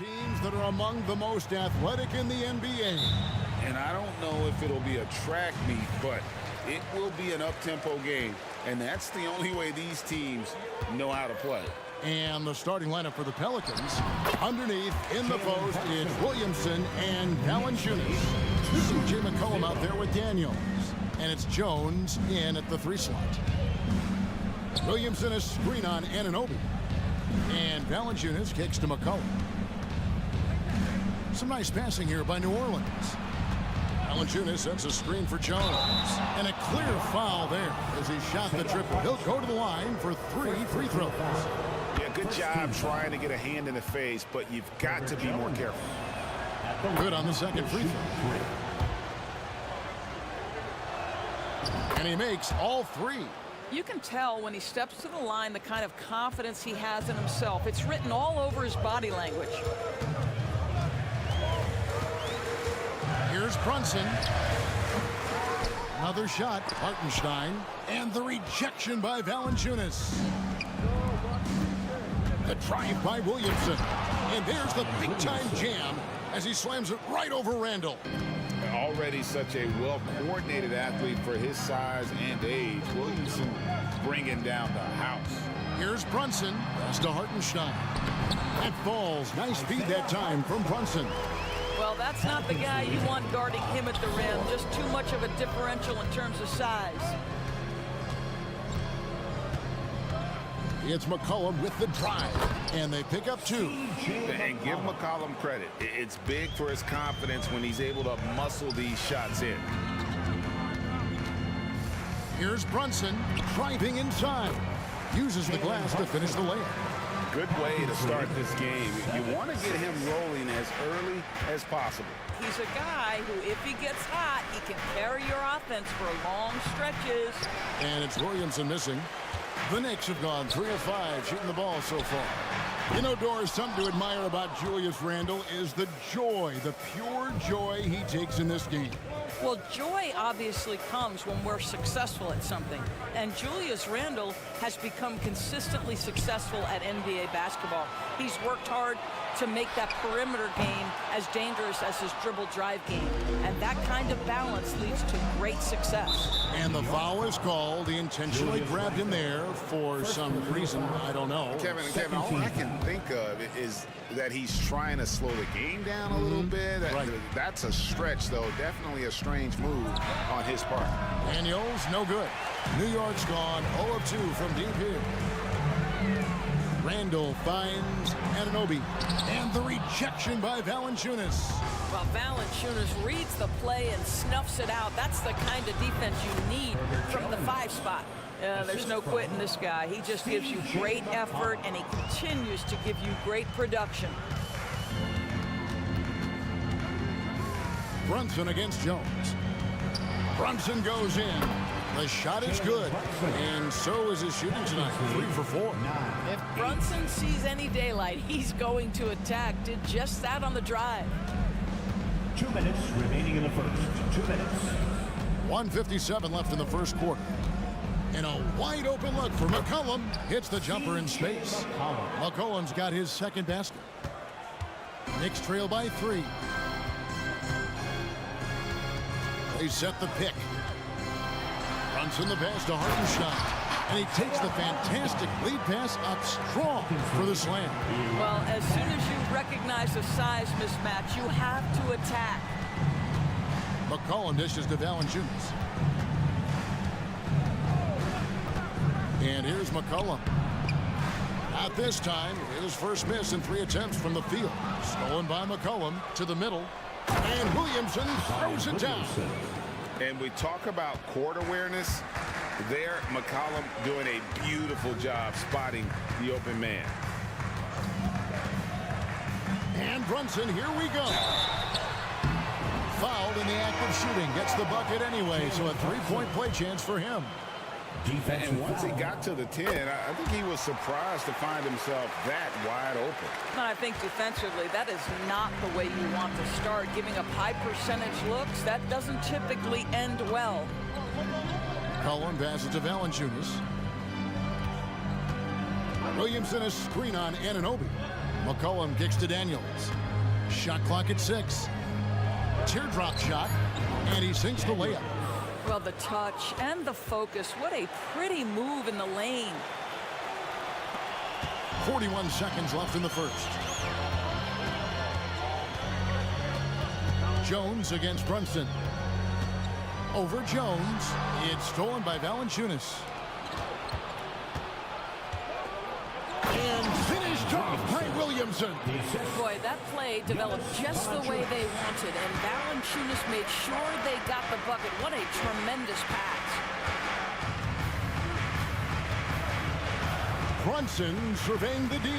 teams that are among the most athletic in the NBA. And I don't know if it'll be a track meet, but it will be an up-tempo game. And that's the only way these teams know how to play. And the starting lineup for the Pelicans. Underneath, in the post, it's Williamson and Valanciunas. C.J. McCollum out there with Daniels. And it's Jones in at the 3 slot. Williamson a screen on Anunoby. And Valanciunas kicks to McCollum. Some nice passing here by New Orleans. Valanciunas sets a screen for Jones. And a clear foul there as he shot the triple. He'll go to the line for 3 free throws. Yeah, good job trying to get a hand in the face, but you've got to be more careful. Good on the second free throw. And he makes all 3. You can tell when he steps to the line the kind of confidence he has in himself. It's written all over his body language. Here's Brunson. Another shot, Hartenstein. And the rejection by Valanciunas. The drive by Williamson. And there's the big-time jam as he slams it right over Randall. Already such a well-coordinated athlete for his size and age. Williamson bringing down the house. Here's Brunson. Pass to Hartenstein. That falls. Nice feed that time from Brunson. Well, that's not the guy you want guarding him at the rim. Just too much of a differential in terms of size. It's McCollum with the drive, and they pick up 2. And give McCollum credit. It's big for his confidence when he's able to muscle these shots in. Here's Brunson driving inside. Uses the glass to finish the layup. Good way to start this game. You want to get him rolling as early as possible. He's a guy who, if he gets hot, he can carry your offense for long stretches. And it's Williamson missing. The Knicks have gone 3 of 5 shooting the ball so far. You know, Doris, something to admire about Julius Randle is the joy, the pure joy he takes in this game. Well, joy obviously comes when we're successful at something. And Julius Randle has become consistently successful at NBA basketball. He's worked hard to make that perimeter game as dangerous as his dribble drive game. And that kind of balance leads to great success. And the foul is called. He intentionally grabbed him there for some reason. I don't know. Kevin, all I can think of is that he's trying to slow the game down a little bit. That's a stretch, though. Definitely a strange move on his part. Daniels, no good. New York's gone 0 of 2 from deep here. Randall finds Anunoby. And the rejection by Valanciunas. Well, Valanciunas reads the play and snuffs it out. That's the kind of defense you need from the 5 spot. There's no quitting this guy. He just gives you great effort, and he continues to give you great production. Brunson against Jones. Brunson goes in. The shot is good, and so is his shooting tonight. 3 for 4. If Brunson sees any daylight, he's going to attack. Did just that on the drive. 2 minutes remaining in the first. 2 minutes. 1:57 left in the first quarter. And a wide open look for McCollum. Hits the jumper in space. McCollum's got his second basket. Knicks trail by 3. They set the pick. Brunson the pass to Hartenstein. And he takes the fantastic lead pass up strong for the slam. Well, as soon as you recognize the size mismatch, you have to attack. McCollum dishes to Valanciunas. And here's McCollum. At this time, his first miss in 3 attempts from the field. Stolen by McCollum to the middle. And Williamson throws it down. And we talk about court awareness. There, McCollum doing a beautiful job spotting the open man. And Brunson, here we go. Fouled in the act of shooting. Gets the bucket anyway, so a 3-point play chance for him. And once he got to the 10, I think he was surprised to find himself that wide open. I think defensively, that is not the way you want to start. Giving up high percentage looks, that doesn't typically end well. Cullen passes to Valanciunas. Williamson a screen on Anunoby. McCollum kicks to Daniels. Shot clock at 6. Teardrop shot, and he sinks the layup. Well, the touch and the focus. What a pretty move in the lane. 41 seconds left in the first. Jones against Brunson. Over Jones. It's stolen by Valanciunas. And finished off by Williamson. Boy, that play developed just the way they wanted, and Valanciunas made sure they got the bucket. What a tremendous pass. Brunson surveying the D.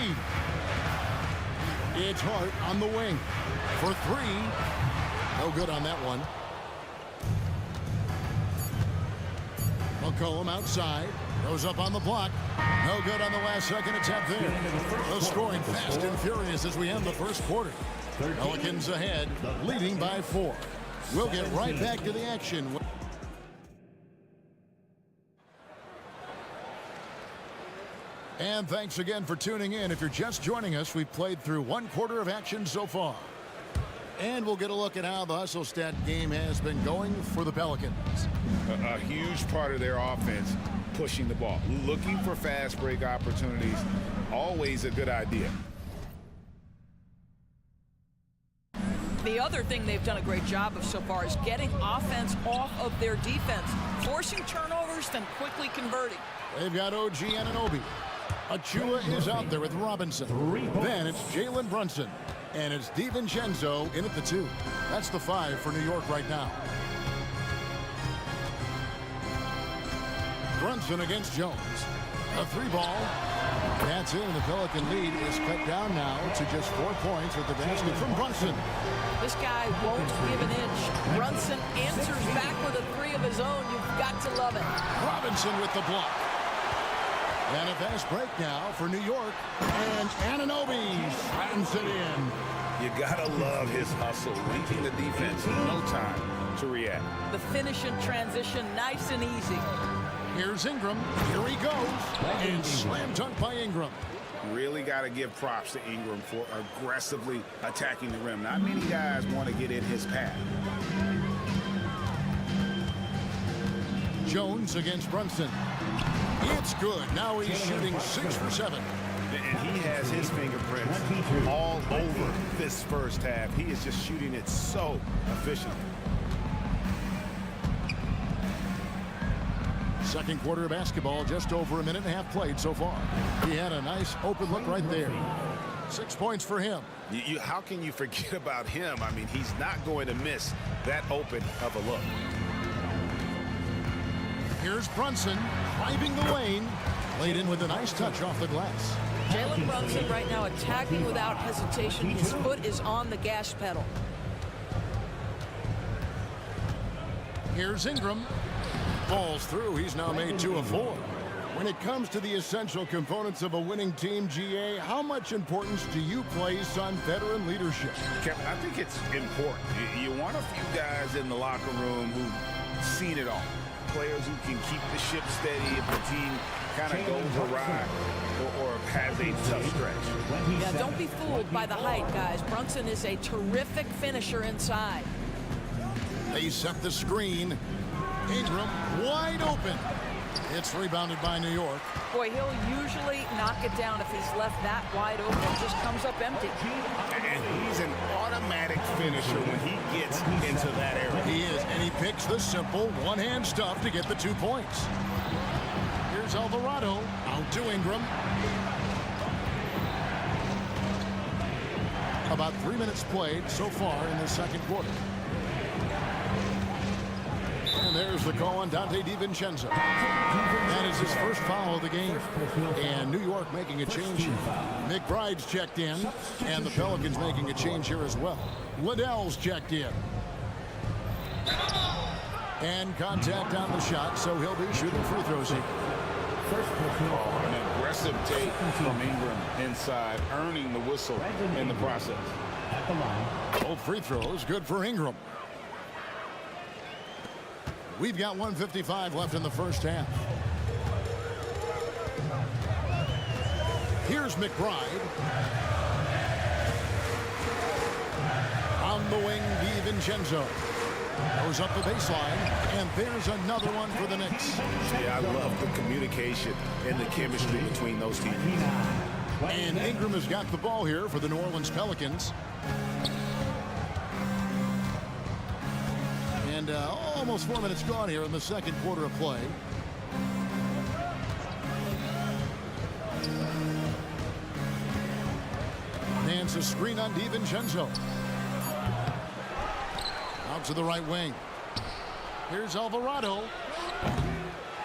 It's Hart on the wing. For 3. No good on that one. McCollum outside. Goes up on the block. No good on the last second attempt there. No scoring fast and furious as we end the first quarter. Pelicans ahead, leading by 4. We'll get right back to the action. And thanks again for tuning in. If you're just joining us, we've played through 1 quarter of action so far. And we'll get a look at how the hustle stat game has been going for the Pelicans. A huge part of their offense, pushing the ball, looking for fast break opportunities, always a good idea. The other thing they've done a great job of so far is getting offense off of their defense, forcing turnovers, then quickly converting. They've got OG Anunoby. Achua is out there with Robinson. Then it's Jalen Brunson. And it's DiVincenzo in at the 2. That's the 5 for New York right now. Brunson against Jones. A 3 ball. That's in, and the Pelican lead is cut down now to just 4 points with the basket from Brunson. This guy won't give an inch. Brunson answers back with a 3 of his own. You've got to love it. Robinson with the block. And a fast break now for New York. And Anunoby slams it in. You gotta love his hustle, linking the defense, no time to react. The finish in transition, nice and easy. Here's Ingram. Here he goes. And slam dunk by Ingram. Really got to give props to Ingram for aggressively attacking the rim. Not many guys want to get in his path. Jones against Brunson. It's good. Now he's shooting 6 for 7. And he has his fingerprints all over this first half. He is just shooting it so efficiently. Second quarter of basketball, just over a minute and a half played so far. He had a nice open look right there. 6 points for him. How can you forget about him? I mean, he's not going to miss that open of a look. Here's Brunson driving the lane. Laid in with a nice touch off the glass. Jalen Brunson right now attacking without hesitation. His foot is on the gas pedal. Here's Ingram. Falls through. He's now made 2 of 4. When it comes to the essential components of a winning team, GA, how much importance do you place on veteran leadership? Kevin, I think it's important. You want a few guys in the locker room who've seen it all. Players who can keep the ship steady if the team kind of goes awry or has a tough stretch. Yeah, don't be fooled by the height, guys. Brunson is a terrific finisher inside. They set the screen. Ingram wide open. It's rebounded by New York. Boy, he'll usually knock it down if he's left that wide open. It just comes up empty. And he's an automatic finisher when he gets into that area. He is, and he picks the simple one-hand stuff to get the 2 points. Here's Alvarado out to Ingram. About 3 minutes played so far in the second quarter. And there's the call on Dante DiVincenzo. That is his first foul of the game. And New York making a change here. McBride's checked in, and the Pelicans making a change here as well. Liddell's checked in. And contact on the shot, so he'll be shooting free throws here. An aggressive take from Ingram inside, earning the whistle in the process. Both free throws, good for Ingram. We've got 1:55 left in the first half. Here's McBride. the wing, DiVincenzo. Goes up the baseline, and there's another one for the Knicks. Yeah, I love the communication and the chemistry between those teams. And Ingram has got the ball here for the New Orleans Pelicans. And almost 4 minutes gone here in the second quarter of play. Hands a screen on DiVincenzo. Out to the right wing. Here's Alvarado.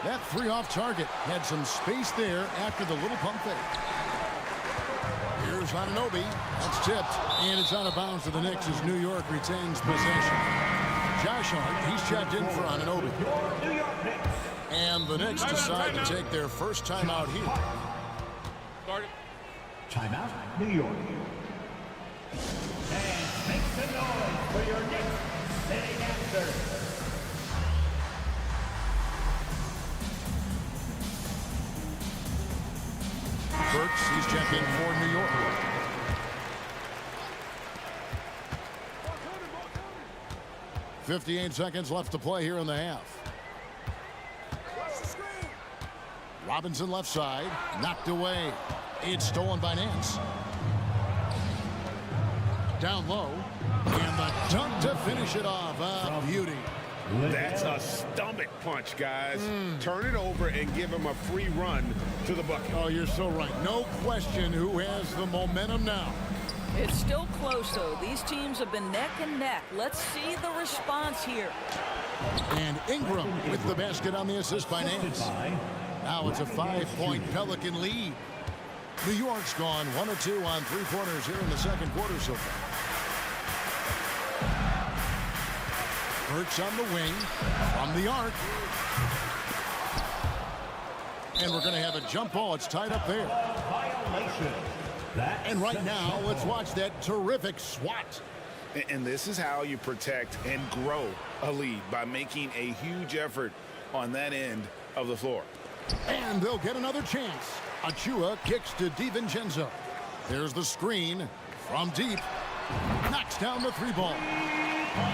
That three off target. Had some space there after the little pump fake. Here's Anunoby. That's tipped. And it's out of bounds to the Knicks as New York retains possession. Josh Hart, he's checked in for Anunoby. And the Knicks decide to take their first timeout here. Timeout, New York. And make some noise for your Knicks sitting answer. Burks, he's checked in for New York. .58 seconds left to play here in the half. Robinson left side, knocked away. It's stolen by Nance. Down low, and the dunk to finish it off. A beauty. That's a stomach punch, guys. Turn it over and give him a free run to the bucket. Oh, you're so right. No question who has the momentum now. It's still close, though. These teams have been neck and neck. Let's see the response here. And Ingram with the basket on the assist by Nance. Now it's a 5-point Pelican lead. New York's gone 1 of 2 on three-pointers here in the second quarter so far. Burks on the wing, from the arc. And we're going to have a jump ball. It's tied up there. And right now, let's watch that terrific swat. And this is how you protect and grow a lead, by making a huge effort on that end of the floor. And they'll get another chance. Achua kicks to DiVincenzo. There's the screen from deep. Knocks down the three ball.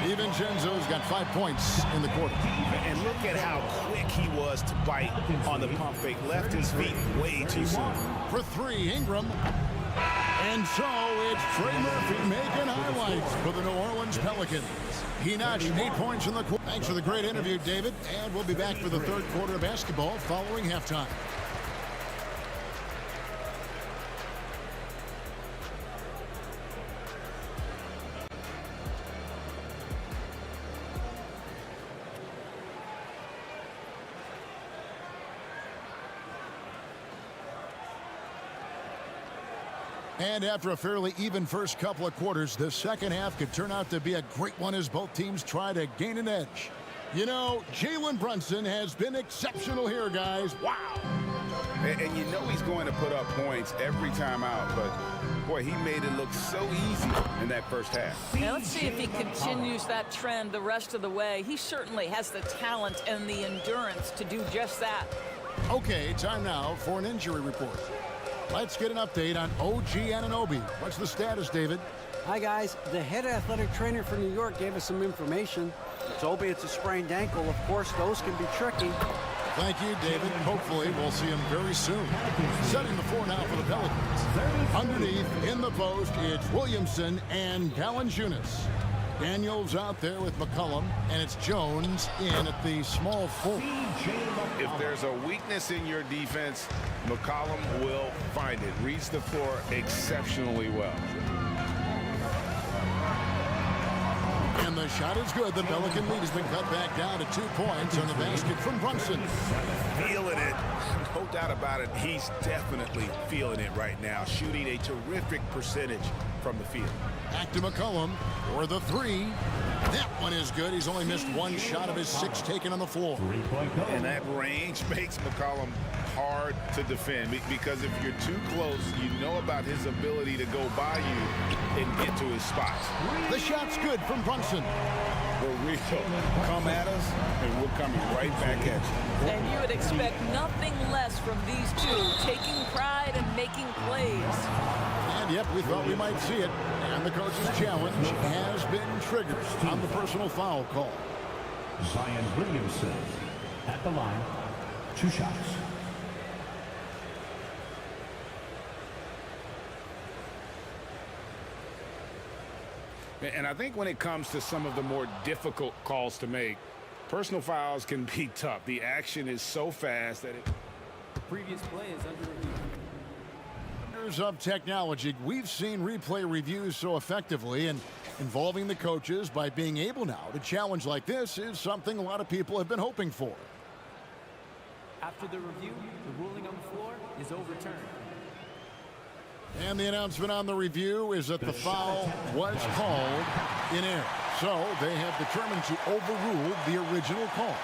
DiVincenzo's got 5 points in the quarter. And look at how quick he was to bite on the pump fake. Left his feet way too soon. For three, Ingram. And so it's Trey Murphy making highlights for the New Orleans Pelicans. He notched 8 points in the quarter. Thanks for the great interview, David. And we'll be back for the third quarter of basketball following halftime. And after a fairly even first couple of quarters, the second half could turn out to be a great one as both teams try to gain an edge. You know, Jalen Brunson has been exceptional here, guys. Wow. And you know he's going to put up points every time out, but boy, he made it look so easy in that first half. Now let's see if he continues that trend the rest of the way. He certainly has the talent and the endurance to do just that. Okay, time now for an injury report. Let's get an update on OG Anunoby. What's the status, David? Hi, guys. The head athletic trainer for New York gave us some information. Told me it's a sprained ankle. Of course, those can be tricky. Thank you, David. Hopefully, we'll see him very soon. Setting the floor now for the Pelicans. Underneath, in the post, it's Williamson and Valanciunas. Daniels out there with McCollum, and it's Jones in at the small forward. If there's a weakness in your defense, McCollum will find it. Reads the floor exceptionally well. And the shot is good. The Pelican lead has been cut back down to 2 points on the basket from Brunson. Feeling it. No doubt about it. He's definitely feeling it right now. Shooting a terrific percentage from the field. Back to McCollum for the three. That one is good. He's only missed one shot of his 6 taken on the floor. And that range makes McCollum hard to defend, because if you're too close, you know about his ability to go by you and get to his spots. The shot's good from Brunson. We're real. Come at us, and we're coming right back at you. And you would expect nothing less from these two, taking pride and making plays. And yep, we thought we might see it. And the coach's challenge has been triggered on the personal foul call. Zion Williamson at the line. 2 shots. And I think when it comes to some of the more difficult calls to make, personal fouls can be tough. The action is so fast that it... Previous play is under review. Wonders of technology. We've seen replay reviews so effectively, and involving the coaches by being able now to challenge like this is something a lot of people have been hoping for. After the review, the ruling on the floor is overturned. And the announcement on the review is that the foul was called in error. So they have determined to overrule the original call.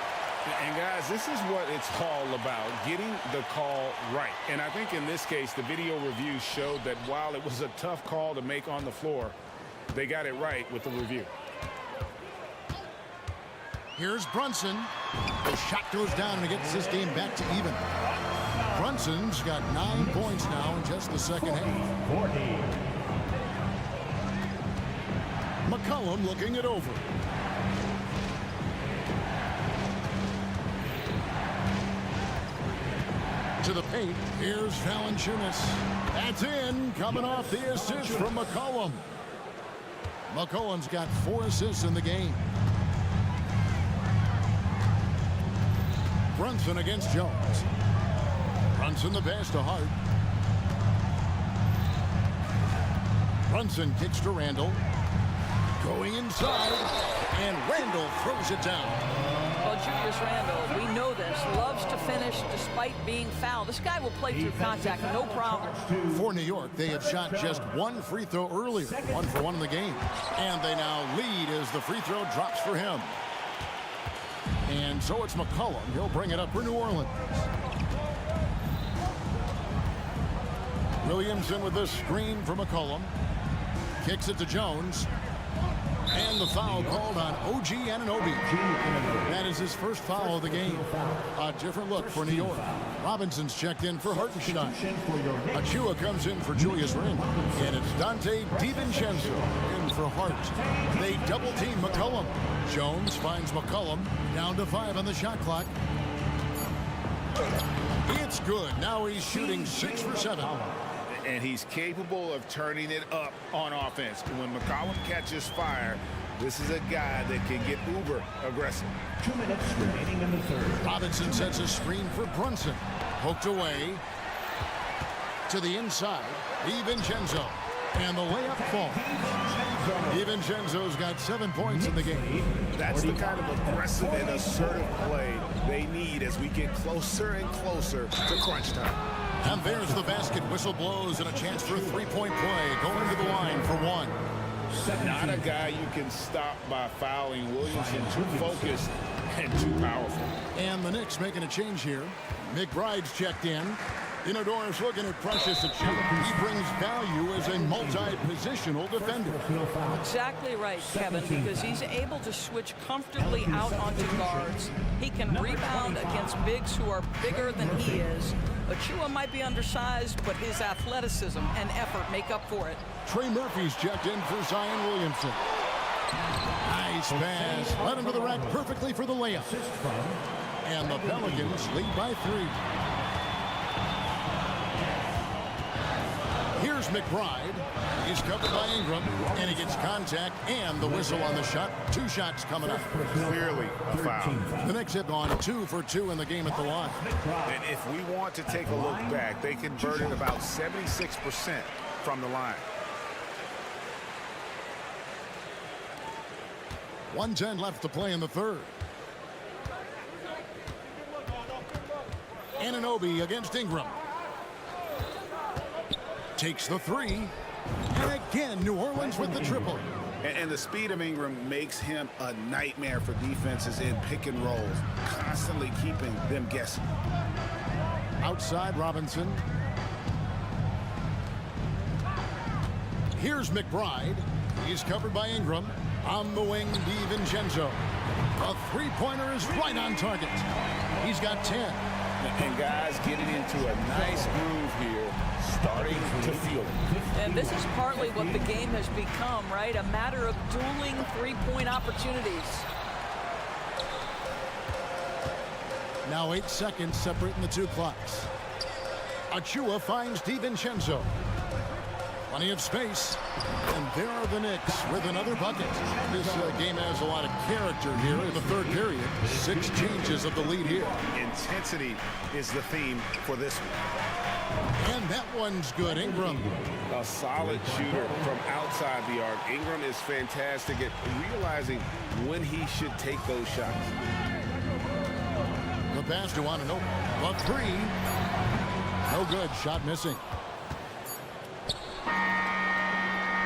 And guys, this is what it's all about, getting the call right. And I think in this case, the video review showed that while it was a tough call to make on the floor, they got it right with the review. Here's Brunson. The shot goes down and it gets this game back to even. Brunson's got 9 points now in just the second half. 40. McCollum looking it over. To the paint. Here's Valanciunas. That's in. Coming off the assist from McCollum. McCollum's got 4 assists in the game. Brunson against Jones. Brunson the pass to Hart. Brunson kicks to Randall. Going inside. And Randall throws it down. Well, Julius Randle, we know this, loves to finish despite being fouled. This guy will play through contact, no problem. For New York, they have shot just 1 free throw earlier, 1 for 1 in the game. And they now lead as the free throw drops for him. And so it's McCollum. He'll bring it up for New Orleans. Williamson with this screen for McCollum. Kicks it to Jones. And the foul called on OG Anunoby. That is his first foul of the game. A different look for New York. Robinson's checked in for Hartenstein. Achua comes in for Julius Randle. And it's Dante DiVincenzo in for Hart. They double team McCollum. Jones finds McCollum. Down to 5 on the shot clock. It's good. Now he's shooting 6 for 7. And he's capable of turning it up on offense. When McCollum catches fire, this is a guy that can get uber aggressive. 2 minutes remaining in the third. Robinson sets a screen for Brunson. Hooked away to the inside. DiVincenzo. And the layup falls. DiVincenzo's got 7 points in the game. That's the kind of aggressive and assertive play they need as we get closer and closer to crunch time. And there's the basket. Whistle blows and a chance for a three-point play. Going to the line for 1. Not a guy you can stop by fouling. Williamson too focused and too powerful. And the Knicks making a change here. McBride's checked in. Inodor's looking at Precious Achiuwa. He brings value as a multi-positional defender. Exactly right, Kevin, because he's able to switch comfortably out onto guards. He can rebound against bigs who are bigger than he is. Achiuwa might be undersized, but his athleticism and effort make up for it. Trey Murphy's checked in for Zion Williamson. Nice pass. Led him to the rack perfectly for the layup. And the Pelicans lead by 3. Here's McBride. He's covered by Ingram, and he gets contact and the whistle on the shot. 2 shots coming up. Clearly a foul. The Knicks have gone 2 for 2 in the game at the line. And if we want to take a look back, they converted about 76% from the line. 1:10 left to play in the third. Anunoby against Ingram. Takes the 3. And again, New Orleans with the triple. And the speed of Ingram makes him a nightmare for defenses in pick and rolls, constantly keeping them guessing. Outside Robinson. Here's McBride. He's covered by Ingram. On the wing, DiVincenzo. A three-pointer is right on target. He's got 10. And guys getting into a nice groove here, starting to feel it. And this is partly what the game has become, right? A matter of dueling three-point opportunities. Now 8 seconds separating the two clocks. Achua finds DiVincenzo. Plenty of space. And there are the Knicks with another bucket. This game has a lot of character here in the third period. 6 changes of the lead here. Intensity is the theme for this one. And that one's good. Ingram. A solid shooter from outside the arc. Ingram is fantastic at realizing when he should take those shots. The pass to Anunoby. A three. No good. Shot missing.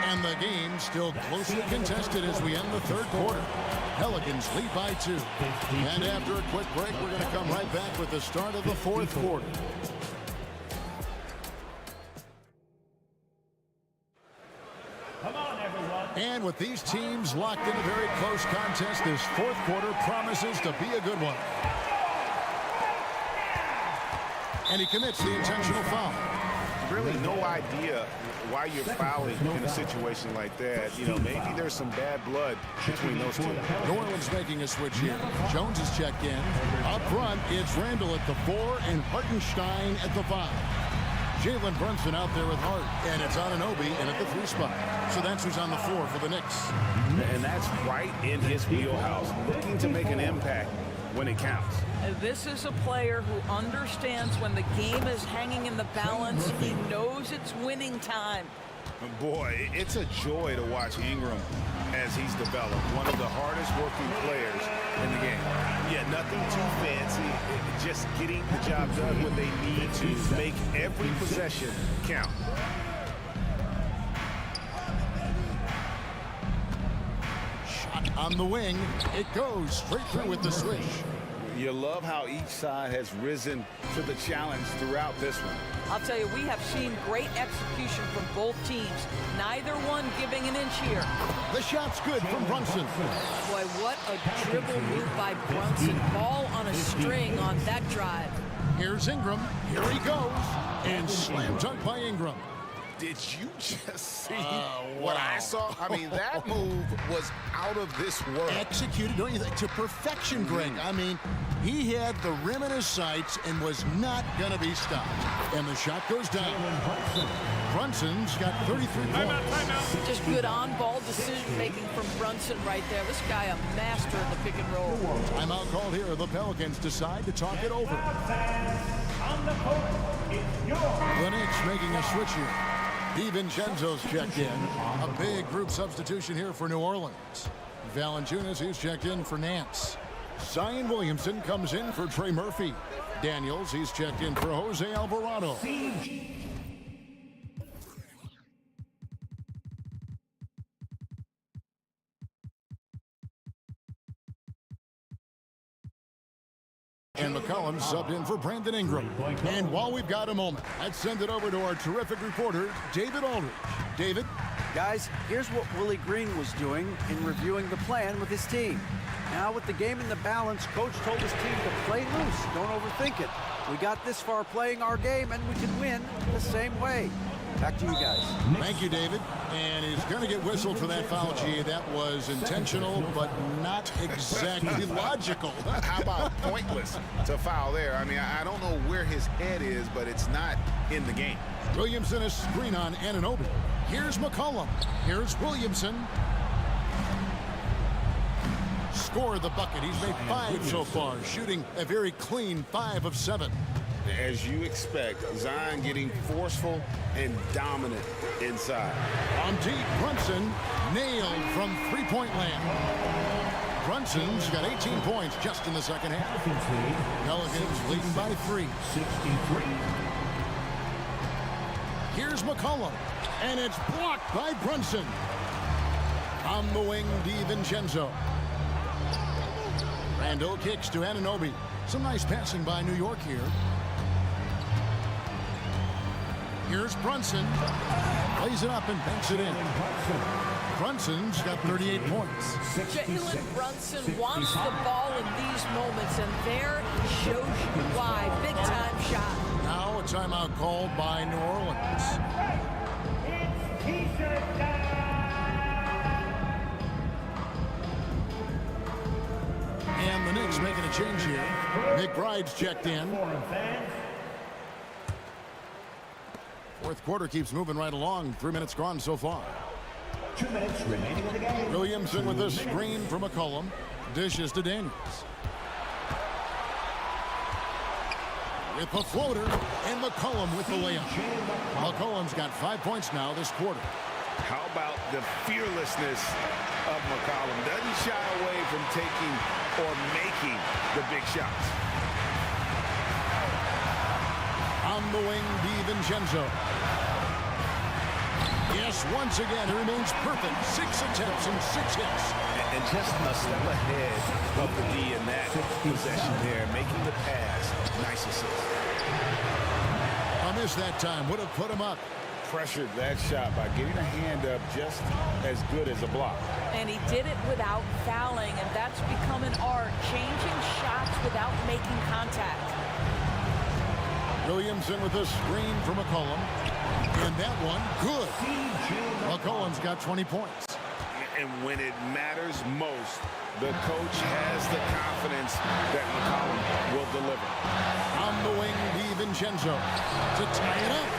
And the game still closely contested as we end the third quarter. Pelicans lead by 2. And after a quick break, we're going to come right back with the start of the fourth quarter. Come on, everyone. And with these teams locked in a very close contest, this fourth quarter promises to be a good one. And he commits the intentional foul. Really no idea why you're fouling in a situation like that. You know, maybe there's some bad blood between those two. New Orleans making a switch here. Jones is checked in. Up front, it's Randall at the 4 and Hartenstein at the 5. Jalen Brunson out there with Hart, and it's Anunoby in at the 3 spot. So that's who's on the floor for the Knicks. And that's right in his wheelhouse, looking to make an impact when it counts. This is a player who understands when the game is hanging in the balance. He knows it's winning time. Boy, it's a joy to watch Ingram as he's developed. One of the hardest working players in the game. Yeah, nothing too fancy. Just getting the job done when they need to. Make every possession count. Shot on the wing. It goes straight through with the swish. You love how each side has risen to the challenge throughout this one. I'll tell you, we have seen great execution from both teams. Neither one giving an inch here. The shot's good from Brunson. Boy, what a dribble move by Brunson. Ball on a string on that drive. Here's Ingram. Here he goes. And slam dunk by Ingram. Did you just see what I saw? I mean, that move was out of this world. Executed, don't you think, to perfection, Greg. I mean, he had the rim in his sights and was not going to be stopped. And the shot goes down. Brunson's got 33 points. Just good on-ball decision-making from Brunson right there. This guy a master in the pick and roll. Timeout called here. The Pelicans decide to talk it over. The Knicks making a switch here. DiVincenzo's checked in. A big group substitution here for New Orleans. Valanciunas, he's checked in for Nance. Zion Williamson comes in for Trey Murphy. Daniels, he's checked in for Jose Alvarado. And McCollum subbed in for Brandon Ingram. And while we've got a moment, let's send it over to our terrific reporter, David Aldridge. David? Guys, here's what Willie Green was doing in reviewing the plan with his team. Now with the game in the balance, coach told his team to play loose. Don't overthink it. We got this far playing our game, and we can win the same way. Back to you guys. Thank you, David. And he's going to get whistled for that foul, G. That was intentional, but not exactly logical. How about pointless to foul there? I mean, I don't know where his head is, but it's not in the game. Williamson, a screen on Anunoby. Here's McCollum. Here's Williamson. Score the bucket. He's made 5 so far, shooting a very clean 5 of 7. As you expect, Zion getting forceful and dominant inside. On deep, Brunson nailed from three-point land. Brunson's got 18 points just in the second half. Pelicans leading by 3. 63. Here's McCollum, and it's blocked by Brunson. On the wing, DiVincenzo. Randall kicks to Anunoby. Some nice passing by New York here. Here's Brunson. Plays it up and banks it in. Brunson's got 38 points. Jalen Brunson wants the ball in these those moments, and there he shows you why. Big-time shot. Now a timeout called by New Orleans. And the Knicks making a change here. McBride's checked in. Fourth quarter keeps moving right along. 3 minutes gone so far. 2 minutes remaining in the game. Williamson with a screen for McCollum. Dishes to Daniels. With the floater, and McCollum with the layup. McCollum's got 5 points now this quarter. How about the fearlessness of McCollum? Doesn't shy away from taking or making the big shots. On the wing, DiVincenzo. Yes, once again, he remains perfect. 6 attempts and 6 hits. And just a step ahead of the D in that possession there, making the pass. Nice assist. A miss that time would have put him up. Pressured that shot by getting a hand up just as good as a block. And he did it without fouling, and that's become an art, changing shots without making contact. Williamson with a screen for McCollum. And that one, good. McCollum's got 20 points. And when it matters most, the coach has the confidence that McCollum will deliver. On the wing, DiVincenzo to tie it up.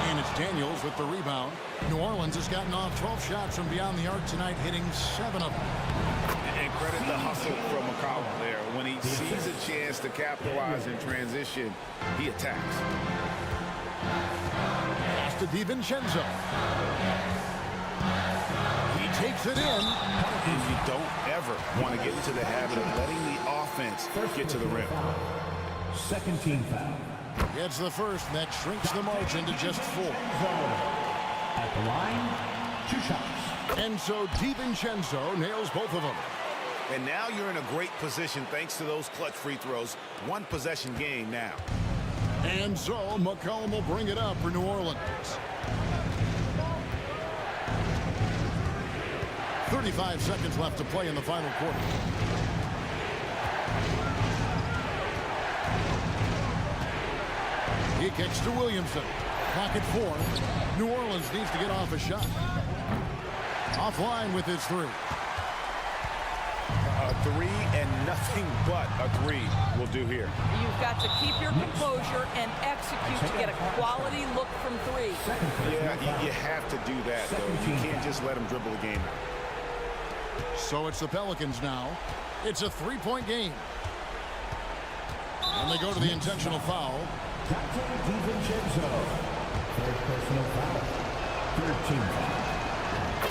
And it's Daniels with the rebound. New Orleans has gotten off 12 shots from beyond the arc tonight, hitting 7 of them. And credit the hustle from McCollum there. When he sees a chance to capitalize in transition, he attacks. Pass to DiVincenzo. He takes it in. And you don't ever want to get into the habit of letting the offense get to the rim. Second team foul. It's the first, that shrinks the margin to just 4. At the line, 2 shots. And so DiVincenzo nails both of them. And now you're in a great position thanks to those clutch free throws. One possession game now. And so McCollum will bring it up for New Orleans. 35 seconds left to play in the final quarter. He kicks to Williamson. Clock at 4. New Orleans needs to get off a shot. Offline with his 3. A 3 and nothing but a 3 will do here. You've got to keep your composure and execute to get a quality look from 3. Yeah, you have to do that, though. You can't just let him dribble the game. So it's the Pelicans now. It's a 3-point game. And they go to the intentional foul. DiVincenzo. Third personal foul. Third team foul.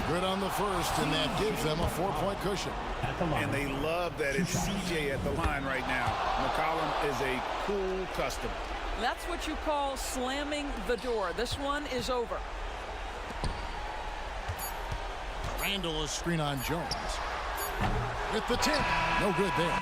Good on the first, and that gives them a 4-point cushion. At the line. And they love that it's CJ at the line right now. McCollum is a cool customer. That's what you call slamming the door. This one is over. Randall a screen on Jones. With the tip. No good there.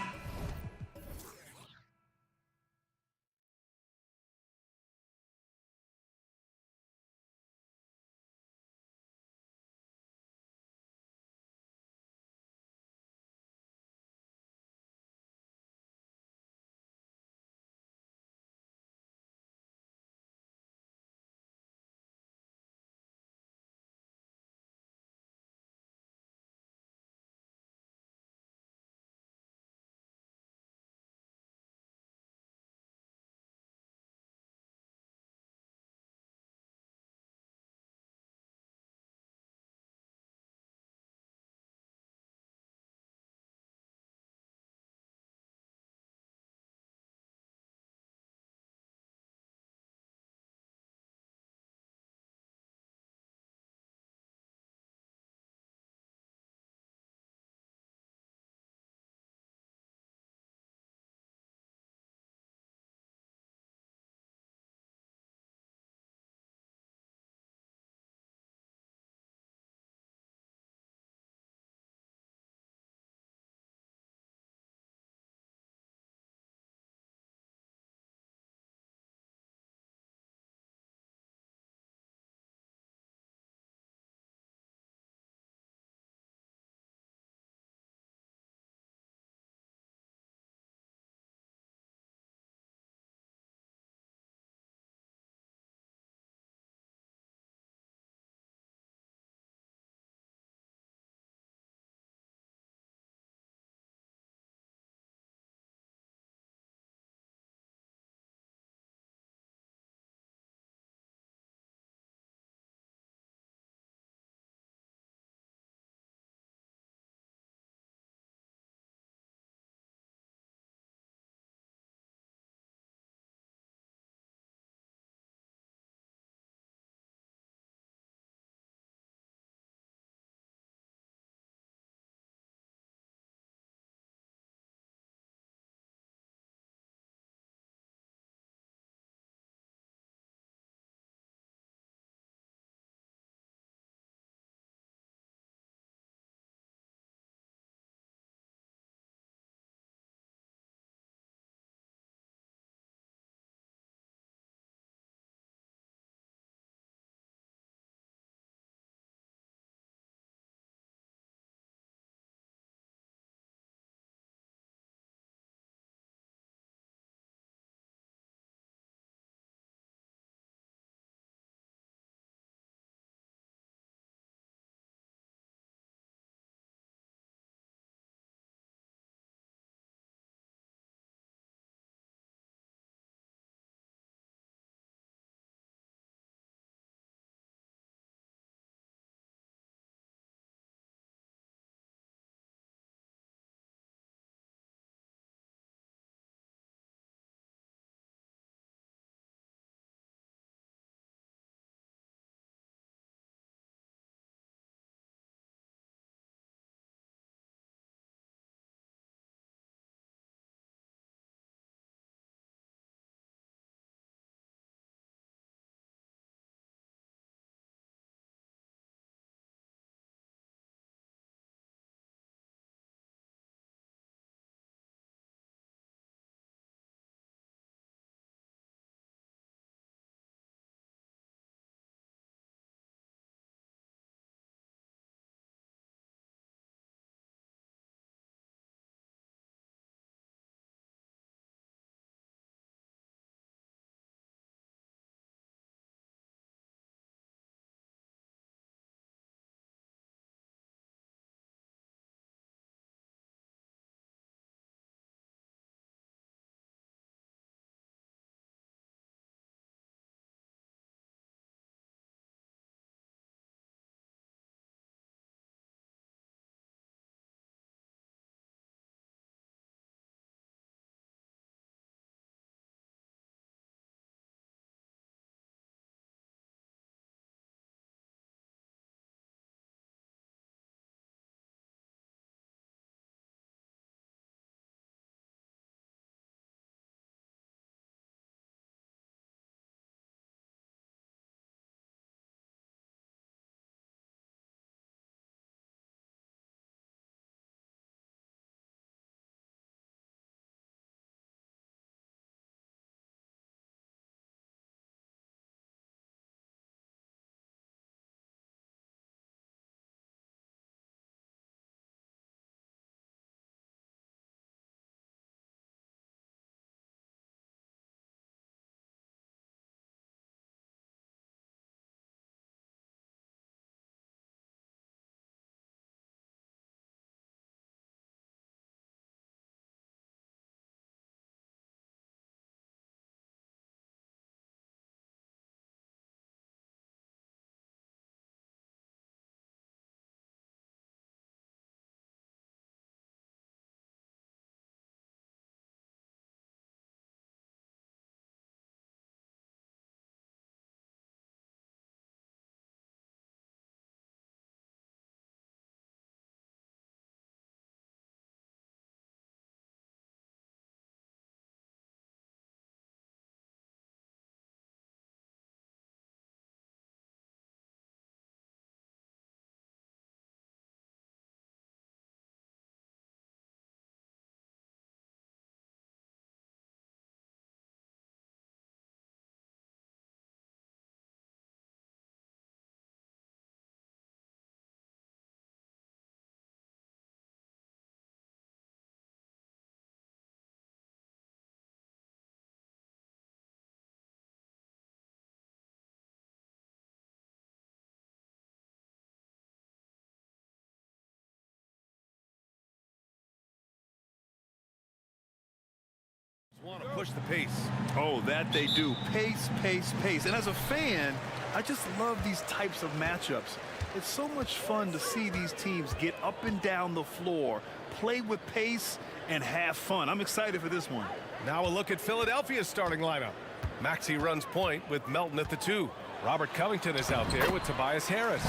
push the pace. Oh, that they do. Pace, pace, pace. And as a fan, I just love these types of matchups. It's so much fun to see these teams get up and down the floor, play with pace, and have fun. I'm excited for this one. Now a look at Philadelphia's starting lineup. Maxey runs point with Melton at the 2. Robert Covington is out there with Tobias Harris.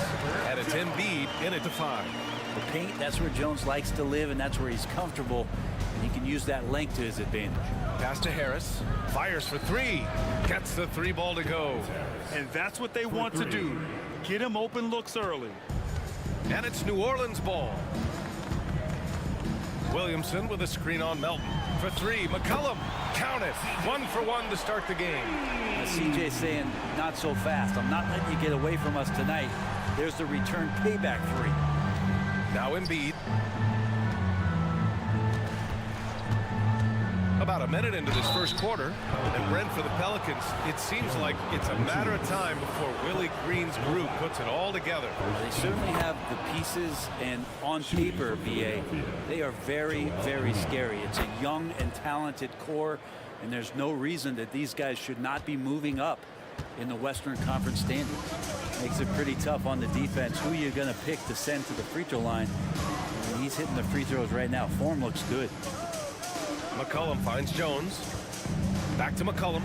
And it's Embiid in at the 5. The paint, that's where Jones likes to live, and that's where he's comfortable. And he can use that length to his advantage. Pass to Harris. Fires for 3. Gets the 3 ball to go. And that's what they want to do. Get him open looks early. And it's New Orleans ball. Williamson with a screen on Melton. For 3, McCollum. Count it. 1 for 1 to start the game. CJ saying, not so fast. I'm not letting you get away from us tonight. There's the return payback 3. Now Embiid. About a minute into this first quarter, and Brent for the Pelicans, it seems like it's a matter of time before Willie Green's group puts it all together. They certainly have the pieces, and on paper, BA, they are very, very scary. It's a young and talented core, and there's no reason that these guys should not be moving up in the Western Conference standings. Makes it pretty tough on the defense. Who are you going to pick to send to the free throw line? And he's hitting the free throws right now. Form looks good. McCollum finds Jones. Back to McCollum.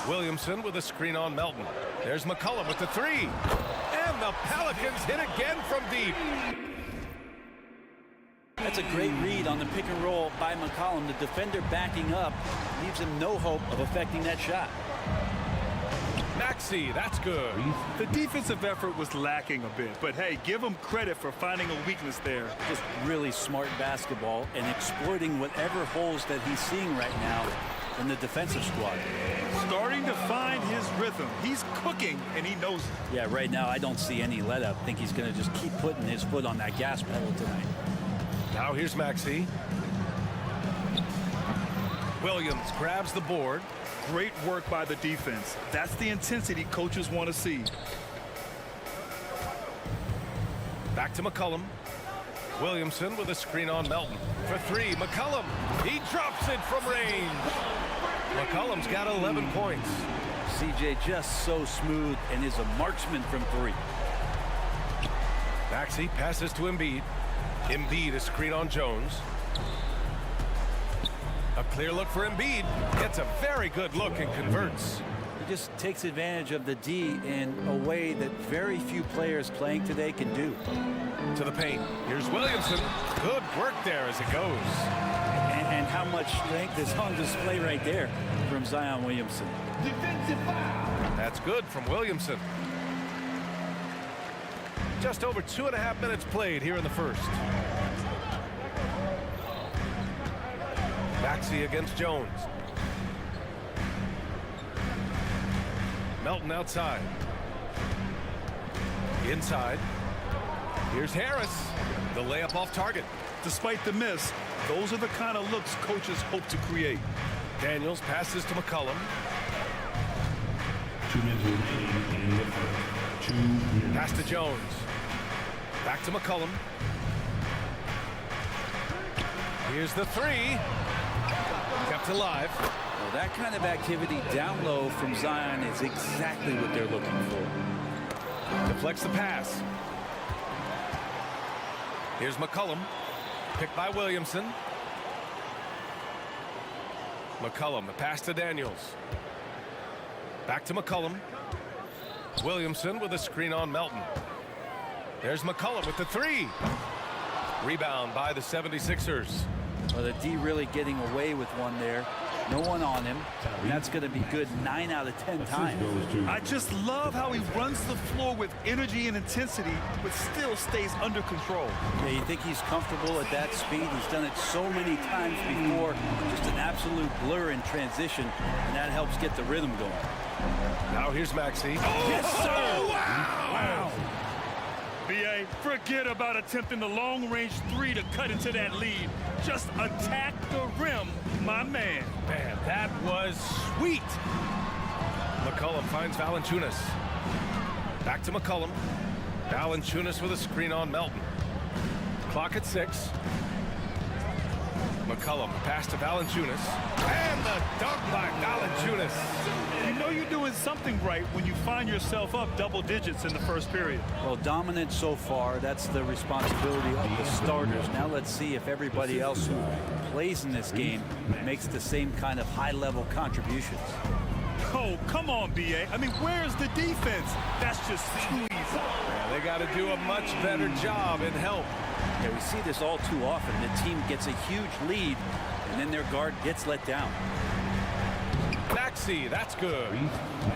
Williamson with a screen on Melton. There's McCollum with the 3. And the Pelicans hit again from deep. That's a great read on the pick and roll by McCollum. The defender backing up leaves him no hope of affecting that shot. Maxey, that's good. The defensive effort was lacking a bit, but hey, give him credit for finding a weakness there. Just really smart basketball and exploiting whatever holes that he's seeing right now in the defensive squad. Starting to find his rhythm. He's cooking, and he knows it. Yeah, right now I don't see any let up. I think he's going to just keep putting his foot on that gas pedal tonight. Now here's Maxey. Williams grabs the board. Great work by the defense. That's the intensity coaches want to see. Back to McCollum. Williamson with a screen on Melton. For 3, McCollum. He drops it from range. McCollum's got 11 points. CJ just so smooth and is a marksman from 3. Maxey passes to Embiid. Embiid a screen on Jones. A clear look for Embiid. Gets a very good look and converts. He just takes advantage of the D in a way that very few players playing today can do. To the paint. Here's Williamson. Good work there as it goes. And how much strength is on display right there from Zion Williamson. Defensive foul. That's good from Williamson. Just over 2.5 minutes played here in the first. Maxey against Jones. Melton outside. Inside. Here's Harris. The layup off target. Despite the miss, those are the kind of looks coaches hope to create. Daniels passes to McCollum. 2 minutes remaining in the first. 2 minutes. Pass to Jones. Back to McCollum. Here's the 3. Kept alive. Well, that kind of activity down low from Zion is exactly what they're looking for. Deflects the pass. Here's McCollum. Picked by Williamson. McCollum, the pass to Daniels. Back to McCollum. Williamson with a screen on Melton. There's McCollum with the 3. Rebound by the 76ers. Well, the D really getting away with one there. No one on him. And that's going to be good 9 out of 10 times. I just love how he runs the floor with energy and intensity, but still stays under control. Yeah, you think he's comfortable at that speed? He's done it so many times before. Just an absolute blur in transition, and that helps get the rhythm going. Now here's Maxey. Oh, yes, sir! Wow! BA, forget about attempting the long-range 3 to cut into that lead. Just attack the rim, my man. Man, that was sweet. McCollum finds Valanciunas. Back to McCollum. Valanciunas with a screen on Melton. Clock at 6. McCollum, pass to Valanciunas. And the dunk by Valanciunas. You know you're doing something right when you find yourself up double digits in the first period. Well, dominant so far. That's the responsibility of the starters. Now let's see if everybody else who plays in this game makes the same kind of high-level contributions. Oh, come on, B.A. I mean, where's the defense? That's just too easy. Yeah, they got to do a much better job in help. Yeah, we see this all too often. The team gets a huge lead, and then their guard gets let down. Maxey, that's good.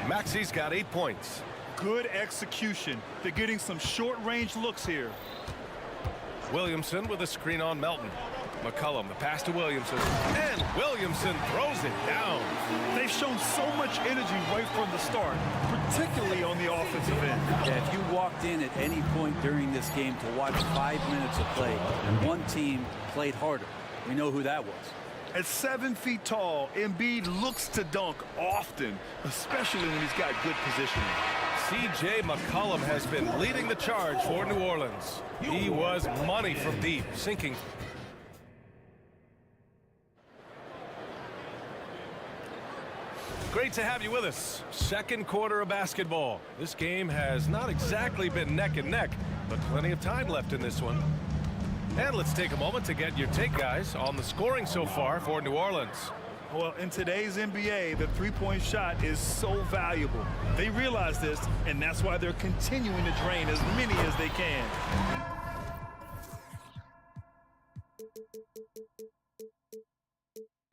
Maxey's got 8 points. Good execution. They're getting some short-range looks here. Williamson with a screen on Melton. McCollum, the pass to Williamson. And Williamson throws it down. They've shown so much energy right from the start, particularly on the offensive end. Yeah, if you walked in at any point during this game to watch 5 minutes of play, one team played harder. We know who that was. At 7 feet tall, Embiid looks to dunk often, especially when he's got good positioning. C.J. McCollum has been leading the charge for New Orleans. He was money from deep, sinking. Great to have you with us. Second quarter of basketball. This game has not exactly been neck and neck, but plenty of time left in this one. And let's take a moment to get your take, guys, on the scoring so far for New Orleans. Well, in today's NBA, the three-point shot is so valuable. They realize this, and that's why they're continuing to drain as many as they can.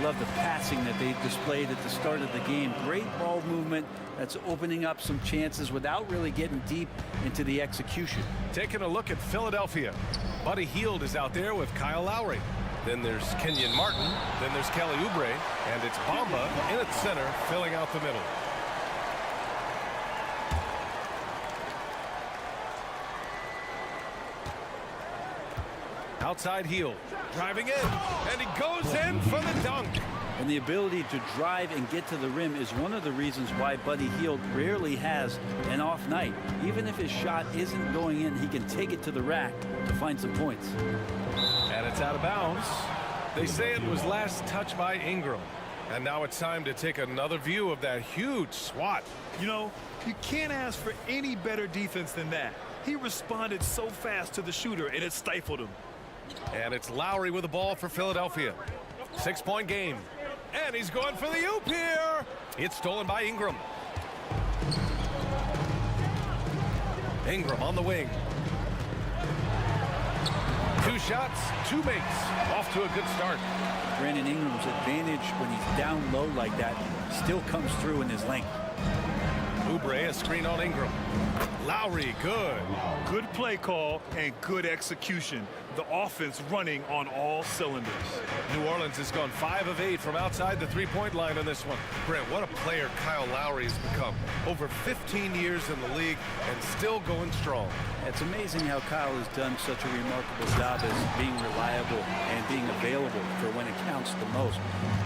Love the passing that they displayed at the start of the game. Great ball movement that's opening up some chances without really getting deep into the execution. Taking a look at Philadelphia. Buddy Hield is out there with Kyle Lowry. Then there's Kenyon Martin. Then there's Kelly Oubre. And it's Bamba in at center, filling out the middle. Outside Hield, driving in, and he goes in for the dunk. And the ability to drive and get to the rim is one of the reasons why Buddy Hield rarely has an off night. Even if his shot isn't going in, he can take it to the rack to find some points. And it's out of bounds. They say it was last touched by Ingram. And now it's time to take another view of that huge swat. You know, you can't ask for any better defense than that. He responded so fast to the shooter, and it stifled him. And it's Lowry with the ball for Philadelphia. 6-point game. And he's going for the oop here. It's stolen by Ingram. Ingram on the wing. 2 shots, 2 makes. Off to a good start. Brandon Ingram's advantage when he's down low like that still comes through in his length. Oubre, a screen on Ingram. Lowry, good. Good play call and good execution. The offense running on all cylinders. New Orleans has gone 5 of 8 from outside the three-point line on this one. Brent, what a player Kyle Lowry has become. Over 15 years in the league and still going strong. It's amazing how Kyle has done such a remarkable job as being reliable and being available for when it counts the most.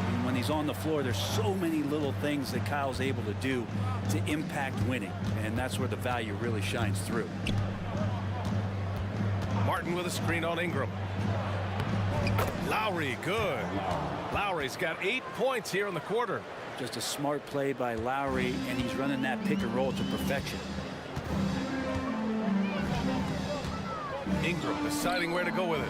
And when he's on the floor, there's so many little things that Kyle's able to do to impact winning, and that's where the value really shines through. Martin with a screen on Ingram. Lowry, good. Lowry's got 8 points here in the quarter. Just a smart play by Lowry, and he's running that pick and roll to perfection. Ingram deciding where to go with it.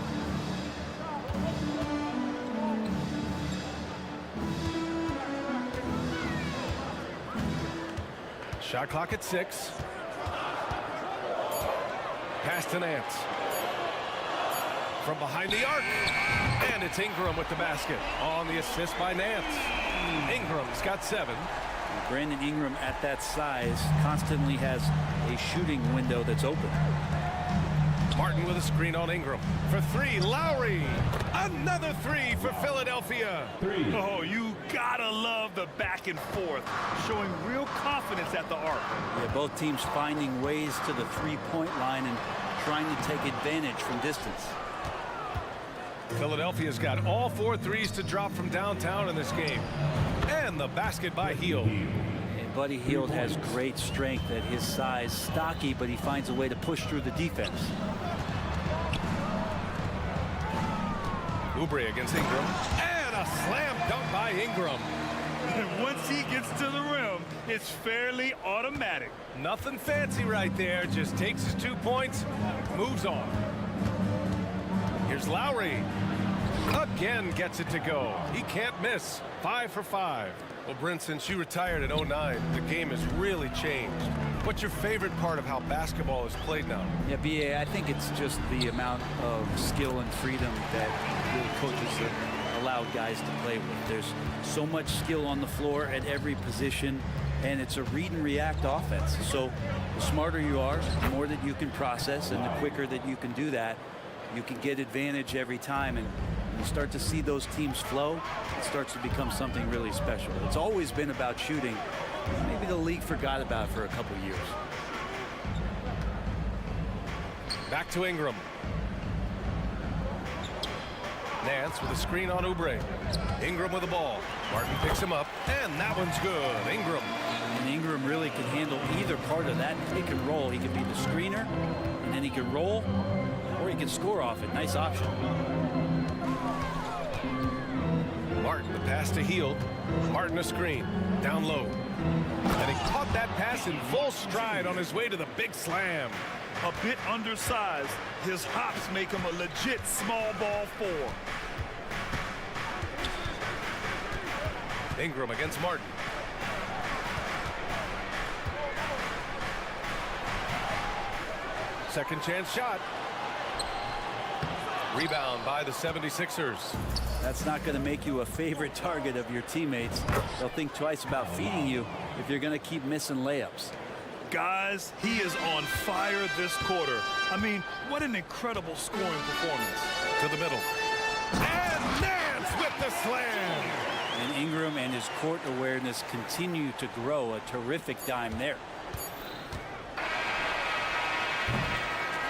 Shot clock at 6. Pass to Nance. From behind the arc. And it's Ingram with the basket on the assist by Nance. Ingram's got 7. Brandon Ingram at that size constantly has a shooting window that's open. Martin with a screen on Ingram. For 3, Lowry. Another 3 for Philadelphia. 3. Oh, you gotta love the back and forth, showing real confidence at the arc. Yeah, both teams finding ways to the three-point line and trying to take advantage from distance. Philadelphia's got all 4 threes to drop from downtown in this game. And the basket by Hield. And Buddy Hield has great strength at his size, stocky, but he finds a way to push through the defense. Oubre against Ingram. And a slam dunk by Ingram. And once he gets to the rim, it's fairly automatic. Nothing fancy right there. Just takes his 2 points, moves on. Here's Lowry. Again gets it to go. He can't miss. 5 for 5. Well, Brent, since you retired in 09, the game has really changed. What's your favorite part of how basketball is played now? Yeah, BA, I think it's just the amount of skill and freedom that the coaches have allowed guys to play with. There's so much skill on the floor at every position, and it's a read and react offense. So the smarter you are, the more that you can process, and the quicker that you can do that, you can get advantage every time. And when you start to see those teams flow, it starts to become something really special. It's always been about shooting. Maybe the league forgot about it for a couple years. Back to Ingram. Nance with a screen on Oubre. Ingram with the ball. Martin picks him up, and that one's good. Ingram. And Ingram really can handle either part of that pick and roll. He can be the screener, and then he can roll, or he can score off it. Nice option. Martin, the pass to Hield. Martin a screen. Down low. And he caught that pass in full stride on his way to the big slam. A bit undersized, his hops make him a legit small ball 4. Ingram against Martin. Second chance shot. Rebound by the 76ers. That's not going to make you a favorite target of your teammates. They'll think twice about feeding you if you're going to keep missing layups. Guys, he is on fire this quarter. I mean, what an incredible scoring performance. To the middle. And Nance with the slam. And Ingram and his court awareness continue to grow. A terrific dime there.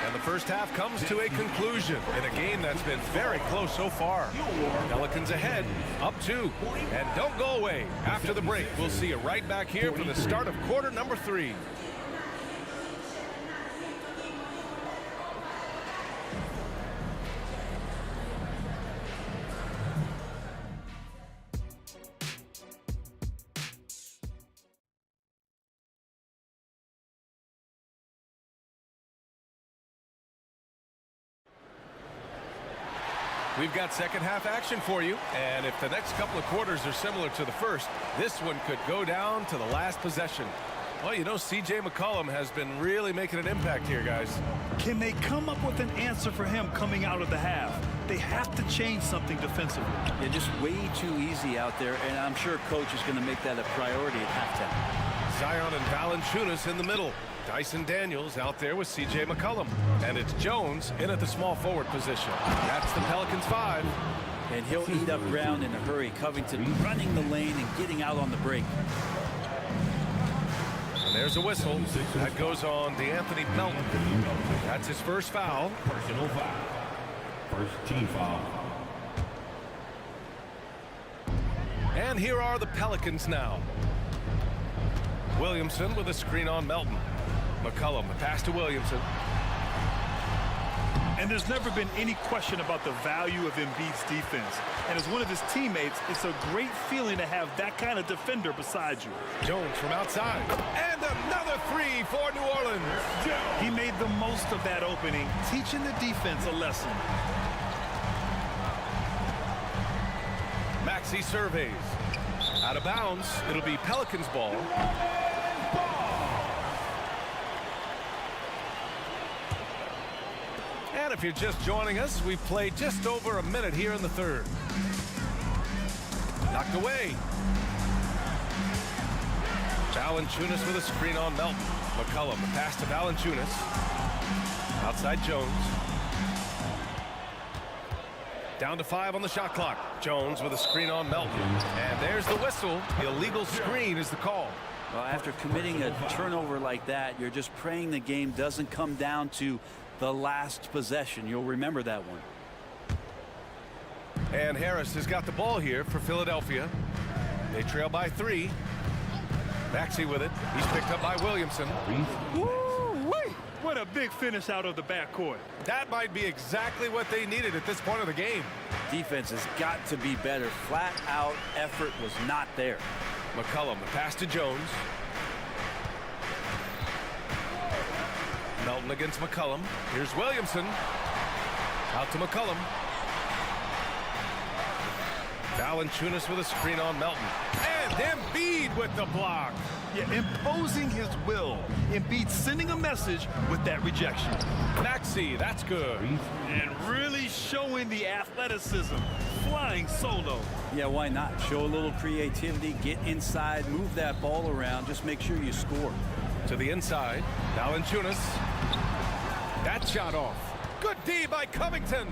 And the first half comes to a conclusion in a game that's been very close so far. Pelicans ahead, up 2. And don't go away. After the break, we'll see you right back here for the start of quarter number 3. We've got second half action for you, and if the next couple of quarters are similar to the first, this one could go down to the last possession. Well, you know, C.J. McCollum has been really making an impact here, guys. Can they come up with an answer for him coming out of the half? They have to change something defensively. They're just way too easy out there, and I'm sure coach is going to make that a priority at halftime. Zion and Valanciunas in the middle. Dyson Daniels out there with C.J. McCollum. And it's Jones in at the small forward position. That's the Pelicans 5. And he'll eat up ground in a hurry. Covington running the lane and getting out on the break. And there's a whistle. That goes on DeAnthony Melton. That's his first foul. Personal foul. First team foul. And here are the Pelicans now. Williamson with a screen on Melton. McCollum, the pass to Williamson. And there's never been any question about the value of Embiid's defense. And as one of his teammates, it's a great feeling to have that kind of defender beside you. Jones from outside. And another 3 for New Orleans. He made the most of that opening, teaching the defense a lesson. Maxey surveys. Out of bounds. It'll be Pelicans ball. And if you're just joining us, we've played just over a minute here in the third. Knocked away. Valanciunas with a screen on Melton. McCollum, the pass to Valanciunas. Outside Jones. Down to 5 on the shot clock. Jones with a screen on Melton. And there's the whistle. The illegal screen is the call. Well, after committing a turnover like that, you're just praying the game doesn't come down to the last possession. You'll remember that one. And Harris has got the ball here for Philadelphia. They trail by 3. Maxey with it. He's picked up by Williamson. Woo-wee! What a big finish out of the backcourt. That might be exactly what they needed at this point of the game. Defense has got to be better. Flat out effort was not there. McCollum, the pass to Jones. Melton against McCollum. Here's Williamson. Out to McCollum. Valanciunas with a screen on Melton. And Embiid with the block. Yeah, imposing his will. Embiid sending a message with that rejection. Maxey, that's good. And really showing the athleticism. Flying solo. Yeah, why not? Show a little creativity, get inside, move that ball around, just make sure you score. To the inside, Valanciunas. That shot off. Good D by Covington.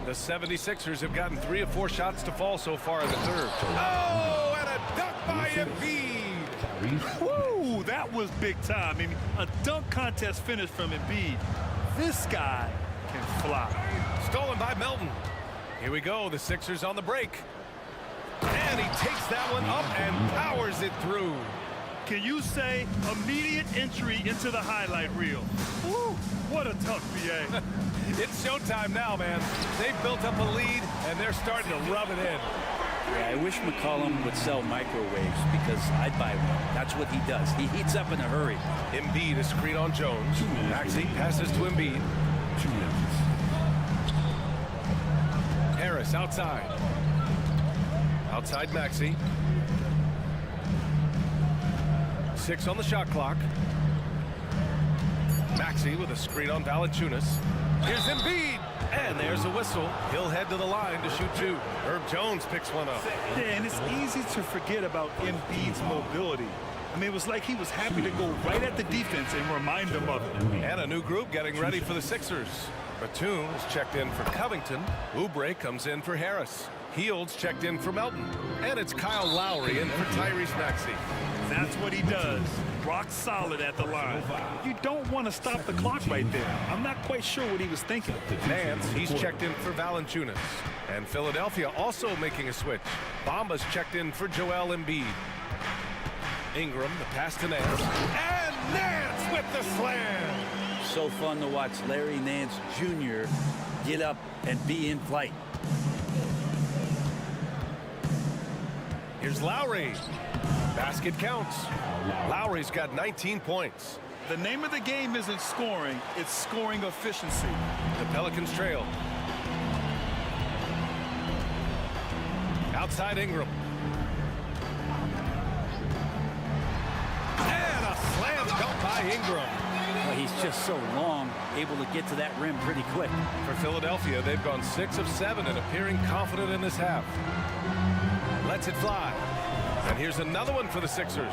The 76ers have gotten 3 of 4 shots to fall so far in the third. Oh, and a dunk by Embiid. Woo, that was big time. I mean, a dunk contest finish from Embiid. This guy can fly. Stolen by Melton. Here we go, the Sixers on the break. And he takes that one up and powers it through. Can you say immediate entry into the highlight reel? Woo, what a tough BA. It's showtime now, man. They've built up a lead, and they're starting to rub it in. Yeah, I wish McCollum would sell microwaves because I'd buy one. That's what he does. He heats up in a hurry. Embiid, a screen on Jones. Maxey passes to Embiid. Harris outside. Outside Maxey. 6 on the shot clock. Maxey with a screen on Valanciunas. Here's Embiid, and there's a whistle. He'll head to the line to shoot 2. Herb Jones picks one up. Yeah, and it's easy to forget about Embiid's mobility. I mean, it was like he was happy to go right at the defense and remind them of it. And a new group getting ready for the Sixers. Batum is checked in for Covington. Oubre comes in for Harris. Heald's checked in for Melton. And it's Kyle Lowry in for Tyrese Maxey. That's what he does. Rock solid at the line. You don't want to stop the clock right there. I'm not quite sure what he was thinking. Nance, he's checked in for Valanciunas. And Philadelphia also making a switch. Bamba's checked in for Joel Embiid. Ingram, the pass to Nance. And Nance with the slam! So fun to watch Larry Nance Jr. get up and be in flight. Here's Lowry. Basket counts. Lowry's got 19 points. The name of the game isn't scoring, it's scoring efficiency. The Pelicans trail. Outside Ingram. And a slam dunk by Ingram. Well, he's just so long, able to get to that rim pretty quick. For Philadelphia, they've gone 6 of 7 and appearing confident in this half. Lets it fly. And here's another one for the Sixers.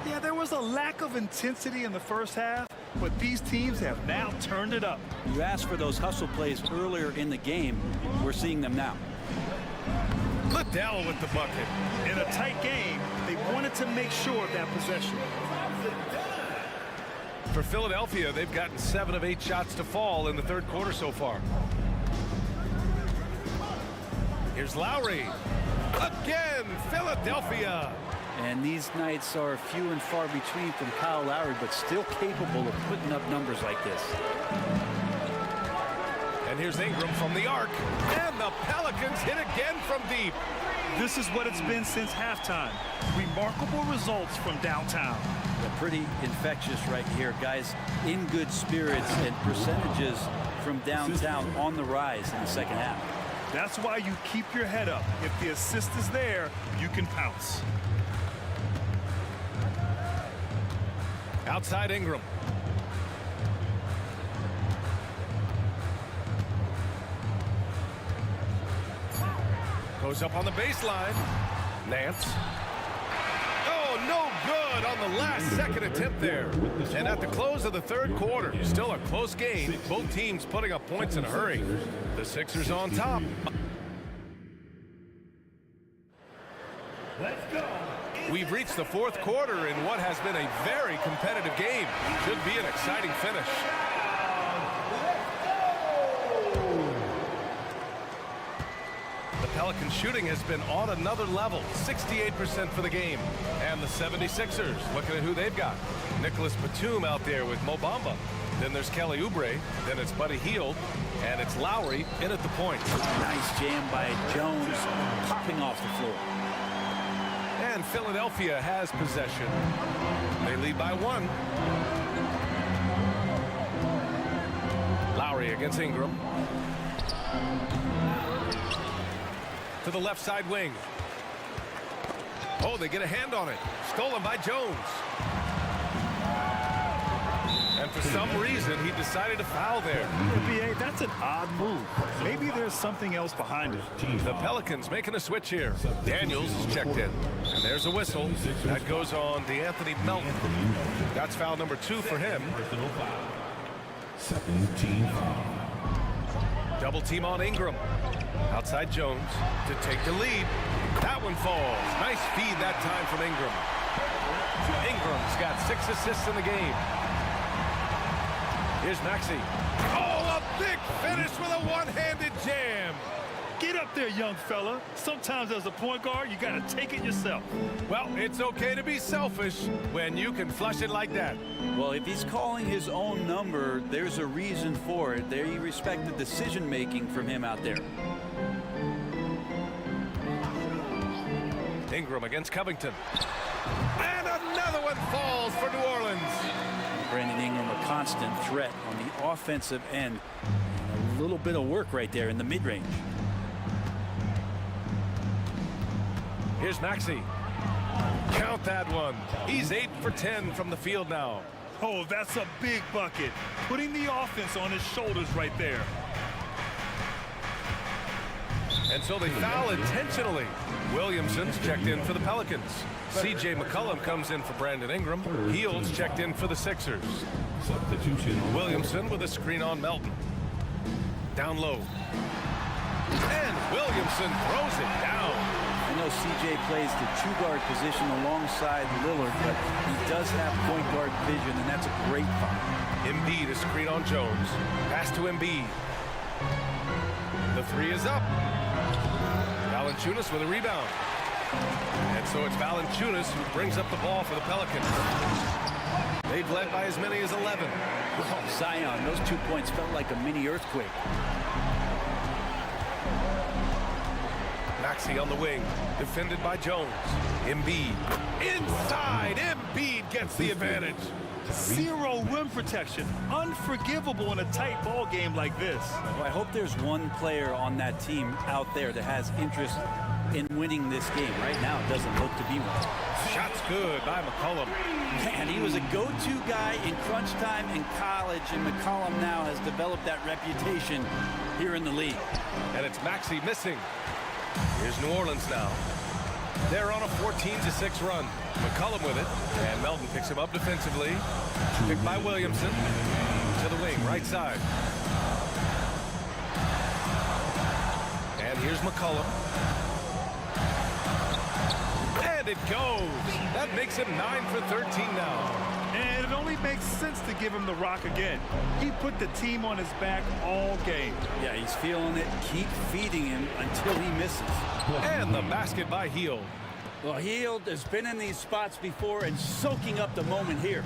Yeah, there was a lack of intensity in the first half, but these teams have now turned it up. You asked for those hustle plays earlier in the game. We're seeing them now. Liddell with the bucket. In a tight game, they wanted to make sure of that possession. For Philadelphia, they've gotten 7 of 8 shots to fall in the third quarter so far. Here's Lowry. Again, Philadelphia. And these nights are few and far between from Kyle Lowry, but still capable of putting up numbers like this. And here's Ingram from the arc. And the Pelicans hit again from deep. This is what it's been since halftime. Remarkable results from downtown. They're pretty infectious right here, guys. In good spirits and percentages from downtown on the rise in the second half. That's why you keep your head up. If the assist is there, you can pounce. Outside Ingram. Goes up on the baseline. Nance. Oh, no good on the last second attempt there. And at the close of the third quarter, still a close game. Both teams putting up points in a hurry. The Sixers on top. Let's go. We've reached the fourth quarter in what has been a very competitive game. Should be an exciting finish. The Pelicans shooting has been on another level, 68% for the game. And the 76ers, looking at who they've got. Nicholas Batum out there with Mo Bamba. Then there's Kelly Oubre. Then it's Buddy Hield. And it's Lowry in at the point. Nice jam by Jones, popping off the floor. And Philadelphia has possession. They lead by 1. Lowry against Ingram. To the left side wing. Oh, they get a hand on it. Stolen by Jones. And for some reason, he decided to foul there. BA, that's an odd move. Maybe there's something else behind it. The Pelicans making a switch here. Daniels is checked in. And there's a whistle. That goes on DeAnthony Melton. That's foul number 2 for him. Second team foul. Double team on Ingram. Outside Jones to take the lead. That one falls. Nice feed that time from Ingram. Ingram's got 6 assists in the game. Here's Maxey. Oh, a big finish with a one-handed jam. Get up there, young fella. Sometimes as a point guard, you got to take it yourself. Well, it's okay to be selfish when you can flush it like that. Well, if he's calling his own number, there's a reason for it. They respect the decision-making from him out there. Ingram against Covington. And another one falls for New Orleans. Brandon Ingram, a constant threat on the offensive end. And a little bit of work right there in the mid-range. Here's Maxey. Count that one. He's 8 for 10 from the field now. Oh, that's a big bucket. Putting the offense on his shoulders right there. And so they foul intentionally. Williamson's checked in for the Pelicans. C.J. McCollum comes in for Brandon Ingram. Hield's checked in for the Sixers. Substitution. Williamson with a screen on Melton. Down low. And Williamson throws it down. I know C.J. plays the 2-guard position alongside Lillard, but he does have point guard vision, and that's a great foul. Embiid a screen on Jones. Pass to Embiid. The 3 is up. Valanciunas with a rebound. And so it's Valanciunas who brings up the ball for the Pelicans. They've led by as many as 11. Oh, Zion, those 2 points felt like a mini earthquake. Maxey on the wing, defended by Jones. Embiid. Inside, Embiid gets the advantage. Zero rim protection. Unforgivable in a tight ball game like this. Well, I hope there's one player on that team out there that has interest in winning this game. Right now, it doesn't look to be one. Shot's good by McCollum. And he was a go-to guy in crunch time in college, and McCollum now has developed that reputation here in the league. And it's Maxey missing. Here's New Orleans now. They're on a 14-6 run. McCollum with it, and Melton picks him up defensively. Picked by Williamson. To the wing, right side. And here's McCollum. And it goes. That makes him 9 for 13 now. And it only makes sense to give him the rock again. He put the team on his back all game. Yeah, he's feeling it. Keep feeding him until he misses. And the basket by Hield. Well, Hield has been in these spots before and soaking up the moment here.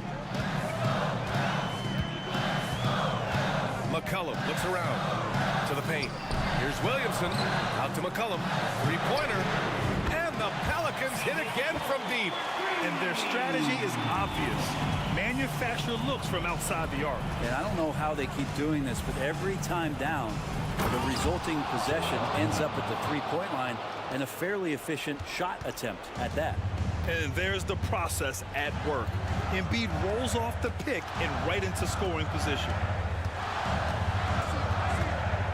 McCollum looks around to the paint. Here's Williamson out to McCollum. 3-pointer. And the Pelicans hit again from deep. And their strategy is obvious. Manufacture looks from outside the arc. And I don't know how they keep doing this, but every time down, the resulting possession ends up at the 3-point line and a fairly efficient shot attempt at that. And there's the process at work. Embiid rolls off the pick and right into scoring position.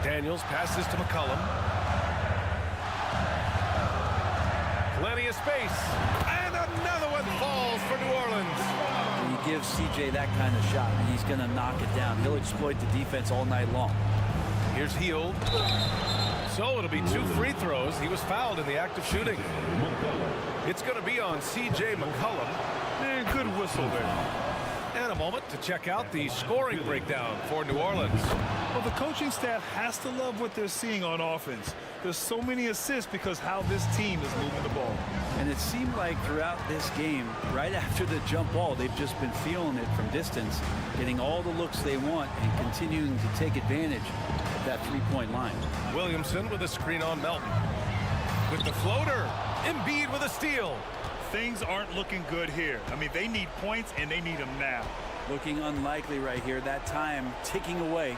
Daniels passes to McCollum. Plenty of space. And another one falls for New Orleans. When you give C.J. that kind of shot, he's going to knock it down. He'll exploit the defense all night long. Here's Hield. So it'll be 2 free throws. He was fouled in the act of shooting. It's going to be on C.J. McCollum. And good whistle there. And a moment to check out the scoring breakdown for New Orleans. Well, the coaching staff has to love what they're seeing on offense. There's so many assists because how this team is moving the ball. And it seemed like throughout this game, right after the jump ball, they've just been feeling it from distance, getting all the looks they want and continuing to take advantage of that three-point line. Williamson with a screen on Melton. With the floater, Embiid with a steal. Things aren't looking good here. I mean, they need points, and they need them now. Looking unlikely right here. That time ticking away.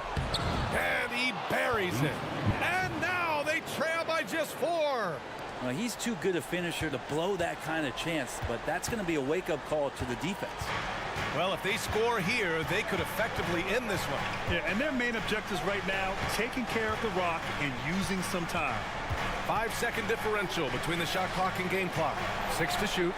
And he buries it. And now they trail by just 4. Well, he's too good a finisher to blow that kind of chance, but that's going to be a wake-up call to the defense. Well, if they score here, they could effectively end this one. Yeah, and their main objectives right now, taking care of the rock and using some time. 5-second differential between the shot clock and game clock. 6 to shoot.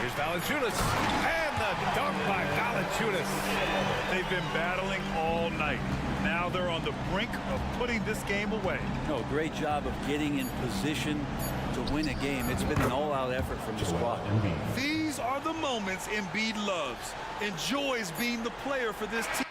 Here's Valanciunas. And the dunk by Valanciunas. They've been battling all night. Now they're on the brink of putting this game away. No, great job of getting in position to win a game. It's been an all-out effort from the squad. These are the moments Embiid loves, enjoys being the player for this team.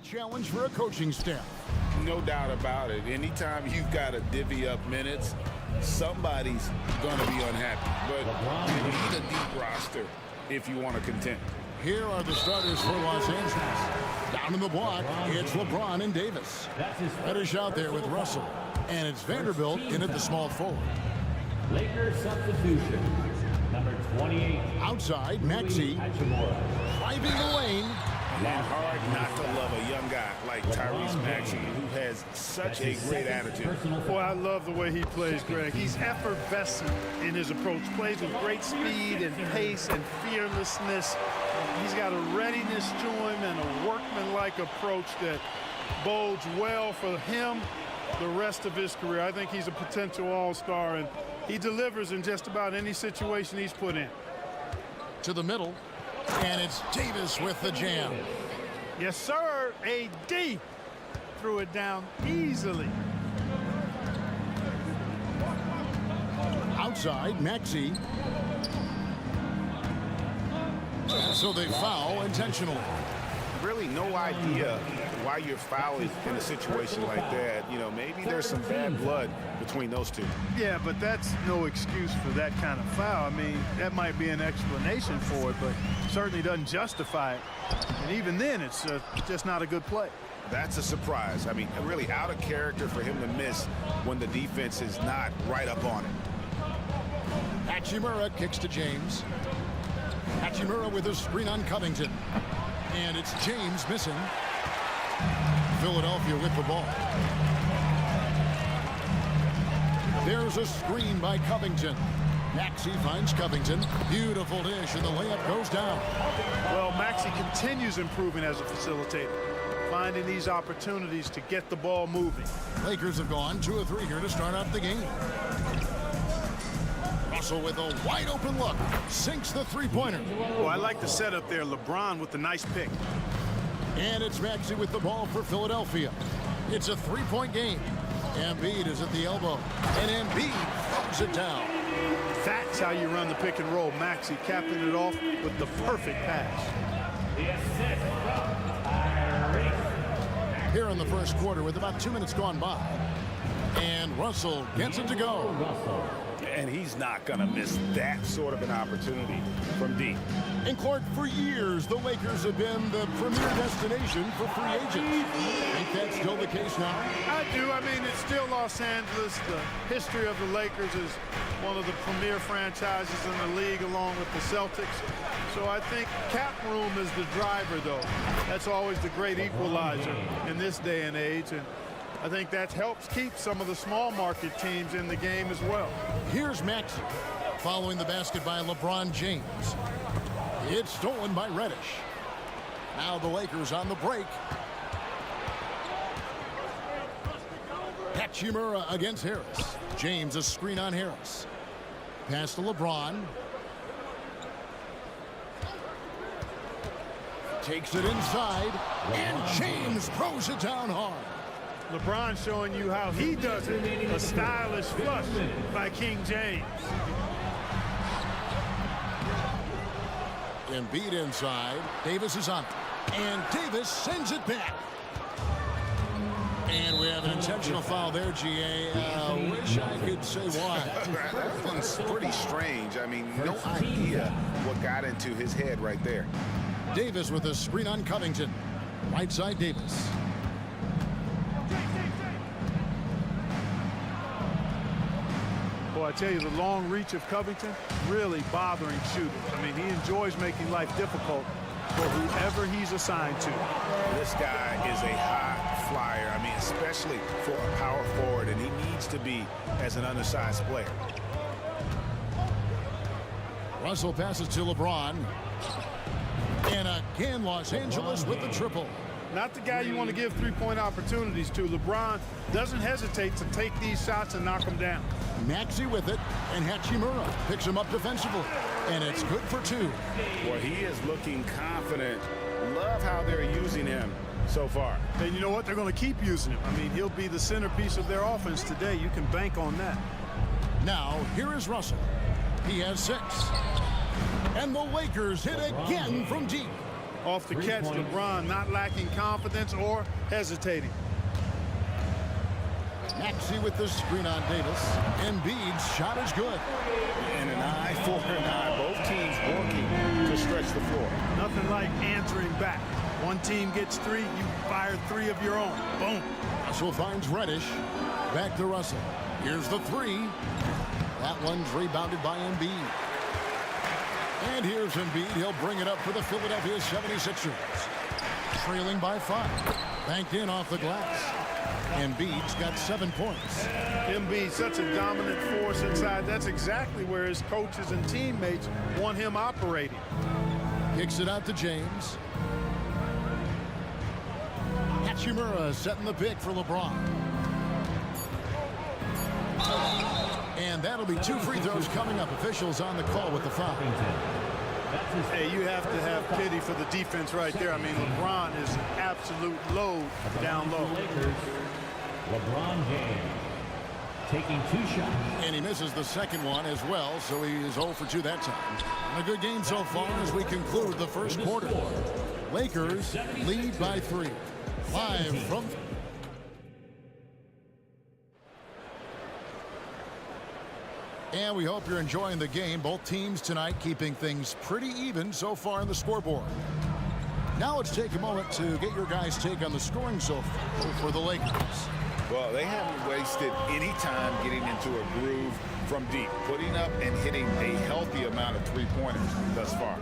challenge for a coaching staff. No doubt about it. Anytime you've got to divvy up minutes, somebody's going to be unhappy. But you need a deep roster if you want to contend. Here are the starters for Los Angeles. Down in the block, it's LeBron and Davis. Fetish out there with Russell. And it's Vanderbilt in at the small forward. Lakers substitution. Number 28. Outside, Maxey. Driving the lane. And hard not to love a young guy like Tyrese Maxey, who has such a great attitude. Boy, I love the way he plays, Greg. He's effervescent in his approach. Plays with great speed and pace and fearlessness. He's got a readiness to him and a workmanlike approach that bodes well for him the rest of his career. I think he's a potential all-star, and he delivers in just about any situation he's put in. To the middle, and it's Davis with the jam. Yes, sir. AD threw it down easily. Outside, Maxey. So they foul intentionally. Really no idea why you're fouling in a situation like that. You know, maybe there's some bad blood between those two. Yeah, but that's no excuse for that kind of foul. I mean, that might be an explanation for it, but certainly doesn't justify it. And even then, it's just not a good play. That's a surprise. I mean, really out of character for him to miss when the defense is not right up on it. Hachimura kicks to James. Hachimura with a screen on Covington. And it's James missing. Philadelphia with the ball. There's a screen by Covington. Maxey finds Covington. Beautiful dish, and the layup goes down. Well, Maxey continues improving as a facilitator, finding these opportunities to get the ball moving. Lakers have gone 2 of 3 here to start out the game. Russell with a wide open look. Sinks the three-pointer. Well, I like the setup there. LeBron with the nice pick. And it's Maxey with the ball for Philadelphia. It's a 3-point game. Embiid is at the elbow. And Embiid throws it down. That's how you run the pick and roll. Maxey capping it off with the perfect pass. Here in the first quarter with about 2 minutes gone by. And Russell gets it to go. And he's not going to miss that sort of an opportunity from deep. And Clark, for years, the Lakers have been the premier destination for free agents. Think that's still the case now? I do. I mean, it's still Los Angeles. The history of the Lakers is one of the premier franchises in the league, along with the Celtics. So I think cap room is the driver, though. That's always the great equalizer in this day and age. And I think that helps keep some of the small market teams in the game as well. Here's Maxey following the basket by LeBron James. It's stolen by Reddish. Now the Lakers on the break. Hachimura against Harris. James a screen on Harris. Pass to LeBron. Takes it inside. And James throws it down hard. LeBron showing you how he does it. A stylish flush by King James. Embiid inside. Davis is on it. And Davis sends it back. And we have an intentional foul there, GA. Wish I could say why. That one's pretty strange. I mean, no idea what got into his head right there. Davis with a screen on Covington. Right side Davis. Boy, I tell you, the long reach of Covington really bothering shooters. I mean, he enjoys making life difficult for whoever he's assigned to. This guy is a high flyer. I mean, especially for a power forward, and he needs to be as an undersized player. Russell passes to LeBron. And again, Los Angeles with the triple. Not the guy you want to give three-point opportunities to. LeBron doesn't hesitate to take these shots and knock them down. Maxey with it, and Hachimura picks him up defensively. And it's good for 2. Well, he is looking confident. Love how they're using him so far. And you know what? They're going to keep using him. I mean, he'll be the centerpiece of their offense today. You can bank on that. Now, here is Russell. He has 6. And the Lakers hit again from deep. Off the catch, LeBron not lacking confidence or hesitating. Maxey with the screen on Davis. Embiid's shot is good. And an eye for an eye. Both teams working to stretch the floor. Nothing like answering back. One team gets 3, you fire 3 of your own. Boom. Russell finds Reddish. Back to Russell. Here's the 3. That one's rebounded by Embiid. And here's Embiid. He'll bring it up for the Philadelphia 76ers. Trailing by 5. Banked in off the glass. Embiid's got 7 points. Embiid, such a dominant force inside. That's exactly where his coaches and teammates want him operating. Kicks it out to James. Hachimura setting the pick for LeBron. And that'll be 2 free throws coming up. Officials on the call with the foul. Hey, you have to have pity for the defense right there. I mean, LeBron is an absolute load down low. LeBron James taking 2 shots. And he misses the second one as well, so he is 0 for 2 that time. And a good game so far as we conclude the first quarter. Lakers lead by 3. Live from... And we hope you're enjoying the game. Both teams tonight keeping things pretty even so far in the scoreboard. Now let's take a moment to get your guys' take on the scoring so far for the Lakers. Well, they haven't wasted any time getting into a groove from deep, putting up and hitting a healthy amount of 3-pointers thus far.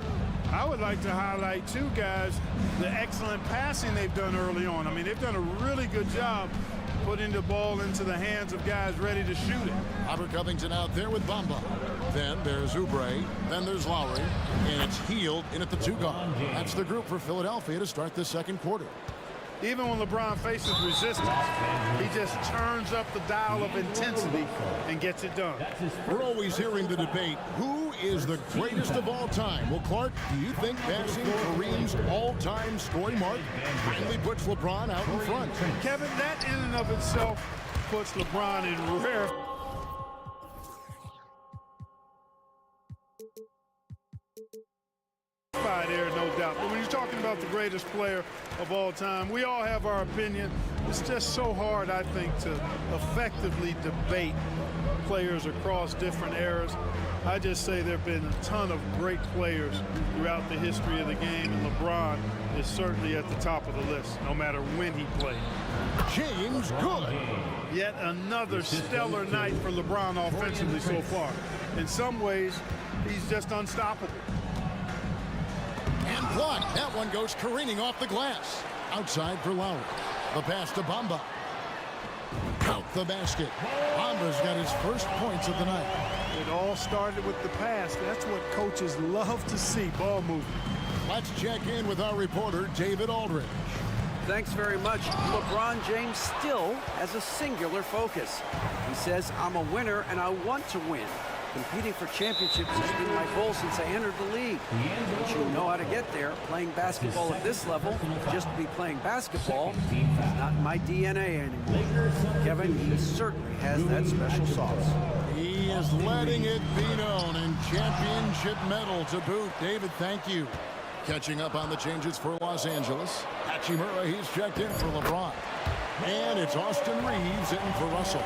I would like to highlight, too, guys, the excellent passing they've done early on. I mean, they've done a really good job putting the ball into the hands of guys ready to shoot it. Robert Covington out there with Bamba. Then there's Oubre. Then there's Lowry. And it's Hield in at the 2 guard. That's the group for Philadelphia to start the second quarter. Even when LeBron faces resistance, he just turns up the dial of intensity and gets it done. We're always hearing the debate, who is the greatest of all time? Well, Clark, do you think passing Kareem's all-time scoring mark finally puts LeBron out in front? Kevin, that in and of itself puts LeBron in rare. There, no doubt. But when you're talking about the greatest player of all time, we all have our opinion. It's just so hard, I think, to effectively debate players across different eras. I just say there have been a ton of great players throughout the history of the game, and LeBron is certainly at the top of the list, no matter when he played. James good. Yet another stellar night for LeBron offensively so far. In some ways, he's just unstoppable. And blocked. That one goes careening off the glass. Outside for Lowry. The pass to Bamba. Count the basket. Bamba's got his first points of the night. It all started with the pass. That's what coaches love to see, ball movement. Let's check in with our reporter, David Aldridge. Thanks very much. LeBron James still has a singular focus. He says, I'm a winner and I want to win. Competing for championships has been my goal since I entered the league. But you know how to get there. Playing basketball at this level, just to be playing basketball, is not in my DNA anymore. Kevin, he certainly has that special sauce. He is letting it be known, and championship medal to boot. David, thank you. Catching up on the changes for Los Angeles. Hachimura, he's checked in for LeBron. And it's Austin Reeves in for Russell.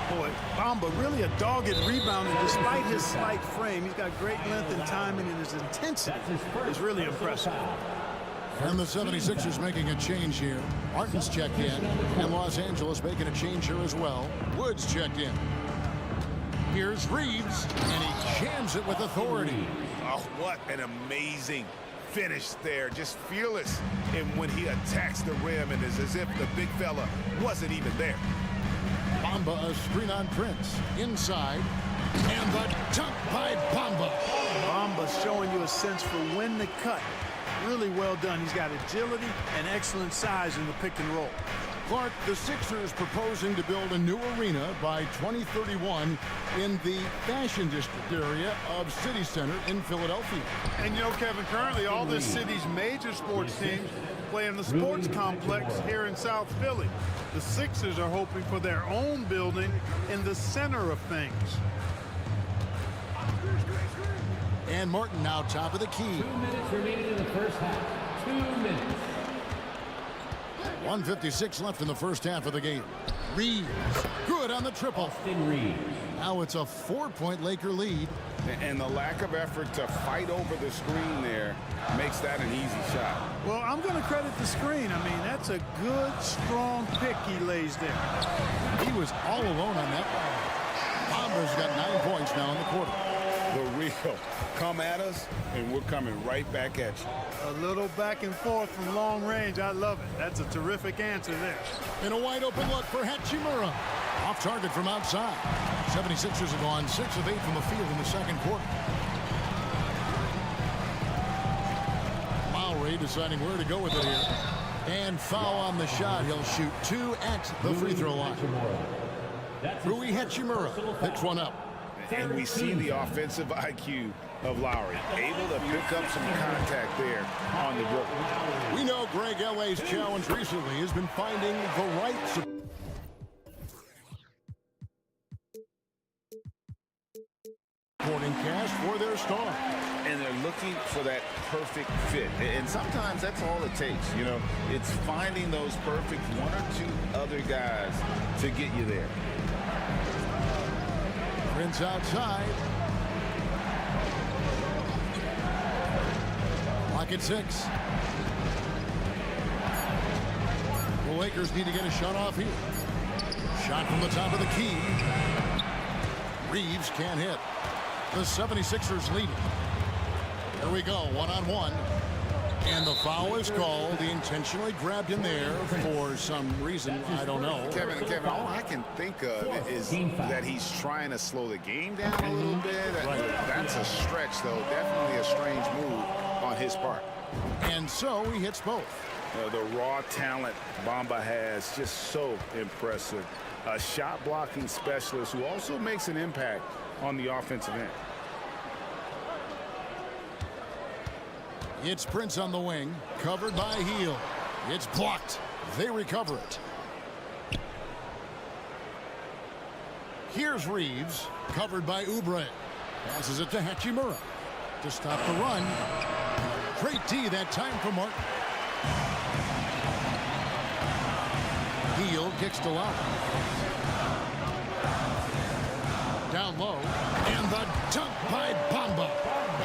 Boy, Bamba really a dogged rebounder despite his slight frame. He's got great length and timing, and his intensity is really impressive. And the 76ers making a change here. Martin's checked in, and Los Angeles making a change here as well. Woods checked in. Here's Reeves, and he jams it with authority. Oh, what an amazing finish there. Just fearless. And when he attacks the rim, and it's as if the big fella wasn't even there. Bamba, a screen on Prince. Inside. And the dunk by Bamba. Bamba showing you a sense for when to cut. Really well done. He's got agility and excellent size in the pick and roll. Clark, the Sixers proposing to build a new arena by 2031 in the Fashion District area of City Center in Philadelphia. And you know, Kevin, currently all this city's major sports teams play in the sports complex here in South Philly. The Sixers are hoping for their own building in the center of things. And Martin now top of the key. 2 minutes remaining in the first half. 2 minutes. 1:56 left in the first half of the game. Reeves, good on the triple. Now it's a 4-point Laker lead. And the lack of effort to fight over the screen there makes that an easy shot. Well, I'm going to credit the screen. I mean, that's a good, strong pick he lays there. He was all alone on that one. Bomber's got 9 points now in the quarter. The real come at us, and we're coming right back at you. A little back and forth from long range. I love it. That's a terrific answer there. And a wide open look for Hachimura. Off target from outside. 76ers have gone 6 of 8 from the field in the second quarter. Lowry deciding where to go with it here. And foul on the shot. He'll shoot 2 at the free throw line. Rui Hachimura picks one up. And we see the offensive IQ of Lowry, able to pick up some contact there on the dribble. We know Greg L.A.'s challenge recently has been finding the right supporting cast for their star. And they're looking for that perfect fit. And sometimes that's all it takes. You know, it's finding those perfect 1 or 2 other guys to get you there. Prince outside. Clock at 6. The Lakers need to get a shot off here. Shot from the top of the key. Reeves can't hit. The 76ers lead it. Here we go, 1-on-1. And the foul is called. He intentionally grabbed him there for some reason. I don't know. Kevin, all I can think of is that he's trying to slow the game down a little bit. That's a stretch, though. Definitely a strange move on his part. And so he hits both. The raw talent Bamba has, just so impressive. A shot blocking specialist who also makes an impact on the offensive end. It's Prince on the wing, covered by Heel. It's blocked. They recover it. Here's Reeves, covered by Oubre. Passes it to Hachimura to stop the run. Great D that time for Martin. Heel kicks to Lowry. Down low, and the dunk by Bamba.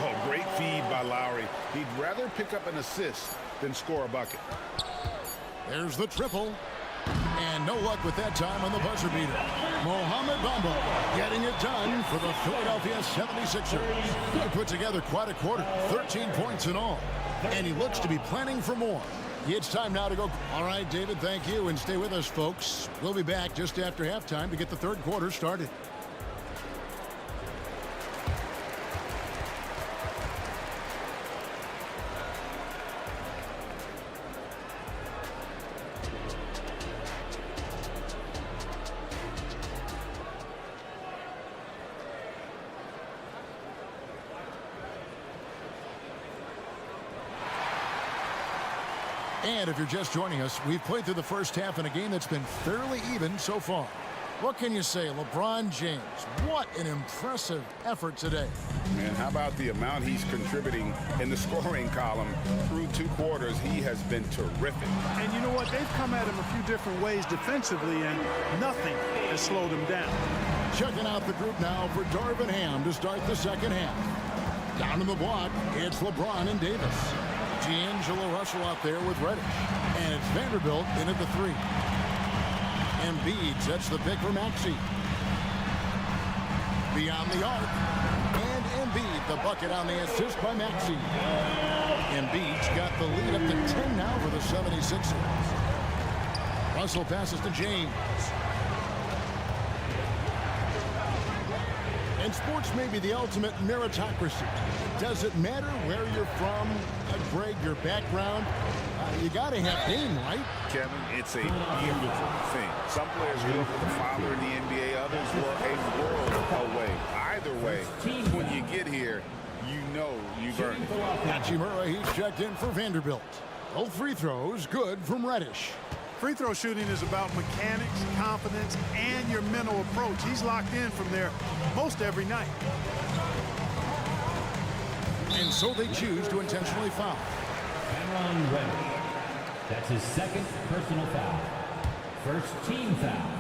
Oh, great feed by Lowry. He'd rather pick up an assist than score a bucket. There's the triple. And no luck with that time on the buzzer beater. Mohamed Bamba getting it done for the Philadelphia 76ers. He put together quite a quarter, 13 points in all. And he looks to be planning for more. It's time now to go. All right, David, thank you. And stay with us, folks. We'll be back just after halftime to get the third quarter started. And if you're just joining us, we've played through the first half in a game that's been fairly even so far. What can you say, LeBron James? What an impressive effort today. Man, how about the amount he's contributing in the scoring column through 2 quarters? He has been terrific. And you know what? They've come at him a few different ways defensively, and nothing has slowed him down. Checking out the group now for Darvin Ham to start the second half. Down in the block, it's LeBron and Davis. D'Angelo Russell out there with Reddish. And it's Vanderbilt in at the 3. Embiid sets the pick for Maxey. Beyond the arc. And Embiid, the bucket on the assist by Maxey. Embiid's got the lead up to 10 now for the 76ers. Russell passes to James. And sports may be the ultimate meritocracy. Does it matter where you're from, Greg, your background? You got to have game, right? Kevin, it's a beautiful thing. Some players grew up with a father in the NBA, others were a world away. Either way, when you get here, you know you've earned it. Hachimura, he's checked in for Vanderbilt. Both free throws good from Reddish. Free throw shooting is about mechanics, confidence, and your mental approach. He's locked in from there most every night. And so they choose to intentionally foul. Cameron Reddish. That's his second personal foul. First team foul.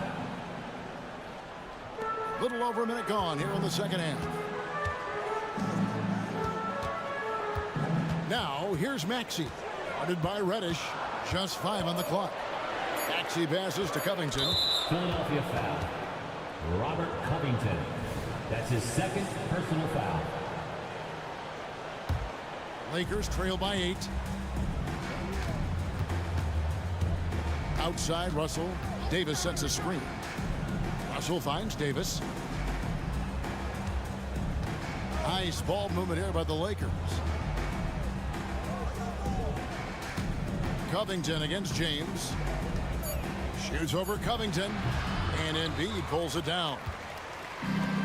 Little over a minute gone here in the second half. Now, here's Maxey. Guarded by Reddish. Just 5 on the clock. Maxey passes to Covington. Philadelphia foul. Robert Covington. That's his second personal foul. Lakers trail by 8. Outside, Russell. Davis sets a screen. Russell finds Davis. Nice ball movement here by the Lakers. Covington against James. Shoots over Covington. And Embiid pulls it down.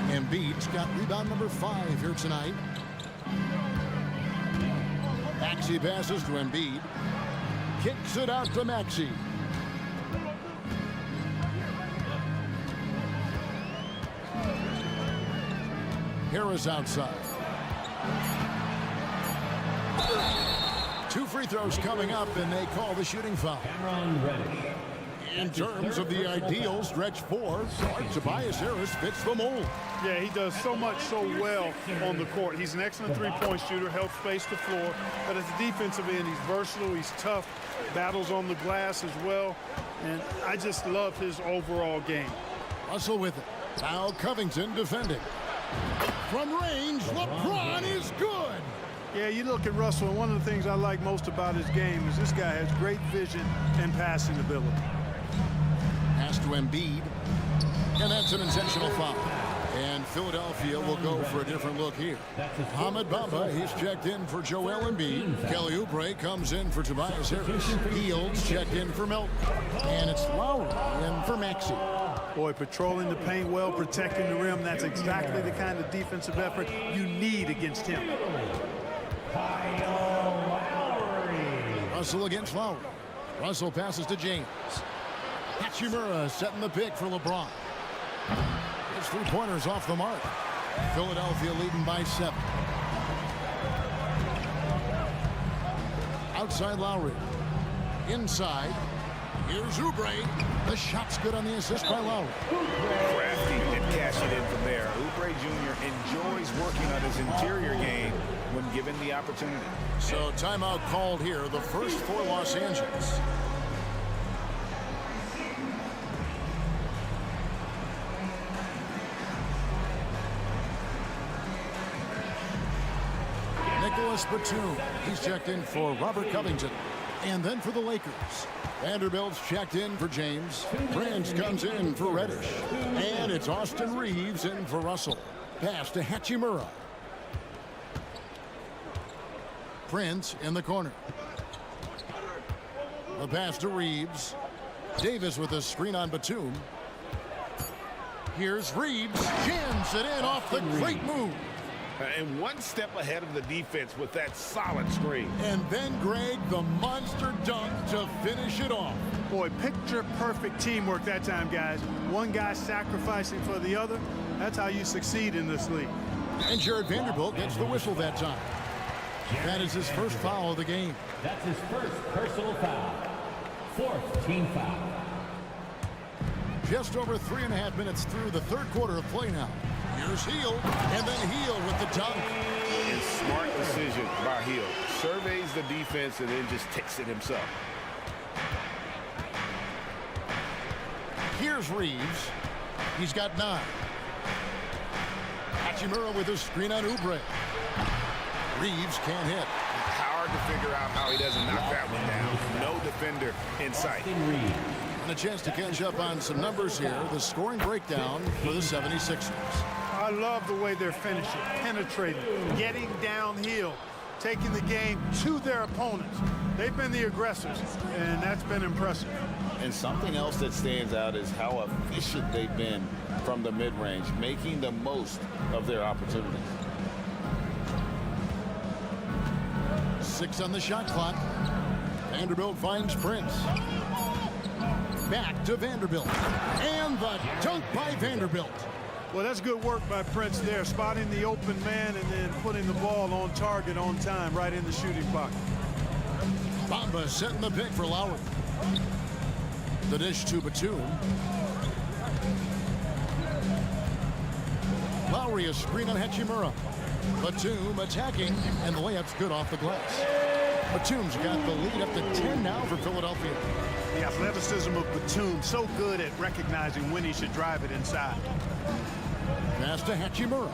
Embiid's got rebound number 5 here tonight. Maxey passes to Embiid. Kicks it out to Maxey. Harris outside. 2 free throws coming up, and they call the shooting foul. Cameron Reddish. In terms of the ideal stretch 4, Tobias Harris fits the mold. Yeah, he does so much so well on the court. He's an excellent three-point shooter, helps space the floor. But at the defensive end, he's versatile, he's tough, battles on the glass as well. And I just love his overall game. Russell with it. Now Covington defending. From range, LeBron is good. Yeah, you look at Russell, and one of the things I like most about his game is this guy has great vision and passing ability. Pass to Embiid. And that's an intentional foul. And Philadelphia will go for a different look here. Ahmed Bamba, he's checked in for Joel Embiid. Kelly Oubre comes in for Tobias Harris. Fields checked in for Milton. And it's Lowry in for Maxey. Boy, patrolling the paint well, protecting the rim. That's exactly the kind of defensive effort you need against him. Russell against Lowry. Russell passes to James. Hachimura setting the pick for LeBron. His 3-pointers off the mark. Philadelphia leading by 7. Outside Lowry. Inside. Here's Oubre. The shot's good on the assist by Lowry. Crafty and cash it in from there. Oubre Jr. enjoys working on his interior game when given the opportunity. So timeout called here, the first for Los Angeles. Nicholas Batum, he's checked in for Robert Covington. And then for the Lakers, Vanderbilt's checked in for James. Prince comes in for Reddish. And it's Austin Reeves in for Russell. Pass to Hachimura. Prince in the corner. The pass to Reeves. Davis with a screen on Batum. Here's Reeves. Jams it in off the great move. And one step ahead of the defense with that solid screen. And then Greg, the monster dunk to finish it off. Boy, picture perfect teamwork that time, guys. One guy sacrificing for the other. That's how you succeed in this league. And Jared Vanderbilt gets the whistle that time. That is his first foul of the game. That's his first personal foul. 4th team foul. Just over 3.5 minutes through the third quarter of play now. Here's Hield, and then Hield with the dunk. And smart decision by Hield. Surveys the defense and then just takes it himself. Here's Reeves. He's got 9. Hachimura with a screen on Oubre. Reeves can't hit. Hard to figure out how he doesn't knock that one down. No defender in sight. And a chance to catch up on some numbers here. The scoring breakdown for the 76ers. I love the way they're finishing, penetrating, getting downhill, taking the game to their opponents. They've been the aggressors, and that's been impressive. And something else that stands out is how efficient they've been from the mid-range, making the most of their opportunities. 6 on the shot clock. Vanderbilt finds Prince. Back to Vanderbilt. And the dunk by Vanderbilt. Well, that's good work by Prince there, spotting the open man and then putting the ball on target on time right in the shooting pocket. Bamba setting the pick for Lowry. The dish to Batum. Lowry a screen on Hachimura. Batum attacking, and the layup's good off the glass. Batum's got the lead up to 10 now for Philadelphia. The athleticism of Batum, so good at recognizing when he should drive it inside. Pass to Hachimura.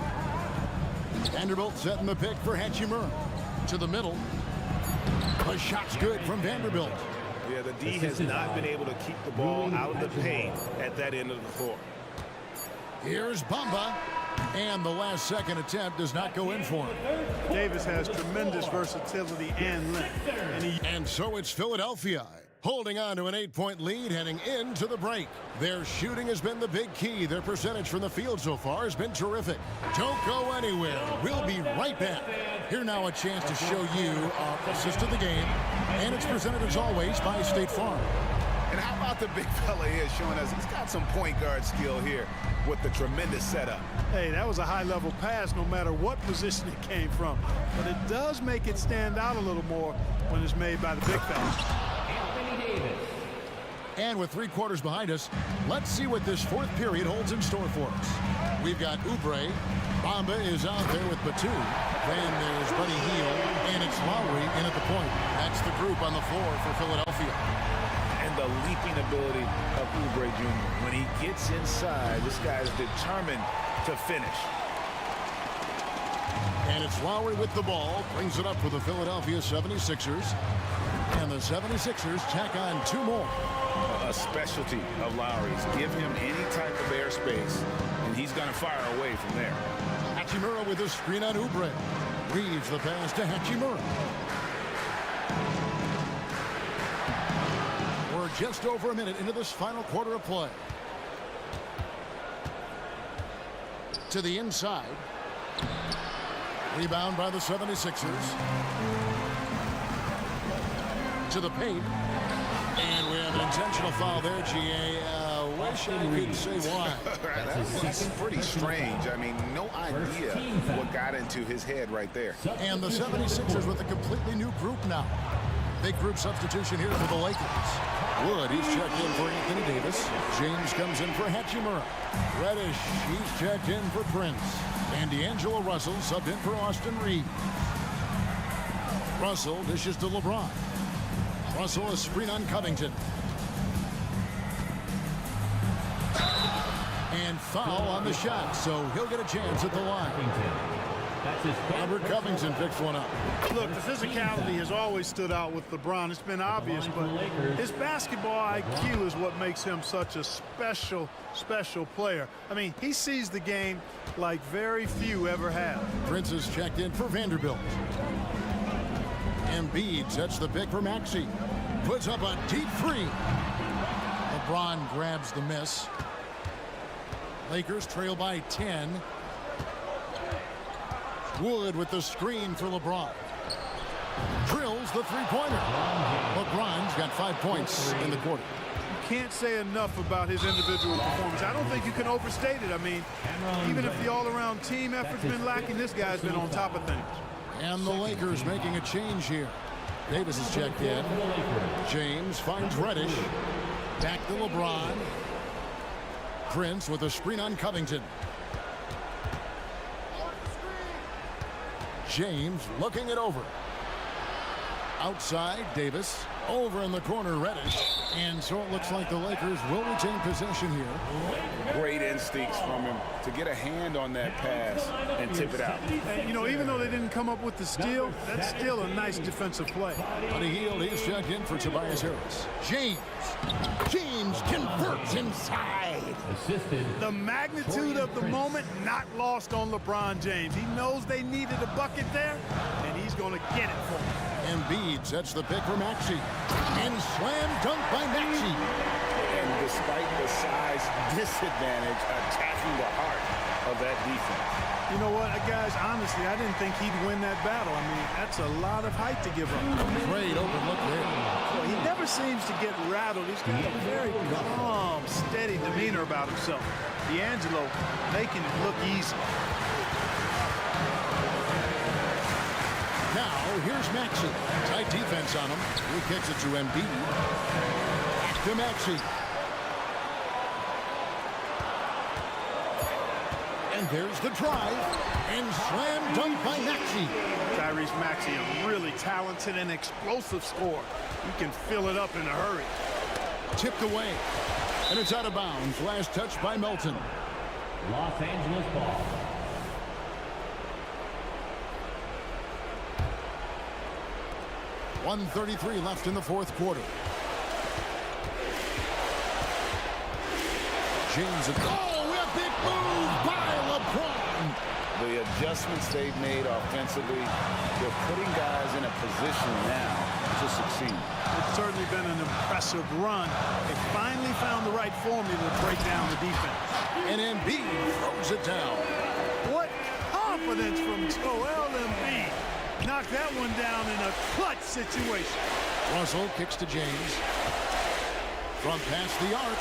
Vanderbilt setting the pick for Hachimura. To the middle. The shot's good from Vanderbilt. Yeah, the D has not been able to keep the ball out of the paint at that end of the floor. Here's Bamba. And the last second attempt does not go in for him. Davis has tremendous versatility and length. And so it's Philadelphia holding on to an 8-point lead heading into the break. Their shooting has been the big key. Their percentage from the field so far has been terrific. Don't go anywhere. We'll be right back. Here now a chance to show you our assist of the game. And it's presented as always by State Farm. And how about the big fella here showing us he's got some point guard skill here with the tremendous setup. Hey, that was a high-level pass no matter what position it came from. But it does make it stand out a little more when it's made by the big fella. And with 3 quarters behind us, let's see what this fourth period holds in store for us. We've got Oubre. Bamba is out there with Batum. Then there's Buddy Hield, and it's Lowry in at the point. That's the group on the floor for Philadelphia. And the leaping ability of Oubre Jr. When he gets inside, this guy is determined to finish. And it's Lowry with the ball, brings it up for the Philadelphia 76ers. And the 76ers tack on 2 more. A specialty of Lowry's. Give him any type of airspace, and he's going to fire away from there. Hachimura with a screen on Oubre. Reads the pass to Hachimura. We're just over a minute into this final quarter of play. To the inside. Rebound by the 76ers. To the paint. And we have an intentional foul there, GA. Wish I could say why. That's pretty strange. I mean, no idea what got into his head right there. And the 76ers with a completely new group now. Big group substitution here for the Lakers. Wood, he's checked in for Anthony Davis. James comes in for Hachimura. Reddish, he's checked in for Prince. And D'Angelo Russell subbed in for Austin Reeves. Russell dishes to LeBron. Russell a screen on Covington. And foul on the shot, so he'll get a chance at the line. Robert Covington picks one up. Look, the physicality has always stood out with LeBron. It's been obvious, but his basketball IQ is what makes him such a special player. I mean, he sees the game like very few ever have. Prince is checked in for Vanderbilt. Embiid sets the pick for Maxey. Puts up a deep 3. LeBron grabs the miss. Lakers trail by 10. Wood with the screen for LeBron. Drills the 3-pointer. LeBron's got 5 points in the quarter. You can't say enough about his individual performance. I don't think you can overstate it. I mean, even if the all-around team effort's been lacking, this guy's been on top of things. And the Lakers making a change here. Davis is checked in. James finds Reddish. Back to LeBron. Prince with a screen on Covington. James looking it over. Outside, Davis. Over in the corner, Reddish. And so it looks like the Lakers will retain possession here. Great instincts from him to get a hand on that pass and tip it out. You know, even though they didn't come up with the steal, that's still a nice defensive play. Buddy Hield, he's checked in for Tobias Harris. James converts inside. The magnitude of the moment not lost on LeBron James. He knows they needed a bucket there, and he's going to get it for them. Embiid sets the pick for Maxey. And slam dunk by Maxey. And despite the size disadvantage, attacking the heart of that defense. You know what, guys, honestly, I didn't think he'd win that battle. I mean, that's a lot of height to give up. Great open look there. Well, he never seems to get rattled. He's got a very calm, steady demeanor about himself. D'Angelo making it look easy. Now here's Maxey. Tight defense on him. He kicks it to Embiid. Back to Maxey. And there's the drive. And slam dunk by Maxey. Tyrese Maxey, a really talented and explosive scorer. You can fill it up in a hurry. Tipped away. And it's out of bounds. Last touch by Melton. Los Angeles ball. .133 left in the fourth quarter. James, a big move by LeBron. The adjustments they've made offensively, they're putting guys in a position now to succeed. It's certainly been an impressive run. They finally found the right formula to break down the defense. And Embiid throws it down. What confidence from Joel Embiid. Knocked that one down in a clutch situation. Russell kicks to James. From past the arc.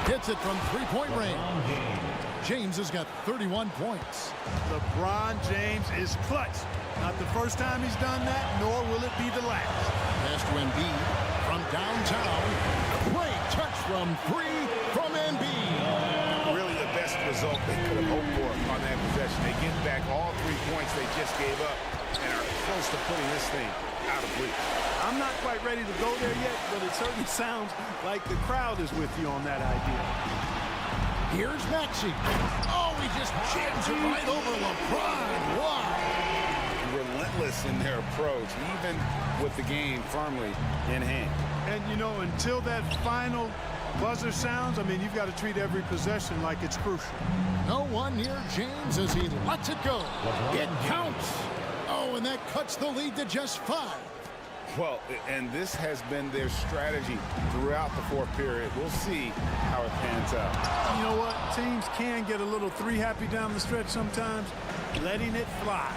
Hits it from three-point range. James has got 31 points. LeBron James is clutch. Not the first time he's done that, nor will it be the last. Pass to Embiid from downtown. Great touch from three from Embiid. Really the best result they could have hoped for on that possession. They get back all 3 points they just gave up and are close to putting this thing out of reach. I'm not quite ready to go there yet, but it certainly sounds like the crowd is with you on that idea. Here's Maxey. Oh, he just jams it right over LeBron. Wow. Relentless in their approach, even with the game firmly in hand. And, you know, until that final buzzer sounds, I mean, you've got to treat every possession like it's crucial. No one near James as he lets it go. It counts. Oh, and that cuts the lead to just 5. Well, and this has been their strategy throughout the fourth period. We'll see how it pans out. You know what? Teams can get a little three-happy down the stretch sometimes, letting it fly.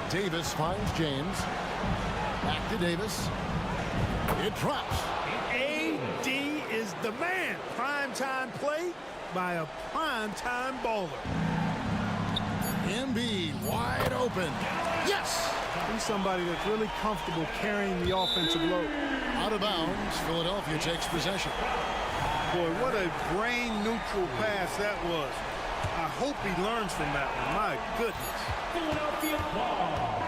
Davis finds James. Back to Davis. It drops. AD is the man. Primetime play by a primetime baller. Embiid wide open. Yes! He's somebody that's really comfortable carrying the offensive load. Out of bounds, Philadelphia takes possession. Boy, what a brain-neutral pass that was. I hope he learns from that one. My goodness. Philadelphia ball.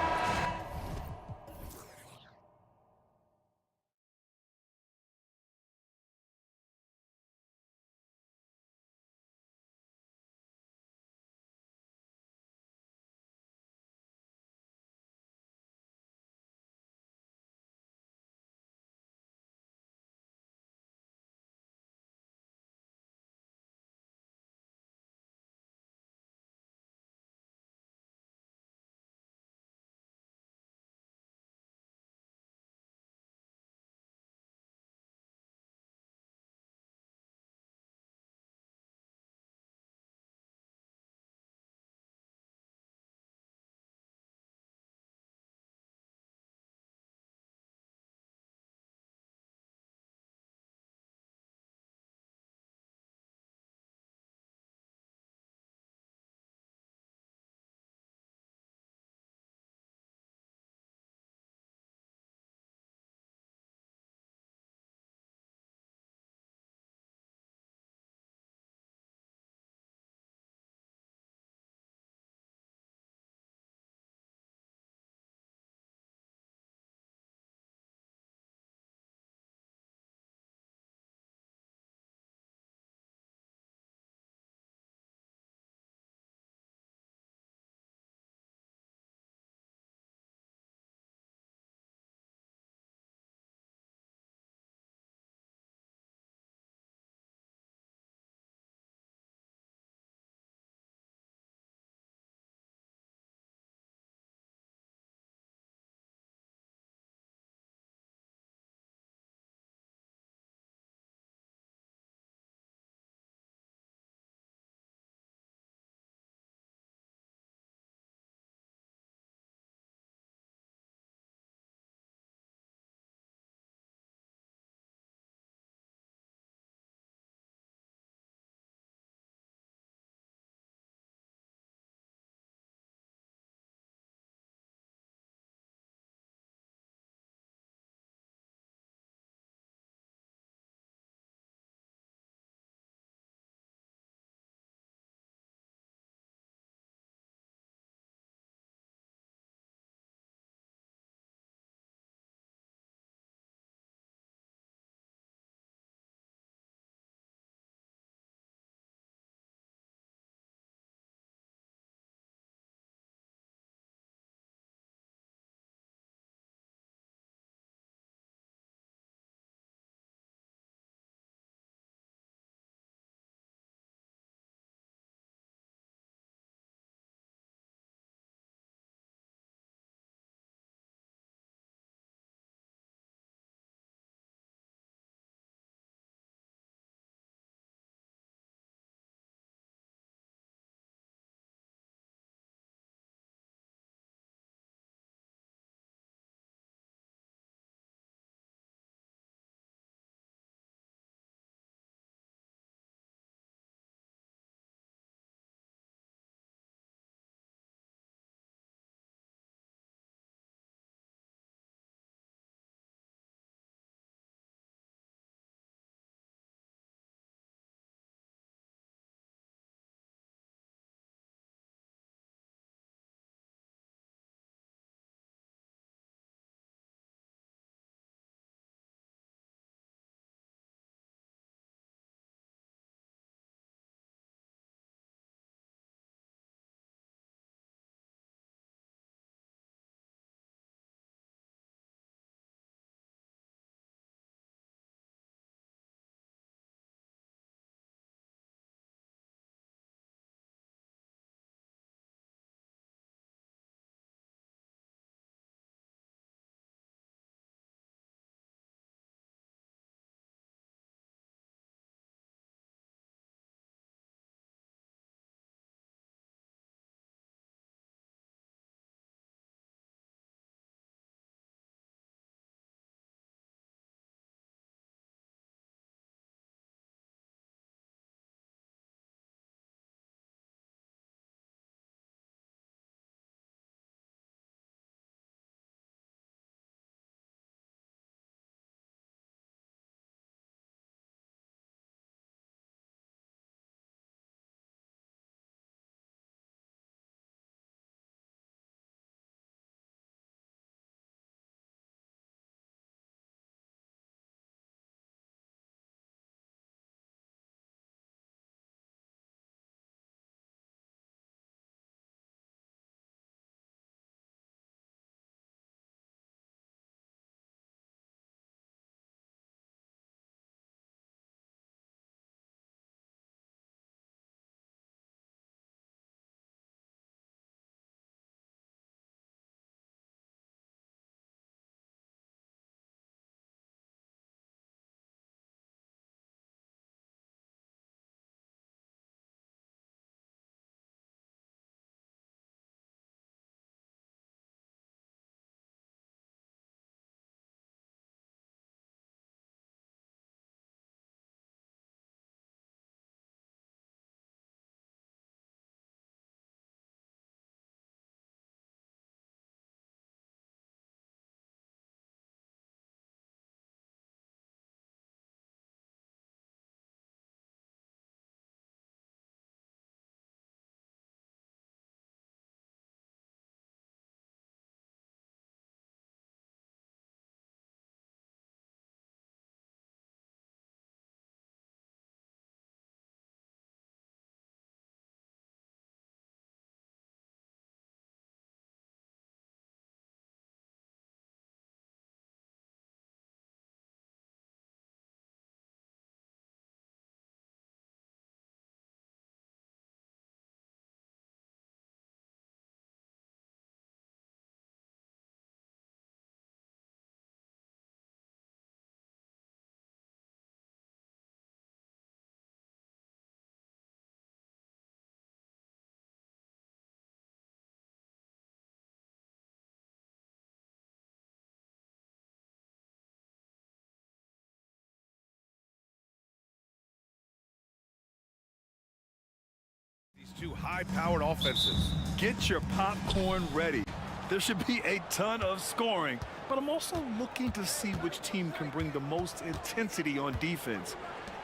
Two high-powered offenses. Get your popcorn ready. There should be a ton of scoring, but I'm also looking to see which team can bring the most intensity on defense.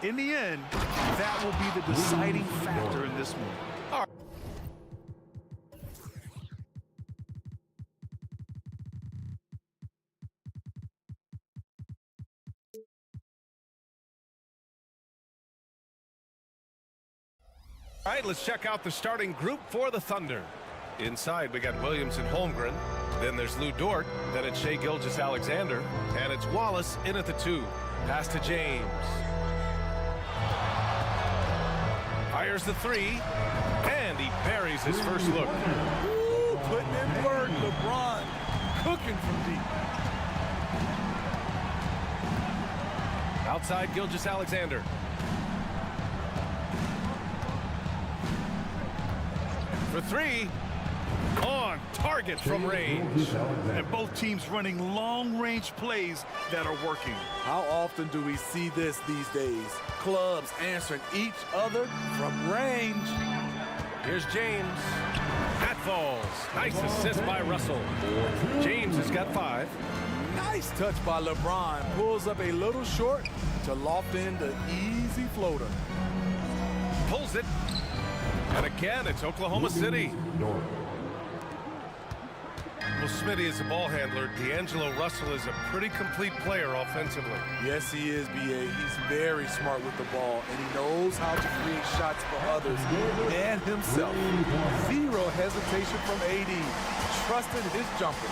In the end, that will be the deciding factor in this one. All right, let's check out the starting group for the Thunder. Inside, we got Williams and Holmgren. Then there's Lou Dort. Then it's Shai Gilgeous-Alexander. And it's Wallace in at the 2. Pass to James. Fires the 3. And he buries his first look. Ooh, putting in work, LeBron. Cooking from deep. Outside, Gilgeous-Alexander. For 3. On target from range. And both teams running long-range plays that are working. How often do we see this these days? Clubs answering each other from range. Here's James. That falls. Nice assist by Russell. James has got 5. Nice touch by LeBron. Pulls up a little short to loft in the easy floater. Pulls it. And again, it's Oklahoma City. Well, Smitty is a ball handler. D'Angelo Russell is a pretty complete player offensively. Yes, he is, B.A. He's very smart with the ball, and he knows how to create shots for others and himself. Zero hesitation from AD. Trusted his jumper.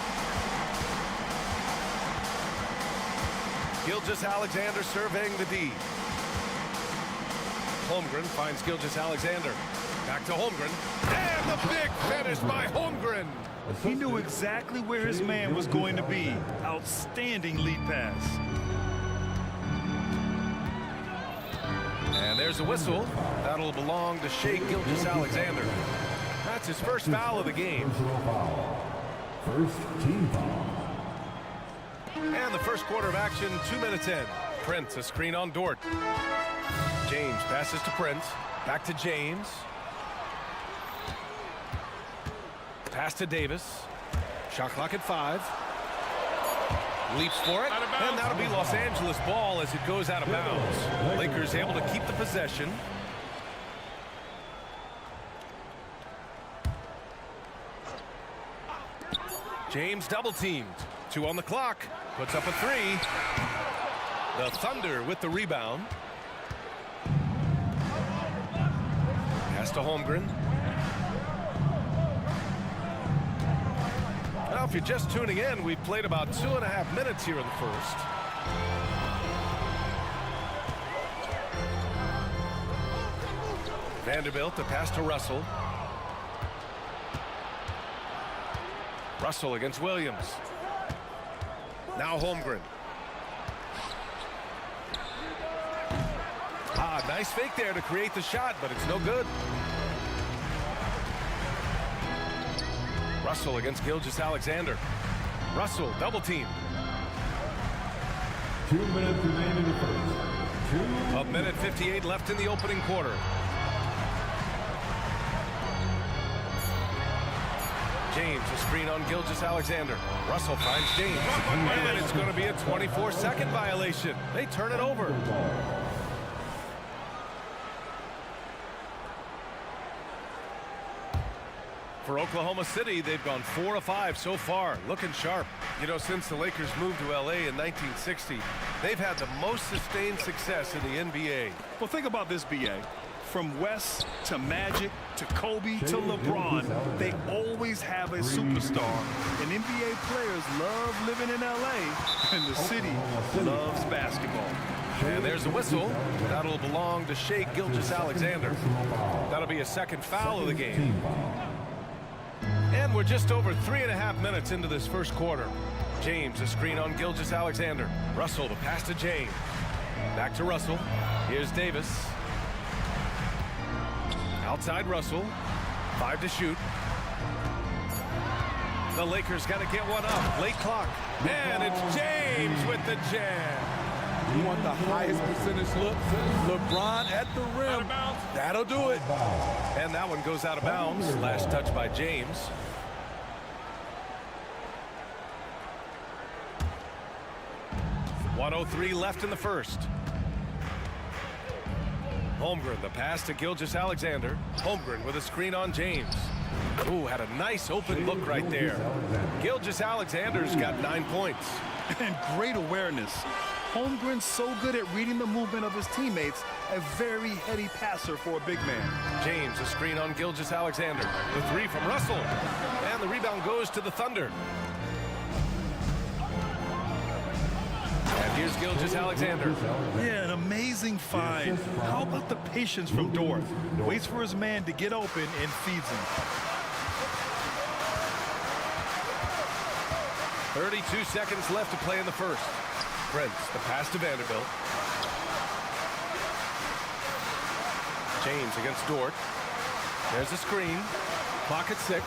Gilgeous-Alexander surveying the D. Holmgren finds Gilgeous-Alexander. Back to Holmgren. And the big finish by Holmgren. He knew exactly where his man was going to be. Outstanding lead pass. And there's a whistle. That'll belong to Shai Gilgeous-Alexander. That's his first foul of the game. First team foul. And the first quarter of action, 2 minutes in. Prince, a screen on Dort. James passes to Prince. Back to James. Pass to Davis. Shot clock at 5. Leaps for it. And that'll be Los Angeles ball as it goes out of bounds. Lakers able to keep the possession. James double teamed. 2 on the clock. Puts up a 3. The Thunder with the rebound. Pass to Holmgren. Now, if you're just tuning in, we've played about 2.5 minutes here in the first. Vanderbilt, the pass to Russell. Russell against Williams. Now Holmgren. Nice fake there to create the shot, but it's no good. Russell against Gilgeous-Alexander. Russell double team. 2 minutes remaining in the first. 1 minute 58 left in the opening quarter. James, a screen on Gilgeous-Alexander. Russell finds James. And it's going to be a 24-second violation. They turn it over. For Oklahoma City, they've gone 4 of 5 so far, looking sharp. You know, since the Lakers moved to LA in 1960, they've had the most sustained success in the NBA. Well, think about this, B.A. From West to Magic to Kobe to LeBron, they always have a superstar. And NBA players love living in LA, and the city loves basketball. And there's a whistle. That'll belong to Shai Gilgeous-Alexander. That'll be a second foul of the game. And we're just over 3.5 minutes into this first quarter. James, a screen on Gilgeous-Alexander. Russell, the pass to James. Back to Russell. Here's Davis. Outside Russell. 5 to shoot. The Lakers got to get one up. Late clock. And it's James with the jam. You want the highest percentage look? LeBron at the rim. That'll do it. And that one goes out of bounds. Last touch by James. .103 left in the first. Holmgren, the pass to Gilgeous-Alexander. Holmgren with a screen on James. Ooh, had a nice open look right there. Gilgeous-Alexander's got 9 points. And great awareness. Holmgren's so good at reading the movement of his teammates, a very heady passer for a big man. James, a screen on Gilgeous-Alexander. The three from Russell. And the rebound goes to the Thunder. And here's Gilgeous-Alexander. Yeah, an amazing find. How about the patience from Dort? Waits for his man to get open and feeds him. 32 seconds left to play in the first. Prince, the pass to Vanderbilt. James against Dort. There's a screen. Clock at 6.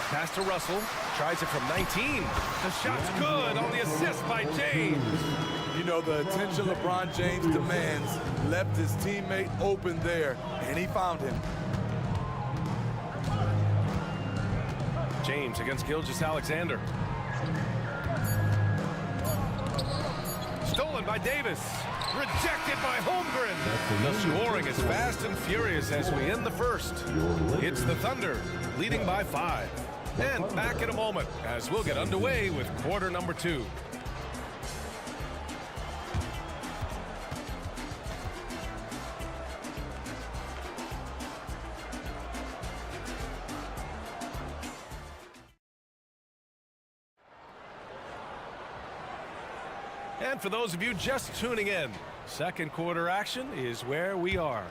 Pass to Russell. Tries it from 19. The shot's good on the assist by James. You know, the attention LeBron James demands left his teammate open there, and he found him. James against Gilgeous-Alexander. Stolen by Davis. Rejected by Holmgren. The scoring is fast and furious as we end the first. It's the Thunder leading by 5. And back in a moment as we'll get underway with quarter number 2. And for those of you just tuning in, second quarter action is where we are.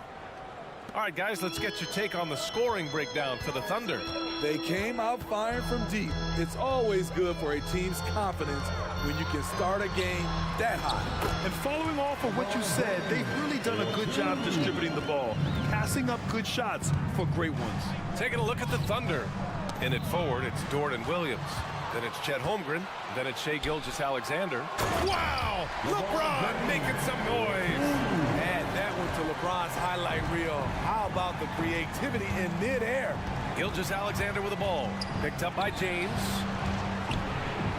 All right, guys, let's get your take on the scoring breakdown for the Thunder. They came out firing from deep. It's always good for a team's confidence when you can start a game that high. And following off of what you said, they've really done a good job distributing the ball, passing up good shots for great ones. Taking a look at the Thunder. In it forward, it's Dort and Williams. Then it's Chet Holmgren. Then it's Shai Gilgeous-Alexander. Wow! LeBron making some noise. And that went to LeBron's highlight reel. How about the creativity in midair? Gilgeous-Alexander with the ball. Picked up by James.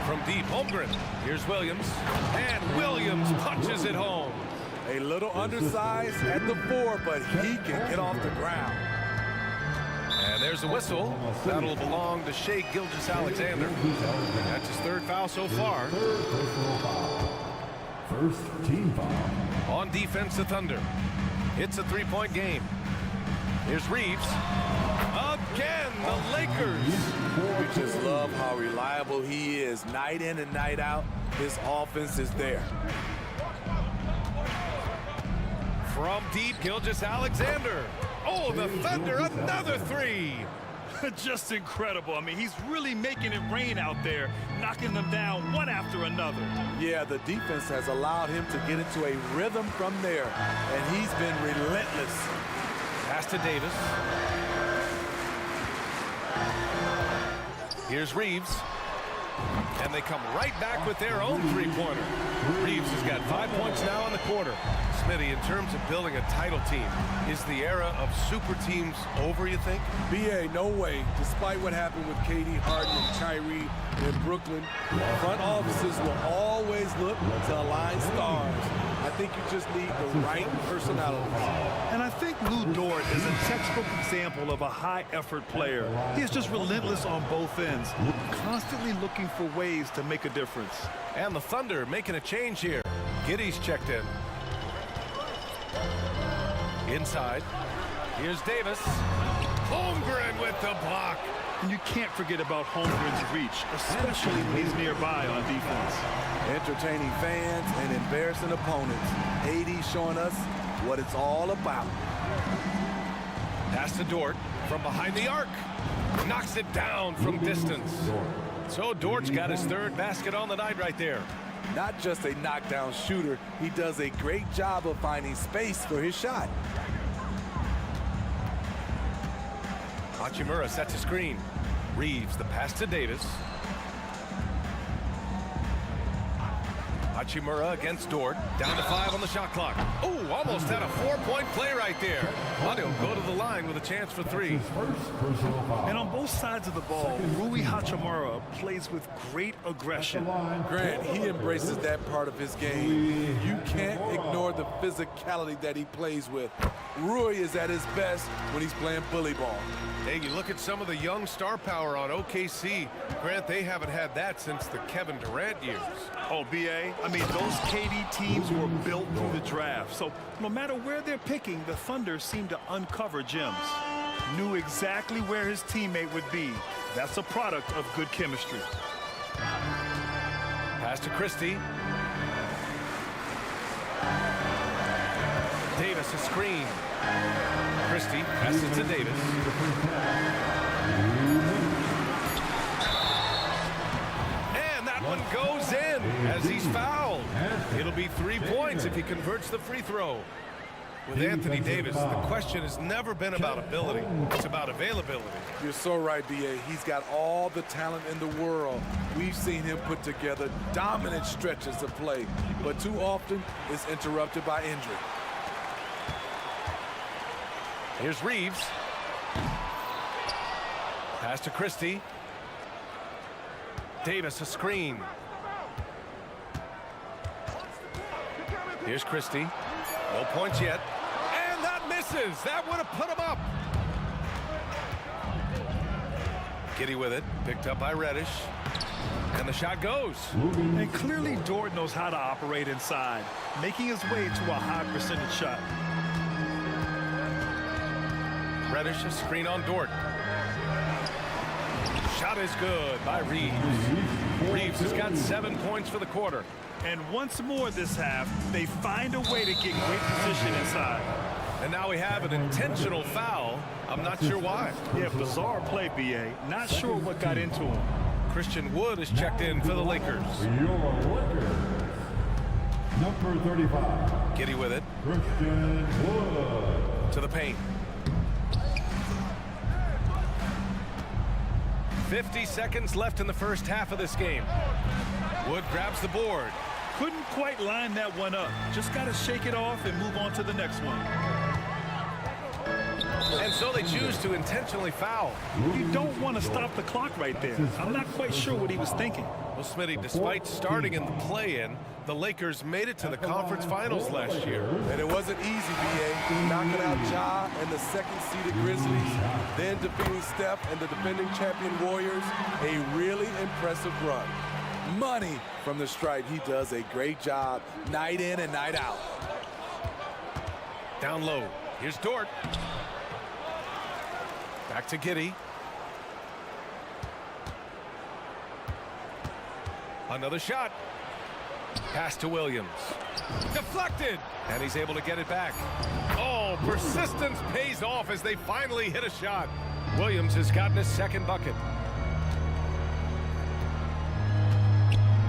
From deep, Holmgren. Here's Williams. And Williams punches it home. A little undersized at the 4, but he can get off the ground. And there's a whistle. That'll belong to Shai Gilgeous-Alexander. That's his third foul so far. First team foul. On defense, the Thunder. It's a three-point game. Here's Reeves. Again, the Lakers. We just love how reliable he is. Night in and night out, his offense is there. From deep, Gilgeous-Alexander. Oh, the Thunder, another three. Just incredible. I mean, he's really making it rain out there, knocking them down one after another. Yeah, the defense has allowed him to get into a rhythm from there, and he's been relentless. Pass to Davis. Here's Reeves. And they come right back with their own three-pointer. Reeves has got 5 points now in the quarter. Smitty, in terms of building a title team, is the era of super teams over, you think? BA, no way. Despite what happened with KD, Harden, and Kyrie in Brooklyn, front offices will always look to align stars. I think you just need the right personality. And I think Lou Dort is a textbook example of a high-effort player. He is just relentless on both ends, constantly looking for ways to make a difference. And the Thunder making a change here. Giddey's checked in. Inside. Here's Davis. Holmgren with the block. And you can't forget about Holmgren's reach, especially when he's nearby on defense. Entertaining fans and embarrassing opponents. AD showing us what it's all about. Pass to Dort from behind the arc. Knocks it down from distance. So Dort's got his third basket on the night right there. Not just a knockdown shooter, he does a great job of finding space for his shot. Hachimura sets a screen. Reeves, the pass to Davis. Hachimura against Dort. Down to 5 on the shot clock. Oh, almost had a 4-point play right there. But he'll go to the line with a chance for 3. And on both sides of the ball, Rui Hachimura plays with great aggression. Grant, he embraces that part of his game. You can't ignore the physicality that he plays with. Rui is at his best when he's playing bully ball. Hey, you look at some of the young star power on OKC. Grant, they haven't had that since the Kevin Durant years. Oh, B.A., I mean, those KD teams were built through the draft. So no matter where they're picking, the Thunder seem to uncover gems. Knew exactly where his teammate would be. That's a product of good chemistry. Pass to Christie. Davis, a screen. Christie passes to Davis. And that one goes in as he's fouled. It'll be 3 points if he converts the free throw. With Anthony Davis, the question has never been about ability. It's about availability. You're so right, B.A. He's got all the talent in the world. We've seen him put together dominant stretches of play, but too often it's interrupted by injury. Here's Reeves. Pass to Christie. Davis, a screen. Here's Christie. No points yet. And that misses. That would have put him up. Giddey with it. Picked up by Reddish. And the shot goes. And clearly Dort knows how to operate inside, making his way to a high percentage shot. Reddish, a screen on Dort. Shot is good by Reeves. Reeves has got 7 points for the quarter. And once more this half, they find a way to get great position inside. And now we have an intentional foul. I'm not sure why. Yeah, bizarre play, B.A. Not sure what got into him. Christian Wood is checked in for the Lakers. Number 35. Giddey with it. Christian Wood. To the paint. 50 seconds left in the first half of this game. Wood grabs the board. Couldn't quite line that one up. Just got to shake it off and move on to the next one. And so they choose to intentionally foul. You don't want to stop the clock right there. I'm not quite sure what he was thinking. Well, Smitty, despite starting in the play-in, the Lakers made it to the conference finals last year. And it wasn't easy, B.A. Knocking out Ja and the second-seeded Grizzlies, then defeating Steph and the defending champion Warriors. A really impressive run. Money from the stripe. He does a great job night in and night out. Down low. Here's Dort. Back to Giddey. Another shot. Pass to Williams. Deflected. And he's able to get it back. Oh, persistence pays off as they finally hit a shot. Williams has gotten his second bucket.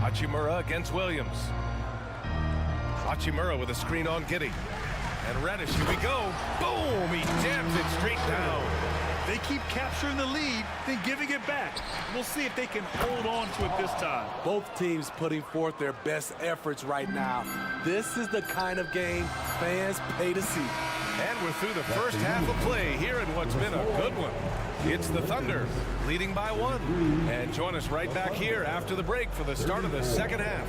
Hachimura against Williams. Hachimura with a screen on Giddey. And Reddish, here we go. Boom! He jams it straight down. They keep capturing the lead, then giving it back. We'll see if they can hold on to it this time. Both teams putting forth their best efforts right now. This is the kind of game fans pay to see. And we're through the first half of play here in what's been a good one. It's the Thunder leading by 1. And join us right back here after the break for the start of the second half.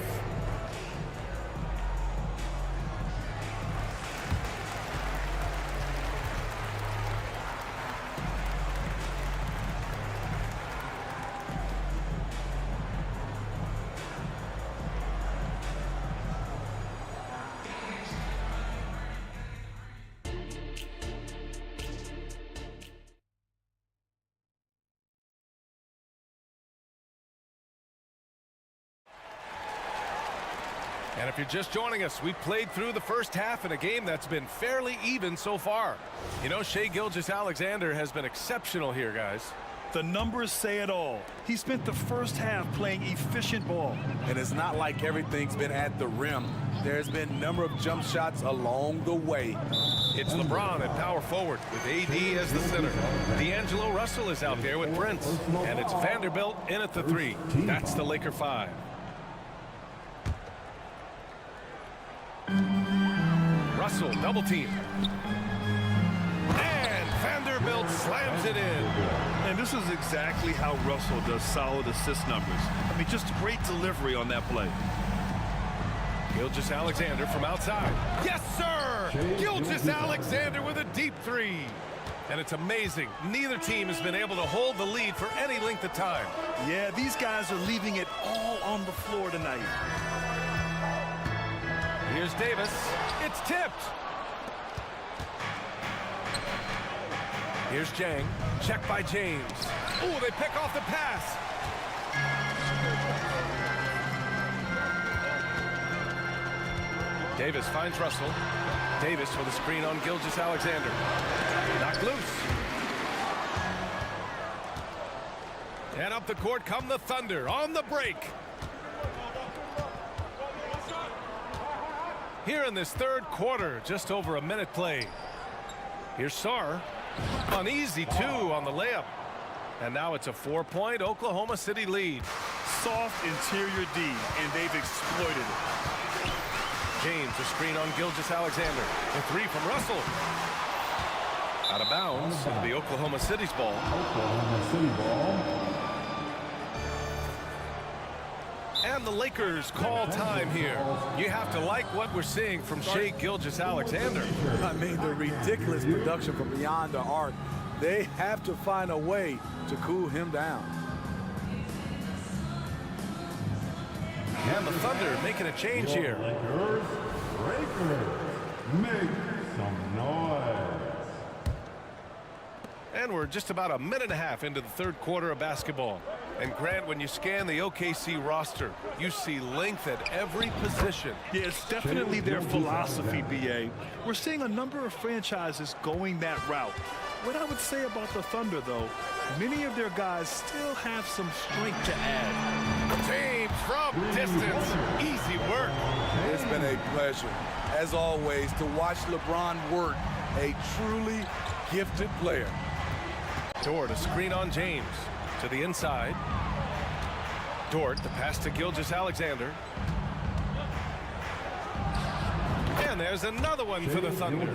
And if you're just joining us, we've played through the first half in a game that's been fairly even so far. You know, Shai Gilgeous-Alexander has been exceptional here, guys. The numbers say it all. He spent the first half playing efficient ball. And it's not like everything's been at the rim. There's been a number of jump shots along the way. It's LeBron at power forward with AD as the center. D'Angelo Russell is out there with Prince. And it's Vanderbilt in at the 3. That's the Laker 5. Russell, double team. And Vanderbilt slams it in. And this is exactly how Russell does solid assist numbers. I mean, just great delivery on that play. Gilgeous-Alexander from outside. Yes, sir! Gilgeous-Alexander with a deep three. And it's amazing. Neither team has been able to hold the lead for any length of time. Yeah, these guys are leaving it all on the floor tonight. Here's Davis. It's tipped. Here's Jang. Check by James. Oh, they pick off the pass. Davis finds Russell. Davis with a screen on Gilgeous-Alexander. Knocked loose. And up the court come the Thunder on the break. Here in this third quarter, just over a minute played. Here's Sarr. Uneasy, too, on the layup. And now it's a 4-point Oklahoma City lead. Soft interior D, and they've exploited it. James, a screen on Gilgeous-Alexander. The three from Russell. Out of bounds, it'll be Oklahoma City's ball. Oklahoma City ball. And the Lakers call time here. You have to like what we're seeing from Shai Gilgeous-Alexander. I mean, the ridiculous production from beyond the arc. They have to find a way to cool him down. And the Thunder making a change here. Lakers, make some noise. And we're just about a minute and a half into the third quarter of basketball. And Grant, when you scan the OKC roster, you see length at every position. Yeah, it's definitely their philosophy, BA. We're seeing a number of franchises going that route. What I would say about the Thunder, though, many of their guys still have some strength to add. James from distance. Easy work. It's been a pleasure, as always, to watch LeBron work. A truly gifted player. Dort, a screen on James. To the inside. Dort, the pass to Gilgeous-Alexander. And there's another one for the Thunder.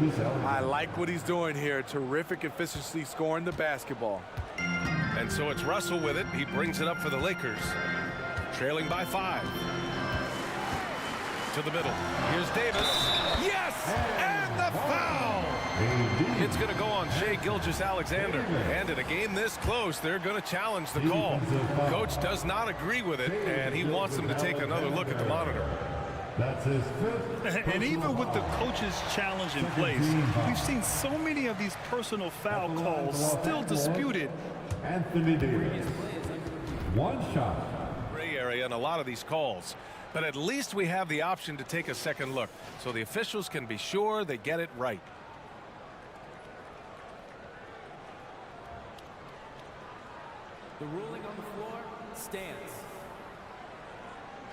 I like what he's doing here. Terrific efficiency scoring the basketball. And so it's Russell with it. He brings it up for the Lakers. Trailing by 5. To the middle. Here's Davis. Yes! And the foul! It's going to go on Shai Gilgeous-Alexander. And in a game this close, they're going to challenge the call. Coach does not agree with it, and he wants them to take another look at the monitor. That's his fifth. And even with the coach's challenge in place, we've seen so many of these personal foul calls still disputed. Anthony Davis. One shot. Gray area in a lot of these calls. But at least we have the option to take a second look, so the officials can be sure they get it right. The ruling on the floor stands.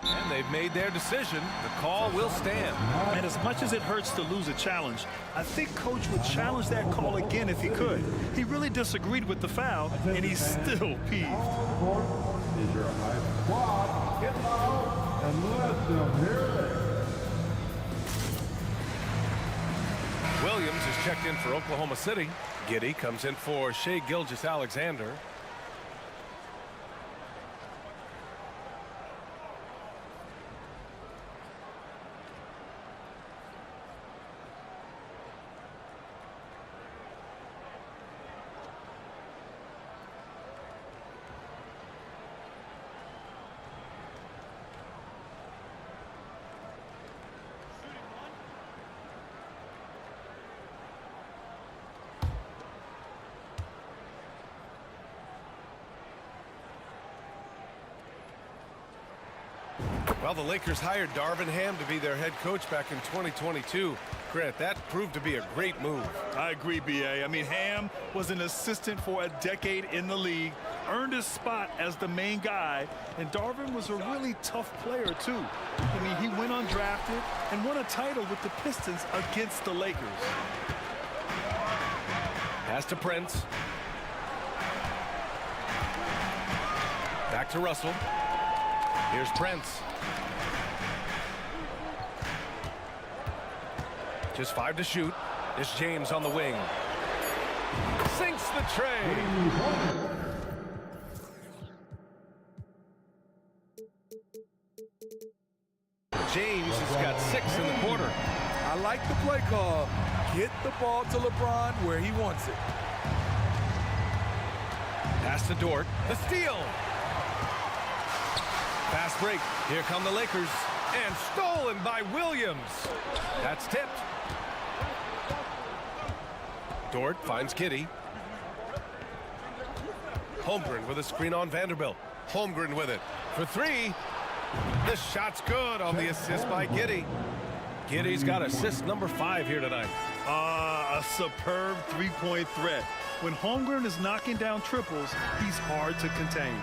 And they've made their decision. The call will stand. And as much as it hurts to lose a challenge, I think Coach would challenge that call again if he could. He really disagreed with the foul, and he's still peeved. Is your high squad. Get loud and let them hear it. Williams is checked in for Oklahoma City. Giddey comes in for Shai Gilgeous-Alexander. Well, the Lakers hired Darvin Ham to be their head coach back in 2022. Grant, that proved to be a great move. I agree, BA. I mean, Ham was an assistant for a decade in the league, earned his spot as the main guy, and Darvin was a really tough player, too. I mean, he went undrafted and won a title with the Pistons against the Lakers. Pass to Prince. Back to Russell. Here's Prince. Just 5 to shoot. There's James on the wing. Sinks the tray. James has got 6 in the quarter. I like the play call. Get the ball to LeBron where he wants it. Pass to Dort. The steal. Fast break. Here come the Lakers. And stolen by Williams. That's tipped. Dort finds Giddey. Holmgren with a screen on Vanderbilt. Holmgren with it. For 3. This shot's good on the assist by Giddey. Giddey's got assist number 5 here tonight. A superb three-point threat. When Holmgren is knocking down triples, he's hard to contain.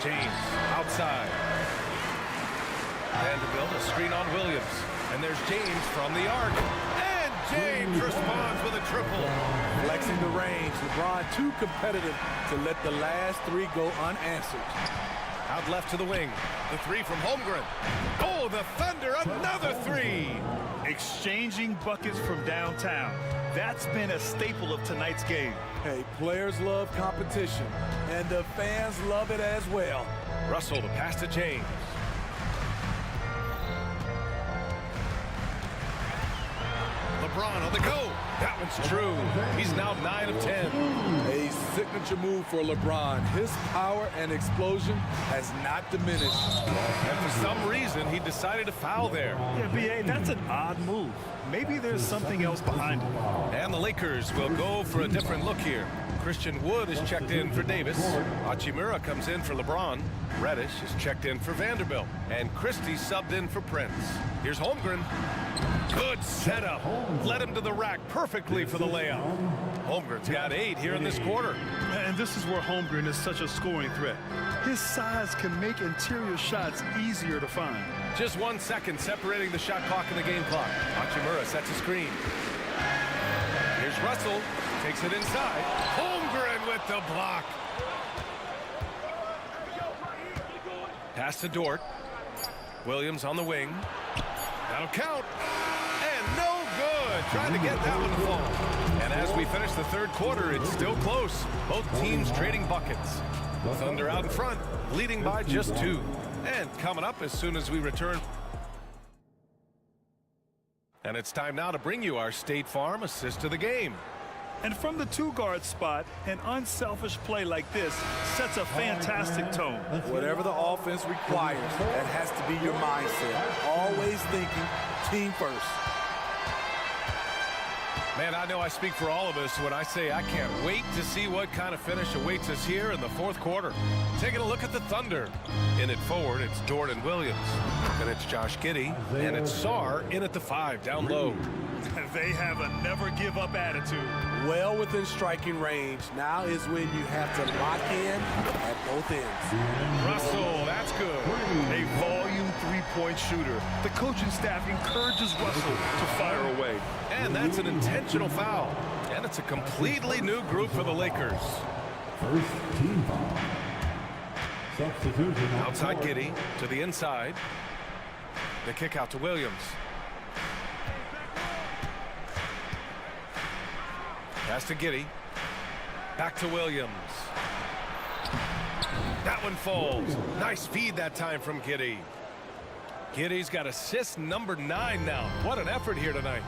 James outside. Vanderbilt a screen on Williams. And there's James from the arc. And James responds with a triple. Flexing the range. LeBron too competitive to let the last 3 go unanswered. Out left to the wing. The 3 from Holmgren. Oh, the Thunder, another 3. Exchanging buckets from downtown. That's been a staple of tonight's game. Hey, players love competition, and the fans love it as well. Russell to pass to James. LeBron on the go. That one's true. He's now 9 of 10. A signature move for LeBron. His power and explosion has not diminished. And for some reason, he decided to foul there. Yeah, B.A., that's an odd move. Maybe there's something else behind it. And the Lakers will go for a different look here. Christian Wood is checked in for Davis. Hachimura comes in for LeBron. Reddish is checked in for Vanderbilt. And Christie subbed in for Prince. Here's Holmgren. Good setup. Led him to the rack perfectly for the layup. Holmgren's got 8 here in this quarter. And this is where Holmgren is such a scoring threat. His size can make interior shots easier to find. Just 1 second separating the shot clock and the game clock. Hachimura sets a screen. Here's Russell. Takes it inside. Holmgren with the block. Pass to Dort. Williams on the wing. That'll count. And no good. Trying to get that one to fall. And as we finish the third quarter, it's still close. Both teams trading buckets. Thunder out in front, leading by just 2. And coming up as soon as we return. And it's time now to bring you our State Farm assist of the game. And from the 2-guard spot, an unselfish play like this sets a fantastic tone. Whatever the offense requires, that has to be your mindset. Always thinking team first. Man, I know I speak for all of us when I say I can't wait to see what kind of finish awaits us here in the fourth quarter. Taking a look at the Thunder. In it forward, it's Dort and Williams. And it's Josh Giddey. And it's Sarr in at the 5, down low. They have a never-give-up attitude. Well within striking range. Now is when you have to lock in at both ends. Russell, that's good. A volume three-point shooter. The coaching staff encourages Russell to fire away. And that's an intentional foul. And it's a completely new group for the Lakers. First team foul. Substitution. Outside Giddey to the inside. The kick out to Williams. Pass to Giddey. Back to Williams. That one falls. Nice feed that time from Giddey. Giddey's got assist number 9 now. What an effort here tonight.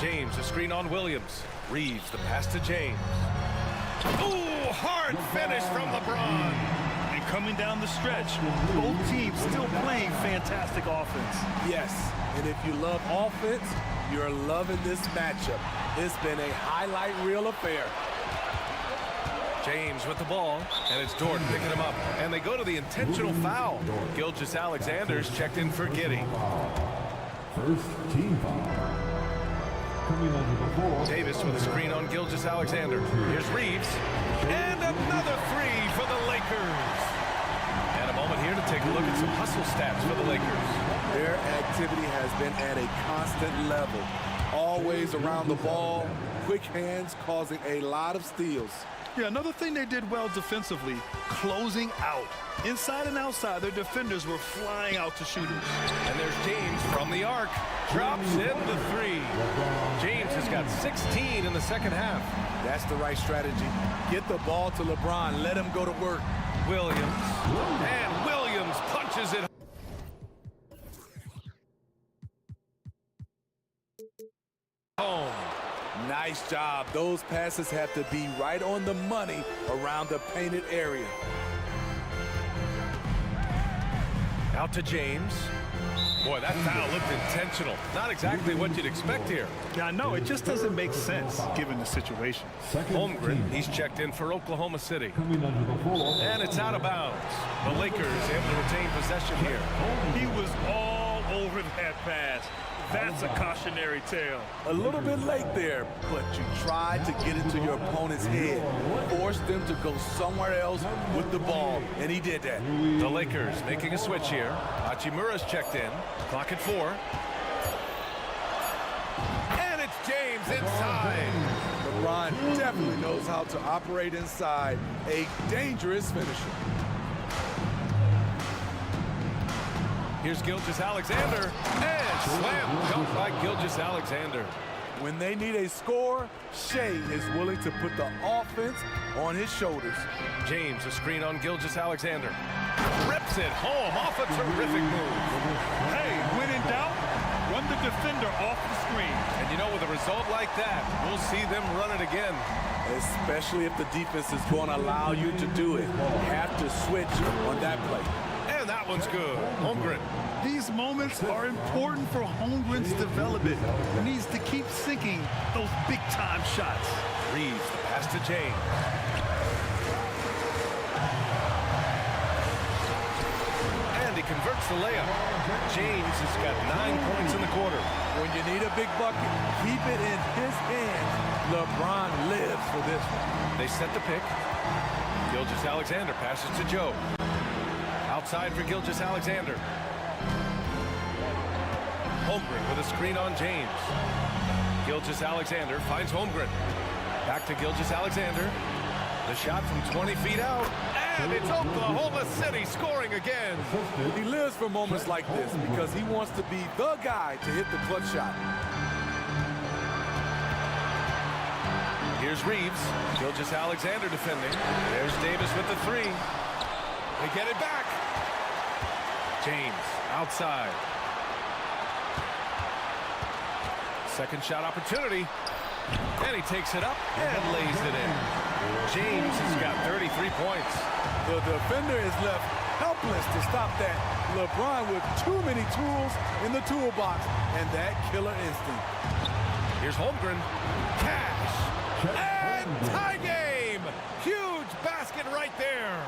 James, a screen on Williams. Reeves, the pass to James. Ooh, hard finish from LeBron. And coming down the stretch, both teams still playing fantastic offense. Yes, and if you love offense, you're loving this matchup. It's been a highlight reel affair. James with the ball, and it's Dort picking him up. And they go to the intentional foul. Gilgeous-Alexander's checked in for Giddey. First team foul. Davis with a screen on Gilgeous-Alexander. Here's Reeves. And another 3 for the Lakers. And a moment here to take a look at some hustle stats for the Lakers. Their activity has been at a constant level. Always around the ball, quick hands causing a lot of steals. Yeah, another thing they did well defensively, closing out. Inside and outside, their defenders were flying out to shooters. And there's James from the arc. Drops in the three. James has got 16 in the second half. That's the right strategy. Get the ball to LeBron. Let him go to work. Williams. And Williams punches it home. Nice job. Those passes have to be right on the money around the painted area. Out to James. Boy, that foul looked intentional. Not exactly what you'd expect here. Yeah, I know. It just doesn't make sense given the situation. Holmgren, he's checked in for Oklahoma City. And it's out of bounds. The Lakers able to retain possession here. He was all over that pass. That's a cautionary tale. A little bit late there, but you tried to get into your opponent's head. Force them to go somewhere else with the ball, and he did that. The Lakers making a switch here. Hachimura's checked in. Clock at 4. And it's James inside. LeBron definitely knows how to operate inside. A dangerous finisher. Here's Gilgeous-Alexander, and slam dunk by Gilgeous-Alexander. When they need a score, Shea is willing to put the offense on his shoulders. James, a screen on Gilgeous-Alexander. Rips it home off a terrific move. Hey, when in doubt, run the defender off the screen. And you know, with a result like that, we'll see them run it again. Especially if the defense is going to allow you to do it. You have to switch on that play. And that one's good. Holmgren. These moments are important for Holmgren's development. He needs to keep sinking those big-time shots. Reeves, the pass to James. And he converts the layup. James has got 9 points in the quarter. When you need a big bucket, keep it in his hands. LeBron lives for this one. They set the pick. Gilgeous-Alexander passes to Joe. Outside for Gilgeous-Alexander. Holmgren with a screen on James. Gilgeous-Alexander finds Holmgren. Back to Gilgeous-Alexander. The shot from 20 feet out. And it's Oklahoma City scoring again. He lives for moments like this because he wants to be the guy to hit the clutch shot. Here's Reeves. Gilgeous-Alexander defending. There's Davis with the 3. They get it back. James outside. Second shot opportunity. And he takes it up and lays it in. James has got 33 points. The defender is left helpless to stop that. LeBron with too many tools in the toolbox and that killer instinct. Here's Holmgren. Cash. And tie game. Huge basket right there.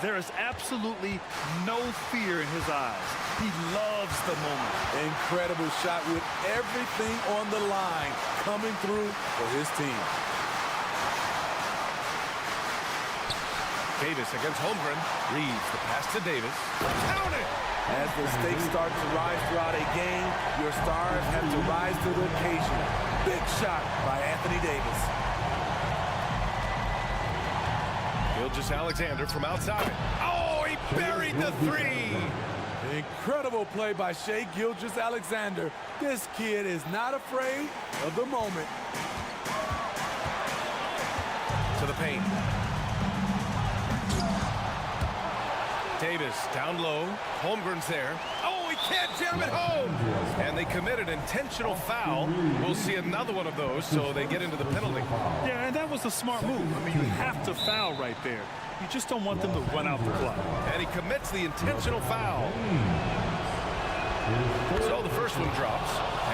There is absolutely no fear in his eyes. He loves the moment. Incredible shot with everything on the line coming through for his team. Davis against Holmgren. Reeves the pass to Davis. Count it! As the stakes start to rise throughout a game, your stars have to rise to the occasion. Big shot by Anthony Davis. Gilgeous-Alexander from outside. Oh, he buried the 3! Incredible play by Shai Gilgeous-Alexander. This kid is not afraid of the moment. To the paint. Davis down low. Holmgren's there. Oh, he can't jam it home! And they committed intentional foul. We'll see another one of those, so they get into the penalty. Yeah, and that was a smart move. I mean, you have to foul right there. You just don't want them to run out the clock. And he commits the intentional foul. So the first one drops,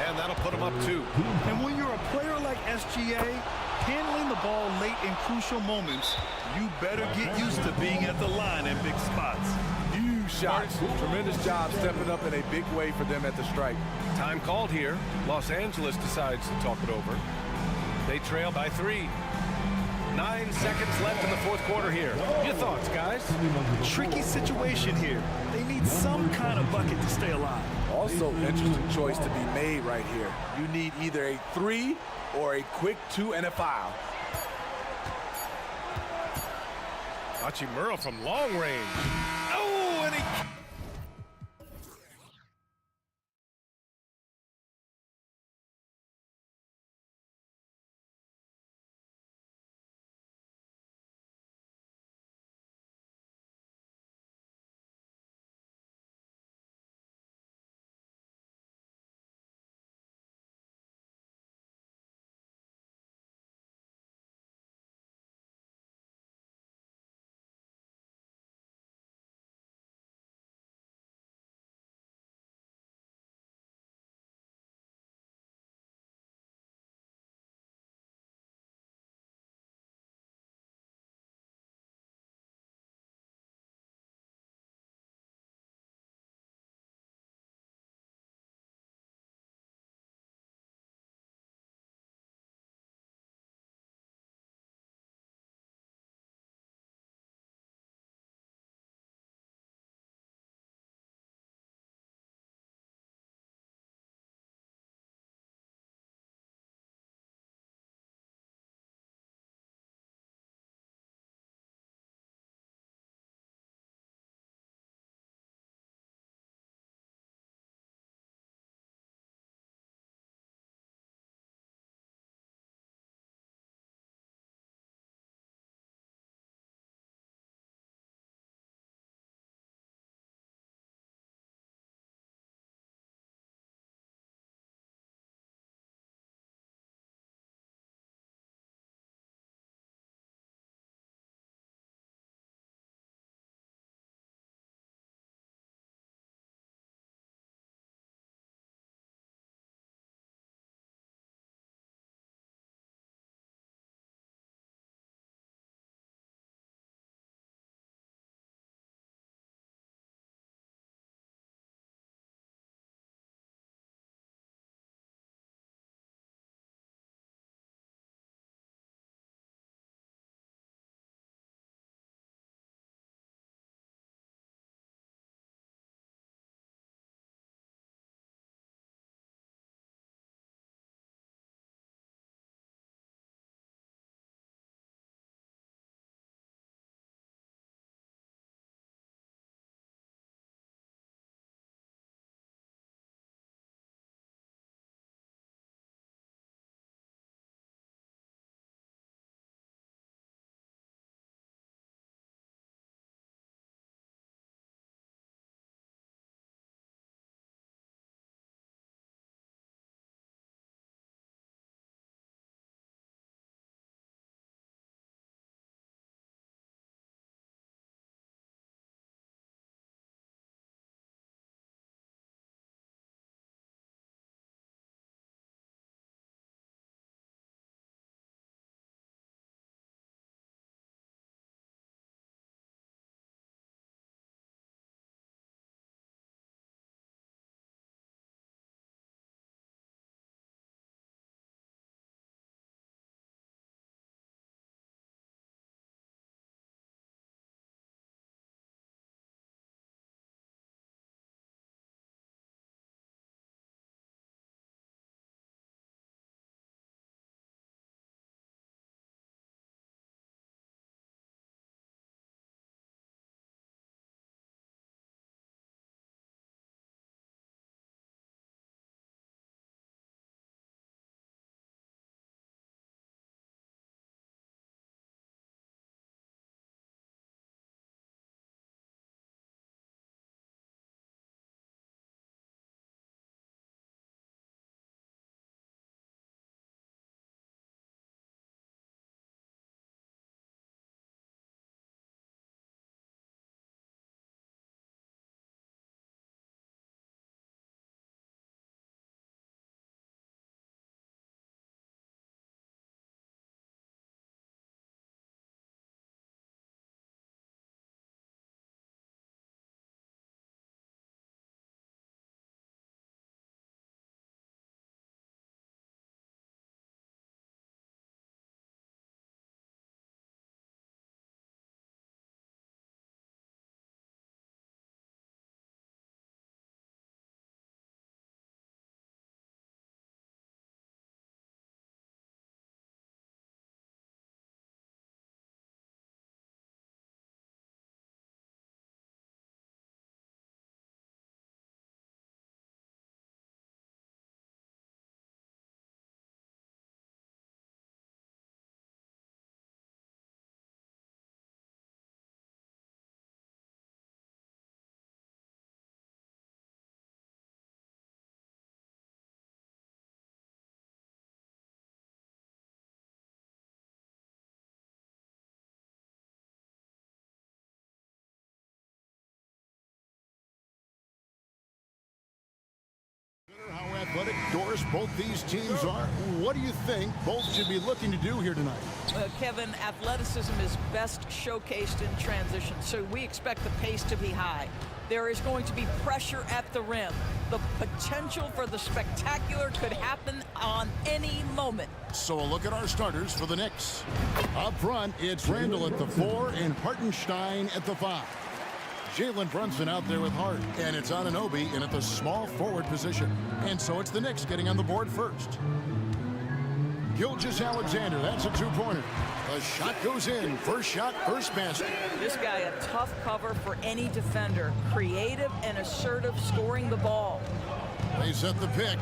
and that'll put him up 2. And when you're a player like SGA, handling the ball late in crucial moments, you better get used to being at the line in big spots. Huge shots. Tremendous job stepping up in a big way for them at the stripe. Time called here. Los Angeles decides to talk it over. They trail by 3. 9 seconds left in the fourth quarter here. Your thoughts, guys? Tricky situation here. They need some kind of bucket to stay alive. Also, interesting choice to be made right here. You need either a 3 or a quick 2 and a foul. Hachimura from long range. Oh, and he athletic, Doris, both these teams are. What do you think both should be looking to do here tonight? Kevin, athleticism is best showcased in transition, so we expect the pace to be high. There is going to be pressure at the rim. The potential for the spectacular could happen on any moment. So a look at our starters for the Knicks. Up front, it's Randall at the 4 and Hartenstein at the 5. Jalen Brunson out there with Hart, and it's Anunoby in at the small forward position. And so it's the Knicks getting on the board first. Gilgeous-Alexander, that's a two-pointer. The shot goes in. First shot, first basket. This guy, a tough cover for any defender. Creative and assertive scoring the ball. They set the pick.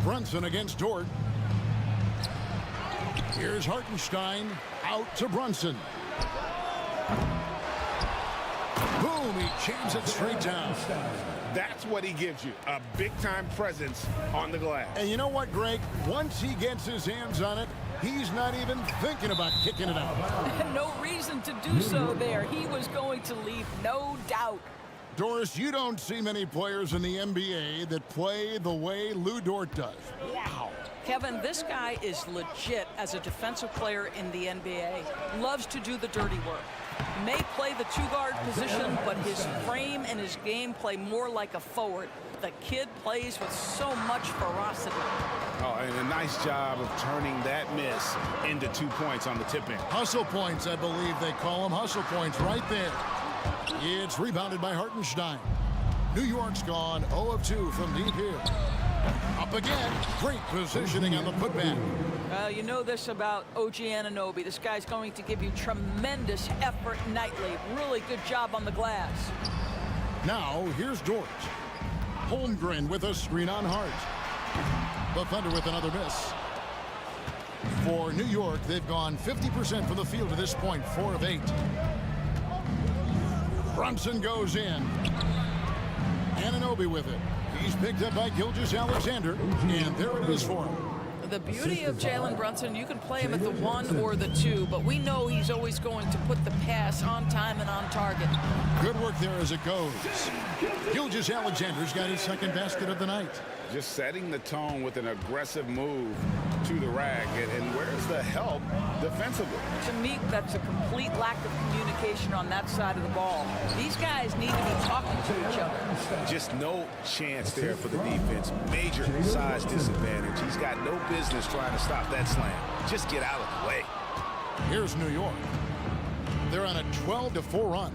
Brunson against Dort. Here's Hartenstein out to Brunson. Boom, he jams it straight down. That's what he gives you, a big-time presence on the glass. And you know what, Greg? Once he gets his hands on it, he's not even thinking about kicking it out. No reason to do so there. He was going to leave, no doubt. Doris, you don't see many players in the NBA that play the way Lou Dort does. Wow. Kevin, this guy is legit as a defensive player in the NBA. Loves to do the dirty work. May play the two-guard position, but his frame and his game play more like a forward. The kid plays with so much ferocity. Oh, and a nice job of turning that miss into 2 points on the tip-in. Hustle points, I believe they call them. Hustle points right there. It's rebounded by Hartenstein. New York's gone 0 of 2 from deep here. Up again. Great positioning on the putback. You know this about OG Anunoby. This guy's going to give you tremendous effort nightly. Really good job on the glass. Now, here's Dort. Holmgren with a screen on Hart. The Thunder with another miss. For New York, they've gone 50% from the field to this point, 4 of 8. Brunson goes in. Anunoby with it. He's picked up by Gilgeous-Alexander, and there it is for him. The beauty of Jalen Brunson, you can play him at the 1 or the 2, but we know he's always going to put the pass on time and on target. Good work there as it goes. Gilgeous-Alexander's got his second basket of the night. Just setting the tone with an aggressive move to the rack. And where's the help defensively? To me, that's a complete lack of communication on that side of the ball. These guys need to be talking to each other. Just no chance there for the defense. Major size disadvantage. He's got no business trying to stop that slam. Just get out of the way. Here's New York. They're on a 12-4 run.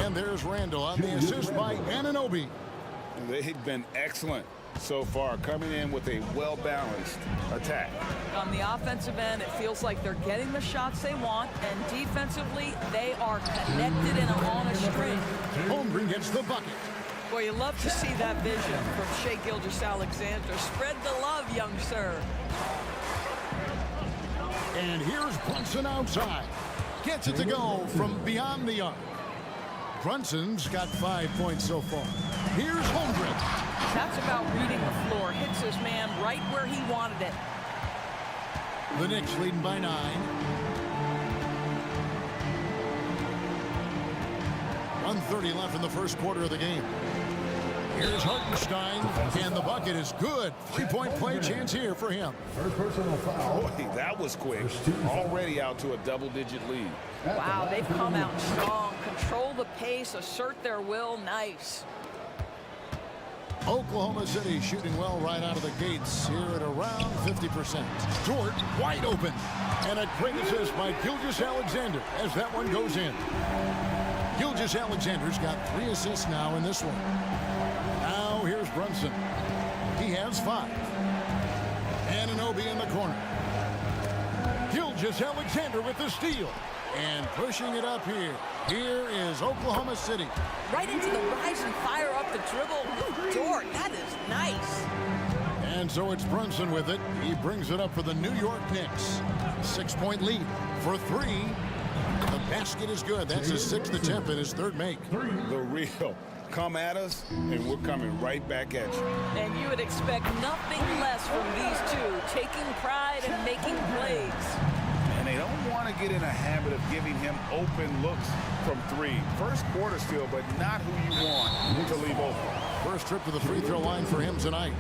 And there's Randall on the assist by Anunoby. They've been excellent so far, coming in with a well-balanced attack. On the offensive end, it feels like they're getting the shots they want, and defensively, they are connected and on a string. Holmgren gets the bucket. Well, you love to see that vision from Shai Gilgeous-Alexander. Spread the love, young sir. And here's Brunson outside. Gets it to go from beyond the arc. Brunson's got 5 points so far. Here's Holmgren. That's about reading the floor. Hits his man right where he wanted it. The Knicks leading by 9. 1:30 left in the first quarter of the game. Here's Hartenstein, and the bucket is good. 3-point play chance here for him. Boy, that was quick. Already out to a double-digit lead. Wow, they've come out strong. Control the pace, assert their will. Nice. Oklahoma City shooting well right out of the gates here at around 50%. Dort wide open. And a great assist by Gilgeous-Alexander as that one goes in. Gilgeous-Alexander's got 3 assists now in this one. Now here's Brunson. He has 5. Anunoby in the corner. Gilgeous-Alexander with the steal. And pushing it up here. Here is Oklahoma City. Right into the rise and fire up the dribble. Dort, that is nice. And so it's Brunson with it. He brings it up for the New York Knicks. 6-point lead for 3. The basket is good. That's his 6th attempt and his 3rd make. The real. Come at us, and we're coming right back at you. And you would expect nothing less from these two, taking pride and making plays. And they don't want want to get in a habit of giving him open looks from three. First quarter still, but not who you want to leave open. First trip to the free throw line for him tonight.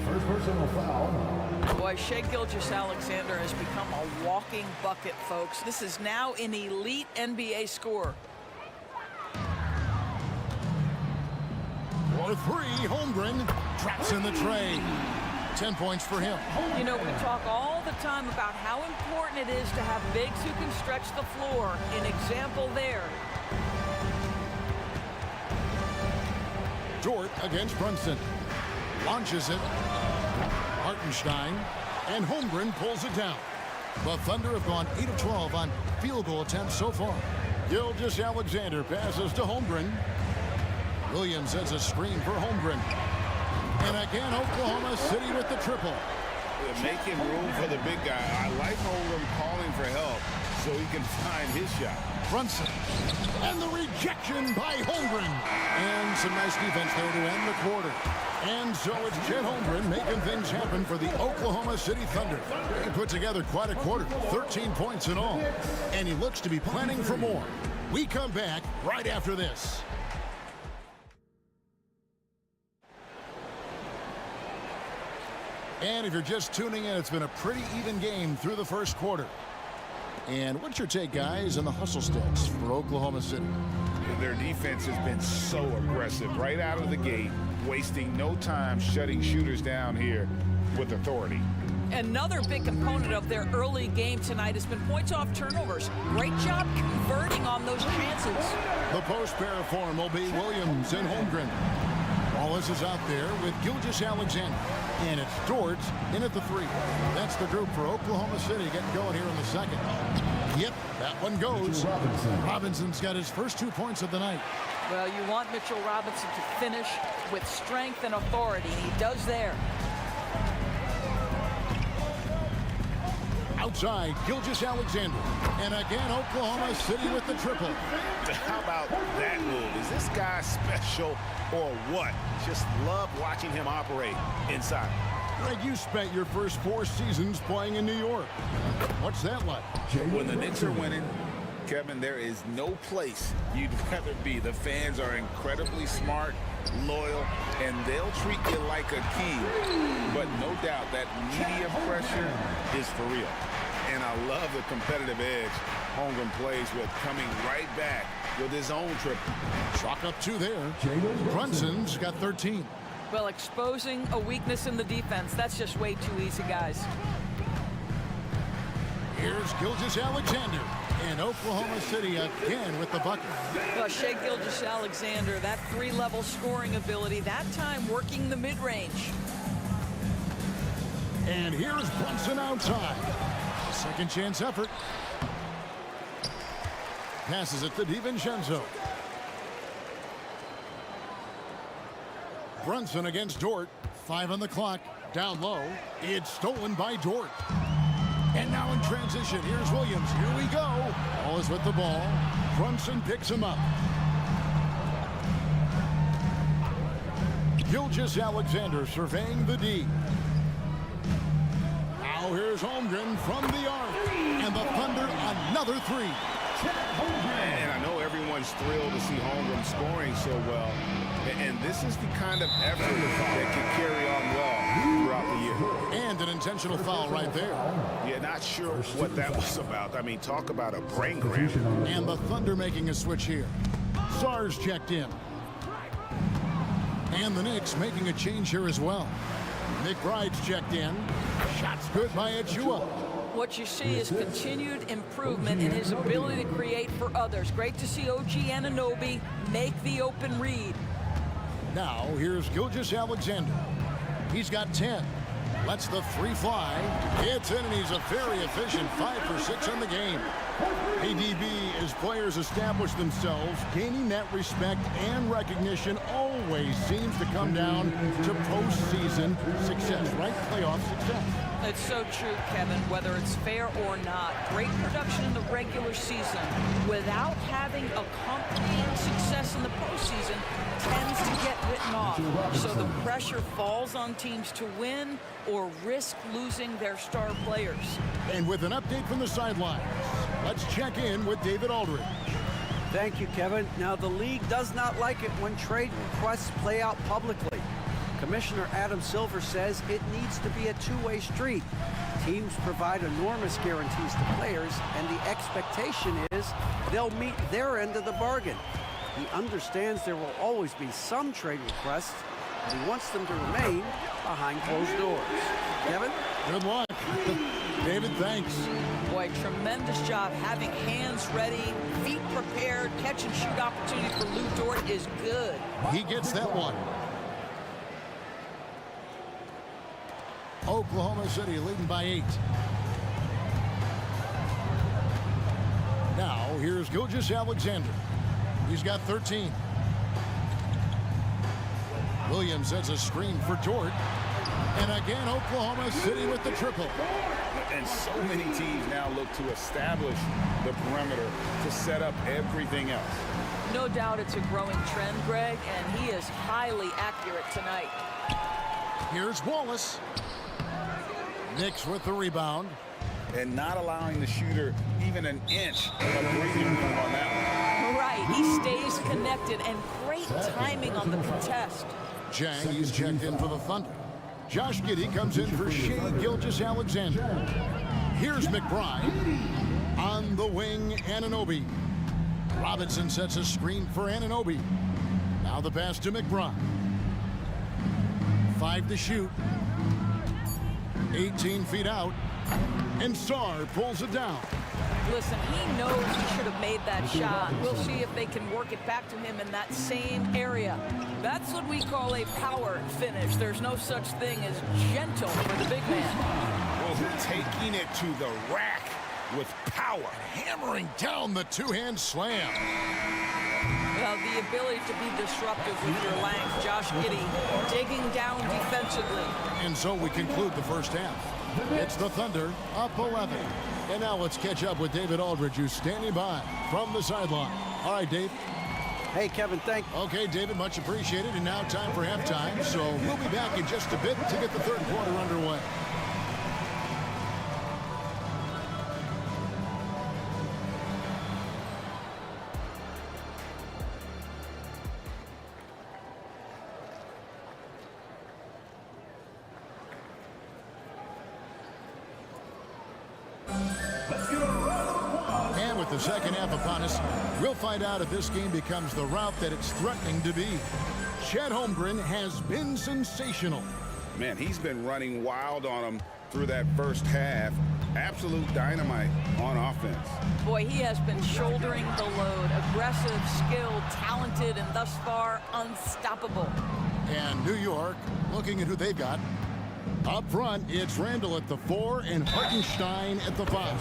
First personal foul. Boy, Shai Gilgeous-Alexander has become a walking bucket, folks. This is now an elite NBA scorer. For three, Holmgren traps in the tray. 10 points for him. You know, we talk all the time about how important it is to have bigs who can stretch the floor. An example there. Dort against Brunson. Launches it. Hartenstein. And Holmgren pulls it down. The Thunder have gone 8 of 12 on field goal attempts so far. Gilgeous-Alexander passes to Holmgren. Williams has a screen for Holmgren. And again, Oklahoma City with the triple. They're making room for the big guy. I like Holmgren calling for help so he can find his shot. Brunson. And the rejection by Holmgren. And some nice defense there to end the quarter. And so it's Chet Holmgren making things happen for the Oklahoma City Thunder. He put together quite a quarter, 13 points in all. And he looks to be planning for more. We come back right after this. And if you're just tuning in, it's been a pretty even game through the first quarter. And what's your take, guys, on the hustle sticks for Oklahoma City? Their defense has been so aggressive right out of the gate, wasting no time shutting shooters down here with authority. Another big component of their early game tonight has been points off turnovers. Great job converting on those chances. The post pair form will be Williams and Holmgren. Wallace is out there with Gilgeous-Alexander. And it's Dort in at the three. That's the group for Oklahoma City getting going here in the second. Yep, that one goes. Robinson's got his first 2 points of the night. Well, you want Mitchell Robinson to finish with strength and authority, and he does there. Outside, Gilgeous-Alexander. And again, Oklahoma City with the triple. How about that move? Is this guy special or what? Just love watching him operate inside. Greg, you spent your first 4 seasons playing in New York. What's that like? When the Knicks are winning, Kevin, there is no place you'd rather be. The fans are incredibly smart, loyal, and they'll treat you like a king. But no doubt that media pressure is for real. And I love the competitive edge Holmgren plays with, coming right back with his own triple. Chalk up 2 there. Brunson's got 13. Well, exposing a weakness in the defense, that's just way too easy, guys. Here's Gilgeous-Alexander. And Oklahoma City again with the bucket. Well, Shai Gilgeous-Alexander, that 3-level scoring ability, that time working the mid-range. And here's Brunson outside. Second chance effort. Passes it to DiVincenzo. Brunson against Dort. 5 on the clock. Down low. It's stolen by Dort. And now in transition, here's Williams. Here we go. Ball is with the ball. Brunson picks him up. Gilgeous-Alexander surveying the D. Now here's Holmgren from the arc. And the Thunder another 3. And I know everyone's thrilled to see Holmgren scoring so well. And this is the kind of effort that can carry on well throughout the year. And an intentional foul right there. Yeah, not sure what that was about. I mean, talk about a brain cramp. And the Thunder making a switch here. Sars checked in. And the Knicks making a change here as well. McBride's checked in. Shots good by Achua. What you see is continued improvement in his ability to create for others. Great to see OG Anunoby make the open read. Now, here's Gilgeous-Alexander. He's got 10. Lets the 3 fly. It's in, and he's a very efficient 5 for 6 on the game. ADB, as players establish themselves, gaining that respect and recognition always seems to come down to postseason success, right? Playoff success. It's so true, Kevin, whether it's fair or not. Great production in the regular season without having accompanying success in the postseason tends to get written off. So the pressure falls on teams to win or risk losing their star players. And with an update from the sidelines, let's check in with David Aldridge. Thank you, Kevin. Now, the league does not like it when trade requests play out publicly. Commissioner Adam Silver says it needs to be a two-way street. Teams provide enormous guarantees to players, and the expectation is they'll meet their end of the bargain. He understands there will always be some trade requests, but he wants them to remain behind closed doors. Kevin? Good luck. David, thanks. Boy, tremendous job having hands ready, feet prepared, catch and shoot opportunity for Lou Dort is good. He gets that one. Oklahoma City leading by 8. Now, here's Gilgeous-Alexander. He's got 13. Williams sets a screen for Dort. And again, Oklahoma City with the triple. And so many teams now look to establish the perimeter to set up everything else. No doubt it's a growing trend, Greg, and he is highly accurate tonight. Here's Wallace. Knicks with the rebound. And not allowing the shooter even an inch of breathing room on that one. Right, he stays connected, and great timing on the contest. Jang, he's checked in for the Thunder. Josh Giddey comes in for Shea Gilgeous-Alexander. Here's McBride. On the wing, Anunoby. Robinson sets a screen for Anunoby. Now the pass to McBride. 5 to shoot. 18 feet out. And Sarr pulls it down. Listen, he knows he should have made that shot. We'll see if they can work it back to him in that same area. That's what we call a power finish. There's no such thing as gentle for the big man. Well, taking it to the rack with power. Hammering down the two-hand slam. Well, the ability to be disruptive with your length. Josh Giddey digging down defensively. And so we conclude the first half. It's the Thunder up 11. And now let's catch up with David Aldridge, who's standing by from the sideline. All right, Dave. Hey, Kevin, thank you. Okay, David, much appreciated. And now time for halftime. So we'll be back in just a bit to get the third quarter underway. The second half upon us, we'll find out if this game becomes the route that it's threatening to be. Chet Holmgren has been sensational. Man, he's been running wild on him through that first half. Absolute dynamite on offense. Boy, he has been shouldering the load. Aggressive, skilled, talented, and thus far unstoppable. And New York, looking at who they've got. Up front, it's Randall at the 4 and Hartenstein at the 5.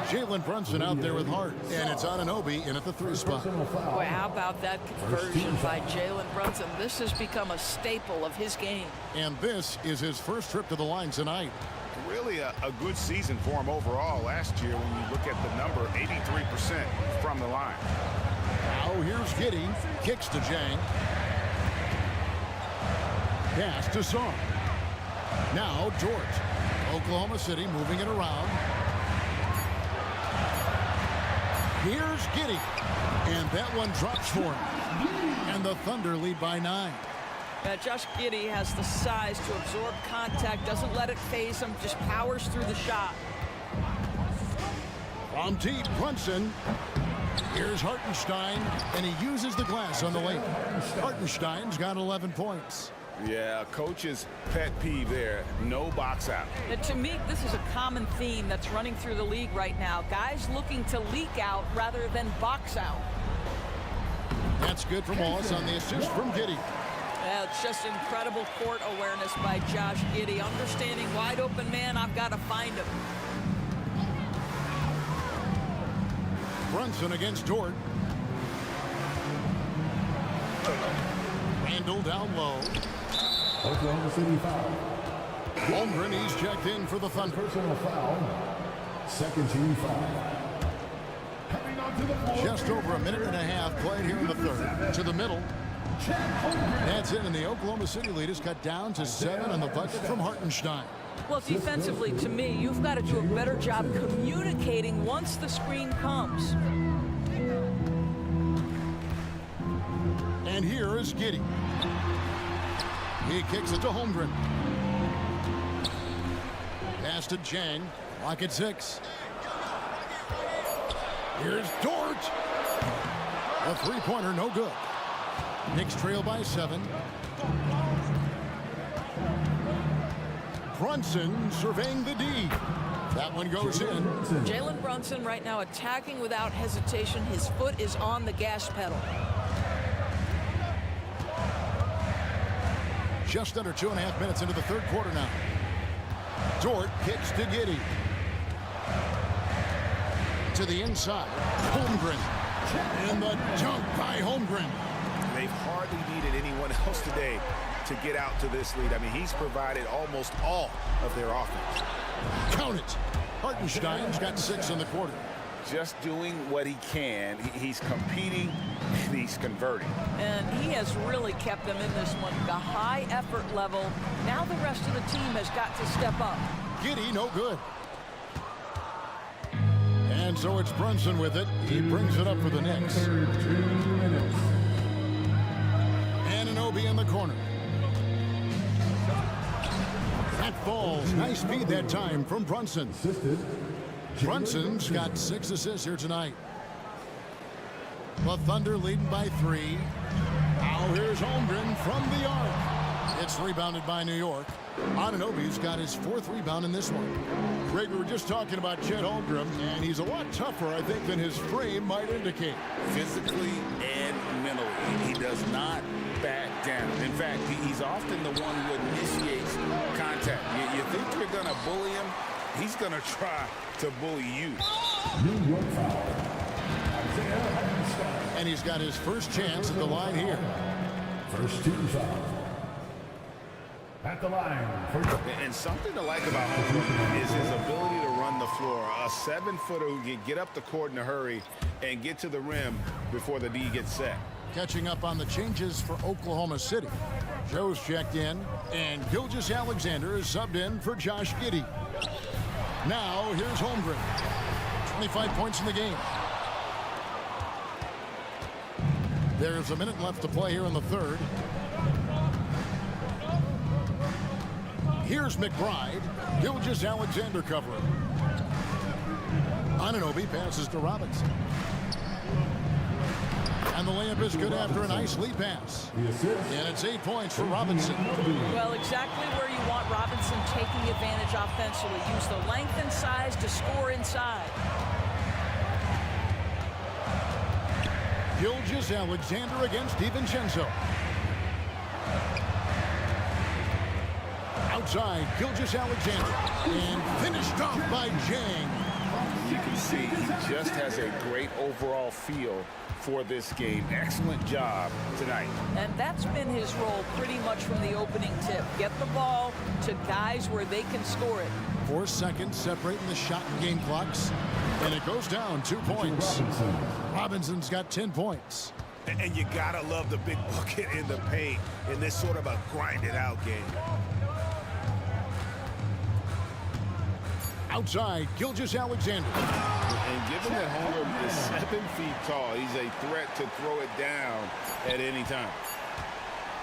Jalen Brunson out there with Hart, and it's Anunoby in at the 3 spot. Boy, how about that conversion by Jalen Brunson? This has become a staple of his game. And this is his first trip to the line tonight. Really a good season for him overall last year when you look at the number, 83% from the line. Now here's Giddey, kicks to Jang. Pass to Sarr. Now Dort. Oklahoma City moving it around. Here's Giddey. And that one drops for him. And the Thunder lead by 9. Josh Giddey has the size to absorb contact, doesn't let it phase him, just powers through the shot. From deep, Brunson. Here's Hartenstein, and he uses the glass on the lane. Hartenstein's got 11 points. Yeah, coach's pet peeve there. No box out. To me, this is a common theme that's running through the league right now. Guys looking to leak out rather than box out. That's good from Wallace on the assist from Giddey. Yeah, it's just incredible court awareness by Josh Giddey. Understanding wide open man, I've got to find him. Brunson against Dort. Randall down low. Oklahoma City foul. Holmgren, he's checked in for the Thunder. Personal foul. Second team foul. Coming onto the floor. Just over a minute and a half played here in the third. To the middle. That's it, and the Oklahoma City lead is cut down to 7 on the bucket from Hartenstein. Well, defensively, to me, you've got to do a better job communicating once the screen comes. And here is Giddey. He kicks it to Holmgren. Pass to Jang. Lock at 6. Here's Dort. A three-pointer, no good. Knicks trail by 7. Brunson surveying the D. That one goes in. Jalen Brunson right now attacking without hesitation. His foot is on the gas pedal. Just under 2.5 minutes into the third quarter now. Dort kicks to Giddey. To the inside. Holmgren. And the dunk by Holmgren. They've hardly needed anyone else today to get out to this lead. I mean, he's provided almost all of their offense. Count it. Hartenstein's got 6 in the quarter. Just doing what he can. He's competing, and he's converting. And he has really kept them in this one. The high effort level. Now the rest of the team has got to step up. Giddey, no good. And so it's Brunson with it. He brings it up for the Knicks. Anunoby in the corner. That falls. Nice feed that time from Brunson. Brunson's got 6 assists here tonight. The Thunder leading by 3. Now here's Holmgren from the arc. It's rebounded by New York. Anunoby's got his 4th rebound in this one. Greg, we were just talking about Chet Holmgren, and he's a lot tougher, I think, than his frame might indicate. Physically and mentally, he does not back down. In fact, he's often the one who initiates contact. You think you're going to bully him? He's going to try to bully you. New York foul. And he's got his first chance at the line here. First team foul. At the line. And something to like about Holmgren is his ability to run the floor. A 7-footer who can get up the court in a hurry and get to the rim before the D gets set. Catching up on the changes for Oklahoma City. Joe's checked in, and Gilgeous-Alexander is subbed in for Josh Giddey. Now, here's Holmgren. 25 points in the game. There's a minute left to play here in the third. Here's McBride. Gilgeous-Alexander covering. Anunoby passes to Robinson. And the layup is good after a nice lead pass. And it's 8 points for Robinson. Well, exactly where you want Robinson taking advantage offensively. Use the length and size to score inside. Gilgeous-Alexander against DiVincenzo. Outside, Gilgeous-Alexander. And finished off by Jang. You can see he just has a great overall feel for this game. Excellent job tonight. And that's been his role pretty much from the opening tip. Get the ball to guys where they can score it. 4 seconds separating the shot and game clocks. And it goes down 2 points. Robinson's got 10 points. And you gotta love the big bucket in the paint in this sort of a grinded out game. Outside, Gilgeous-Alexander. And given that Holmgren is 7 feet tall, he's a threat to throw it down at any time.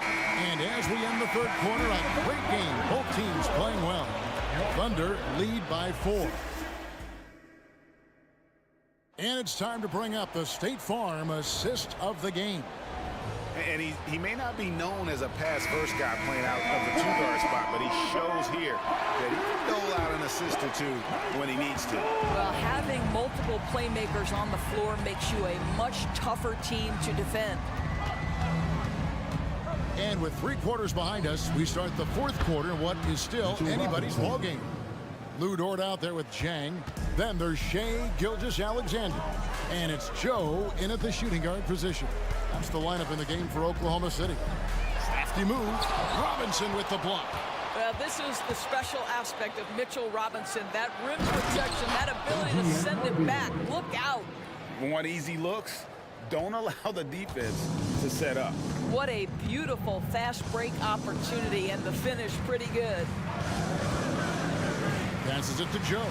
And as we end the third quarter, a great game. Both teams playing well. Thunder lead by 4. And it's time to bring up the State Farm assist of the game. And he may not be known as a pass-first guy playing out of the 2-guard spot, but he shows here that he can dole out an assist or 2 when he needs to. Well, having multiple playmakers on the floor makes you a much tougher team to defend. And with 3 quarters behind us, we start the fourth quarter in what is still anybody's ball game. Lou Dort out there with Jang. Then there's Shai Gilgeous-Alexander. And it's Joe in at the shooting guard position. That's the lineup in the game for Oklahoma City. Safety move. Robinson with the block. Well, this is the special aspect of Mitchell Robinson. That rim protection, that ability to send it back. Look out. Want easy looks? Don't allow the defense to set up. What a beautiful fast break opportunity, and the finish pretty good. Passes it to Joe.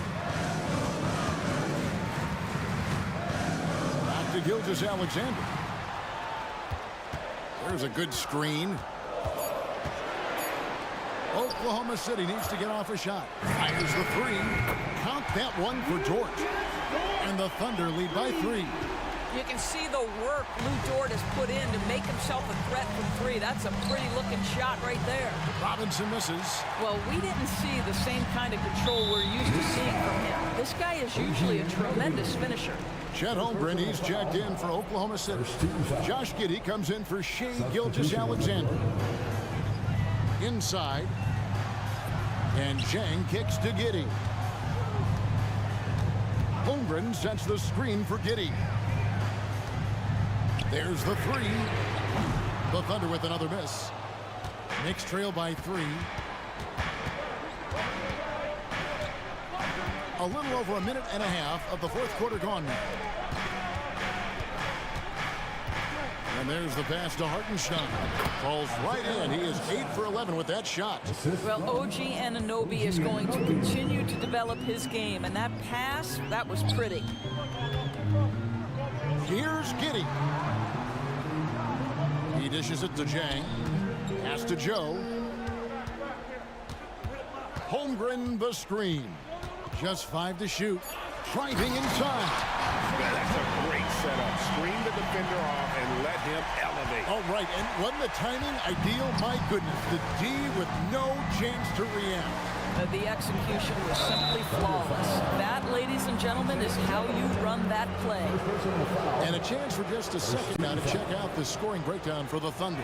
Back to Gilgeous-Alexander. There's a good screen. Oklahoma City needs to get off a shot. Fires the three. Count that one for Dort. And the Thunder lead by 3. You can see the work Lou Dort has put in to make himself a threat from 3. That's a pretty looking shot right there. Robinson misses. Well, we didn't see the same kind of control we're used to seeing from him. This guy is usually a tremendous finisher. Chet Holmgren, he's checked in for Oklahoma City. Josh Giddey comes in for Shai Gilgeous-Alexander. Inside. And Zhang kicks to Giddey. Holmgren sets the screen for Giddey. There's the 3. The Thunder with another miss. Knicks trail by 3. A little over a minute and a half of the fourth quarter gone now. And there's the pass to Hartenstein. Falls right in. He is 8 for 11 with that shot. Well, OG Anunoby is going to continue to develop his game, and that pass, that was pretty. Here's Giddey. He dishes it to Zhang. Pass to Joe. Holmgren the screen. Just 5 to shoot. Driving inside. That's a great setup. Screen the defender off and let him elevate. All right, and wasn't the timing ideal? My goodness, the D with no chance to react. The execution was simply flawless. That, ladies and gentlemen, is how you run that play. And a chance for just a second now to check out the scoring breakdown for the Thunder.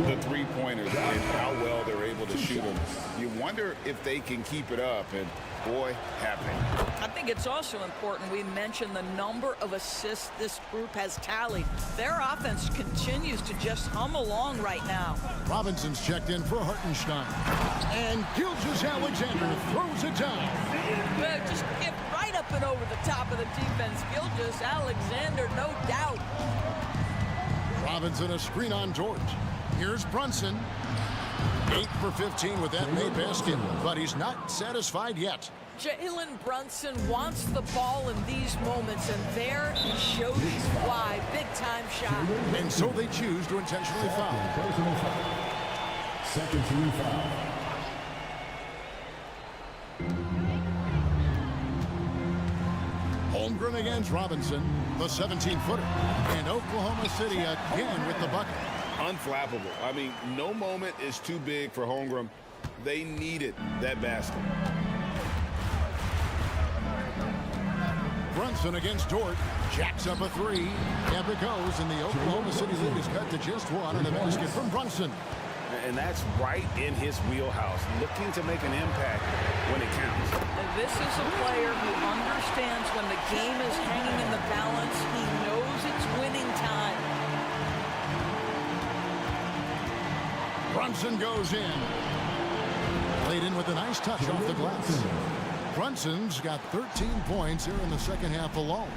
The three-pointers and how well they're able to shoot them. You wonder if they can keep it up, and boy, have they. I think it's also important we mention the number of assists this group has tallied. Their offense continues to just hum along right now. Robinson's checked in for Hartenstein. And Gilgeous-Alexander throws it down. Well, just get right up and over the top of the defense. Gilgeous-Alexander, no doubt. Robinson a screen on Dort. Here's Brunson. 8 for 15 with that made basket, but he's not satisfied yet. Jalen Brunson wants the ball in these moments, and there he shows you why. Big-time shot. And so they choose to intentionally foul. Second team foul. Holmgren against Robinson, the 17-footer. And Oklahoma City again with the bucket. Unflappable. I mean, no moment is too big for Holmgren. They needed that basket. Brunson against Dort. Jacks up a 3. Up it goes, and the Oklahoma City lead is cut to just 1 on the basket from Brunson. And that's right in his wheelhouse, looking to make an impact when it counts. This is a player who understands when the game is hanging in the balance. He knows it's winning time. Brunson goes in. Laid in with a nice touch off the glass. Brunson's got 13 points here in the second half alone.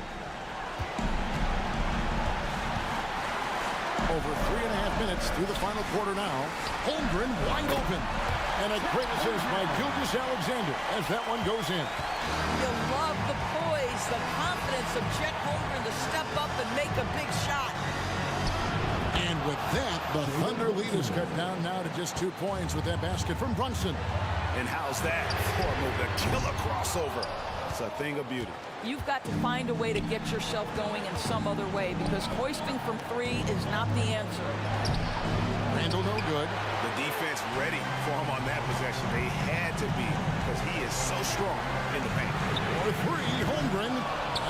Over 3.5 minutes through the final quarter now. Holmgren wide open. And a great assist by Gilgeous-Alexander as that one goes in. You love the poise, the confidence of Chet Holmgren to step up and make a big shot. And with that, the Thunder lead is cut down now to just 2 points with that basket from Brunson. And how's that for a move? The killer crossover. It's a thing of beauty. You've got to find a way to get yourself going in some other way, because hoisting from 3 is not the answer. Randall no good. The defense ready for him on that possession. They had to be, because he is so strong in the paint. For 3, Holmgren.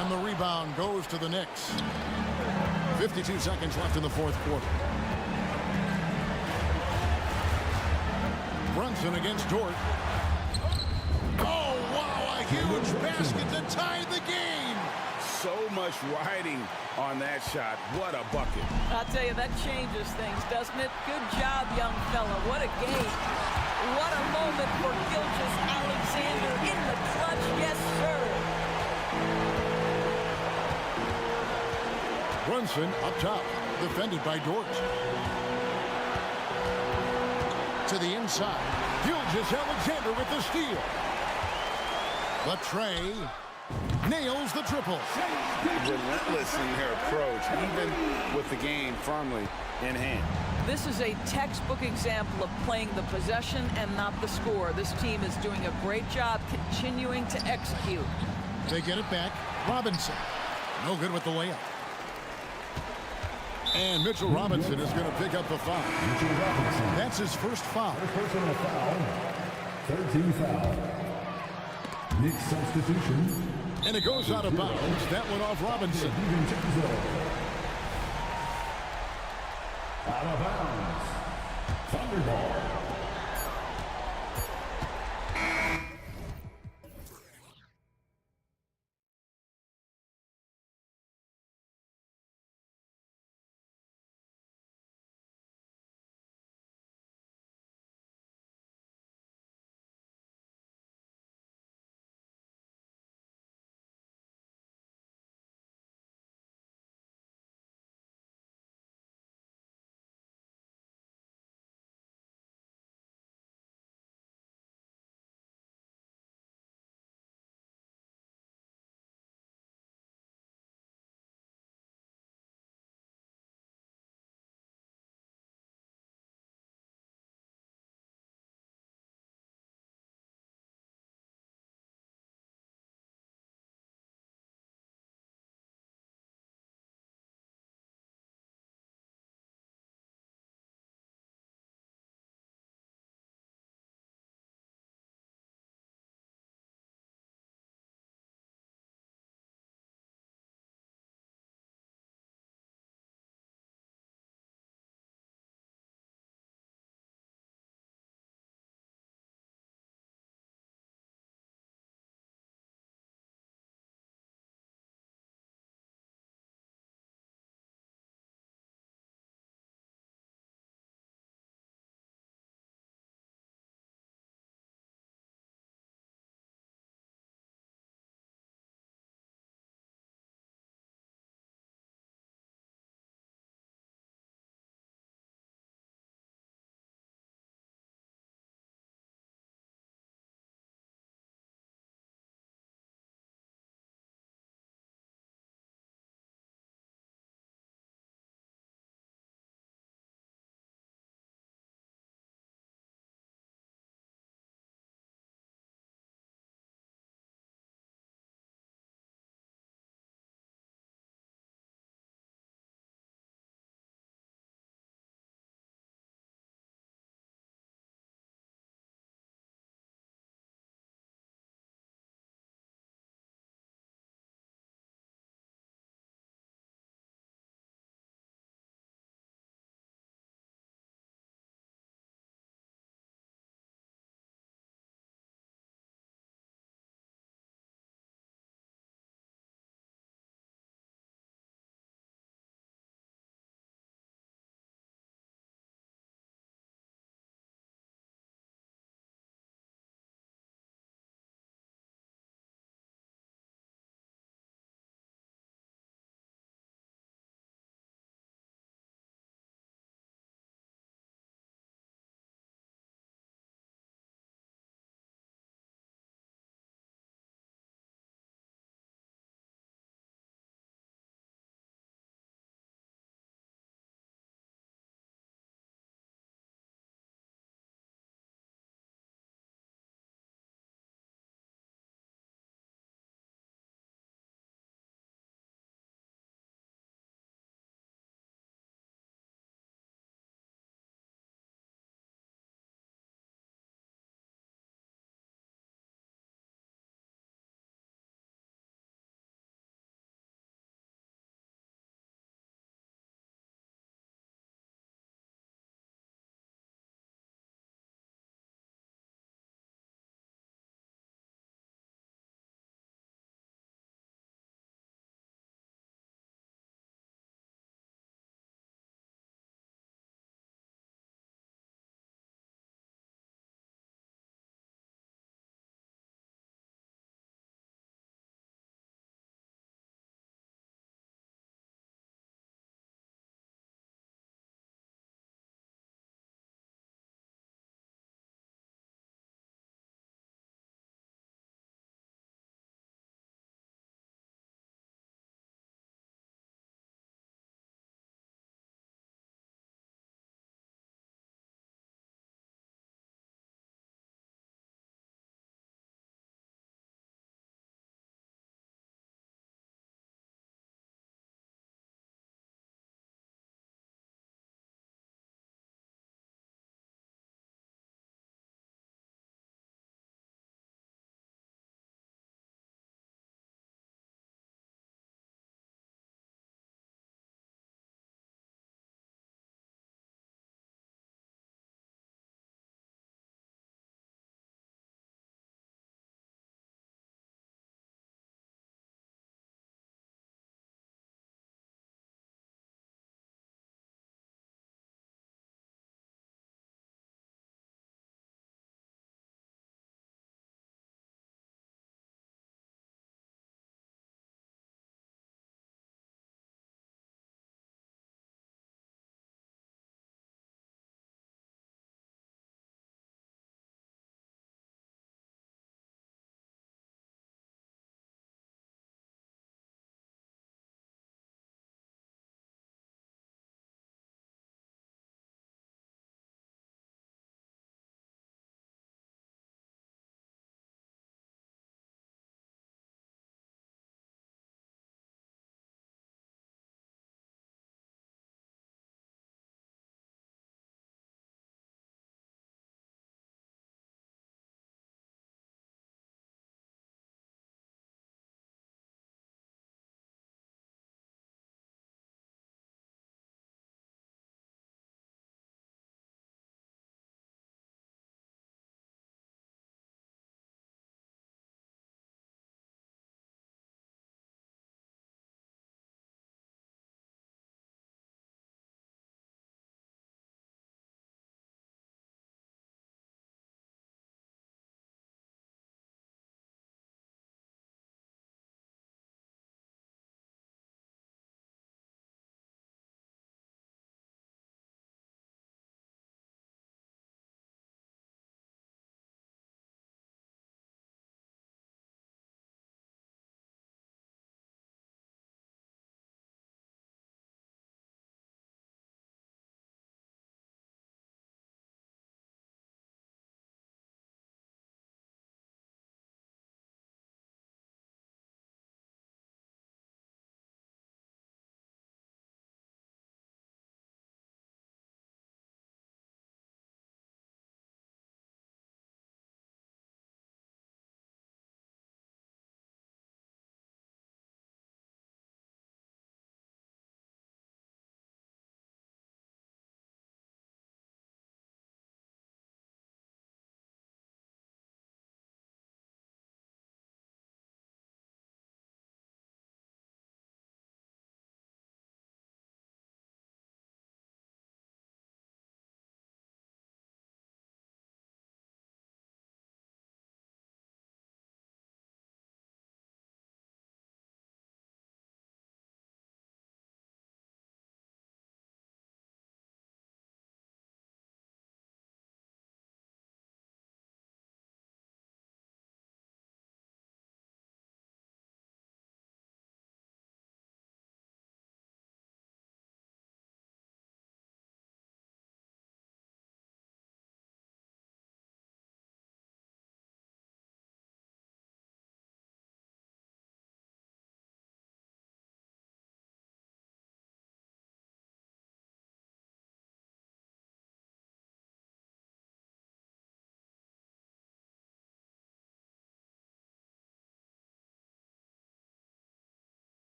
And the rebound goes to the Knicks. 52 seconds left in the fourth quarter. Brunson against Dort. Oh, wow, a huge basket to tie the game. So much riding on that shot. What a bucket. I'll tell you, that changes things, doesn't it? Good job, young fella. What a game. What a moment for Gilgeous Alexander in the clutch. Yes, sir. Brunson up top, defended by Dort. To the inside, Gilgeous Alexander with the steal. But Trey nails the triple. Relentless in her approach, even with the game firmly in hand. This is a textbook example of playing the possession and not the score. This team is doing a great job continuing to execute. They get it back. Robinson. No good with the layup. And Mitchell Robinson is going to pick up the foul. That's his first foul. Personal foul. 13 foul. Knicks substitution. And it goes out of bounds. That went off Robinson. Out of bounds. Thunderball.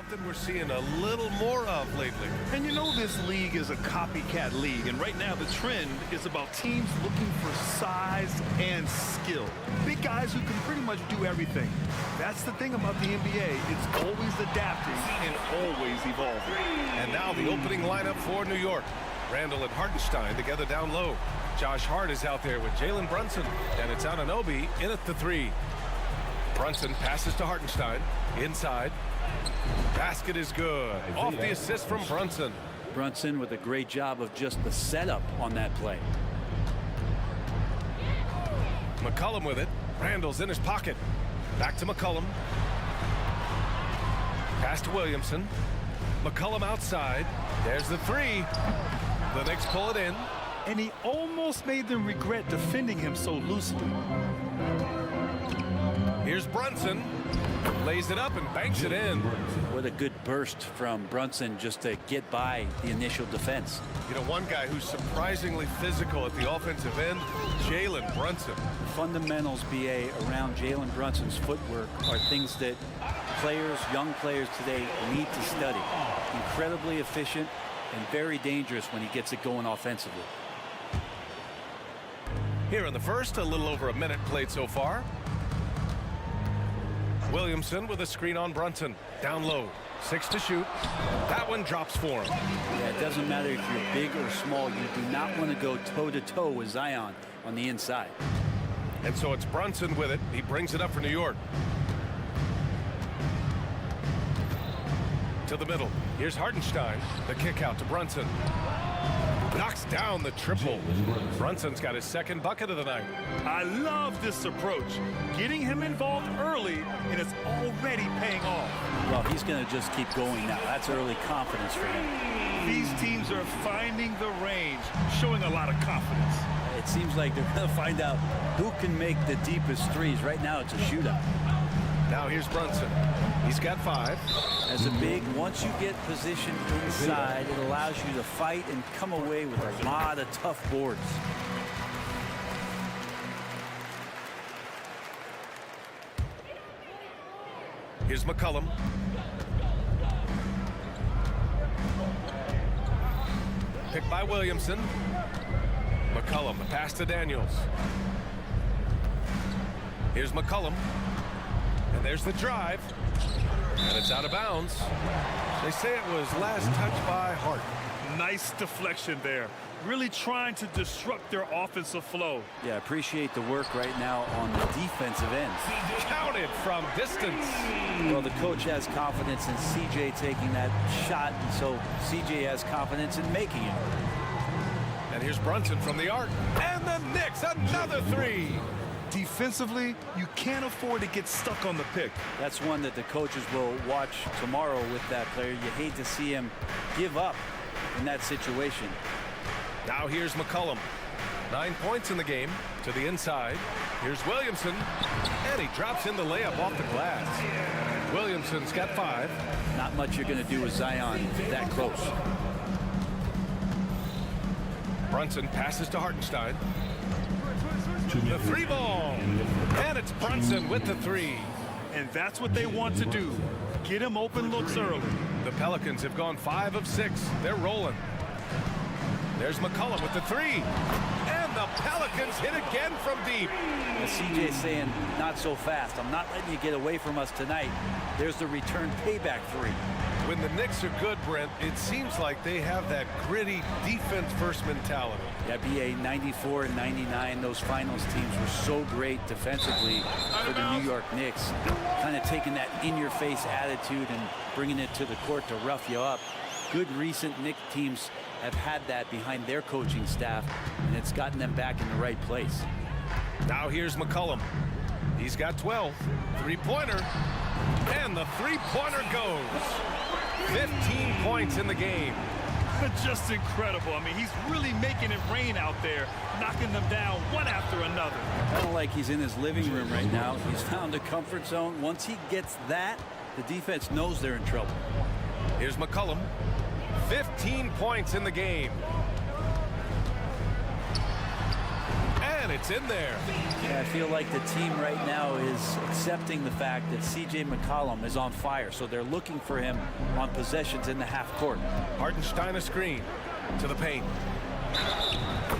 something we're seeing a little more of lately. And you know this league is a copycat league, and right now the trend is about teams looking for size and skill. Big guys who can pretty much do everything. That's the thing about the NBA. It's always adapting and always evolving. And now the opening lineup for New York. Randall and Hartenstein together down low. Josh Hart is out there with Jalen Brunson, and it's Anunoby in at the 3. Brunson passes to Hartenstein, inside. Basket is good. Off the assist from Brunson. Brunson with a great job of just the setup on that play. McCollum with it. Randall's in his pocket. Back to McCollum. Pass to Williamson. McCollum outside. There's the 3. The Knicks pull it in. And he almost made them regret defending him so loosely. Here's Brunson. Lays it up and banks it in. What a good burst from Brunson just to get by the initial defense. You know, one guy who's surprisingly physical at the offensive end, Jalen Brunson. Fundamentals, BA, around Jalen Brunson's footwork are things that players, young players today need to study. Incredibly efficient and very dangerous when he gets it going offensively. Here in the first, a little over a minute played so far. Williamson with a screen on Brunson. Down low. 6 to shoot. That one drops for him. Yeah, it doesn't matter if you're big or small. You do not want to go toe-to-toe with Zion on the inside. And so it's Brunson with it. He brings it up for New York. To the middle. Here's Hartenstein. The kick out to Brunson. Knocks down the triple. Brunson's got his second bucket of the night. I love this approach. Getting him involved early, and it's already paying off. Well, he's going to just keep going now. That's early confidence for him. These teams are finding the range, showing a lot of confidence. It seems like they're going to find out who can make the deepest threes. Right now, it's a shootout. Now here's Brunson. He's got 5. As a big, once you get positioned inside, it allows you to fight and come away with a lot of tough boards. Here's McCollum. Picked by Williamson. McCollum, the pass to Daniels. Here's McCollum. And there's the drive. And it's out of bounds. They say it was last touched by Hart. Nice deflection there. Really trying to disrupt their offensive flow. Yeah, appreciate the work right now on the defensive end. Counted from distance. Well, the coach has confidence in CJ taking that shot, and so CJ has confidence in making it. And here's Brunson from the arc. And the Knicks, another 3. Defensively, you can't afford to get stuck on the pick. That's one that the coaches will watch tomorrow with that player. You hate to see him give up in that situation. Now here's McCollum. 9 points in the game. To the inside. Here's Williamson. And he drops in the layup off the glass. Williamson's got 5. Not much you're going to do with Zion that close. Brunson passes to Hartenstein. The 3 ball. And it's Brunson with the 3. And that's what they want to do. Get him open looks early. The Pelicans have gone 5 of 6. They're rolling. There's McCollum with the 3. And the Pelicans hit again from deep. CJ saying, not so fast. I'm not letting you get away from us tonight. There's the return payback 3. When the Knicks are good, Brent, it seems like they have that gritty defense-first mentality. Yeah, BA 94 and 99, those finals teams were so great defensively for the New York Knicks. Kind of taking that in-your-face attitude and bringing it to the court to rough you up. Good recent Knicks teams have had that behind their coaching staff, and it's gotten them back in the right place. Now here's McCollum. He's got 12. 3-pointer. And the 3-pointer goes. 15 points in the game. Just incredible. I mean, he's really making it rain out there, knocking them down one after another. Kind of like he's in his living room right now. He's found a comfort zone. Once he gets that, the defense knows they're in trouble. Here's McCollum. 15 points in the game. And It's in there. Yeah, I feel like the team right now is accepting the fact that C.J. McCollum is on fire, so they're looking for him on possessions in the half court. Hartenstein a screen to the paint.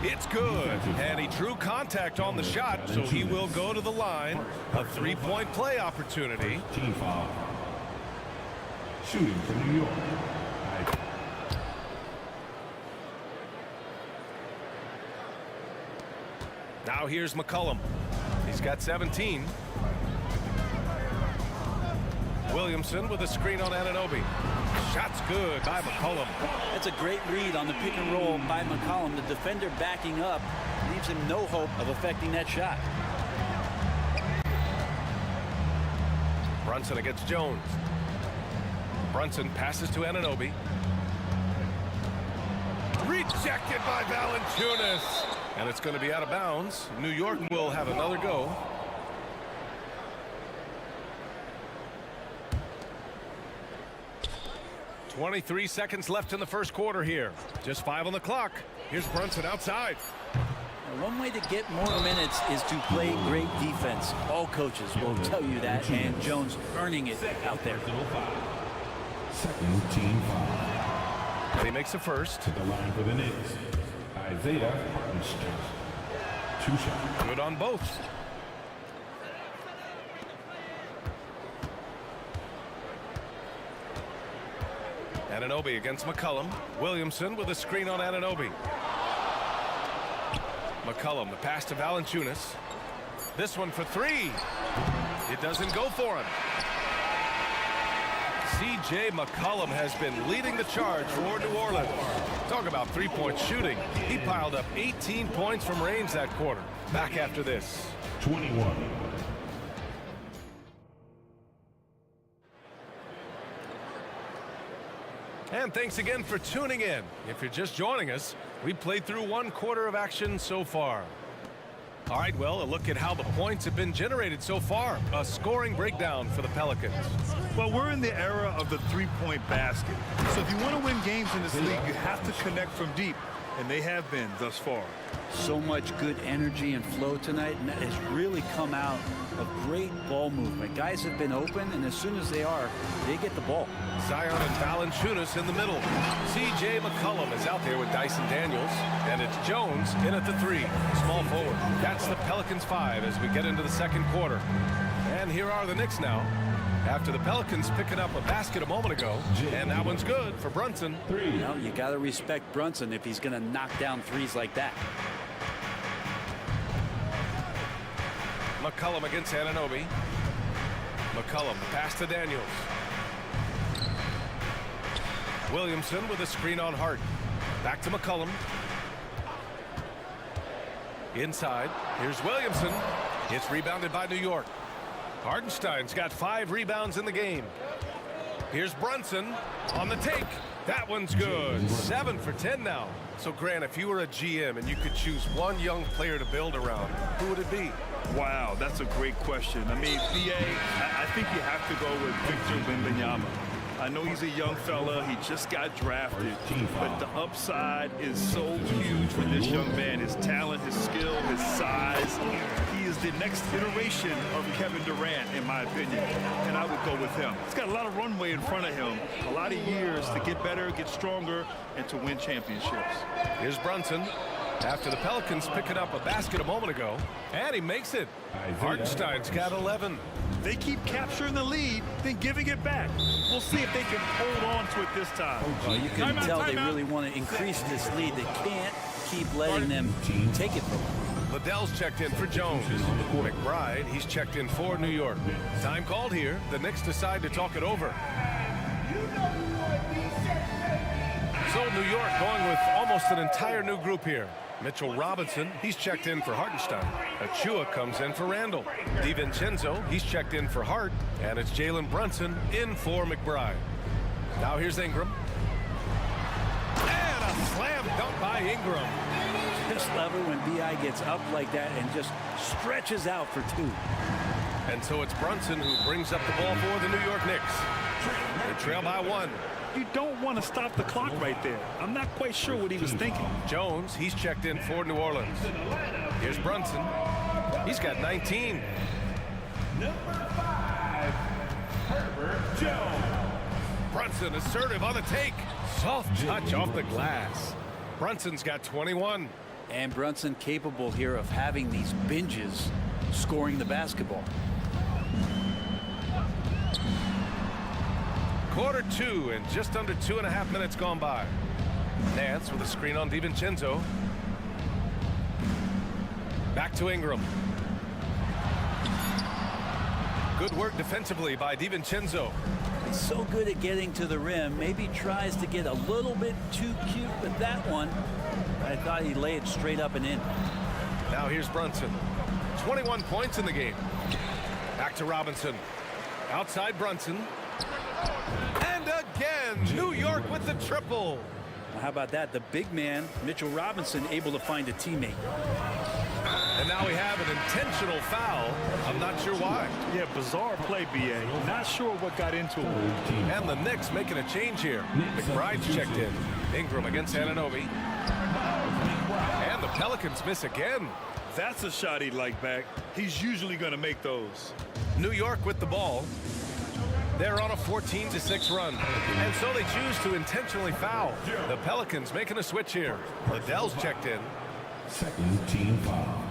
It's good, and he drew contact on the shot, so he will go to the line. A three-point play opportunity. Team foul. Shooting for New York. Now here's McCollum. He's got 17. Williamson with a screen on Anunoby. Shot's good by McCollum. That's a great read on the pick and roll by McCollum. The defender backing up leaves him no hope of affecting that shot. Brunson against Jones. Brunson passes to Anunoby. Rejected by Valanciunas. And it's going to be out of bounds. New York will have another go. .23 seconds left in the first quarter here. Just 5 on the clock. Here's Brunson outside. One way to get more minutes is to play great defense. All coaches will tell you that, and Jones earning it out there. Second team foul. And he makes the first. To the line for the Knicks. Isaiah Hartenstein. 2 shots. Good on both. Anunoby against McCollum. Williamson with a screen on Anunoby. McCollum, the pass to Valanciunas. This one for 3. It doesn't go for him. C.J. McCollum has been leading the charge for New Orleans. Talk about three-point shooting. He piled up 18 points from range that quarter. Back after this. 21. And thanks again for tuning in. If you're just joining us, we played through 1 quarter of action so far. All right, well, a look at how the points have been generated so far. A scoring breakdown for the Pelicans. Well, we're in the era of the three-point basket. So if you want to win games in this league, you have to connect from deep. And they have been thus far. So much good energy and flow tonight, and that has really come out of great ball movement. Guys have been open, and as soon as they are, they get the ball. Zion and Valanciunas in the middle. C.J. McCollum is out there with Dyson Daniels, and it's Jones in at the 3, small forward. That's the Pelicans 5 as we get into the second quarter. And here are the Knicks now. After the Pelicans picking up a basket a moment ago, and that one's good for Brunson. 3. You know, you got to respect Brunson if he's going to knock down threes like that. McCollum against Anunoby. McCollum, pass to Daniels. Williamson with a screen on Hart. Back to McCollum. Inside, here's Williamson. It's rebounded by New York. Hartenstein's got 5 rebounds in the game. Here's Brunson on the take. That one's good. 7 for 10 now. So, Grant, if you were a GM and you could choose one young player to build around, who would it be? Wow, that's a great question. I mean, BA, I think you have to go with Victor Wembanyama. I know he's a young fella. He just got drafted. But the upside is so huge for this young man. His talent, his skill, his size. He is the next iteration of Kevin Durant, in my opinion. And I would go with him. He's got a lot of runway in front of him. A lot of years to get better, get stronger, and to win championships. Here's Brunson. After the Pelicans picking up a basket a moment ago, and he makes it. Hartenstein's got 11. They keep capturing the lead, then giving it back. We'll see if they can hold on to it this time. Well, you can tell they really want to increase this lead. They can't keep letting them take it from them. Liddell's checked in for Jones. McBride, he's checked in for New York. Time called here. The Knicks decide to talk it over. So New York going with almost an entire new group here. Mitchell Robinson, he's checked in for Hartenstein. Achua comes in for Randall. DiVincenzo, he's checked in for Hart. And it's Jalen Brunson in for McBride. Now here's Ingram. And a slam dunk by Ingram. Just love it when B.I. gets up like that and just stretches out for 2. And so it's Brunson who brings up the ball for the New York Knicks. They trail by 1. You don't want to stop the clock right there. I'm not quite sure what he was thinking. Jones, he's checked in for New Orleans. Here's Brunson. He's got 19. Brunson assertive on the take. Soft touch off the glass. Brunson's got 21. And Brunson capable here of having these binges scoring the basketball. Quarter two and just under 2.5 minutes gone by. Nance with a screen on DiVincenzo. Back to Ingram. Good work defensively by DiVincenzo. He's so good at getting to the rim. Maybe tries to get a little bit too cute with that one. I thought he'd lay it straight up and in. Now here's Brunson. 21 points in the game. Back to Robinson. Outside Brunson. And again, New York with the triple. Well, how about that? The big man, Mitchell Robinson, able to find a teammate. And now we have an intentional foul. I'm not sure why. Yeah, bizarre play, BA. Not sure what got into it. And the Knicks making a change here. McBride's checked in. Ingram against Anunoby. And the Pelicans miss again. That's a shot he'd like back. He's usually going to make those. New York with the ball. They're on a 14-6 run. And so they choose to intentionally foul. The Pelicans making a switch here. Liddell's checked in. Second team foul.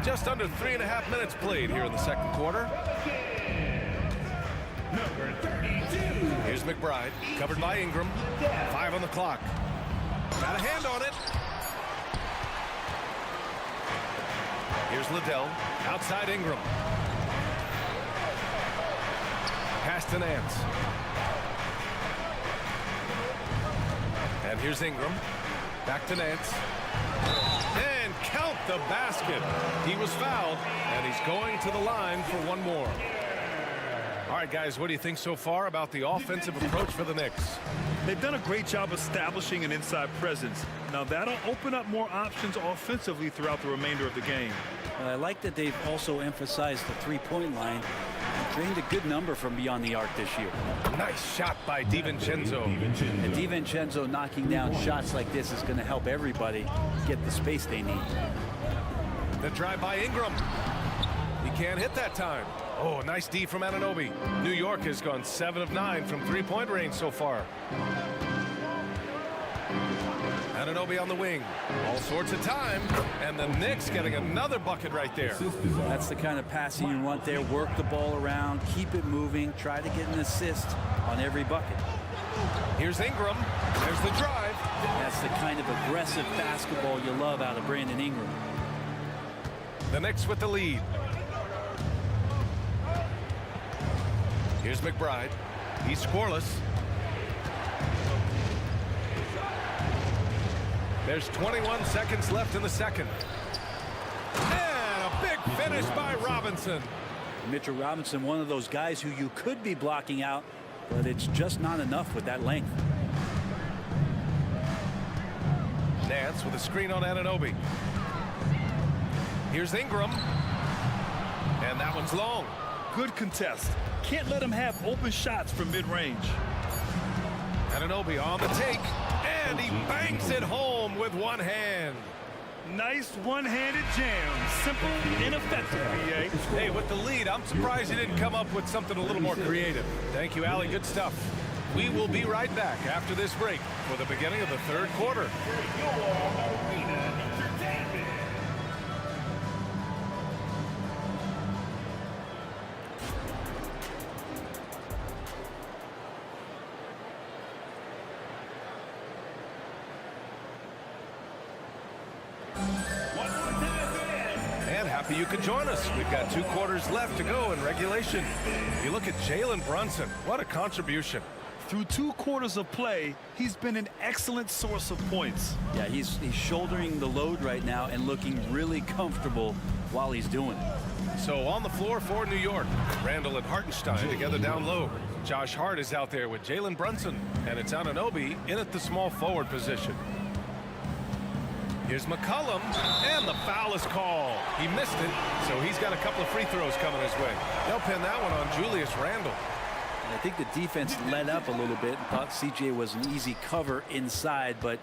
Just under 3.5 minutes played here in the second quarter. Here's McBride, covered by Ingram. 5 on the clock. Got a hand on it. Here's Liddell, outside Ingram. Pass to Nance. And here's Ingram. Back to Nance. And count the basket. He was fouled, and he's going to the line for one more. All right, guys, what do you think so far about the offensive approach for the Knicks? They've done a great job establishing an inside presence. Now that'll open up more options offensively throughout the remainder of the game. And I like that they've also emphasized the three-point line and drained a good number from beyond the arc this year. Nice shot by DiVincenzo. And DiVincenzo knocking down shots like this is going to help everybody get the space they need. The drive by Ingram. He can't hit that time. Oh, nice D from Anunoby. New York has gone 7 of 9 from three-point range so far. Anunoby on the wing. All sorts of time. And the Knicks getting another bucket right there. That's the kind of passing you want there. Work the ball around, keep it moving, try to get an assist on every bucket. Here's Ingram. There's the drive. That's the kind of aggressive basketball you love out of Brandon Ingram. The Knicks with the lead. Here's McBride. He's scoreless. There's 21 seconds left in the second. And a big finish by Robinson. Mitchell Robinson, one of those guys who you could be blocking out, but it's just not enough with that length. Nance with a screen on Anunoby. Here's Ingram. And that one's long. Good contest. Can't let him have open shots from mid-range. Anunoby on the take. And he banks it home with one hand. Nice one-handed jam. Simple and effective, BA. Hey, with the lead, I'm surprised he didn't come up with something a little more creative. Thank you, Allie. Good stuff. We will be right back after this break for the beginning of the third quarter. Happy you could join us. We've got 2 quarters left to go in regulation. You look at Jalen Brunson. What a contribution. Through 2 quarters of play, he's been an excellent source of points. Yeah, he's shouldering the load right now and looking really comfortable while he's doing it. So on the floor for New York, Randall and Hartenstein together down low. Josh Hart is out there with Jalen Brunson, and it's Anunoby in at the small forward position. Here's McCollum, and the foul is called. He missed it, so he's got a couple of free throws coming his way. They'll pin that one on Julius Randle. And I think the defense let up a little bit and thought CJ was an easy cover inside, but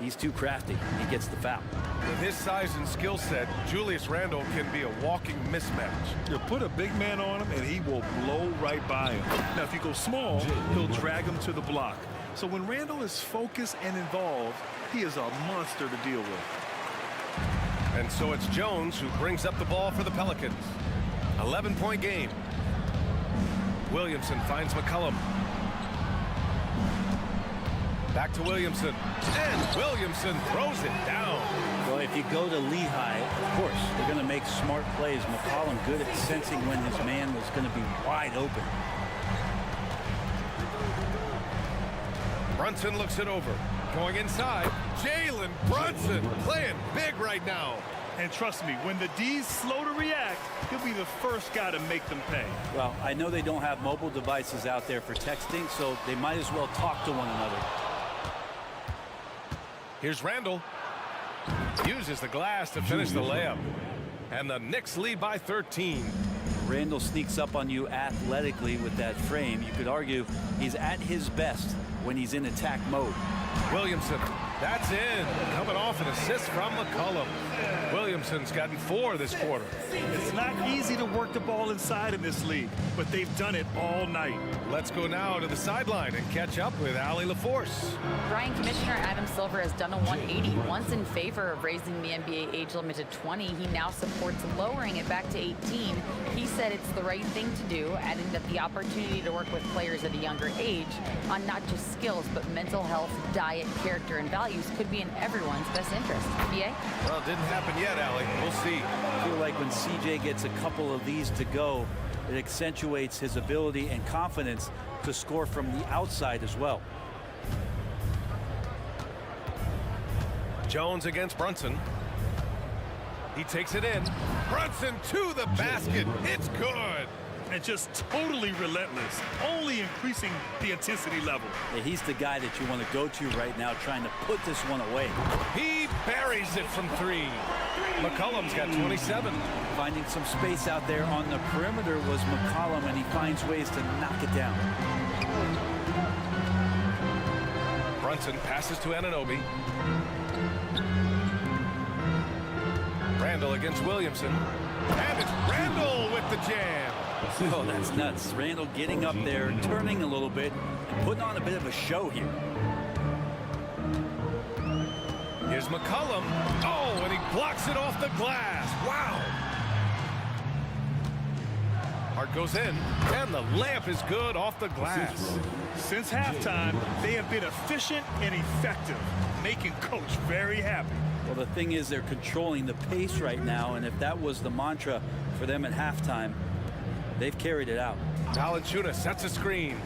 He's too crafty. He gets the foul. With his size and skill set, Julius Randle can be a walking mismatch. You put a big man on him, and he will blow right by him. Now, if you go small, he'll drag him to the block. So when Randle is focused and involved, he is a monster to deal with. And so it's Jones who brings up the ball for the Pelicans. 11-point game. Williamson finds McCollum. Back to Williamson. And Williamson throws it down. Well, if you go to Lehigh, of course, they're going to make smart plays. McCollum good at sensing when his man was going to be wide open. Brunson looks it over. Going inside. Jalen Brunson playing big right now. And trust me, when the D's slow to react, he'll be the first guy to make them pay. Well, I know they don't have mobile devices out there for texting, so they might as well talk to one another. Here's Randle. Uses the glass to finish the layup. And the Knicks lead by 13. Randle sneaks up on you athletically with that frame. You could argue he's at his best when he's in attack mode. Williamson, that's in. Coming off an assist from McCollum. Williamson's gotten 4 this quarter. It's not easy to work the ball inside in this league, but they've done it all night. Let's go now to the sideline and catch up with Allie LaForce. Brian, Commissioner Adam Silver has done a 180. Once in favor of raising the NBA age limit to 20, he now supports lowering it back to 18. He said it's the right thing to do, adding that the opportunity to work with players at a younger age on not just skills, but mental health, diet, character, and values could be in everyone's best interest. BA? Well, it didn't happen yet, Allie. We'll see. I feel like when CJ gets a couple of these to go, it accentuates his ability and confidence to score from the outside as well. Jones against Brunson. He takes it in. Brunson to the basket. It's good. And just totally relentless, only increasing the intensity level. Yeah, he's the guy that you want to go to right now, trying to put this one away. He buries it from 3. McCollum's got 27. Finding some space out there on the perimeter was McCollum, and he finds ways to knock it down. Brunson passes to Anunoby. Randle against Williamson. And it's Randle with the jam. Oh, that's nuts. Randle getting up there, turning a little bit, and putting on a bit of a show here. Here's McCollum. Oh, and he blocks it off the glass. Wow. Hart goes in, and the layup is good off the glass. Since halftime, they have been efficient and effective, making Coach very happy. Well, the thing is, they're controlling the pace right now, and if that was the mantra for them at halftime, they've carried it out. Valanciunas sets a screen.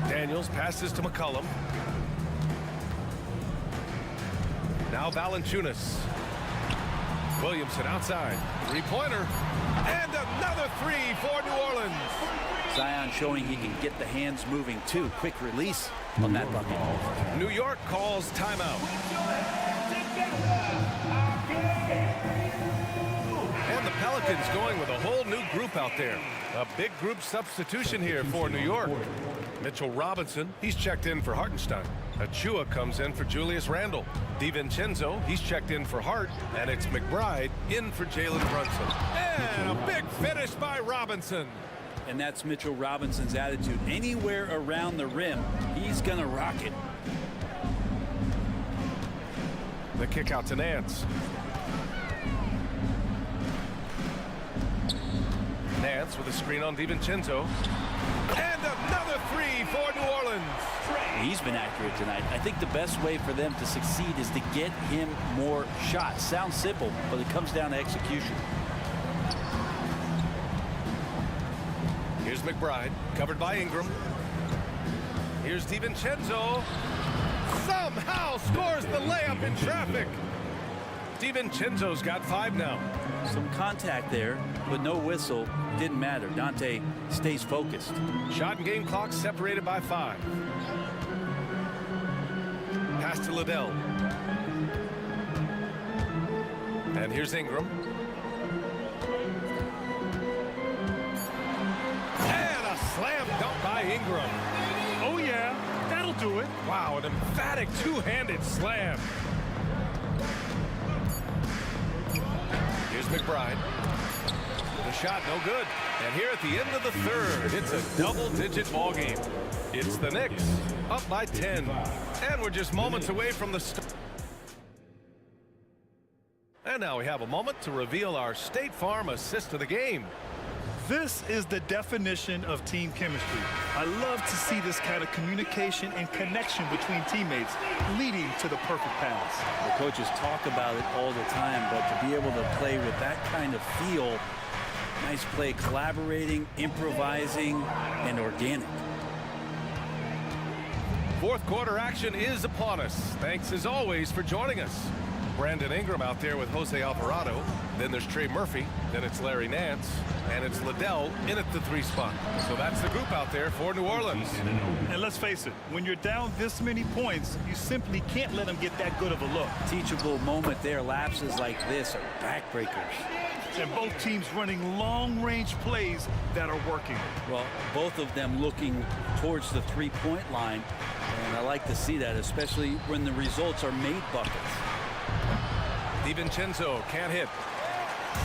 Daniels passes to McCollum. Now Valanciunas. Williamson outside. 3-pointer. And another 3 for New Orleans. Zion showing he can get the hands moving too. Quick release on that bucket. New York calls timeout. And the Pelicans going with a whole new group out there. A big group substitution here for New York. Mitchell Robinson, he's checked in for Hartenstein. Achua comes in for Julius Randle. DiVincenzo, he's checked in for Hart. And it's McBride in for Jalen Brunson. And a big finish by Robinson. And that's Mitchell Robinson's attitude. Anywhere around the rim, he's going to rock it. The kick out to Nance. Nance with a screen on DiVincenzo. And another 3 for New Orleans. He's been accurate tonight. I think the best way for them to succeed is to get him more shots. Sounds simple, but it comes down to execution. Here's McBride, covered by Ingram. Here's DiVincenzo. Somehow scores the layup in traffic. DiVincenzo's got 5 now. Some contact there, but no whistle. Didn't matter. Dante stays focused. Shot and game clock separated by 5. Pass to Liddell. And here's Ingram. And a slam dunk by Ingram. Oh, yeah, that'll do do it. Wow, an emphatic two-handed slam. Here's McBride. The shot, no good. And here at the end of the third, it's a double-digit ball game. It's the Knicks, up by 10. And we're just moments away from the start. And now we have a moment to reveal our State Farm assist of the game. This is the definition of team chemistry. I love to see this kind of communication and connection between teammates leading to the perfect pass. The coaches talk about it all the time, but to be able to play with that kind of feel, nice play, collaborating, improvising, and organic. Fourth quarter action is upon us. Thanks as always for joining us. Brandon Ingram out there with Jose Alvarado. Then there's Trey Murphy. Then it's Larry Nance. And it's Liddell in at the 3 spot. So that's the group out there for New Orleans. And let's face it, when you're down this many points, you simply can't let them get that good of a look. Teachable moment there. Lapses like this are backbreakers. And both teams running long-range plays that are working. Well, both of them looking towards the three-point line. And I like to see that, especially when the results are made buckets. DiVincenzo can't hit.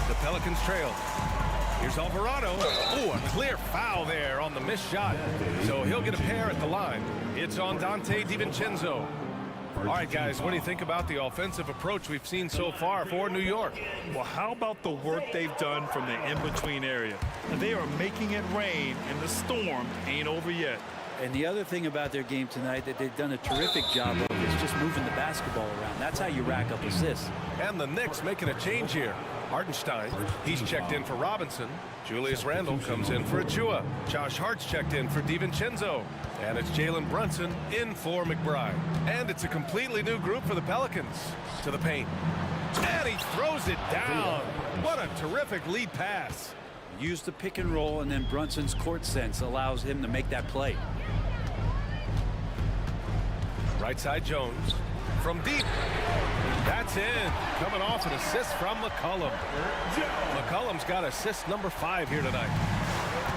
The Pelicans trail. Here's Alvarado. Ooh, a clear foul there on the missed shot. So he'll get a pair at the line. It's on Dante DiVincenzo. All right, guys, what do you think about the offensive approach we've seen so far for New York? Well, how about the work they've done from the in-between area? They are making it rain, and the storm ain't over yet. And the other thing about their game tonight that they've done a terrific job of is just moving the basketball around. That's how you rack up assists. And the Knicks making a change here. Hartenstein, he's checked in for Robinson. Julius Randle comes in for Achua. Josh Hart's checked in for DiVincenzo. And it's Jalen Brunson in for McBride. And it's a completely new group for the Pelicans. To the paint. And he throws it down. What a terrific lead pass. Use the pick and roll, and then Brunson's court sense allows him to make that play. Right side Jones from deep. That's in. Coming off an assist from McCollum. McCollum's got assist number 5 here tonight.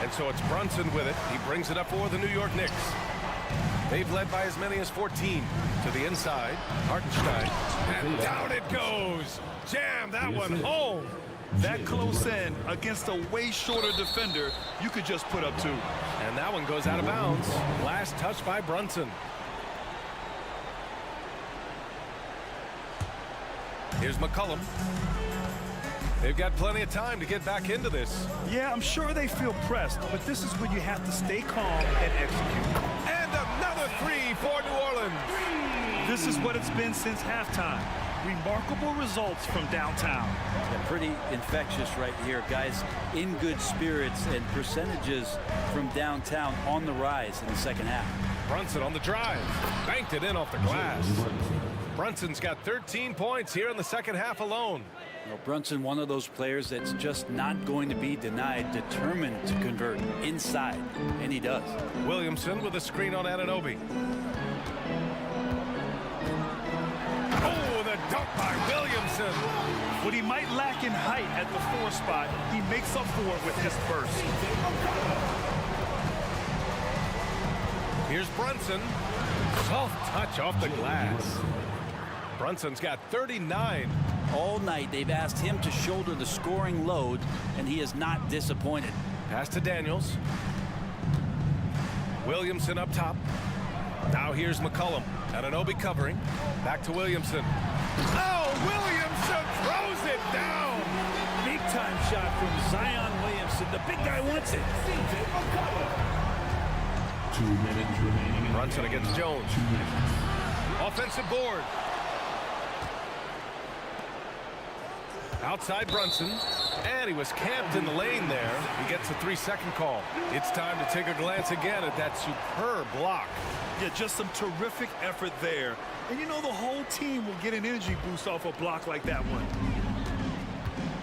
And so it's Brunson with it. He brings it up for the New York Knicks. They've led by as many as 14. To the inside, Hartenstein. And down it goes. Jam that one home. That close in against a way shorter defender, you could just put up 2. And that one goes out of bounds. Last touch by Brunson. Here's McCollum. They've got plenty of time to get back into this. Yeah, I'm sure they feel pressed, but this is when you have to stay calm and execute. And another 3 for New Orleans. This is what it's been since halftime. Remarkable results from downtown. Yeah, pretty infectious right here, guys. In good spirits, and percentages from downtown on the rise in the second half. Brunson on the drive. Banked it in off the glass. Brunson's got 13 points here in the second half alone. Well, Brunson, one of those players that's just not going to be denied, determined to convert inside, and he does. Williamson with a screen on Anunoby. Oh, the dunk by Williamson. What he might lack in height at the 4 spot, he makes up for it with his burst. Here's Brunson. Soft touch off the glass. Brunson's got 39. All night they've asked him to shoulder the scoring load, and he is not disappointed. Pass to Daniels. Williamson up top. Now here's McCollum. Anunoby covering. Back to Williamson. Oh, Williamson throws it down. Big time shot from Zion Williamson. The big guy wants it. 2 minutes remaining. Brunson against Jones. Offensive board. Outside Brunson, and he was camped in the lane there. He gets a 3-second call. It's time to take a glance again at that superb block. Yeah, just some terrific effort there. And you know, the whole team will get an energy boost off a block like that one.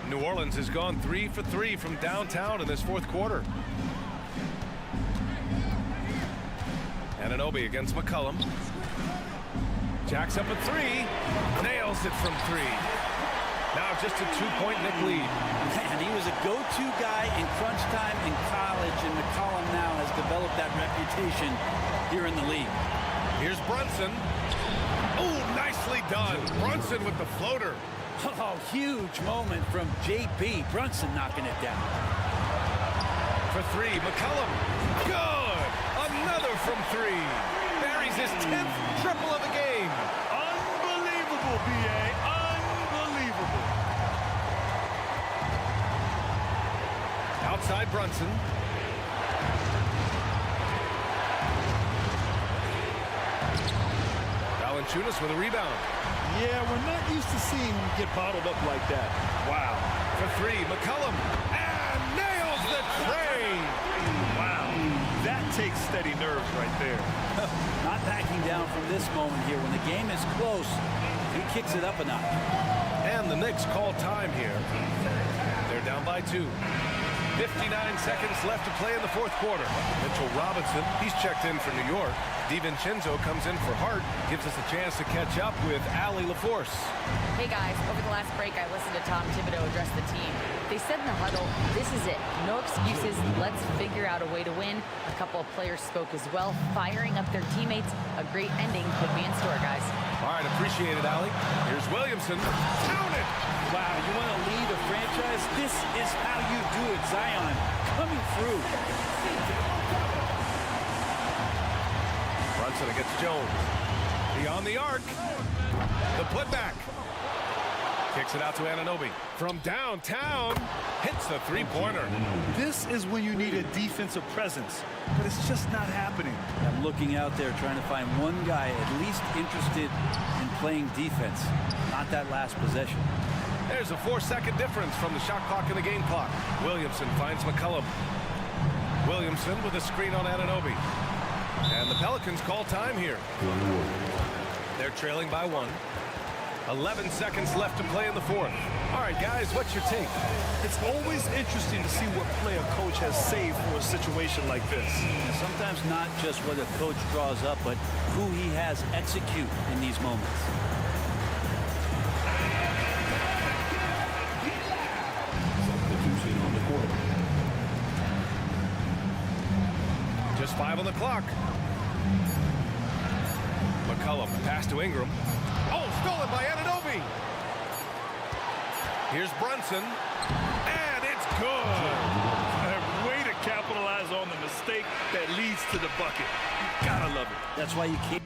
New Orleans has gone 3 for 3 from downtown in this fourth quarter. Anunoby against McCollum. Jacks up a 3. Nails it from 3. Now just a 2-point Knick lead. And he was a go-to guy in crunch time in college, and McCollum now has developed that reputation here in the league. Here's Brunson. Oh, nicely done. Brunson with the floater. Oh, huge moment from JB. Brunson knocking it down. For three, McCollum. Good. Another from three. Buries his 10th triple of the game. Unbelievable, B.A. Unbelievable. Outside Brunson. Valanciunas with a rebound. Yeah, we're not used to seeing him get bottled up like that. Wow. For three, McCollum. And nails the tray. Wow. That takes steady nerves right there. Not backing down from this moment here. When the game is close, he kicks it up a notch. And the Knicks call time here. They're down by 2. 59 seconds left to play in the fourth quarter. Mitchell Robinson, he's checked in for New York. DiVincenzo comes in for Hart, gives us a chance to catch up with Allie LaForce. Hey guys, over the last break I listened to Tom Thibodeau address the team. They said in the huddle, this is it. No excuses, let's figure out a way to win. A couple of players spoke as well, firing up their teammates. A great ending could be in store, guys. All right, appreciate it, Allie. Here's Williamson. Count it! Wow, you want to lead a franchise? This is how you do it. Zion coming through. Brunson against Jones. Beyond the arc. The putback. Kicks it out to Anunoby. From downtown, hits the three-pointer. This is when you need a defensive presence, but it's just not happening. I'm looking out there trying to find one guy at least interested in playing defense, not that last possession. There's a 4-second difference from the shot clock and the game clock. Williamson finds McCollum. Williamson with a screen on Anunoby. And the Pelicans call time here. They're trailing by 1. 11 seconds left to play in the fourth. All right, guys, what's your take? It's always interesting to see what play a coach has saved for a situation like this. And sometimes not just what a coach draws up, but who he has execute in these moments. Substitution on the court. Just 5 on the clock. McCollum, pass to Ingram. Oh, stolen by Anunoby. Here's Brunson. And it's good. Way to capitalize on the mistake that leads to the bucket. You gotta love it. That's why you keep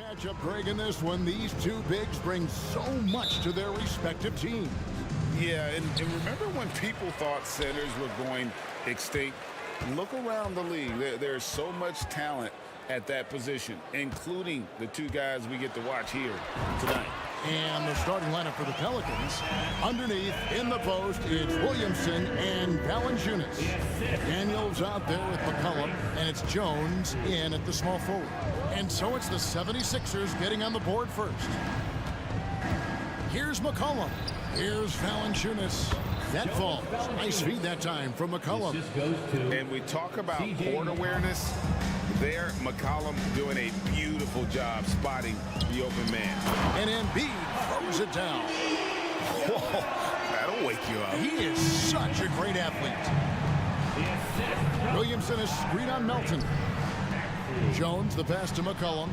matchup, Greg, in this one. These two bigs bring so much to their respective teams. Yeah, and remember when people thought centers were going extinct? Look around the league. There's so much talent at that position, including the two guys we get to watch here tonight. And the starting lineup for the Pelicans, underneath in the post, it's Williamson and Valanciunas. Daniels out there with McCollum, and it's Jones in at the small forward. And so it's the 76ers getting on the board first. Here's McCollum. Here's Valanciunas. That falls. Nice feed that time from McCollum. And we talk about court awareness. There, McCollum doing a beautiful job spotting the open man. And Embiid throws it down. Whoa, that'll wake you up. He is such a great athlete. Williamson is screen on Melton. Jones, the pass to McCollum.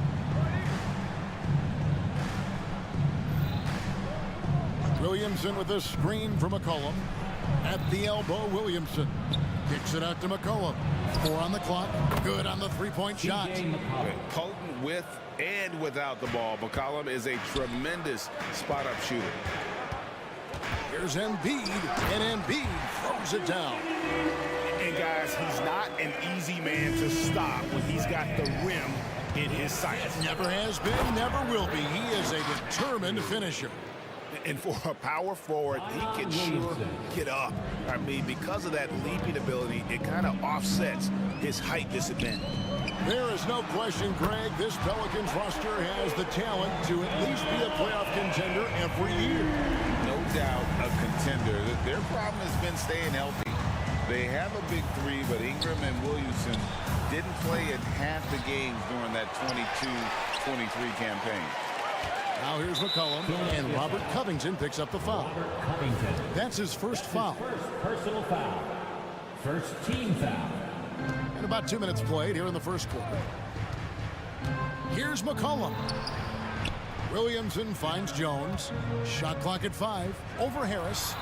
Williamson with a screen for McCollum. At the elbow, Williamson kicks it out to McCollum. 4 on the clock. Good on the three-point shot. Potent with and without the ball. McCollum is a tremendous spot-up shooter. Here's Embiid, and Embiid throws it down. And guys, he's not an easy man to stop when he's got the rim in his sights. Never has been, never will be. He is a determined finisher. And for a power forward, he can sure get up. I mean, because of that leaping ability, it kind of offsets his height disadvantage. There is no question, Greg, this Pelicans roster has the talent to at least be a playoff contender every year. No doubt a contender. Their problem has been staying healthy. They have a big three, but Ingram and Williamson didn't play in half the games during that 22-23 campaign. Now here's McCollum, and Robert Covington picks up the foul. That's his first foul. First personal foul. First team foul. And about 2 minutes played here in the first quarter. Here's McCollum. Williamson finds Jones. Shot clock at 5. Over Harris.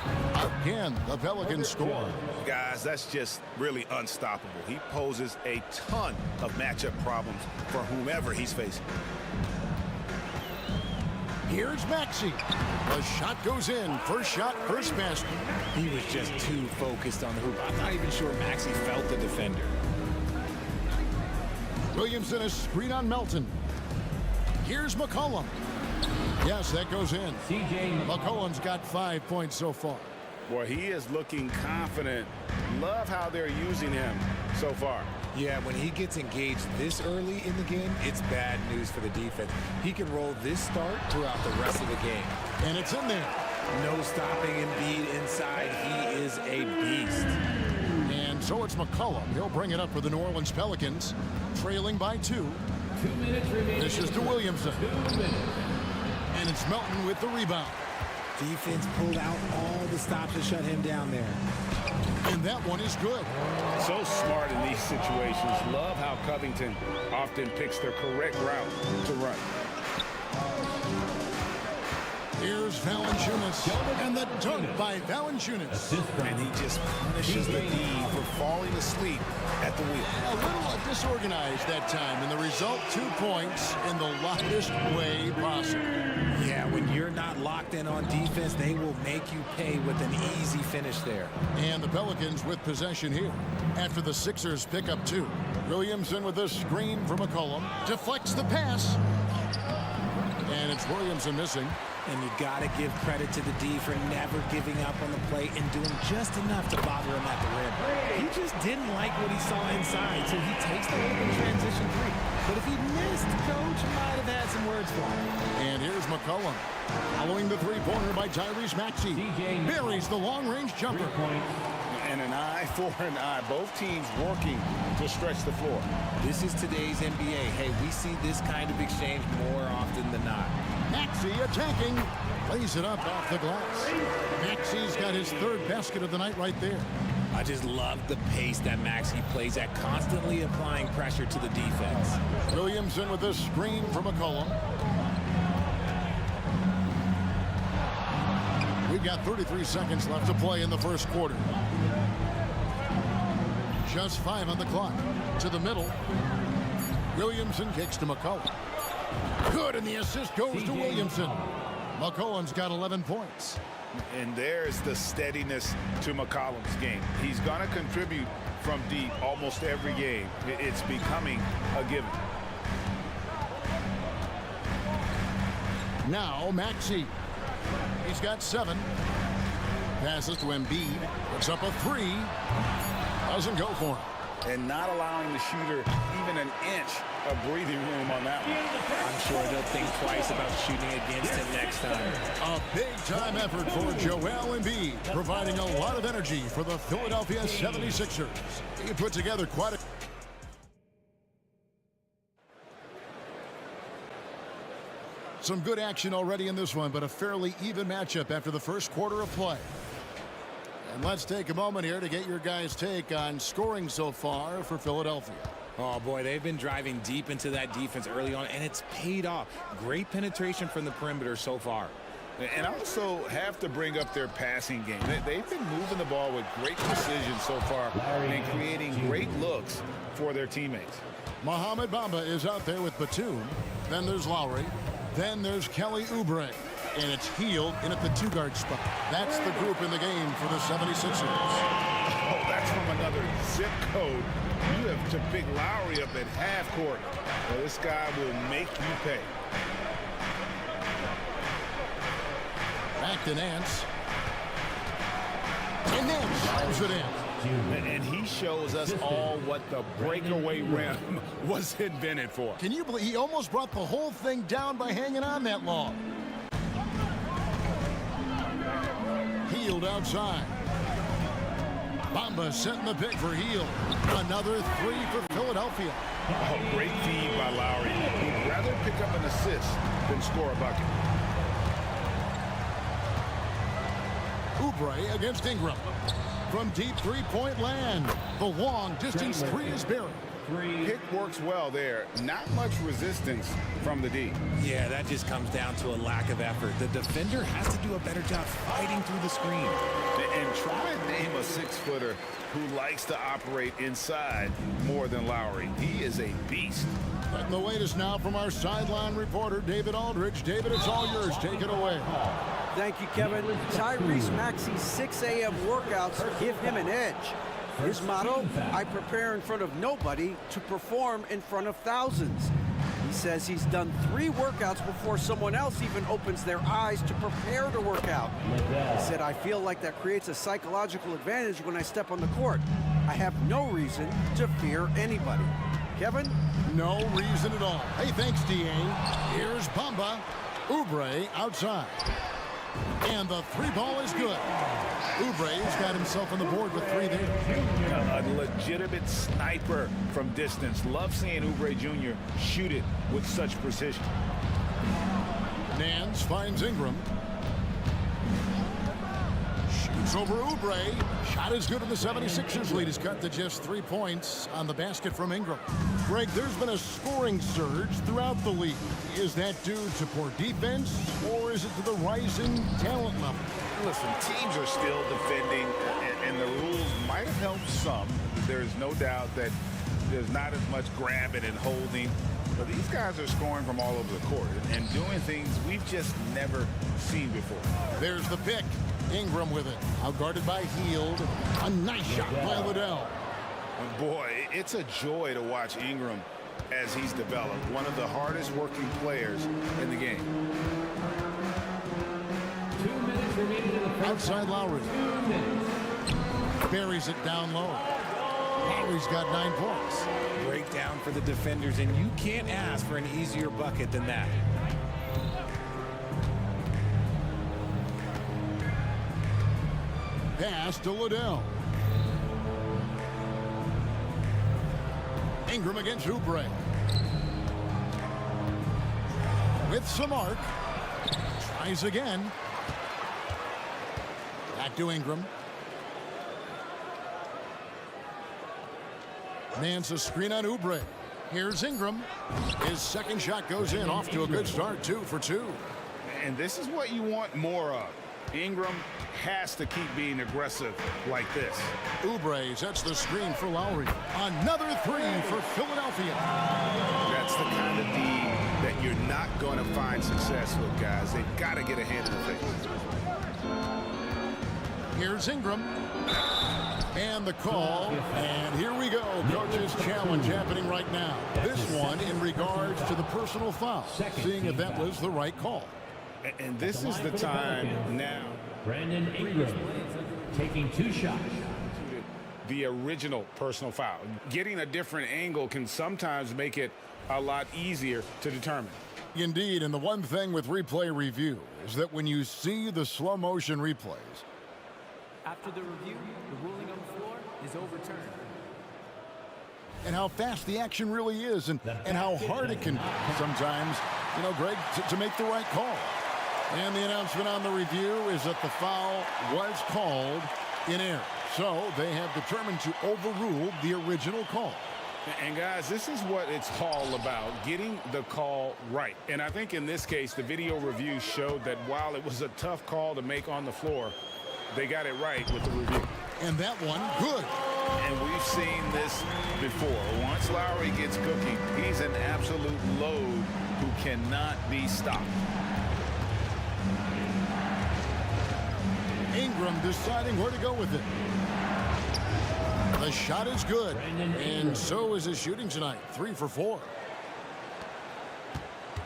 Again, the Pelicans score. Guys, that's just really unstoppable. He poses a ton of matchup problems for whomever he's facing. Here's Maxey. The shot goes in. First shot, first basket. He was just too focused on the hoop. I'm not even sure Maxey felt the defender. Williamson is screen on Melton. Here's McCollum. Yes, that goes in. McCollum's got 5 points so far. Boy, he is looking confident. Love how they're using him so far. Yeah, when he gets engaged this early in the game, it's bad news for the defense. He can roll this start throughout the rest of the game. And it's in there. No stopping Embiid inside. He is a beast. And so it's McCollum. He'll bring it up for the New Orleans Pelicans, trailing by 2. 2 minutes remaining. This is to Williamson. 2 minutes. And it's Melton with the rebound. Defense pulled out all the stops to shut him down there. And that one is good. So smart in these situations. Love how Covington often picks the correct route to run. Here's Valanciunas, and the dunk by Valanciunas. And he just punishes the D for falling asleep at the wheel. A little disorganized that time, and the result, 2 points in the loudest way possible. Yeah, when you're not locked in on defense, they will make you pay with an easy finish there. And the Pelicans with possession here after the Sixers pick up 2. Williamson with a screen for McCollum. Deflects the pass. And it's Williamson missing. And you got to give credit to the D for never giving up on the play and doing just enough to bother him at the rim. He just didn't like what he saw inside, so he takes the open transition 3. But if he missed, coach might have had some words for him. And here's McCollum. Following the three-pointer by Tyrese Maxey. Buries the long-range jumper. And an eye for an eye. Both teams working to stretch the floor. This is today's NBA. Hey, we see this kind of exchange more often than not. Maxey attacking. Plays it up off the glass. Maxey's got his 3rd basket of the night right there. I just love the pace that Maxey plays at, constantly applying pressure to the defense. Williamson with a screen for McCollum. We've got 33 seconds left to play in the first quarter. Just 5 on the clock. To the middle. Williamson kicks to McCollum. Good, and the assist goes to Williamson. McCollum's got 11 points. And there's the steadiness to McCollum's game. He's going to contribute from deep almost every game. It's becoming a given. Now Maxey. He's got 7. Passes to Embiid. Puts up a 3. Doesn't go for him. And not allowing the shooter even an inch of breathing room on that one. I'm sure they'll think twice about shooting against him next time. A big-time effort for Joel Embiid, providing a lot of energy for the Philadelphia 76ers. He put together quite a... Some good action already in this one, but a fairly even matchup after the first quarter of play. And let's take a moment here to get your guys' take on scoring so far for Philadelphia. Oh, boy, they've been driving deep into that defense early on, and it's paid off. Great penetration from the perimeter so far. And I also have to bring up their passing game. They've been moving the ball with great precision so far and creating great looks for their teammates. Mohamed Bamba is out there with Batum. Then there's Lowry. Then there's Kelly Oubre. And it's Hield in at the 2-guard spot. That's the group in the game for the 76ers. Oh, that's from another zip code. You have to pick Lowry up at half court. Well, this guy will make you pay. Back to Nance. And Nance drives it in. And he shows us all what the breakaway rim was invented for. Can you believe he almost brought the whole thing down by hanging on that long? Hield outside. Bamba setting the pick for Hield. Another 3 for Philadelphia. Oh, great feed by Lowry. He'd rather pick up an assist than score a bucket. Oubre against Ingram. From deep three-point land. The long-distance 3 is buried. Pick works well there. Not much resistance from the D. Yeah, that just comes down to a lack of effort. The defender has to do a better job fighting through the screen. And try to name a 6-footer who likes to operate inside more than Lowry. He is a beast. And the latest now from our sideline reporter, David Aldridge. David, it's all yours. Take it away. Thank you, Kevin. Tyrese Maxey's 6 a.m. workouts give him an edge. His motto, I prepare in front of nobody to perform in front of thousands. He says he's done 3 workouts before someone else even opens their eyes to prepare to work out. He said, I feel like that creates a psychological advantage when I step on the court. I have no reason to fear anybody. Kevin? No reason at all. Hey, thanks, D.A. Here's Bamba. Oubre outside. And the 3 ball is good. Oubre's got himself on the board with 3 there. A legitimate sniper from distance. Love seeing Oubre Jr. shoot it with such precision. Nance finds Ingram. Shoots over Oubre. Shot is good, and the 76ers lead is cut to just 3 points on the basket from Ingram. Greg, there's been a scoring surge throughout the league. Is that due to poor defense, or is it to the rising talent level? Listen, teams are still defending, and the rules might have helped some. There's no doubt that there's not as much grabbing and holding. But these guys are scoring from all over the court and doing things we've just never seen before. There's the pick. Ingram with it. Outguarded by Hield. A nice shot by Liddell. And boy, it's a joy to watch Ingram as he's developed. One of the hardest working players in the game. 2 minutes remaining in the first. Outside Lowry. Buries it down low. Lowry's got 9 points. Breakdown for the defenders, and you can't ask for an easier bucket than that. Pass to Liddell. Ingram against Oubre. With some arc. Tries again. Back to Ingram. Nance a screen on Oubre. Here's Ingram. His second shot goes in. Off to a good start. 2 for 2. And this is what you want more of. Ingram has to keep being aggressive like this. Oubre sets the screen for Lowry. Another 3 for Philadelphia. That's the kind of D that you're not going to find success with, guys. They've got to get a hand in the face. Here's Ingram. And the call, and here we go. Coach's challenge happening right now. This one in regards to the personal foul, seeing if that was the right call. And this is the time now. Brandon Ingram taking 2 shots. The original personal foul. Getting a different angle can sometimes make it a lot easier to determine. Indeed, and the one thing with replay review is that when you see the slow motion replays, After the review, the ruling on the floor is overturned. and how fast the action really is, and how hard it can sometimes, you know, Greg, to make the right call. And the announcement on the review is that the foul was called in error. So they have determined to overrule the original call. And guys, this is what it's all about, getting the call right. And I think in this case, the video review showed that while it was a tough call to make on the floor, they got it right with the review. And that one, good. And we've seen this before. Once Lowry gets cooking, he's an absolute load who cannot be stopped. Ingram deciding where to go with it. The shot is good, and so is his shooting tonight, 3 for 4.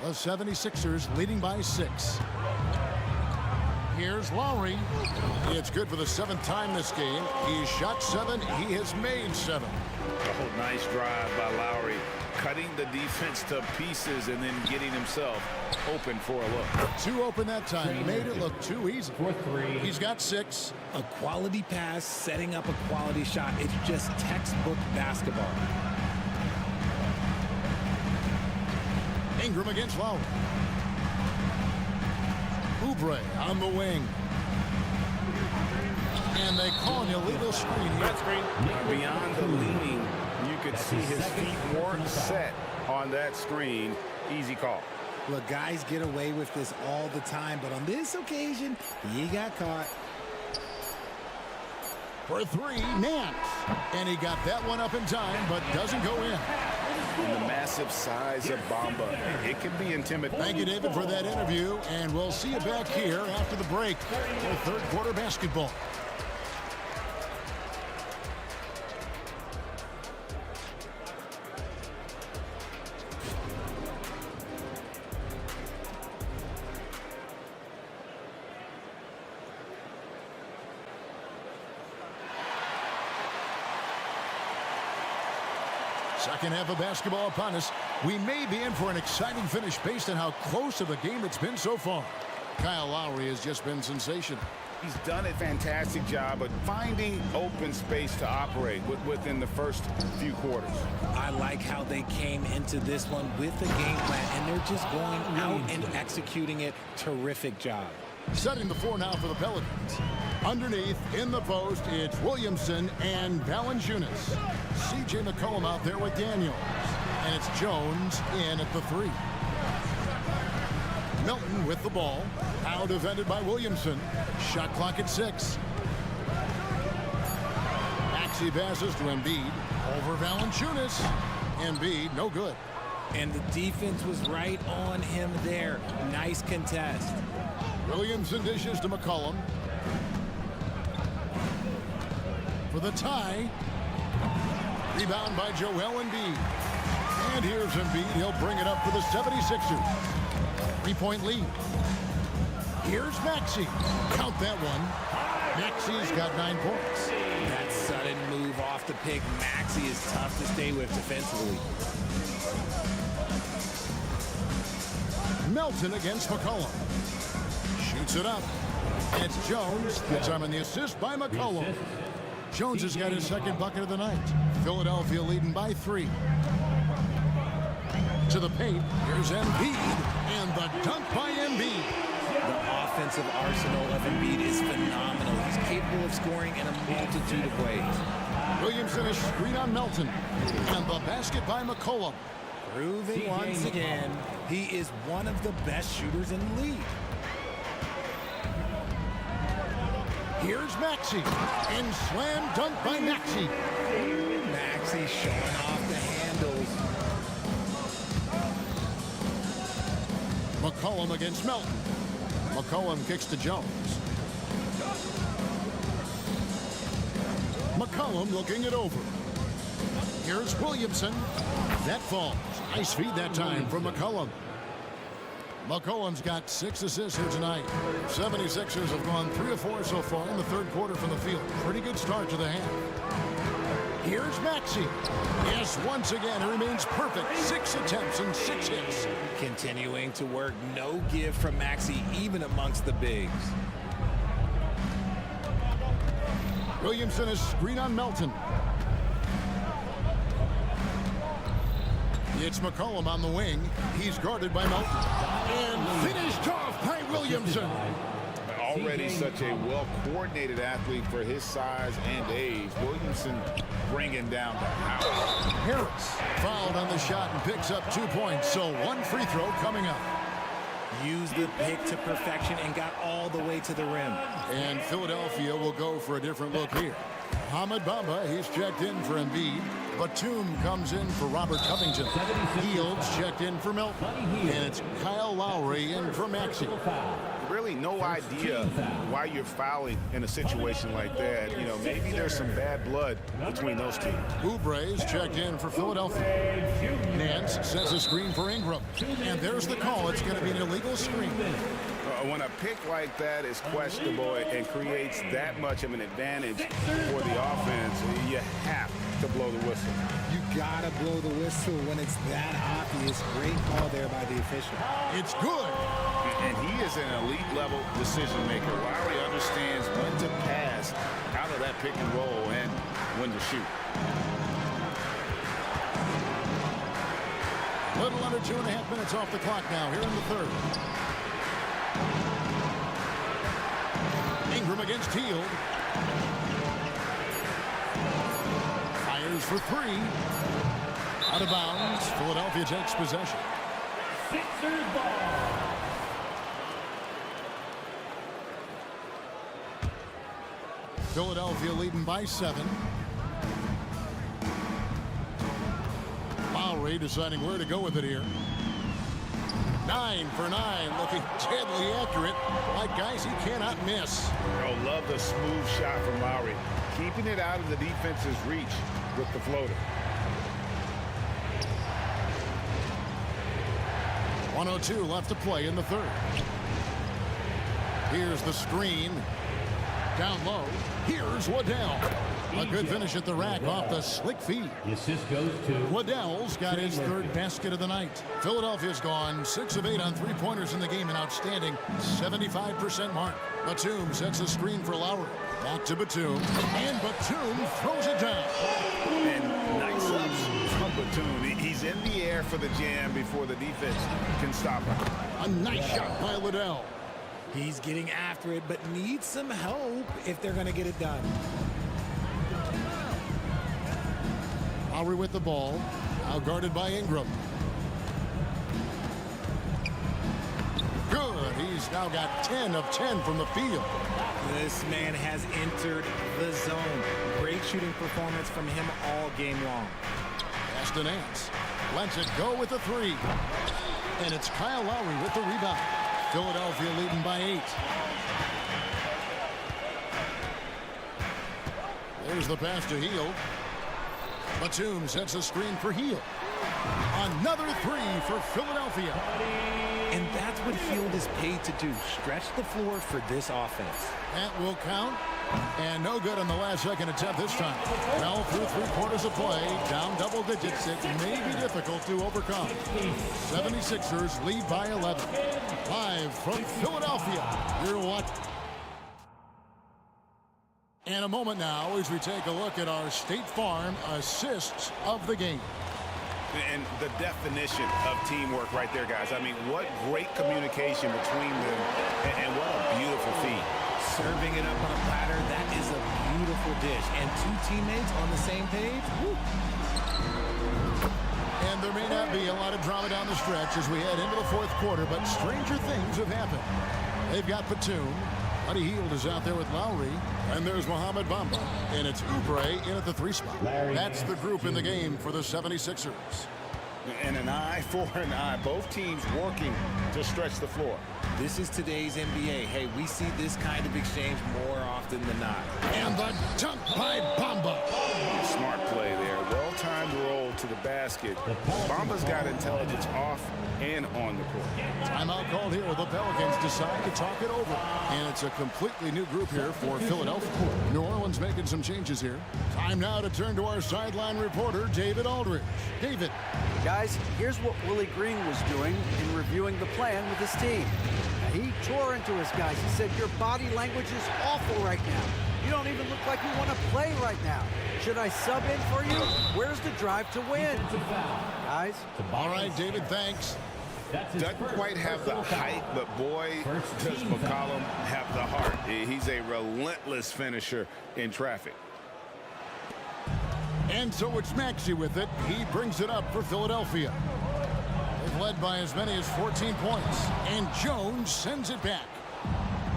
The 76ers leading by 6. Here's Lowry. It's good for the 7th time this game. He's shot 7. He has made 7. Oh, nice drive by Lowry, cutting the defense to pieces and then getting himself open for a look. 2 open that time. Made it look too easy. For 3. He's got 6. A quality pass, setting up a quality shot. It's just textbook basketball. Ingram against Lowry. Oubre on the wing. And they call an illegal screen here. Beyond the leaning, you could see his feet weren't set on that screen. Easy call. Look, guys get away with this all the time, but on this occasion, he got caught. For 3, Nance. And he got that one up in time, but doesn't go in. And the massive size of Bamba, it can be intimidating. Thank you, David, for that interview, and we'll see you back here after the break for third quarter basketball. Second half of basketball upon us. We may be in for an exciting finish based on how close of a game it's been so far. Kyle Lowry has just been sensational. He's done a fantastic job of finding open space to operate within the first few quarters. I like how they came into this one with the game plan, and they're just going out and executing it. Terrific job. Setting the floor now for the Pelicans. Underneath, in the post, it's Williamson and Valanciunas. C.J. McCollum out there with Daniels. And it's Jones in at the 3. Milton with the ball. Now defended by Williamson. Shot clock at 6. Maxey passes to Embiid. Over Valanciunas. Embiid, no good. And the defense was right on him there. Nice contest. Williamson dishes to McCollum. For the tie. Rebound by Joel Embiid. And here's Embiid. He'll bring it up for the 76ers. 3-point lead. Here's Maxey. Count that one. Maxey's got 9 points. That sudden move off the pick. Maxey is tough to stay with defensively. Melton against McCollum. Shoots it up. And it's Jones. Good time on the assist by McCollum. Jones has got his second bucket of the night. Philadelphia leading by 3. To the paint. Here's Embiid. And the dunk by Embiid. The offensive arsenal of Embiid is phenomenal. He's capable of scoring in a multitude of ways. Williamson is screen on Melton. And the basket by McCollum. Proving once again, he is one of the best shooters in the league. Here's Maxey. And slam dunk by Maxey. Maxey showing off the handles. McCollum against Melton. McCollum kicks to Jones. McCollum looking it over. Here's Williamson. That falls. Nice feed that time from McCollum. McCollum's got 6 assists here tonight. 76ers have gone 3 of 4 so far in the third quarter from the field. Pretty good start to the half. Here's Maxey. Yes, once again, he remains perfect. 6 attempts and 6 hits. Continuing to work. No give from Maxey, even amongst the bigs. Williamson is screen on Melton. It's McCollum on the wing. He's guarded by Melton. And finished off by Williamson. Already such a well-coordinated athlete for his size and age. Williamson bringing down the house. Harris fouled on the shot and picks up 2 points. So 1 free throw coming up. Used the pick to perfection and got all the way to the rim. And Philadelphia will go for a different look here. Mohamed Bamba, he's checked in for Embiid. Batum comes in for Robert Covington. Fields checked in for Melton. And it's Kyle Lowry in for Maxey. Really no idea why you're fouling in a situation like that. You know, maybe there's some bad blood between those two. Oubre's checked in for Philadelphia. Nance sets a screen for Ingram. And there's the call. It's going to be an illegal screen. When a pick like that is questionable and creates that much of an advantage for the offense, you have to blow the whistle. You gotta blow the whistle when it's that obvious. Great call there by the official. It's good. And he is an elite level decision maker. Lowry understands when to pass out of that pick and roll and when to shoot. A little under 2.5 minutes off the clock now here in the third. Ingram against Hield. Fires for 3. Out of bounds. Philadelphia takes possession. Sixers ball. Philadelphia leading by 7. Lowry deciding where to go with it here. 9 for 9, looking deadly accurate. Like guys he cannot miss. Oh, love the smooth shot from Lowry. Keeping it out of the defense's reach with the floater. 1:02 left to play in the third. Here's the screen. Down low. Here's Waddell. A good finish at the rack off the slick feed. The assist goes to Waddell's got his third basket of the night. Philadelphia's gone 6 of 8 on 3-pointers in the game, an outstanding 75% mark. Batum sets a screen for Lowry. Back to Batum. And Batum throws it down. And nice ups from Batum. He's in the air for the jam before the defense can stop him. A nice shot by Waddell. He's getting after it, but needs some help if they're going to get it done. Lowry with the ball. Now guarded by Ingram. Good. He's now got 10 of 10 from the field. This man has entered the zone. Great shooting performance from him all game long. Pass to Nance. Lets it go with the 3. And it's Kyle Lowry with the rebound. Philadelphia leading by 8. There's the pass to Hield. Batum sets a screen for Hield. Another 3 for Philadelphia. And that's what Hield is paid to do. Stretch the floor for this offense. That will count. And no good on the last second attempt this time. Well, through 3 quarters of play, down double digits, it may be difficult to overcome. 76ers lead by 11. Live from Philadelphia, you're what? In a moment now, as we take a look at our State Farm assists of the game. And the definition of teamwork right there, guys. I mean, what great communication between them, and what a beautiful feed. Serving it up on a platter, that is a beautiful dish. And 2 teammates on the same page. Woo. And there may not be a lot of drama down the stretch as we head into the fourth quarter, but stranger things have happened. They've got Batum. Buddy Hield is out there with Lowry. And there's Mohamed Bamba. And it's Oubre in at the 3 spot. That's the group in the game for the 76ers. And an eye for an eye. Both teams working to stretch the floor. This is today's NBA. Hey, we see this kind of exchange more often than not. And the dunk by Bamba. Smart play there. Well-timed roll to the basket. Bamba's got intelligence off and on the court. Timeout called here. The Pelicans decide to talk it over. And it's a completely new group here for Philadelphia. New Orleans making some changes here. Time now to turn to our sideline reporter, David Aldridge. David. Guys, here's what Willie Green was doing in reviewing the plan with his team. Now, he tore into his guys. He said, your body language is awful right now. You don't even look like you want to play right now. Should I sub in for you? Where's the drive to win? Guys? All right, David, thanks. Doesn't quite have the height, but boy, does McCollum have the heart. He's a relentless finisher in traffic. And so it's Maxey with it. He brings it up for Philadelphia. They've led by as many as 14 points. And Jones sends it back.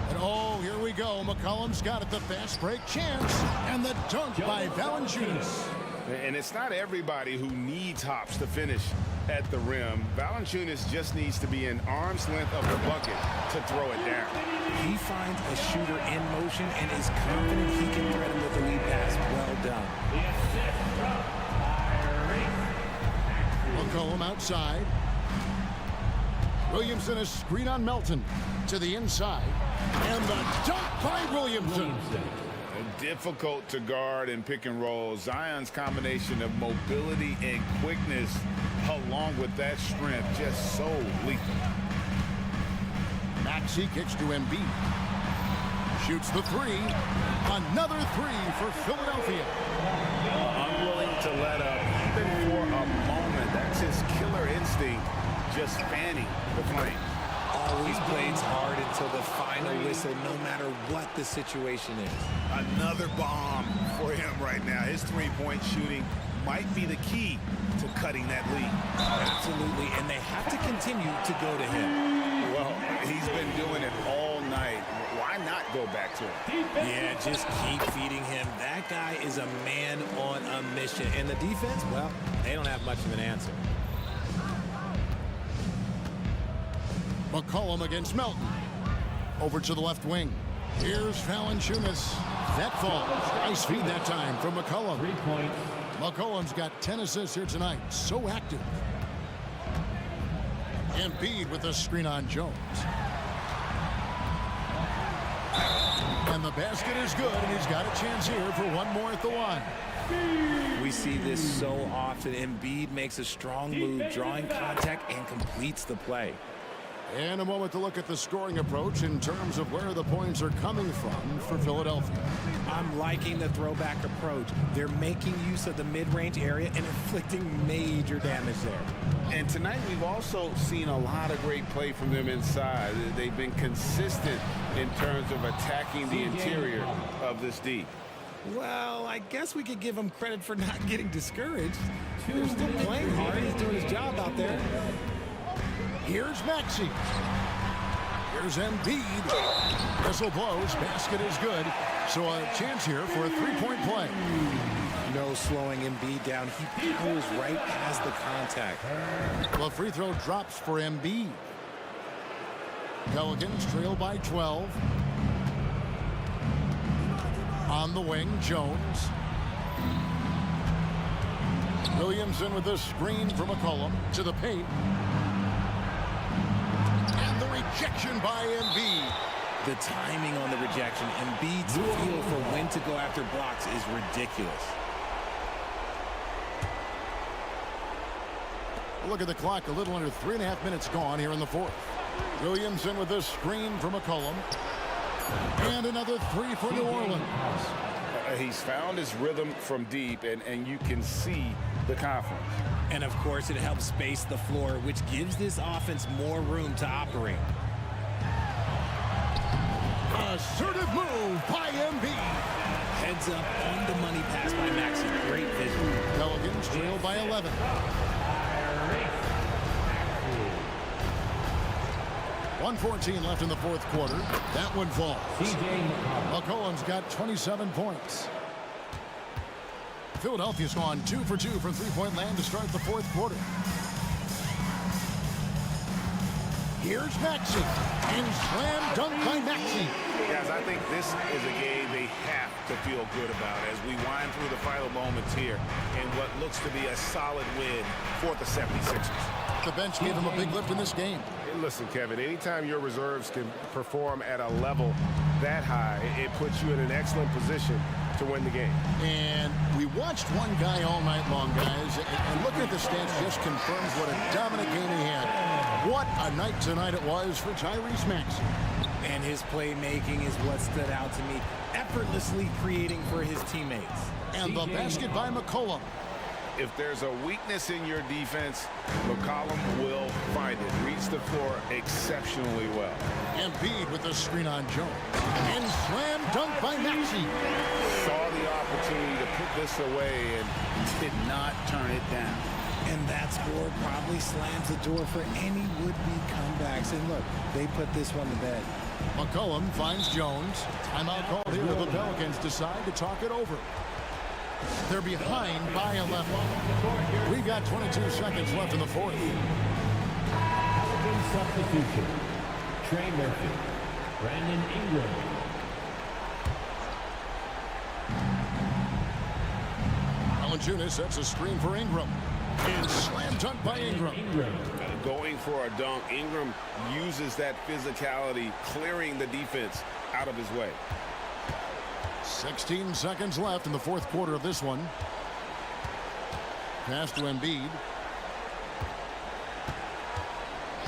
And oh, here we go. McCollum's got it, the fast break chance. And the dunk by Valanciunas. And it's not everybody who needs hops to finish at the rim. Valanciunas just needs to be an arm's length of the bucket to throw it down. He finds a shooter in motion and is confident he can thread him with the lead pass. Well done. McCollum outside. Williamson a screen on Melton to the inside. And the dunk by Williamson. Difficult to guard and pick and roll. Zion's combination of mobility and quickness along with that strength just so lethal. Maxey kicks to Embiid. Shoots the three. Another three for Philadelphia. Unwilling to let up even for a moment. That's his killer instinct, just fanning the flame. Always plays hard until the final whistle, no matter what the situation is. Another bomb for him right now. His three-point shooting might be the key to cutting that lead. Absolutely, and they have to continue to go to him. Well, he's been doing it all night. Why not go back to him? Yeah, just keep feeding him. That guy is a man on a mission. And the defense, well, they don't have much of an answer. McCollum against Melton. Over to the left wing. Here's Valanciunas. That falls. Nice feed that time from McCollum. 3 points. McCollum's got 10 assists here tonight. So active. Embiid with a screen on Jones. And the basket is good, and he's got a chance here for one more at the line. We see this so often. Embiid makes a strong move, drawing contact, and completes the play. And a moment to look at the scoring approach in terms of where the points are coming from for Philadelphia. I'm liking the throwback approach. They're making use of the mid-range area and inflicting major damage there. And tonight we've also seen a lot of great play from them inside. They've been consistent in terms of attacking the interior of this D. Well, I guess we could give him credit for not getting discouraged. They're still playing hard. He's doing his job out there. Here's Maxey. Here's Embiid. Whistle blows. Basket is good. So a chance here for a three-point play. No slowing Embiid down. He pulls right past the contact. The free throw drops for Embiid. Pelicans trail by 12. On the wing, Jones. Williamson with a screen from McCollum to the paint. And the rejection by Embiid. The timing on the rejection, Embiid's feel for when to go after blocks is ridiculous. Look at the clock, a little under 3.5 minutes gone here in the fourth. Williamson with a screen from McCollum. And another three for New Orleans. He's found his rhythm from deep, and you can see the confidence. And of course, it helps space the floor, which gives this offense more room to operate. Assertive move by Embiid. Heads up on the money pass by Maxey. Great vision. Pelicans trail by 11. .114 left in the fourth quarter. That one falls. McCollum's got 27 points. Philadelphia's gone 2 for 2 from three-point land to start the fourth quarter. Here's Maxey, and slam dunk by Maxey. Guys, I think this is a game they have to feel good about as we wind through the final moments here in what looks to be a solid win for the 76ers. The bench gave him a big lift in this game. Hey, listen, Kevin, anytime your reserves can perform at a level that high, it puts you in an excellent position to win the game. And we watched one guy all night long, guys, and looking at the stats just confirms what a dominant game he had. What a night tonight it was for Tyrese Maxey. And his playmaking is what stood out to me, effortlessly creating for his teammates. And the basket by McCollum. If there's a weakness in your defense, McCollum will find it. Reads the floor exceptionally well. Embiid with the screen on Jones. And slam dunk by Maxey. Saw the opportunity to put this away and did not turn it down. And that score probably slams the door for any would-be comebacks. And look, they put this one to bed. McCollum finds Jones. Timeout called here. The Pelicans decide to talk it over. They're behind by 11. We got 22 seconds left in the fourth. Pelicans substitution. Trey Murphy. Brandon Ingram. Valanciunas sets a screen for Ingram. And slam dunk by Ingram. Going for a dunk, Ingram uses that physicality, clearing the defense out of his way. 16 seconds left in the fourth quarter of this one. Pass to Embiid.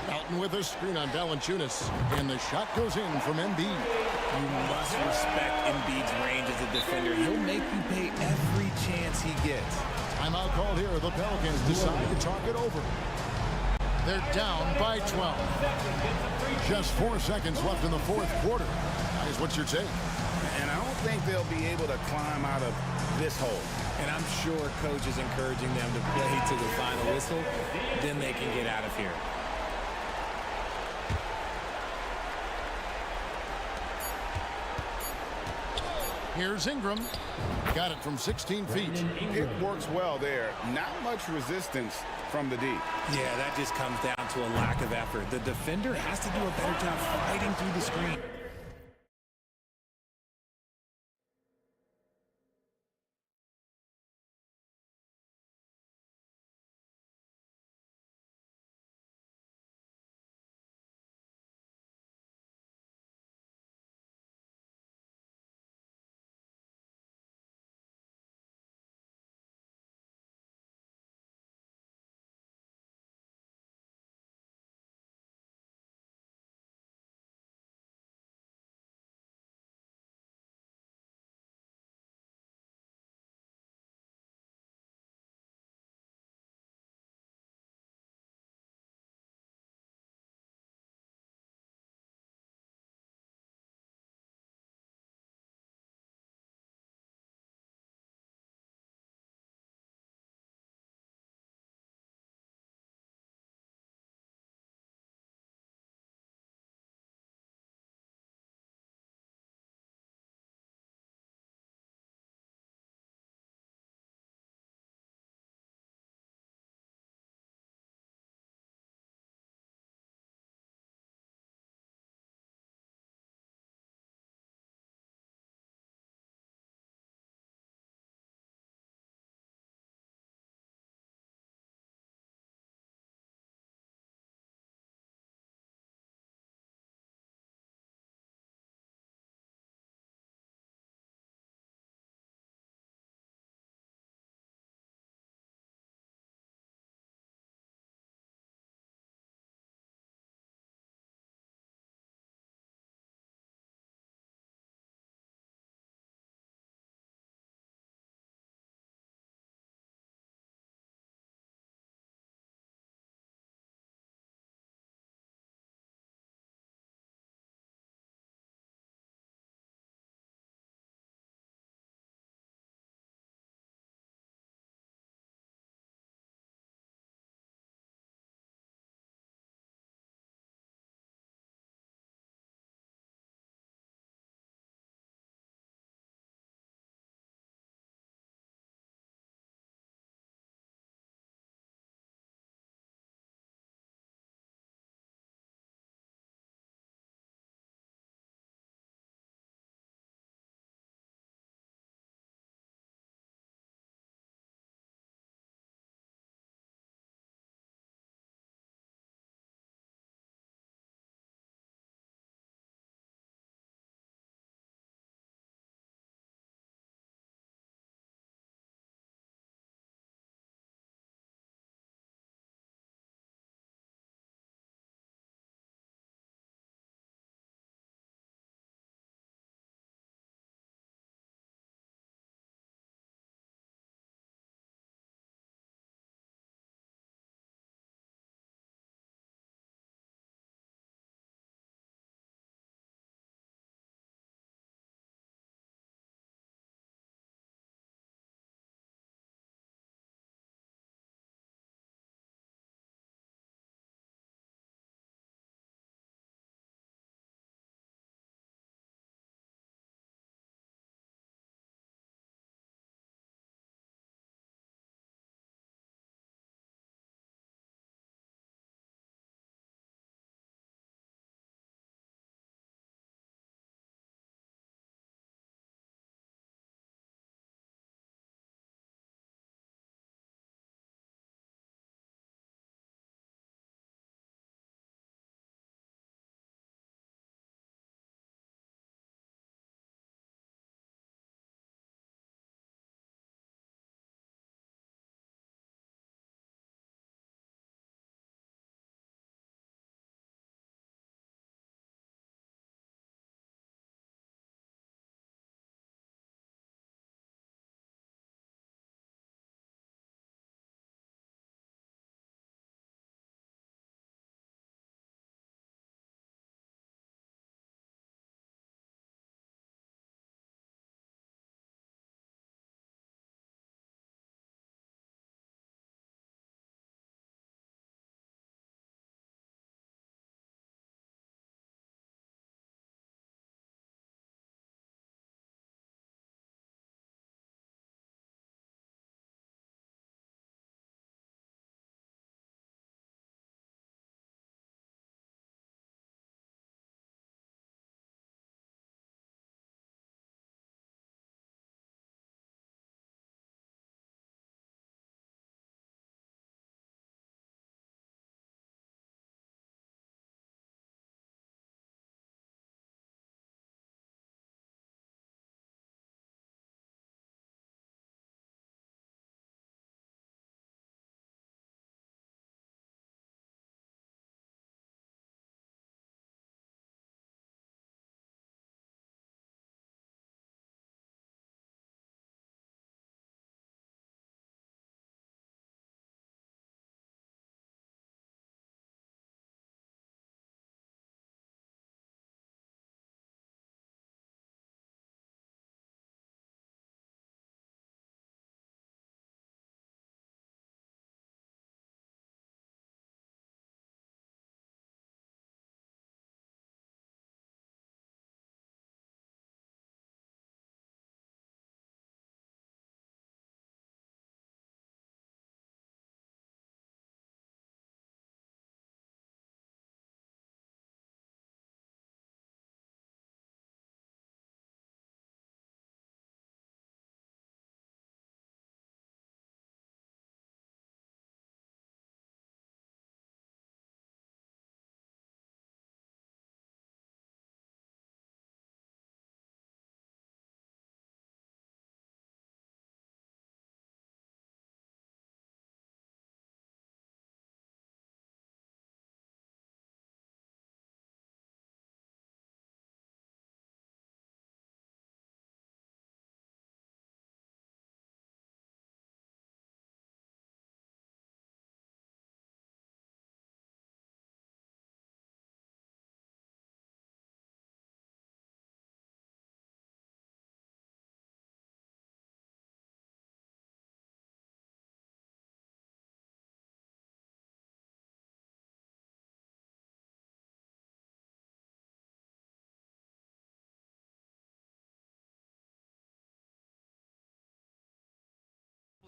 Melton with a screen on Valanciunas. And the shot goes in from Embiid. You must respect Embiid's range as a defender. He'll make you pay every chance he gets. Timeout called here. The Pelicans decide to talk it over. They're down by 12. Just 4 seconds left in the fourth quarter. Guys, what's your take? And I don't think they'll be able to climb out of this hole. And I'm sure coach is encouraging them to play to the final whistle. Then they can get out of here. Here's Ingram. Got it from 16 feet. It works well there. Not much resistance from the D. Yeah, that just comes down to a lack of effort. The defender has to do a better job fighting through the screen.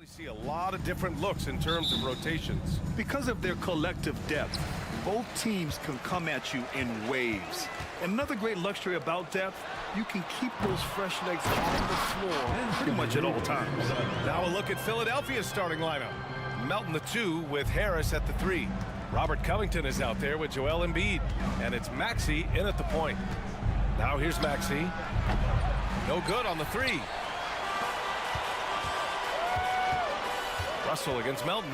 We see a lot of different looks in terms of rotations. Because of their collective depth, both teams can come at you in waves. Another great luxury about depth, you can keep those fresh legs on the floor pretty much at all times. Now a look at Philadelphia's starting lineup. Melton the 2 with Harris at the 3. Robert Covington is out there with Joel Embiid. And it's Maxey in at the point. Now here's Maxey. No good on the 3. Russell against Melton.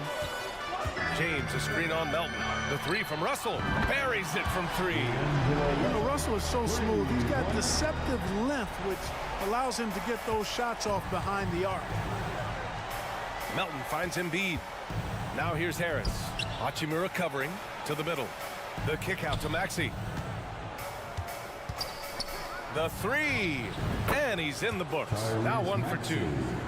James, a screen on Melton. The 3 from Russell. Buries it from 3. You know, Russell is so smooth. He's got deceptive length, which allows him to get those shots off behind the arc. Melton finds Embiid. Now here's Harris. Hachimura covering to the middle. The kick out to Maxey. The 3, and he's in the books. Now 1 for 2.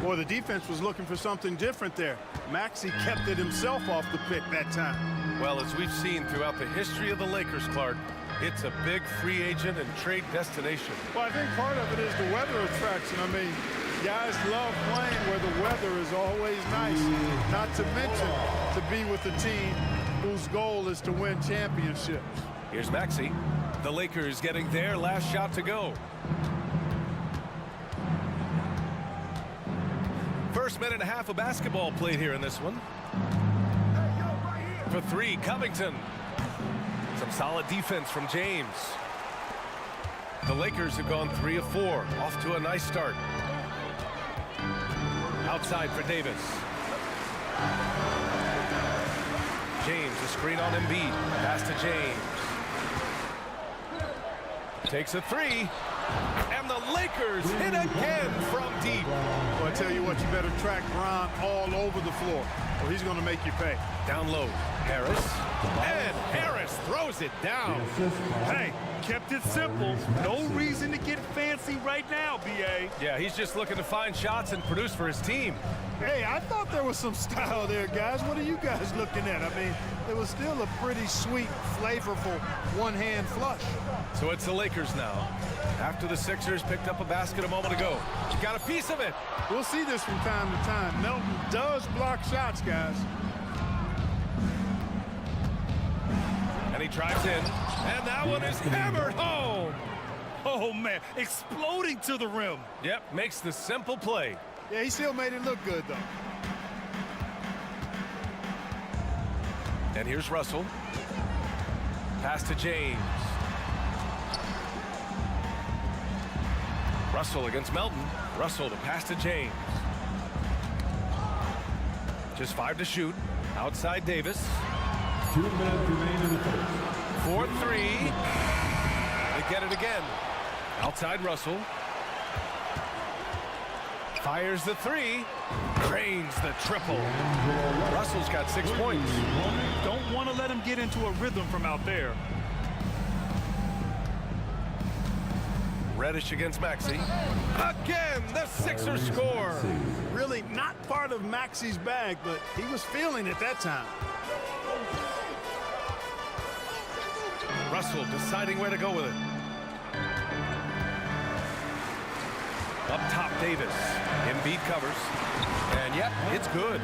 Boy, the defense was looking for something different there. Maxey kept it himself off the pick that time. Well, as we've seen throughout the history of the Lakers, Clark, it's a big free agent and trade destination. Well, I think part of it is the weather attraction. I mean, guys love playing where the weather is always nice. Not to mention to be with a team whose goal is to win championships. Here's Maxey. The Lakers getting their last shot to go. First minute and a half of basketball played here in this one. For 3, Covington. Some solid defense from James. The Lakers have gone 3 of 4. Off to a nice start. Outside for Davis. James, a screen on Embiid. Pass to James. Takes a 3, and the Lakers hit again from deep. Well, I tell you what, you better track Bron all over the floor, or he's going to make you pay. Down low, Harris, and Harris throws it down. Hey, kept it simple. No reason to get fancy right now, B.A. Yeah, he's just looking to find shots and produce for his team. Hey, I thought there was some style there, guys. What are you guys looking at? I mean, it was still a pretty sweet, flavorful one-hand flush. So it's the Lakers now. After the Sixers picked up a basket a moment ago. Got a piece of it. We'll see this from time to time. Melton does block shots, guys. And he drives in, and that one is hammered home. Oh, man, exploding to the rim. Yep, makes the simple play. Yeah, he still made it look good, though. And here's Russell. Pass to James. Russell against Melton. Russell to pass to James. Just 5 to shoot. Outside Davis. 2 minutes remain in the first. 4-3. They get it again. Outside Russell. Fires the 3. Drains the triple. Russell's got 6 points. Don't want to let him get into a rhythm from out there. Reddish against Maxey. Again, the Sixers score. Really not part of Maxey's bag, but he was feeling it that time. Russell deciding where to go with it. Up top, Davis. Embiid covers. And yep, it's good.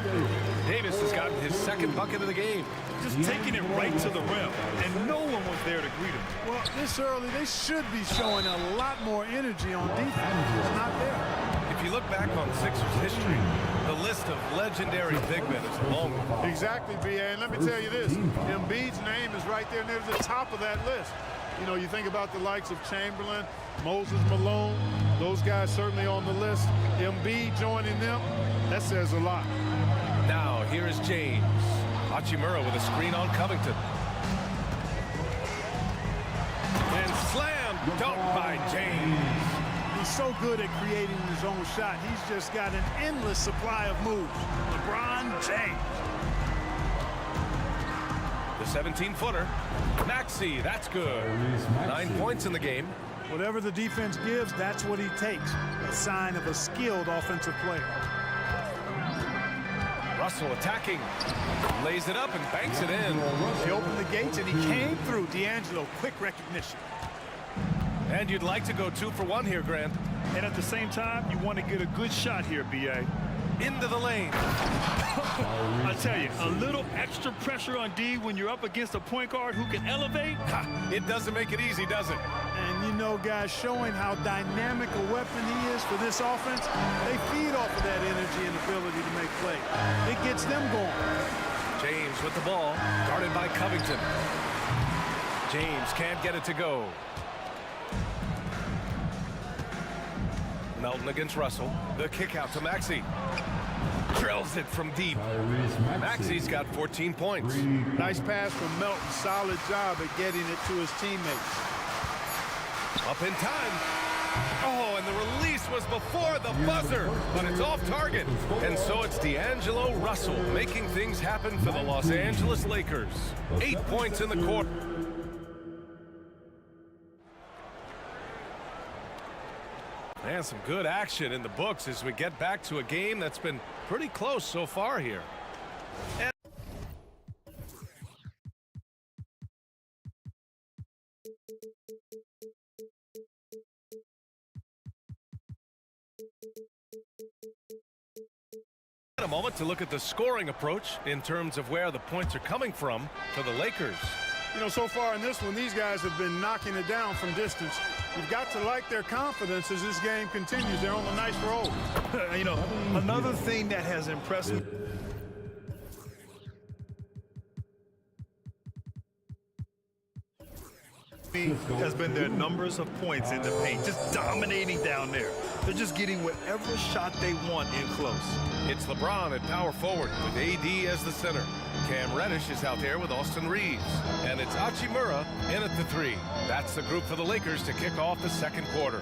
Davis has gotten his 2nd bucket of the game. Just taking it right to the rim, and no one was there to greet him. Well, this early, they should be showing a lot more energy on defense. It's not there. If you look back on Sixers history, the list of legendary big men is long. Exactly, B.A. And let me tell you this. Embiid's name is right there near the top of that list. You know, you think about the likes of Chamberlain, Moses Malone, those guys certainly on the list. Embiid joining them, that says a lot. Now, here is James. Hachimura with a screen on Covington. And slam dunk by James. He's so good at creating his own shot. He's just got an endless supply of moves. LeBron James. The 17-footer. Maxey, that's good. 9 points in the game. Whatever the defense gives, that's what he takes. A sign of a skilled offensive player. Russell attacking. Lays it up and banks it in. He opened the gates and he came through. D'Angelo, quick recognition. And you'd like to go 2 for 1 here, Grant. And at the same time, you want to get a good shot here, B.A. into the lane. I tell you, a little extra pressure on D when you're up against a point guard who can elevate. It doesn't make it easy, does it? And you know, guys, showing how dynamic a weapon he is for this offense, they feed off of that energy and ability to make plays. It gets them going. James with the ball, guarded by Covington. James can't get it to go. Melton against Russell. The kick out to Maxey. Drills it from deep. Maxey's got 14 points. Nice pass from Melton. Solid job at getting it to his teammates. Up in time. Oh, and the release was before the buzzer, but it's off target. And so it's D'Angelo Russell making things happen for the Los Angeles Lakers. 8 points in the quarter. And some good action in the books as we get back to a game that's been pretty close so far here. And a moment to look at the scoring approach in terms of where the points are coming from for the Lakers. You know, so far in this one, these guys have been knocking it down from distance. You've got to like their confidence as this game continues. They're on a nice roll. You know, another thing that has impressed me has been their numbers of points in the paint, just dominating down there. They're just getting whatever shot they want in close. It's LeBron at power forward with AD as the center. Cam Reddish is out there with Austin Reeves. And it's Hachimura in at the three. That's the group for the Lakers to kick off the second quarter.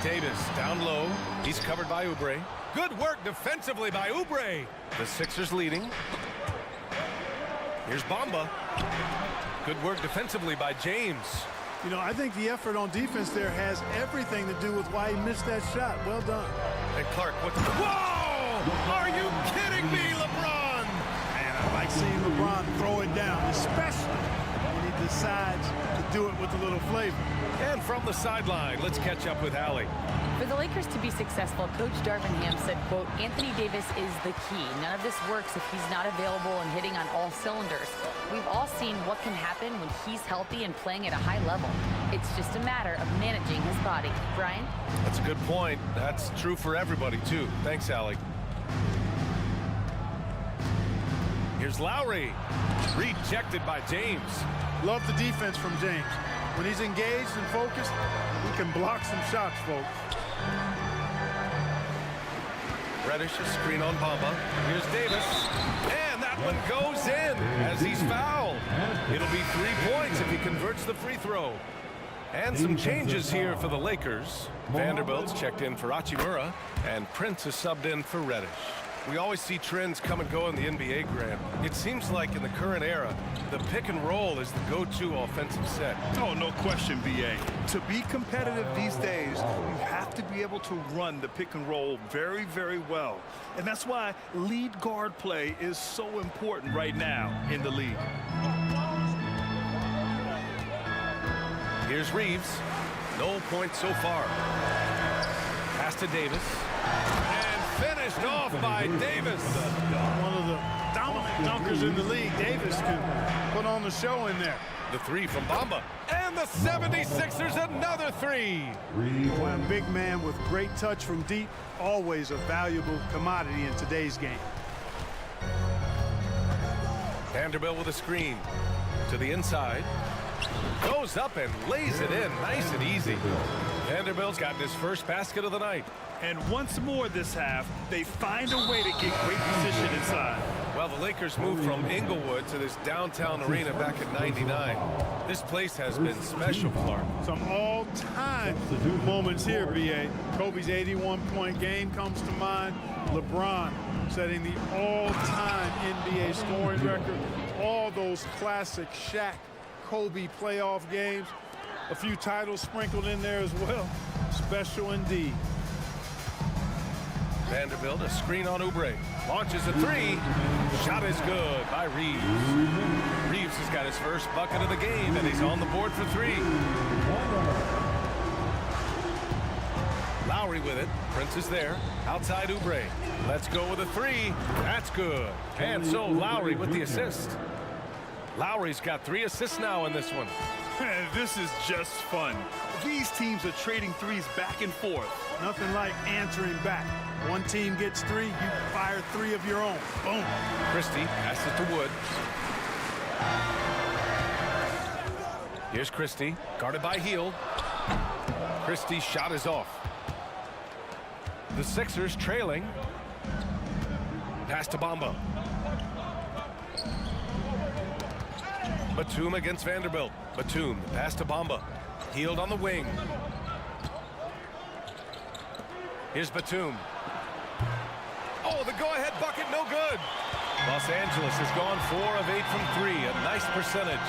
Davis down low. He's covered by Oubre. Good work defensively by Oubre. The Sixers leading. Here's Bamba. Good work defensively by James. You know, I think the effort on defense there has everything to do with why he missed that shot. Well done. And Clark with the... Whoa! Are you kidding me, LeBron? Man, I like seeing LeBron throw it down, especially when he decides to do it with a little flavor. And from the sideline, let's catch up with Allie. For the Lakers to be successful, Coach Darvin Ham said, quote, Anthony Davis is the key. None of this works if he's not available and hitting on all cylinders. We've all seen what can happen when he's healthy and playing at a high level. It's just a matter of managing his body. Brian? That's a good point. That's true for everybody, too. Thanks, Allie. Here's Lowry. Rejected by James. Love the defense from James. When he's engaged and focused, he can block some shots, folks. Reddish, a screen on Bamba. Here's Davis. And that one goes in as he's fouled. It'll be 3 points if he converts the free throw. And some changes here for the Lakers. Vanderbilt's checked in for Hachimura, and Prince is subbed in for Reddish. We always see trends come and go in the NBA, Grant. It seems like in the current era, the pick and roll is the go-to offensive set. Oh, no question, BA. To be competitive these days, you have to be able to run the pick and roll very, very well. And that's why lead guard play is so important right now in the league. Here's Reeves. No points so far. Pass to Davis. Finished off by Davis. One of the dominant dunkers in the league. Davis could put on the show in there. The three from Bamba. And the 76ers another three. Well, a big man with great touch from deep, always a valuable commodity in today's game. Vanderbilt with a screen. To the inside. Goes up and lays it in nice and easy. Vanderbilt's gotten his first basket of the night. And once more this half, they find a way to get great position inside. Well, the Lakers moved from Inglewood to this downtown arena back in '99. This place has been special, Clark. Some all-time moments here, B.A. Kobe's 81-point game comes to mind. LeBron setting the all-time NBA scoring record. All those classic Shaq, Kobe playoff games. A few titles sprinkled in there as well. Special indeed. Vanderbilt, a screen on Oubre. Launches a three. Shot is good by Reeves. Reeves has got his first bucket of the game, and he's on the board for three. Lowry with it. Prince is there. Outside Oubre. Let's go with a three. That's good. And so Lowry with the assist. Lowry's got 3 assists now in this one. This is just fun. These teams are trading threes back and forth. Nothing like answering back. One team gets 3, you fire 3 of your own. Boom. Christie passes to Wood. Here's Christie, guarded by Hield. Christie's shot is off. The Sixers trailing. Pass to Bamba. Batum against Vanderbilt. Batum, the pass to Bamba. Hield on the wing. Here's Batum. Oh, the go-ahead bucket, no good. Los Angeles has gone 4 of 8 from 3, a nice percentage.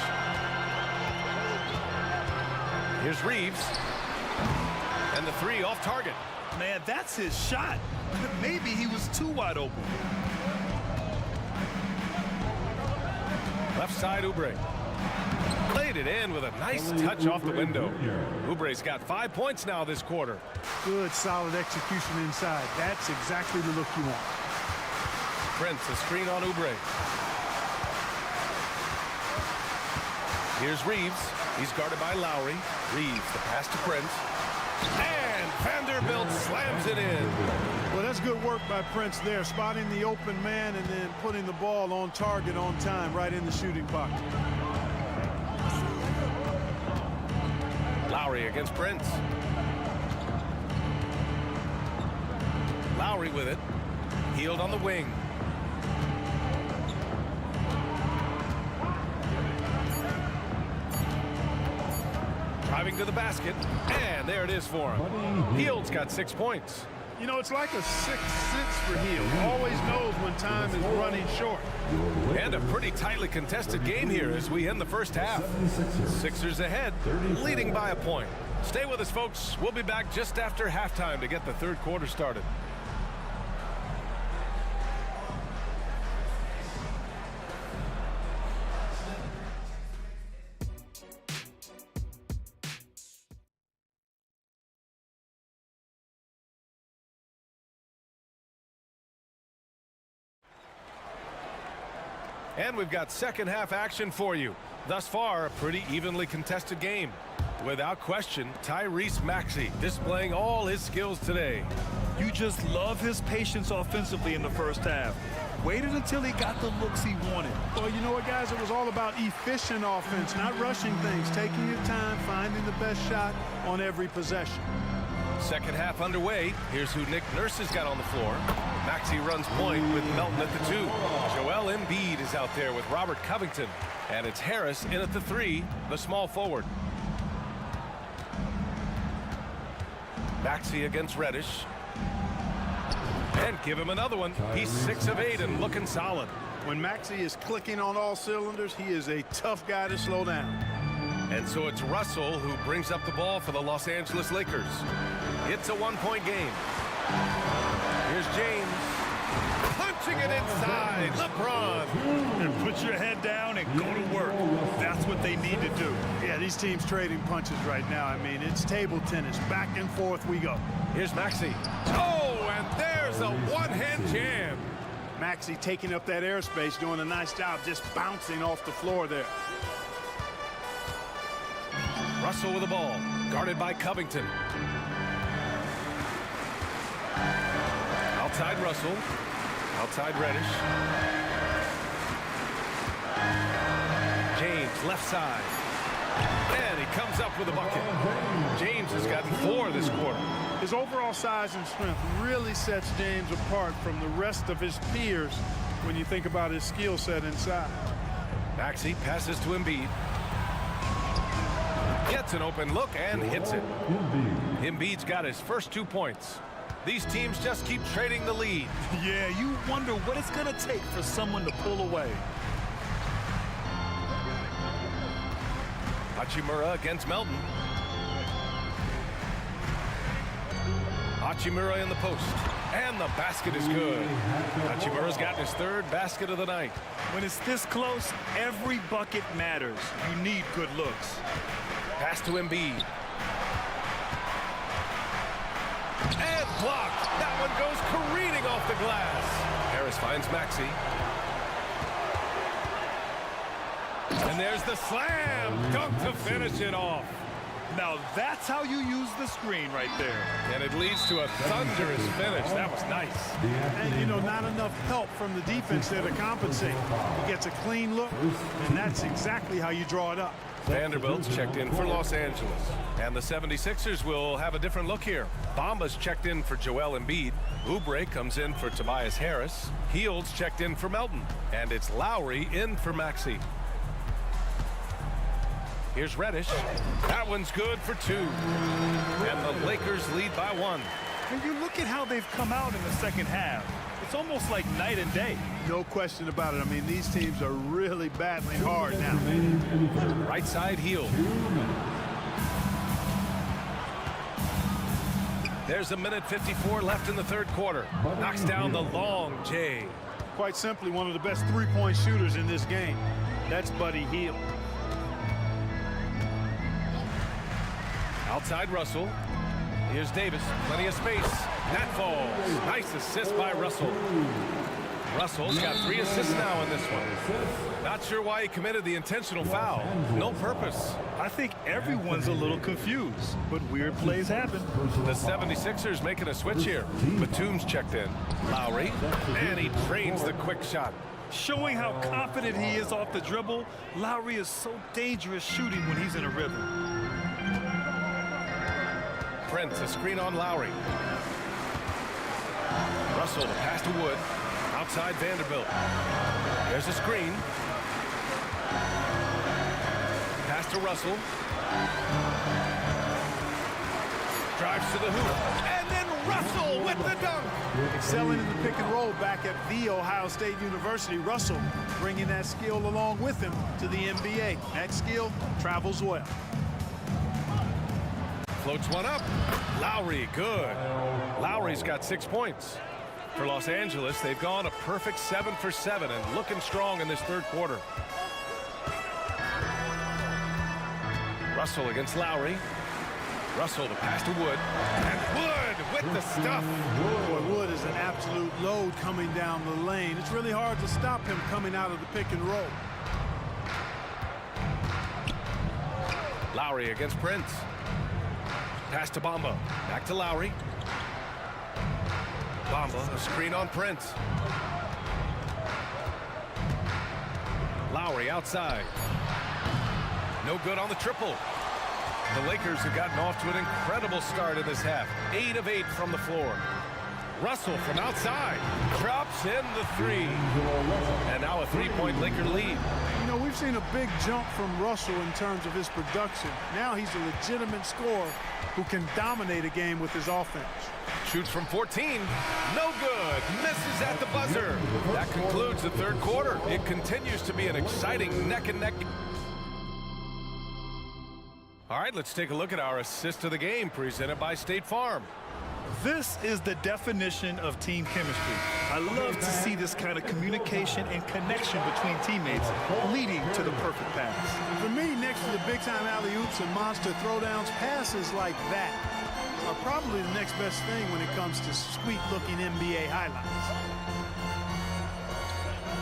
Here's Reeves. And the 3 off target. Man, that's his shot. Maybe he was too wide open. Left side, Oubre. Played it in with a nice touch off the window. Oubre's got 5 points now this quarter. Good, solid execution inside. That's exactly the look you want. Prince, a screen on Oubre. Here's Reeves. He's guarded by Lowry. Reeves, the pass to Prince. And Vanderbilt slams it in. Well, that's good work by Prince there, spotting the open man and then putting the ball on target on time, right in the shooting pocket. Lowry against Prince. Lowry with it. Hield on the wing. Driving to the basket, and there it is for him. Hield's got 6 points. You know, it's like a sixth sense for Hield. Always knows when time is running short. And a pretty tightly contested game here as we end the first half. Sixers ahead, leading by a point. Stay with us, folks. We'll be back just after halftime to get the third quarter started. And we've got second half action for you. Thus far, a pretty evenly contested game. Without question, Tyrese Maxey displaying all his skills today. You just love his patience offensively in the first half. Waited until he got the looks he wanted. Well, you know what, guys? It was all about efficient offense, not rushing things, taking your time, finding the best shot on every possession. Second half underway. Here's who Nick Nurse has got on the floor. Maxey runs point with Melton at the 2. Joel Embiid is out there with Robert Covington. And it's Harris in at the 3, the small forward. Maxey against Reddish. And give him another one. He's 6 of 8 and looking solid. When Maxey is clicking on all cylinders, he is a tough guy to slow down. And so it's Russell who brings up the ball for the Los Angeles Lakers. It's a one-point game. Here's James. Punching it inside. LeBron. And put your head down and go to work. That's what they need to do. Yeah, these teams trading punches right now. I mean, it's table tennis. Back and forth we go. Here's Maxey. Oh, and there's a one-hand jam. Maxey taking up that airspace, doing a nice job just bouncing off the floor there. Russell with the ball, guarded by Covington. Outside Russell, outside Reddish. James left side, and he comes up with a bucket. James has gotten 4 this quarter. His overall size and strength really sets James apart from the rest of his peers when you think about his skill set inside. Maxey passes to Embiid. Gets an open look and hits it. Embiid's got his first 2 points. These teams just keep trading the lead. Yeah, you wonder what it's going to take for someone to pull away. Hachimura against Melton. Hachimura in the post. And the basket is good. Hachimura's gotten his 3rd basket of the night. When it's this close, every bucket matters. You need good looks. Pass to Embiid. And blocked. That one goes careening off the glass. Harris finds Maxey. And there's the slam dunk to finish it off. Now that's how you use the screen right there. And it leads to a thunderous finish. That was nice. And, you know, not enough help from the defense there to compensate. He gets a clean look, and that's exactly how you draw it up. Vanderbilt's checked in for Los Angeles. And the 76ers will have a different look here. Bamba's checked in for Joel Embiid. Oubre comes in for Tobias Harris. Heald's checked in for Melton. And it's Lowry in for Maxey. Here's Reddish. That one's good for 2. And the Lakers lead by 1. And you look at how they've come out in the second half. It's almost like night and day. No question about it. I mean, these teams are really battling hard now. Right side Hield. There's a minute 54 left in the third quarter. Knocks down the long J. Quite simply, one of the best three-point shooters in this game. That's Buddy Hield. Outside Russell. Here's Davis. Plenty of space. That falls. Nice assist by Russell. Russell's got 3 assists now in this one. Not sure why he committed the intentional foul. No purpose. I think everyone's a little confused, but weird plays happen. The 76ers making a switch here. Batum's checked in. Lowry. And he trains the quick shot. Showing how confident he is off the dribble, Lowry is so dangerous shooting when he's in a rhythm. Prince, a screen on Lowry. Russell, the pass to Wood. Outside Vanderbilt. There's a screen. Pass to Russell. Drives to the hoop. And then Russell with the dunk. Excelling in the pick and roll back at the Ohio State University. Russell bringing that skill along with him to the NBA. That skill travels well. Floats one up. Lowry, good. Lowry's got 6 points. For Los Angeles, they've gone a perfect 7 for 7 and looking strong in this third quarter. Russell against Lowry. Russell, the pass to Wood. And Wood with the stuff. Boy, Wood is an absolute load coming down the lane. It's really hard to stop him coming out of the pick and roll. Lowry against Prince. Pass to Bamba. Back to Lowry. Bamba, a screen on Prince. Lowry outside. No good on the triple. The Lakers have gotten off to an incredible start in this half. 8 of 8 from the floor. Russell from outside. Drops in the 3. And now a 3-point Laker lead. You know, we've seen a big jump from Russell in terms of his production. Now he's a legitimate scorer who can dominate a game with his offense. Shoots from 14. No good. Misses at the buzzer. That concludes the third quarter. It continues to be an exciting neck-and-neck. All right, let's take a look at our assist of the game presented by State Farm. This is the definition of team chemistry. I love to see this kind of communication and connection between teammates leading to the perfect pass. For me, next to the big-time alley-oops and monster throwdowns, passes like that are probably the next best thing when it comes to sweet-looking NBA highlights.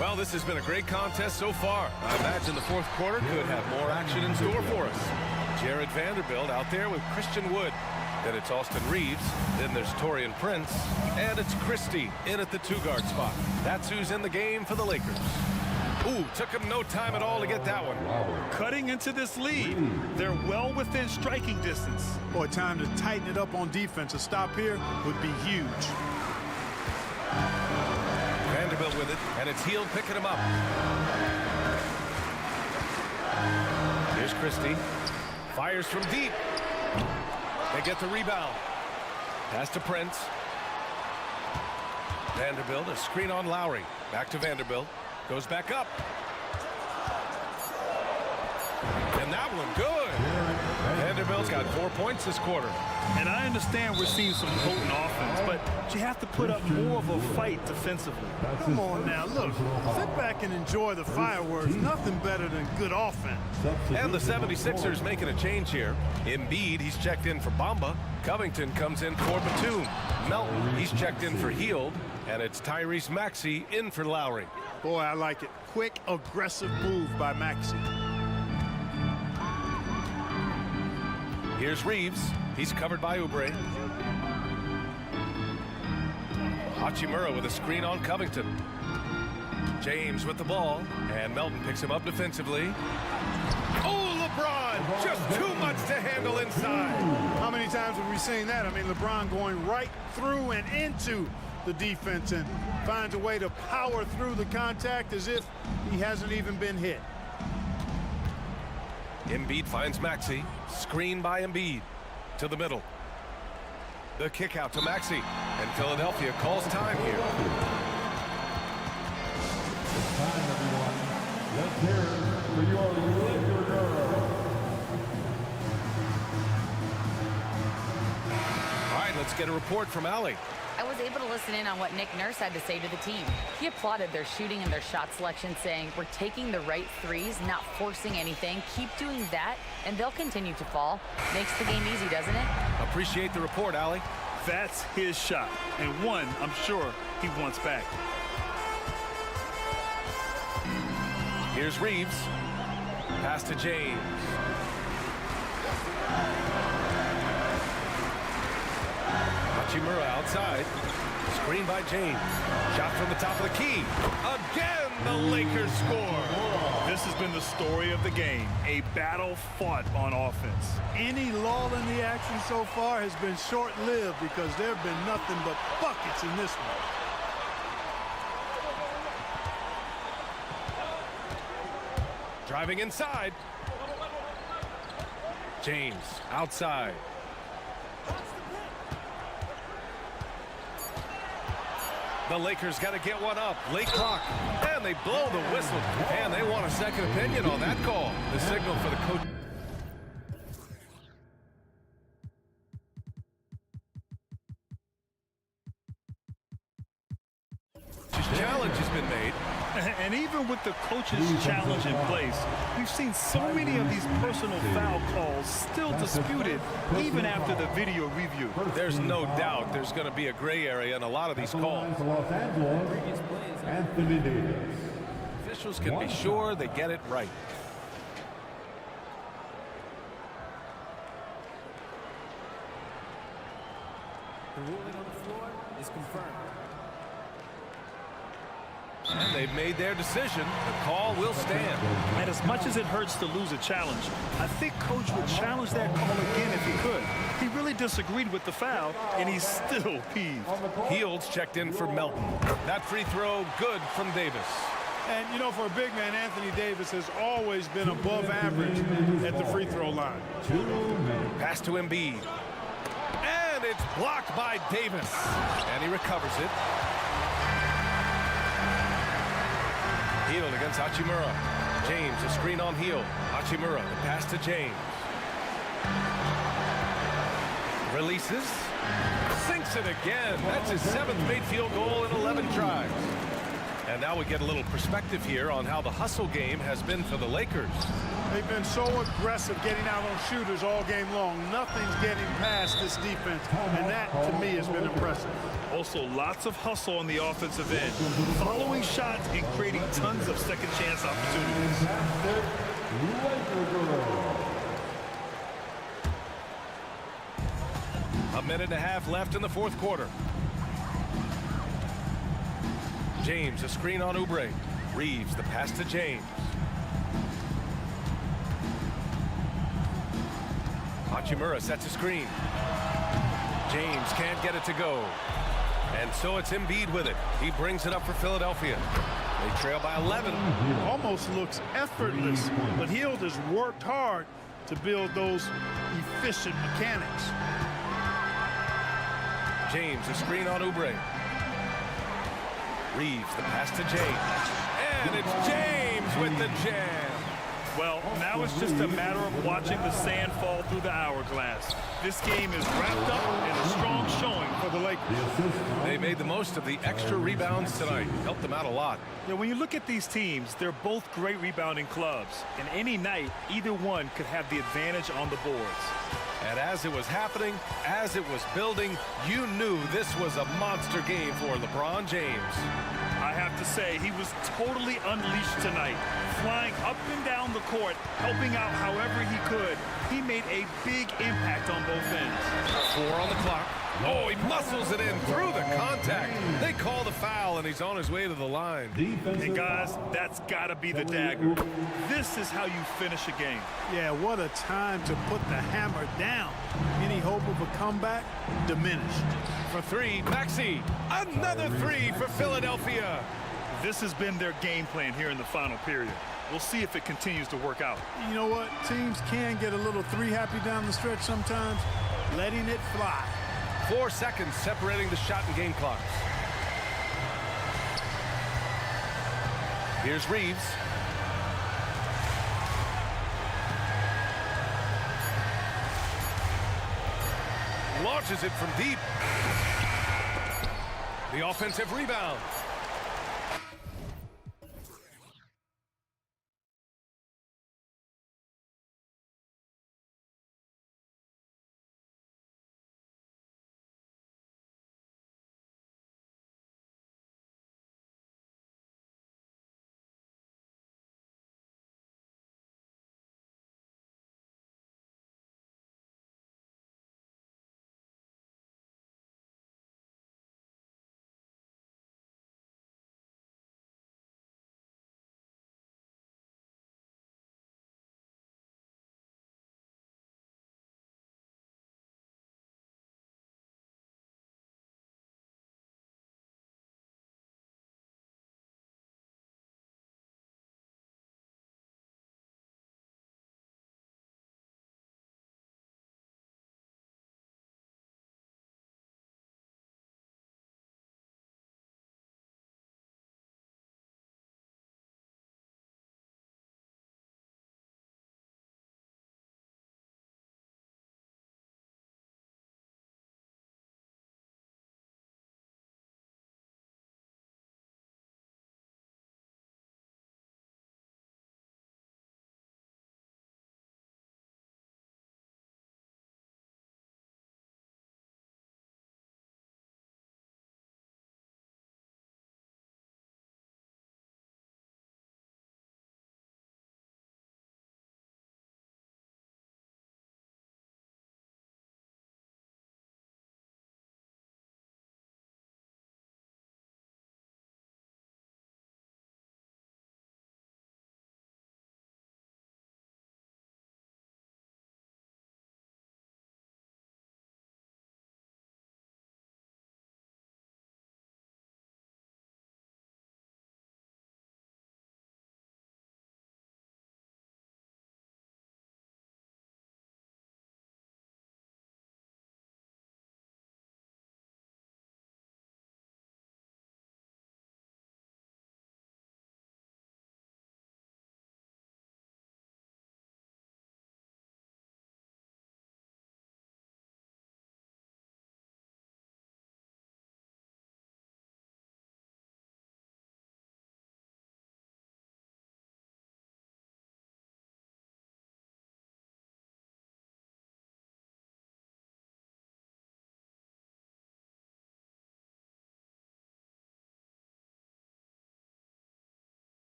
Well, this has been a great contest so far. I imagine the fourth quarter could have more action in store for us. Jared Vanderbilt out there with Christian Wood. Then it's Austin Reeves. Then there's Taurean Prince. And it's Christie in at the 2-guard spot. That's who's in the game for the Lakers. Ooh, took him no time at all to get that one. Cutting into this lead. They're well within striking distance. Boy, time to tighten it up on defense. A stop here would be huge. Vanderbilt with it, and it's Hield picking him up. Here's Christie. Fires from deep. They get the rebound. Pass to Prince. Vanderbilt, a screen on Lowry. Back to Vanderbilt. Goes back up. And that one good. Vanderbilt's got 4 points this quarter. And I understand we're seeing some potent offense, but you have to put up more of a fight defensively. Come on now, look, sit back and enjoy the fireworks. Nothing better than good offense. And the 76ers making a change here. Embiid, he's checked in for Bamba. Covington comes in for Batum. Melton, he's checked in for Hield. And it's Tyrese Maxey in for Lowry. Boy, I like it. Quick, aggressive move by Maxey. Here's Reeves. He's covered by Oubre. Hachimura with a screen on Covington. James with the ball. And Melton picks him up defensively. Oh, LeBron! Just too much to handle inside. How many times have we seen that? I mean, LeBron going right through and into the defense and finds a way to power through the contact as if he hasn't even been hit. Embiid finds Maxey. Screen by Embiid. To the middle. The kick out to Maxey. And Philadelphia calls time here. It's time, everyone. Let's hear it for your Laker girl. All right, let's get a report from Allie. I was able to listen in on what Nick Nurse had to say to the team. He applauded their shooting and their shot selection, saying, "We're taking the right threes, not forcing anything. Keep doing that, and they'll continue to fall." Makes the game easy, doesn't it? Appreciate the report, Allie. That's his shot, and one I'm sure he wants back. Here's Reeves. Pass to James. Hachimura outside. Screen by James. Shot from the top of the key. Again, the Lakers score. This has been the story of the game. A battle fought on offense. Any lull in the action so far has been short-lived because there have been nothing but buckets in this one. Driving inside. James outside. The Lakers got to get one up. Late clock. And they blow the whistle. And they want a second opinion on that call. The signal for the coach. Challenge has been made. And even with the coach's challenge in place, we've seen so many of these personal foul calls still disputed even after the video review. There's no doubt there's going to be a gray area in a lot of these calls. Los Angeles, Anthony Davis. Officials can be sure they get it right. The ruling on the floor is confirmed. And they've made their decision. The call will stand. And as much as it hurts to lose a challenge, I think Coach would challenge that call again if he could. He really disagreed with the foul, and he's still peeved. Fields checked in for Melton. That free throw good from Davis. And, you know, for a big man, Anthony Davis has always been above average at the free throw line. Pass to Embiid. And it's blocked by Davis. And he recovers it. Hield against Hachimura. James, a screen on Hield. Hachimura, the pass to James. Releases. Sinks it again. That's his 7th made field goal in 11 tries. And now we get a little perspective here on how the hustle game has been for the Lakers. They've been so aggressive getting out on shooters all game long. Nothing's getting past this defense, and that, to me, has been impressive. Also, lots of hustle on the offensive end, following shots and creating tons of second chance opportunities. A minute and a half left in the fourth quarter. James, a screen on Oubre. Reeves, the pass to James. Hachimura sets a screen. James can't get it to go. And so it's Embiid with it. He brings it up for Philadelphia. They trail by 11. Almost looks effortless, but Hield has worked hard to build those efficient mechanics. James, a screen on Oubre. Reeves, the pass to James. And it's James with the jam. Well, now it's just a matter of watching the sand fall through the hourglass. This game is wrapped up in a strong showing for the Lakers. They made the most of the extra rebounds tonight. Helped them out a lot. Yeah, when you look at these teams, they're both great rebounding clubs. And any night, either one could have the advantage on the boards. And as it was happening, as it was building, you knew this was a monster game for LeBron James. I have to say, he was totally unleashed tonight. Flying up and down the court, helping out however he could. He made a big impact on both ends. 4 on the clock. Oh, he muscles it in through the contact. They call the foul, and he's on his way to the line. Hey, guys, that's got to be the dagger. This is how you finish a game. Yeah, what a time to put the hammer down. Any hope of a comeback? Diminished. For 3, Maxey. Another 3 for Philadelphia. This has been their game plan here in the final period. We'll see if it continues to work out. You know what? Teams can get a little 3-happy down the stretch sometimes. Letting it fly. 4 seconds separating the shot and game clocks. Here's Reeves. Launches it from deep. The offensive rebound.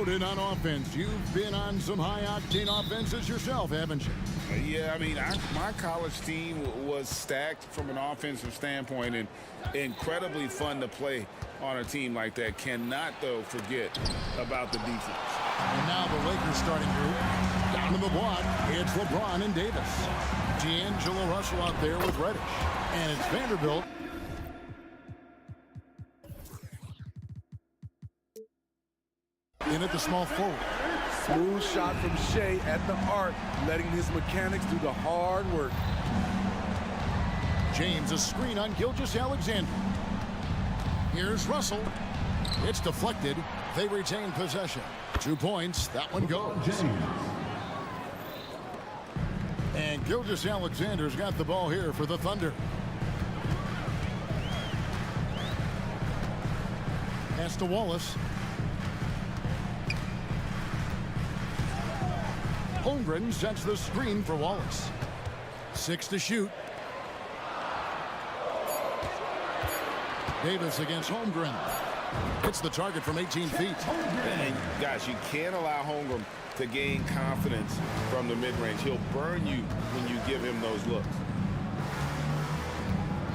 loaded on offense. You've been on some high-octane offenses yourself, haven't you? Yeah, I mean, my college team was stacked from an offensive standpoint and incredibly fun to play on a team like that. Cannot, though, forget about the defense. And now the Lakers starting group. Down in the block, it's LeBron and Davis. D'Angelo Russell out there with Reddish. And it's Vanderbilt. In at the small forward. Smooth shot from Shea at the arc, letting his mechanics do the hard work. James, a screen on Gilgeous-Alexander. Here's Russell. It's deflected. They retain possession. 2 points. That one goes. And Gilgeous-Alexander's got the ball here for the Thunder. Pass to Wallace. Holmgren sets the screen for Wallace. 6 to shoot. Davis against Holmgren. Hits the target from 18 feet. And guys, you can't allow Holmgren to gain confidence from the mid-range. He'll burn you when you give him those looks.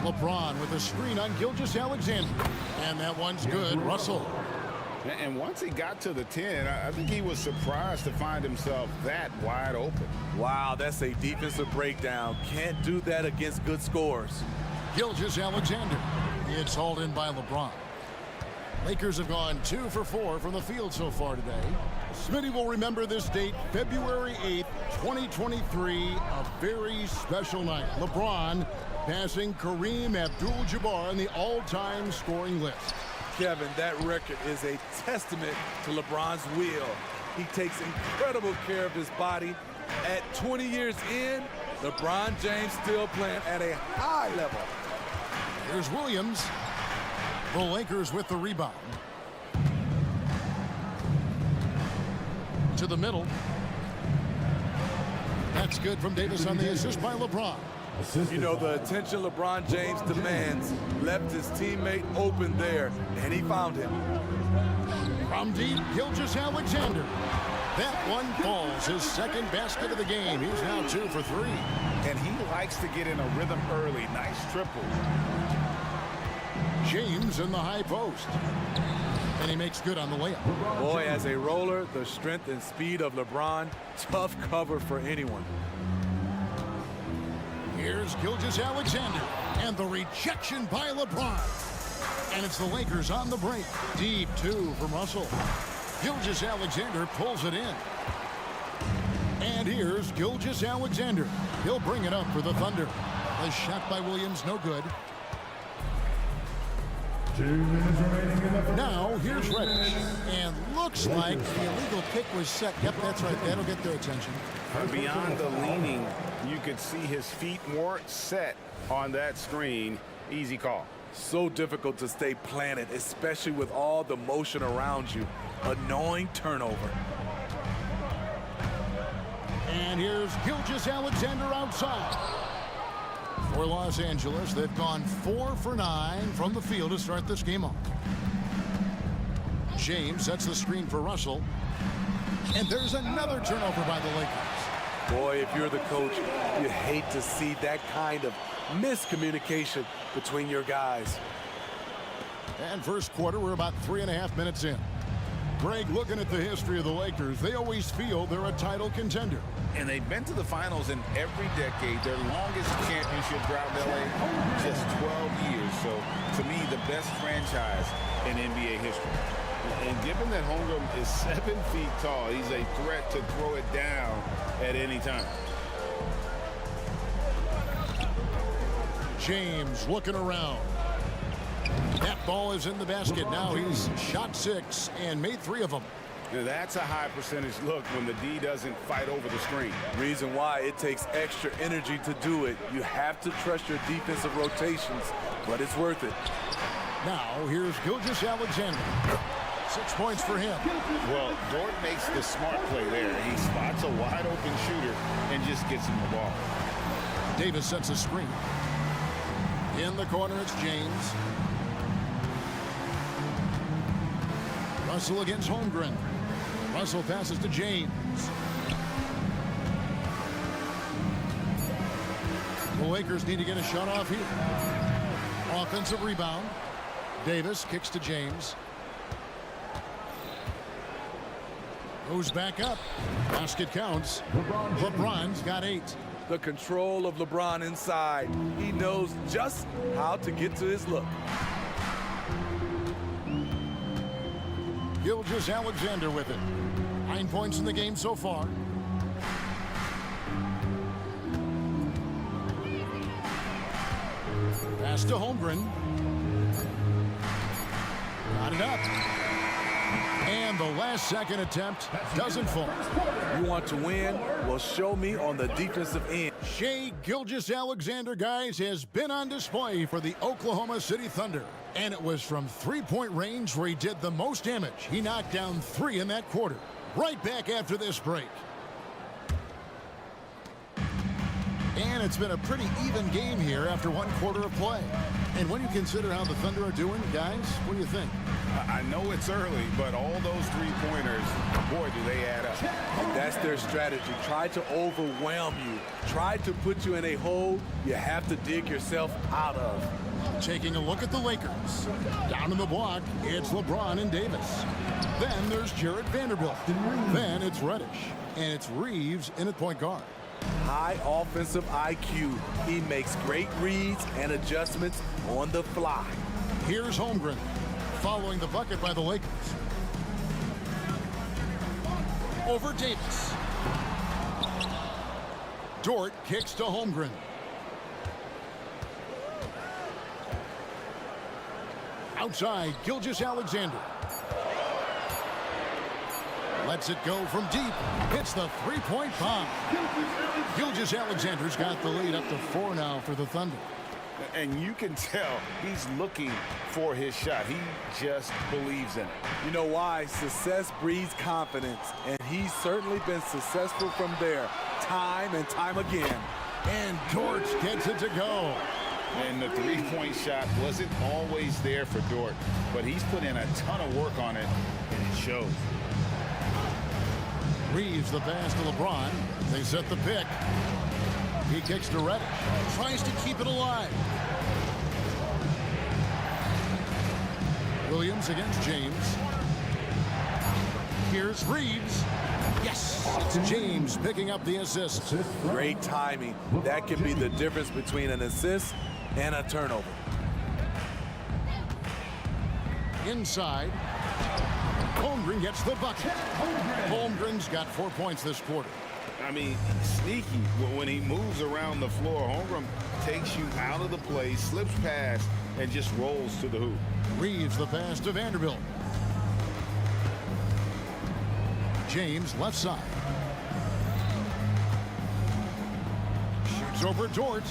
LeBron with a screen on Gilgeous-Alexander. And that one's good. Russell. And once he got to the 10, I think he was surprised to find himself that wide open. Wow, that's a defensive breakdown. Can't do that against good scores. Gilgeous-Alexander. It's hauled in by LeBron. Lakers have gone 2 for 4 from the field so far today. Smitty will remember this date, February 8th, 2023, a very special night. LeBron passing Kareem Abdul-Jabbar on the all-time scoring list. Kevin, that record is a testament to LeBron's will. He takes incredible care of his body. At 20 years in, LeBron James still playing at a high level. Here's Williams. The Lakers with the rebound. To the middle. That's good from Davis on the assist by LeBron. You know, the attention LeBron James demands left his teammate open there, and he found him. From deep, Gilgeous-Alexander. That one falls, his second basket of the game. He's now 2 for 3. And he likes to get in a rhythm early. Nice triple. James in the high post. And he makes good on the layup. Boy, as a roller, the strength and speed of LeBron, tough cover for anyone. Here's Gilgeous-Alexander, and the rejection by LeBron. And it's the Lakers on the break. Deep 2 from Russell. Gilgeous-Alexander pulls it in. And here's Gilgeous-Alexander. He'll bring it up for the Thunder. The shot by Williams, no good. 2 minutes remaining in the first. Now, here's Reddish. And looks like the illegal kick was set. Yep, that's right. That'll get their attention. Beyond the leaning, you could see his feet weren't set on that screen. Easy call. So difficult to stay planted, especially with all the motion around you. Annoying turnover. And here's Gilgeous-Alexander outside. For Los Angeles, they've gone 4 for 9 from the field to start this game off. James sets the screen for Russell. And there's another turnover by the Lakers. Boy, if you're the coach, you hate to see that kind of miscommunication between your guys. And first quarter, we're about 3.5 minutes in. Greg, looking at the history of the Lakers, they always feel they're a title contender. And they've been to the finals in every decade. Their longest championship drought in LA, just 12 years. So, to me, the best franchise in NBA history. And given that Holmgren is 7 feet tall, he's a threat to throw it down at any time. James looking around. That ball is in the basket. Now he's shot 6 and made 3 of them. Now that's a high percentage look when the D doesn't fight over the screen. Reason why it takes extra energy to do it. You have to trust your defensive rotations, but it's worth it. Now here's Gilgeous-Alexander. 6 points for him. Well, Dort makes the smart play there. He spots a wide open shooter and just gets him the ball. Davis sets a screen. In the corner, it's James. Russell against Holmgren. Russell passes to James. The Lakers need to get a shot off here. Offensive rebound. Davis kicks to James. Goes back up. Basket counts. LeBron's got 8. The control of LeBron inside. He knows just how to get to his look. Gilgeous-Alexander with it. 9 points in the game so far. Pass to Holmgren. Got it up. And the last second attempt doesn't fall. You want to win? Well, show me on the defensive end. Shai Gilgeous-Alexander, guys, has been on display for the Oklahoma City Thunder. And it was from three-point range where he did the most damage. He knocked down 3 in that quarter. Right back after this break. And it's been a pretty even game here after 1 quarter of play. And when you consider how the Thunder are doing, guys, what do you think? I know it's early, but all those three-pointers, boy, do they add up. And that's their strategy. Try to overwhelm you. Try to put you in a hole you have to dig yourself out of. Taking a look at the Lakers. Down in the block, it's LeBron and Davis. Then there's Jarrett Vanderbilt. Then it's Reddish. And it's Reeves in at point guard. High offensive IQ. He makes great reads and adjustments on the fly. Here's Holmgren, following the bucket by the Lakers. Over Davis. Dort kicks to Holmgren. Outside, Gilgeous-Alexander. Lets it go from deep. Hits the three-point bomb. Gilgeous-Alexander's got the lead up to 4 now for the Thunder. And you can tell he's looking for his shot. He just believes in it. You know why? Success breeds confidence, and he's certainly been successful from there, time and time again. And Dort gets it to go. And the three-point shot wasn't always there for Dort, but he's put in a ton of work on it, and it shows. Reeves the pass to LeBron. They set the pick. He kicks to Reddish. Tries to keep it alive. Williams against James. Here's Reeves. Yes, it's James picking up the assist. Great timing. That can be the difference between an assist and a turnover. Inside. Holmgren gets the bucket. Holmgren's got 4 points this quarter. I mean, sneaky. When he moves around the floor, Holmgren takes you out of the play, slips past, and just rolls to the hoop. Reeves the pass to Vanderbilt. James left side. Shoots over Dort.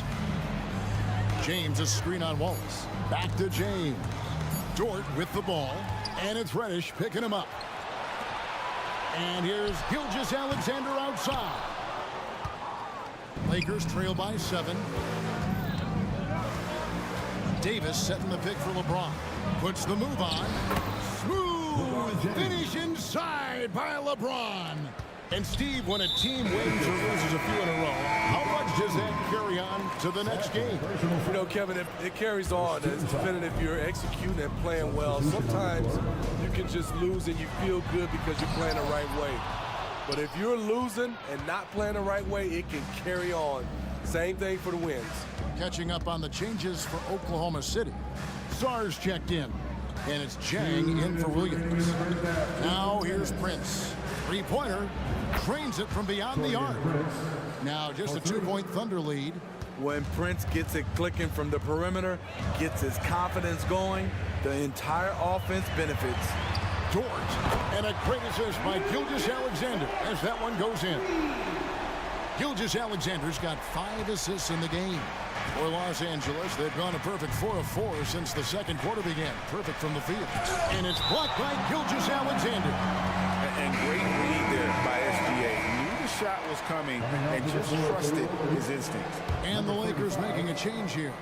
James a screen on Wallace. Back to James. Dort with the ball. And it's Reddish picking him up. And here's Gilgeous-Alexander outside. Lakers trail by 7. Davis setting the pick for LeBron. Puts the move on. Smooth finish inside by LeBron. And Steve, when a team wins or loses a few in a row, how much does that carry on to the next game? You know, Kevin, it carries on. It's depending if you're executing and playing well. Sometimes you can just lose and you feel good because you're playing the right way. But if you're losing and not playing the right way, it can carry on. Same thing for the wins. Catching up on the changes for Oklahoma City. Sars checked in. And it's Jang in for Williams. Now here's Prince. Three-pointer. Trains it from beyond the arc. Now just a 2-point Thunder lead. When Prince gets it clicking from the perimeter, gets his confidence going, the entire offense benefits. Dort. And a great assist by Gilgeous-Alexander as that one goes in. Gilgeous-Alexander's got 5 assists in the game. For Los Angeles, they've gone a perfect 4 of 4 since the second quarter began. Perfect from the field. And it's blocked by Gilgeous-Alexander. And great read there by SGA. He knew the shot was coming and just trusted his instincts. And the Lakers making a change here.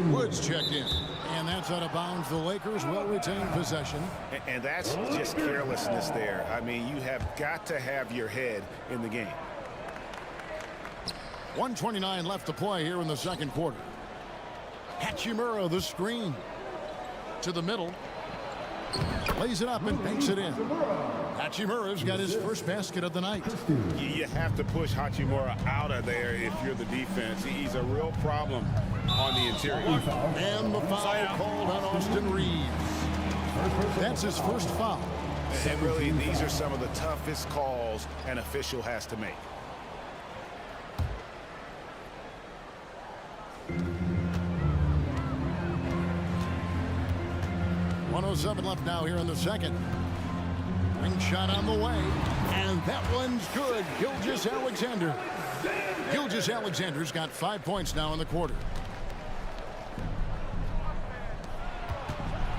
Woods checked in. And And that's out of bounds. The Lakers will retain possession. And that's just carelessness there. I mean, you have got to have your head in the game. 1:29 left to play here in the second quarter. Hachimura, the screen. To the middle. Lays it up and banks it in. Hachimura's got his first basket of the night. You have to push Hachimura out of there if you're the defense. He's a real problem on the interior. And the foul called on Austin Reeves. That's his first foul. And really, these are some of the toughest calls an official has to make. .107 left now here in the second. Ring shot on the way. And that one's good. Gilgeous-Alexander. Gilgeous-Alexander's got 5 points now in the quarter.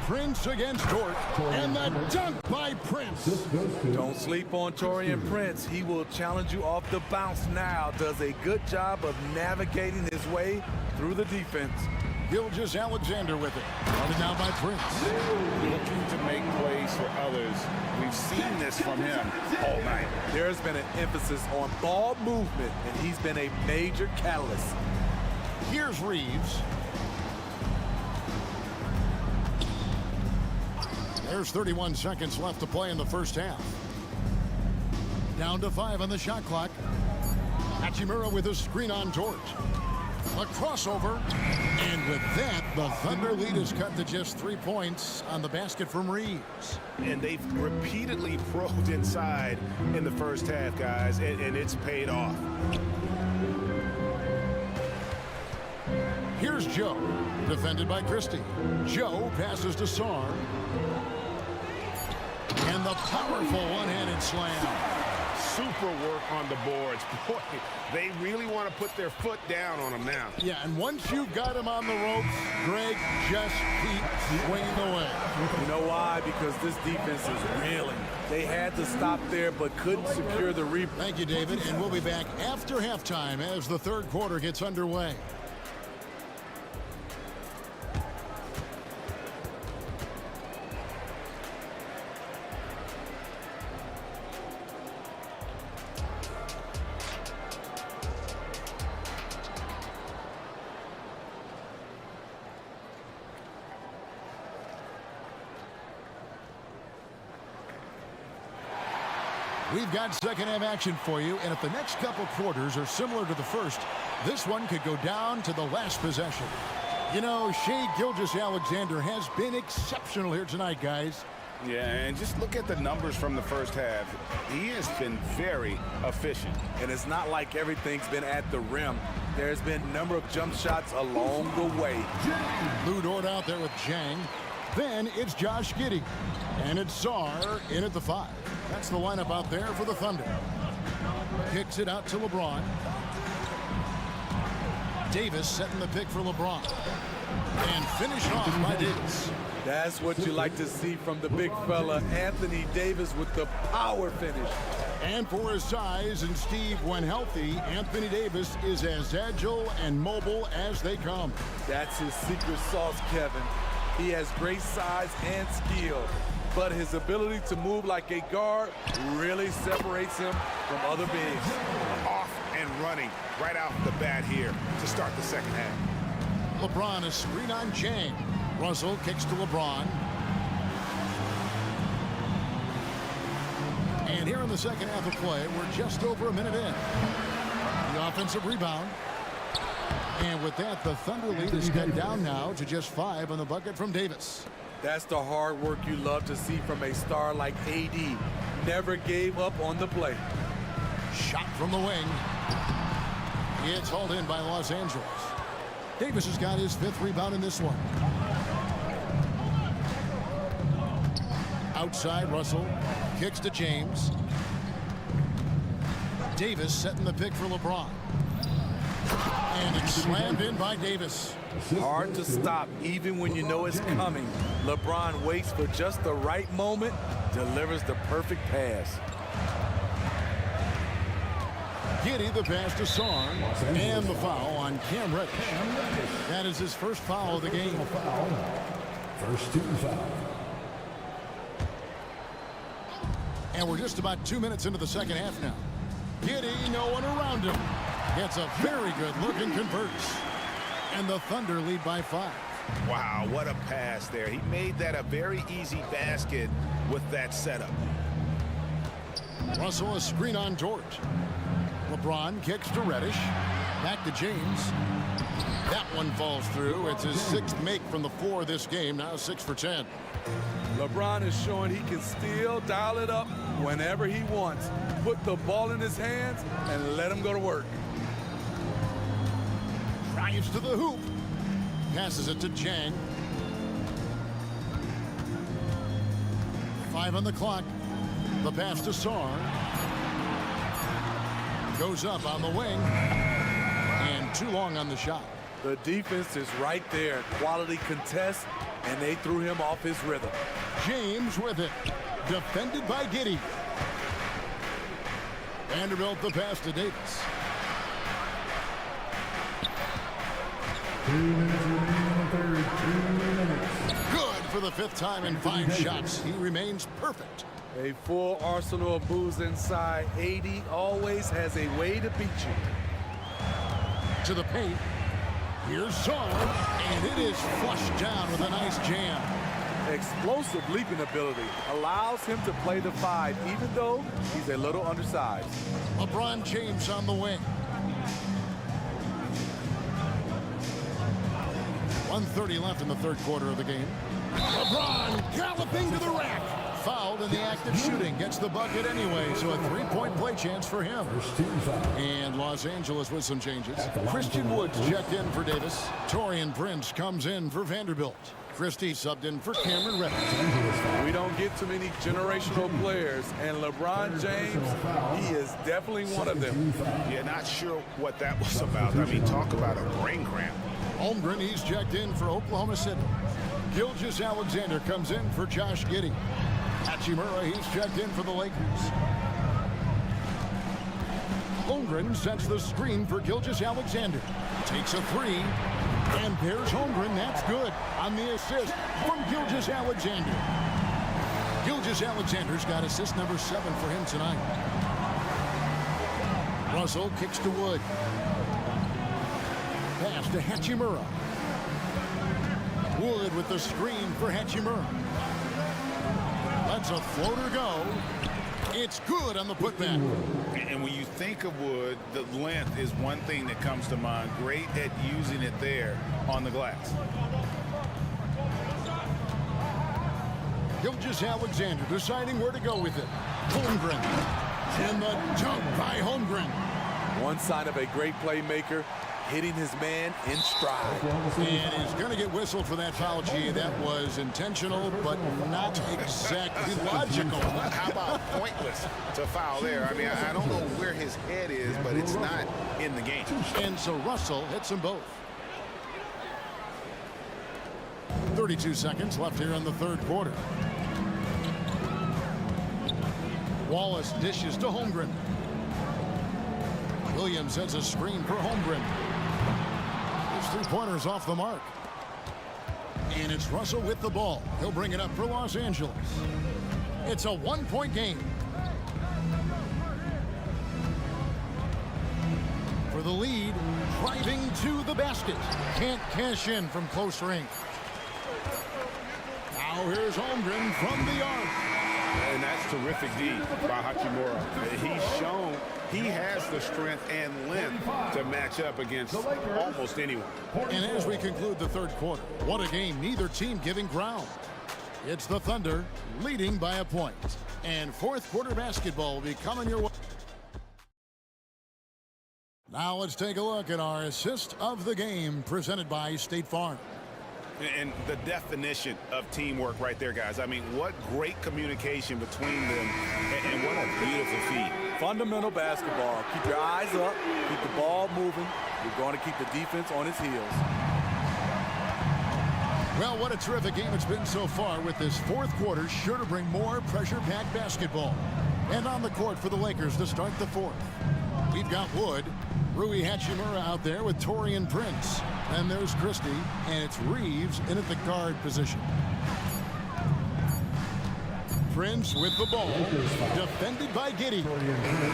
Prince against Dort. And the dunk by Prince. Don't sleep on Taurean Prince. He will challenge you off the bounce now. Does a good job of navigating his way through the defense. Gilgeous-Alexander with it. Guarded now by Prince. Looking to make plays for others. We've seen this from him all night. There's been an emphasis on ball movement, and he's been a major catalyst. Here's Reeves. There's 31 seconds left to play in the first half. Down to 5 on the shot clock. Hachimura with a screen on Dort. A crossover. And with that, the Thunder lead is cut to just 3 points on the basket from Reeves. And they've repeatedly probed inside in the first half, guys, and it's paid off. Here's Joe, defended by Christie. Joe passes to Sarr. And the powerful one-handed slam. Super work on the boards. Boy, they really want to put their foot down on them now. Yeah, and once you've got him on the ropes, Greg, just keep swinging away. You know why? Because this defense is reeling. They had to stop there, but couldn't secure the rebound. Thank you, David, and we'll be back after halftime as the third quarter gets underway. We've got second half action for you, and if the next couple quarters are similar to the first, this one could go down to the last possession. You know, Shai Gilgeous-Alexander has been exceptional here tonight, guys. Yeah, and just look at the numbers from the first half. He has been very efficient. And it's not like everything's been at the rim. There's been a number of jump shots along the way. Lou Dort out there with Jang. Then it's Josh Giddey. And it's Sarr in at the 5. That's the lineup out there for the Thunder. Kicks it out to LeBron. Davis setting the pick for LeBron. And finished off by Davis. That's what you like to see from the big fella, Anthony Davis, with the power finish. And for his size and Steve, when healthy, Anthony Davis is as agile and mobile as they come. That's his secret sauce, Kevin. He has great size and skill, but his ability to move like a guard really separates him from other bigs. Off and running right out the bat here to start the second half. LeBron is screen on Jang. Russell kicks to LeBron. And here in the second half of play, we're just over a minute in. The offensive rebound. And with that, the Thunder lead is cut down now to just 5 on the bucket from Davis. That's the hard work you love to see from a star like AD. Never gave up on the play. Shot from the wing. It's hauled in by Los Angeles. Davis has got his 5th rebound in this one. Outside, Russell kicks to James. Davis setting the pick for LeBron. And it's slammed in by Davis. Hard to stop even when you know it's coming. LeBron waits for just the right moment, delivers the perfect pass. Giddey the pass to Sarr, and the foul on Cam Reddish. That is his first foul of the game. First team foul. And we're just about 2 minutes into the second half now. Giddy, no one around him. Gets a very good look and converts. And the Thunder lead by 5. Wow, what a pass there. He made that a very easy basket with that setup. Russell, a screen on George. LeBron kicks to Reddish. Back to James. That one falls through. It's his 6th make from the floor this game. Now 6 for 10. LeBron is showing he can still dial it up whenever he wants. Put the ball in his hands and let him go to work. Drives to the hoop. Passes it to Jang. 5 on the clock. The pass to Sarr. Goes up on the wing. And too long on the shot. The defense is right there. Quality contest, and they threw him off his rhythm. James with it. Defended by Giddy. Vanderbilt the pass to Davis. 2 minutes remaining in the third. 2 minutes. Good for the 5th time in 5 shots. He remains perfect. A full arsenal of moves inside. 80 always has a way to beat you. To the paint. Here's Sarr, and it is flushed down with a nice jam. Explosive leaping ability allows him to play the 5, even though he's a little undersized. LeBron James on the wing. 1:30 left in the third quarter of the game. LeBron galloping to the rack. Fouled in the act of shooting. Gets the bucket anyway, so a 3-point play chance for him. And Los Angeles with some changes. Christian Woods checked in for Davis. Torian Prince comes in for Vanderbilt. Christie subbed in for Cameron Reddish. We don't get too many generational players, and LeBron James, he is definitely one of them. Yeah, not sure what that was about. I mean, talk about a brain cramp. Holmgren, he's checked in for Oklahoma City. Gilgeous-Alexander comes in for Josh Giddey. Hachimura, he's checked in for the Lakers. Holmgren sets the screen for Gilgeous-Alexander. Takes a 3. And there's Holmgren. That's good on the assist from Gilgeous-Alexander. Gilgeous-Alexander's got assist number 7 for him tonight. Russell kicks to Wood. Pass to Hachimura. Wood with the screen for Hachimura. Lets a floater go. It's good on the putback. And when you think of Wood, the length is one thing that comes to mind. Great at using it there on the glass. Gilgeous-Alexander deciding where to go with it. Holmgren. And the dunk by Holmgren. One sign of a great playmaker, hitting his man in stride. And he's going to get whistled for that foul, G. That was intentional, but not exactly logical. How about pointless to foul there? I mean, I don't know where his head is, but it's not in the game. And so Russell hits them both. 32 seconds left here in the third quarter. Wallace dishes to Holmgren. Williams sets a screen for Holmgren. His 3-pointers off the mark. And it's Russell with the ball. He'll bring it up for Los Angeles. It's a 1-point game. For the lead, driving to the basket. Can't cash in from close range. Now here's Holmgren from the arc. And that's terrific D by Hachimura. He's shown he has the strength and length to match up against almost anyone. And as we conclude the third quarter, what a game, neither team giving ground. It's the Thunder leading by a point. And fourth quarter basketball will be coming your way. Now let's take a look at our assist of the game presented by State Farm. And the definition of teamwork right there, guys. I mean, what great communication between them, and what a beautiful feed. Fundamental basketball. Keep your eyes up, keep the ball moving. You're going to keep the defense on its heels. Well, what a terrific game it's been so far, with this fourth quarter sure to bring more pressure-packed basketball. And on the court for the Lakers to start the fourth, we've got Wood, Rui Hachimura out there with Torian Prince. And there's Christie, and it's Reeves in at the guard position. Prince with the ball, defended by Giddey.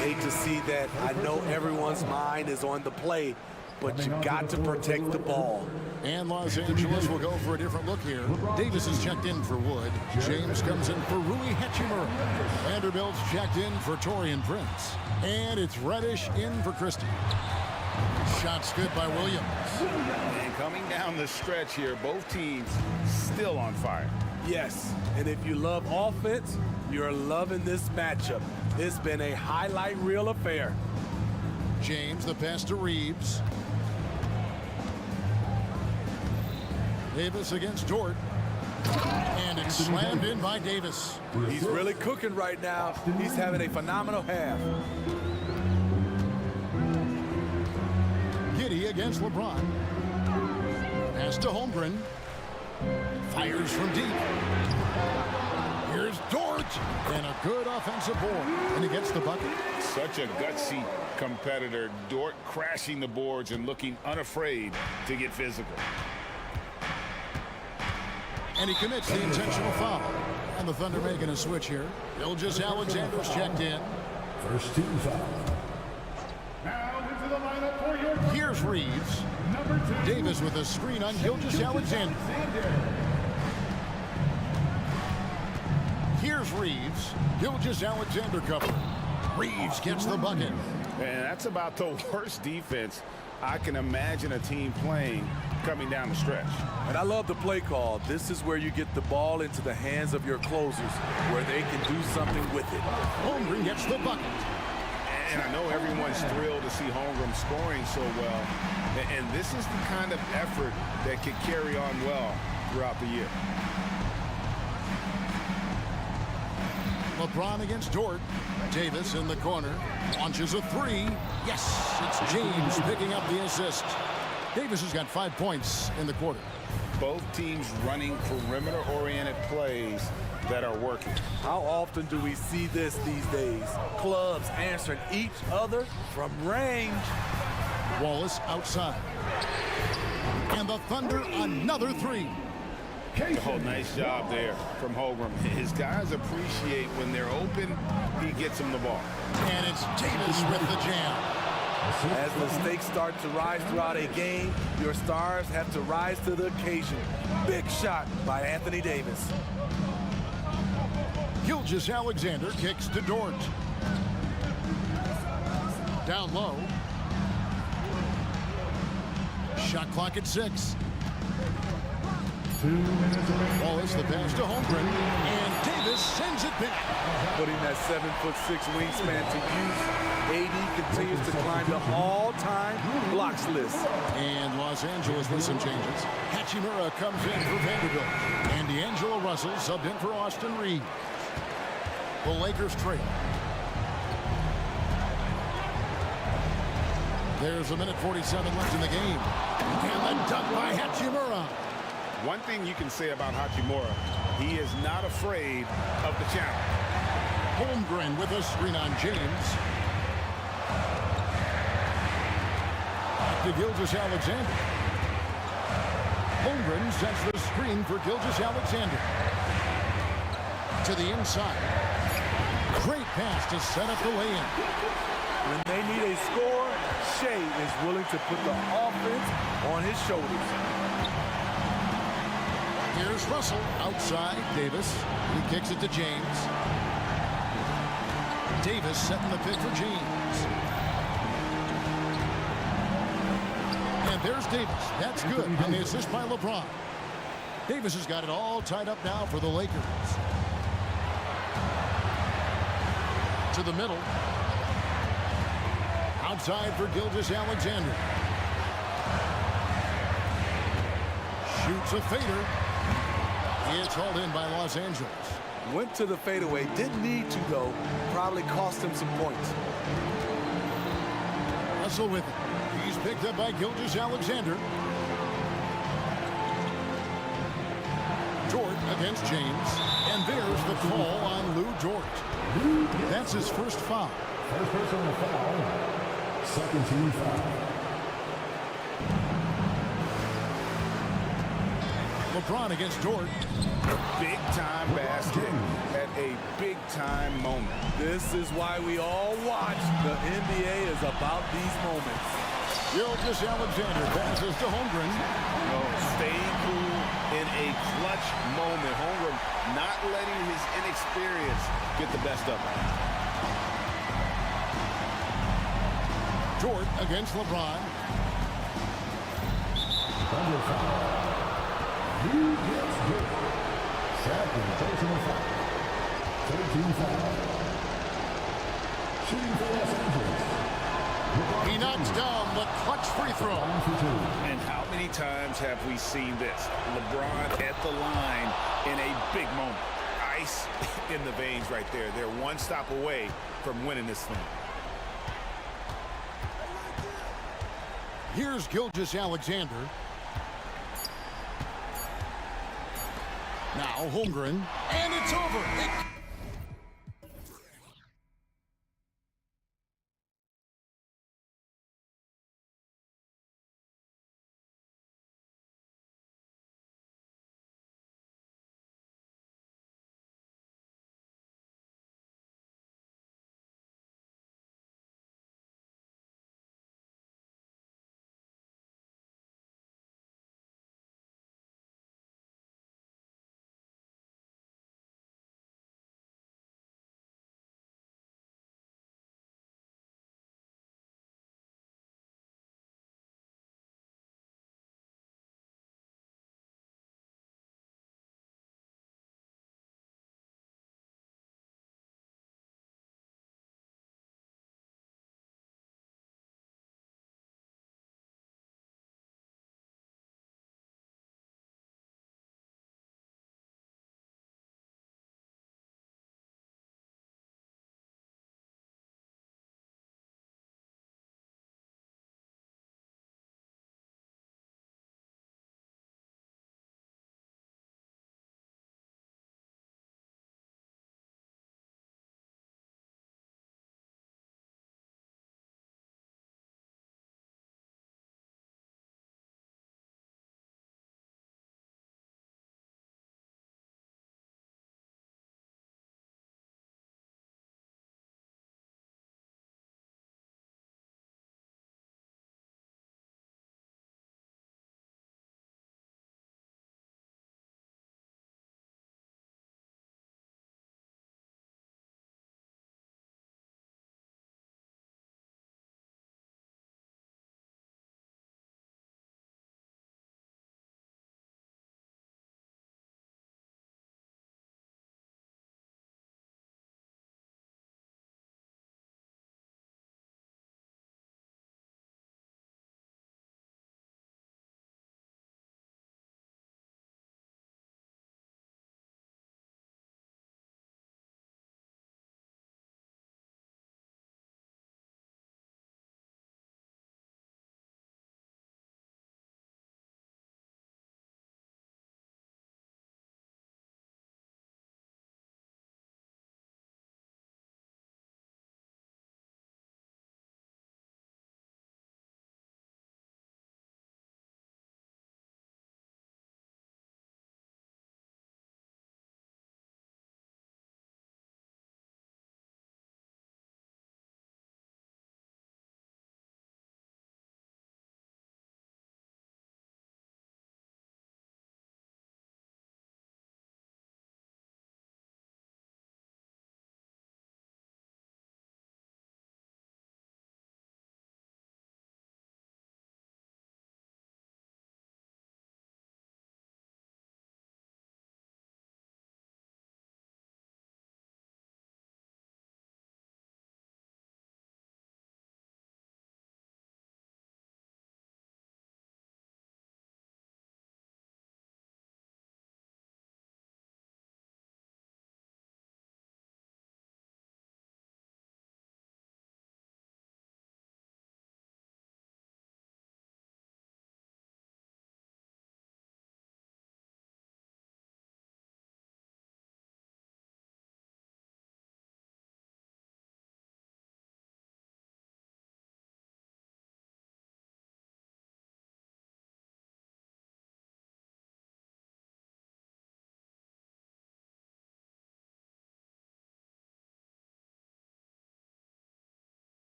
Hate to see that. I know everyone's mind is on the play, but you got to protect the ball. And Los Angeles will go for a different look here. Davis is checked in for Wood. James comes in for Rui Hachimura. Vanderbilt's checked in for Taurean Prince. And it's Reddish in for Christie. Shots good by Williams. And coming down the stretch here, both teams still on fire. Yes, and if you love offense, you're loving this matchup. It's been a highlight reel affair. James, the pass to Reeves. Davis against Dort. And it's slammed in by Davis. He's really cooking right now. He's having a phenomenal half. Giddey against LeBron. Pass to Holmgren. Fires from deep. Here's Dort. And a good offensive board. And he gets the bucket. Such a gutsy competitor. Dort crashing the boards and looking unafraid to get physical. And he commits the intentional foul. And the Thunder making a switch here. Gilgeous-Alexander's checked in. First team foul. Here's Reeves. Davis with a screen on Gilgeous-Alexander. Here's Reeves. Gilgeous-Alexander cover. Reeves gets the bucket. And that's about the worst defense I can imagine a team playing coming down the stretch. And I love the play call. This is where you get the ball into the hands of your closers, where they can do something with it. Holmgren gets the bucket. And I know everyone's thrilled to see Holmgren scoring so well. And this is the kind of effort that can carry on well throughout the year. LeBron against Dort. Davis in the corner. Launches a three. Yes, it's James picking up the assist. Davis has got 5 points in the quarter. Both teams running perimeter-oriented plays that are working. How often do we see this these days? Clubs answering each other from range. Wallace outside. And the Thunder another three. Oh, nice job there from Holmgren. His guys appreciate when they're open, he gets them the ball. And it's Davis with the jam. As the stakes start to rise throughout a game, your stars have to rise to the occasion. Big shot by Anthony Davis. Gilgeous-Alexander kicks to Dort. Down low. Shot clock at 6. Wallace the pass to Holmgren, and Davis sends it back. Putting that 7'6" wingspan to use, AD continues to climb the all-time blocks list. And Los Angeles with some changes. Hachimura comes in for Vanderbilt, and D'Angelo Russell subbed in for Austin Reeves. The Lakers trail. There's a minute 47 left in the game. And the dunk by Hachimura. One thing you can say about Hachimura, he is not afraid of the challenge. Holmgren with a screen on James. To Gilgeous-Alexander. Holmgren sets the screen for Gilgeous-Alexander. To the inside. Great pass to set up the lay-in. When they need a score, Shea is willing to put the offense on his shoulders. Here's Russell outside Davis. He kicks it to James. Davis setting the pick for James. And there's Davis. That's good. And the assist by LeBron. Davis has got it all tied up now for the Lakers. To the middle. Outside for Gilgeous-Alexander. Shoots a fader. It's hauled in by Los Angeles. Went to the fadeaway. Didn't need to, though. Probably cost him some points. Russell with it. He's picked up by Gilgeous-Alexander. Dort against James. And there's the call on Lou Dort. That's his first foul. First personal foul. Second team foul. LeBron against Jordan. Big-time basket at a big-time moment. This is why we all watch. The NBA is about these moments. Gilgeous-Alexander passes to Holmgren. Staying cool in a clutch moment. Holmgren not letting his inexperience get the best of him. Jordan against LeBron. Under foul. He gets hit. Second personal foul. 13 foul. Shooting for Los Angeles. He knocks down the clutch free throw. And how many times have we seen this? LeBron at the line in a big moment. Ice in the veins right there. They're one stop away from winning this thing. Here's Gilgeous-Alexander. Now Holmgren. And it's over.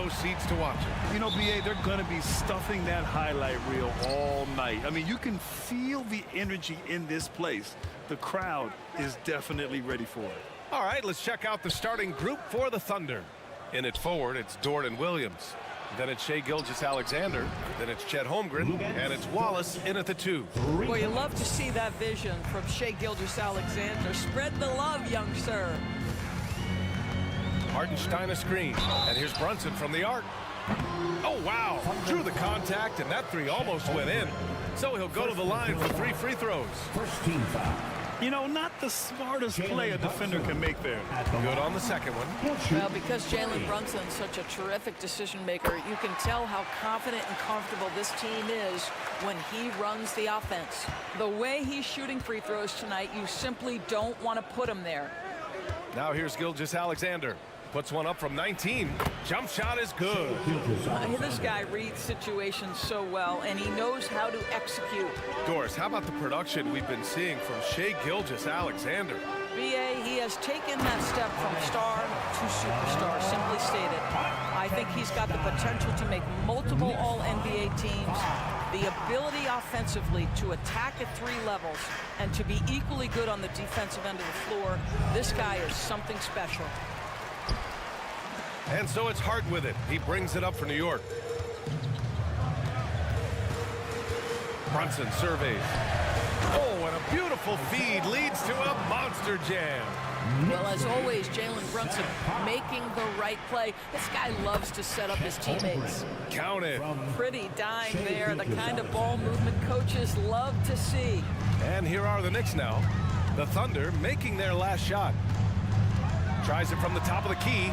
row seats to watch it. You know, BA, they're going to be stuffing that highlight reel all night. I mean, you can feel the energy in this place. The crowd is definitely ready for it. All right, let's check out the starting group for the Thunder. In it forward, it's Dort and Williams. Then it's Shai Gilgeous-Alexander. Then it's Chet Holmgren. And it's Wallace in at the 2. Well, you love to see that vision from Shai Gilgeous-Alexander. Spread the love, young sir. Hartenstein a screen. And here's Brunson from the arc. Oh, wow. Drew the contact, and that 3 almost went in. So he'll go to the line for 3 free throws. First team foul. You know, not the smartest play a defender can make there. Good on the second one. Well, because Jalen Brunson's such a terrific decision maker, you can tell how confident and comfortable this team is when he runs the offense. The way he's shooting free throws tonight, you simply don't want to put him there. Now here's Gilgeous-Alexander. Puts one up from 19. Jump shot is good. This guy reads situations so well, and he knows how to execute. Doris, how about the production we've been seeing from Shai Gilgeous-Alexander? BA, he has taken that step from star to superstar, simply stated. I think he's got the potential to make multiple All-NBA teams, the ability offensively to attack at 3 levels, and to be equally good on the defensive end of the floor. This guy is something special. And so it's Hart with it. He brings it up for New York. Brunson surveys. Oh, and a beautiful feed leads to a monster jam. Well, as always, Jalen Brunson making the right play. This guy loves to set up his teammates. Count it. Pretty dime there, the kind of ball movement coaches love to see. And here are the Knicks now. The Thunder making their last shot. Tries it from the top of the key.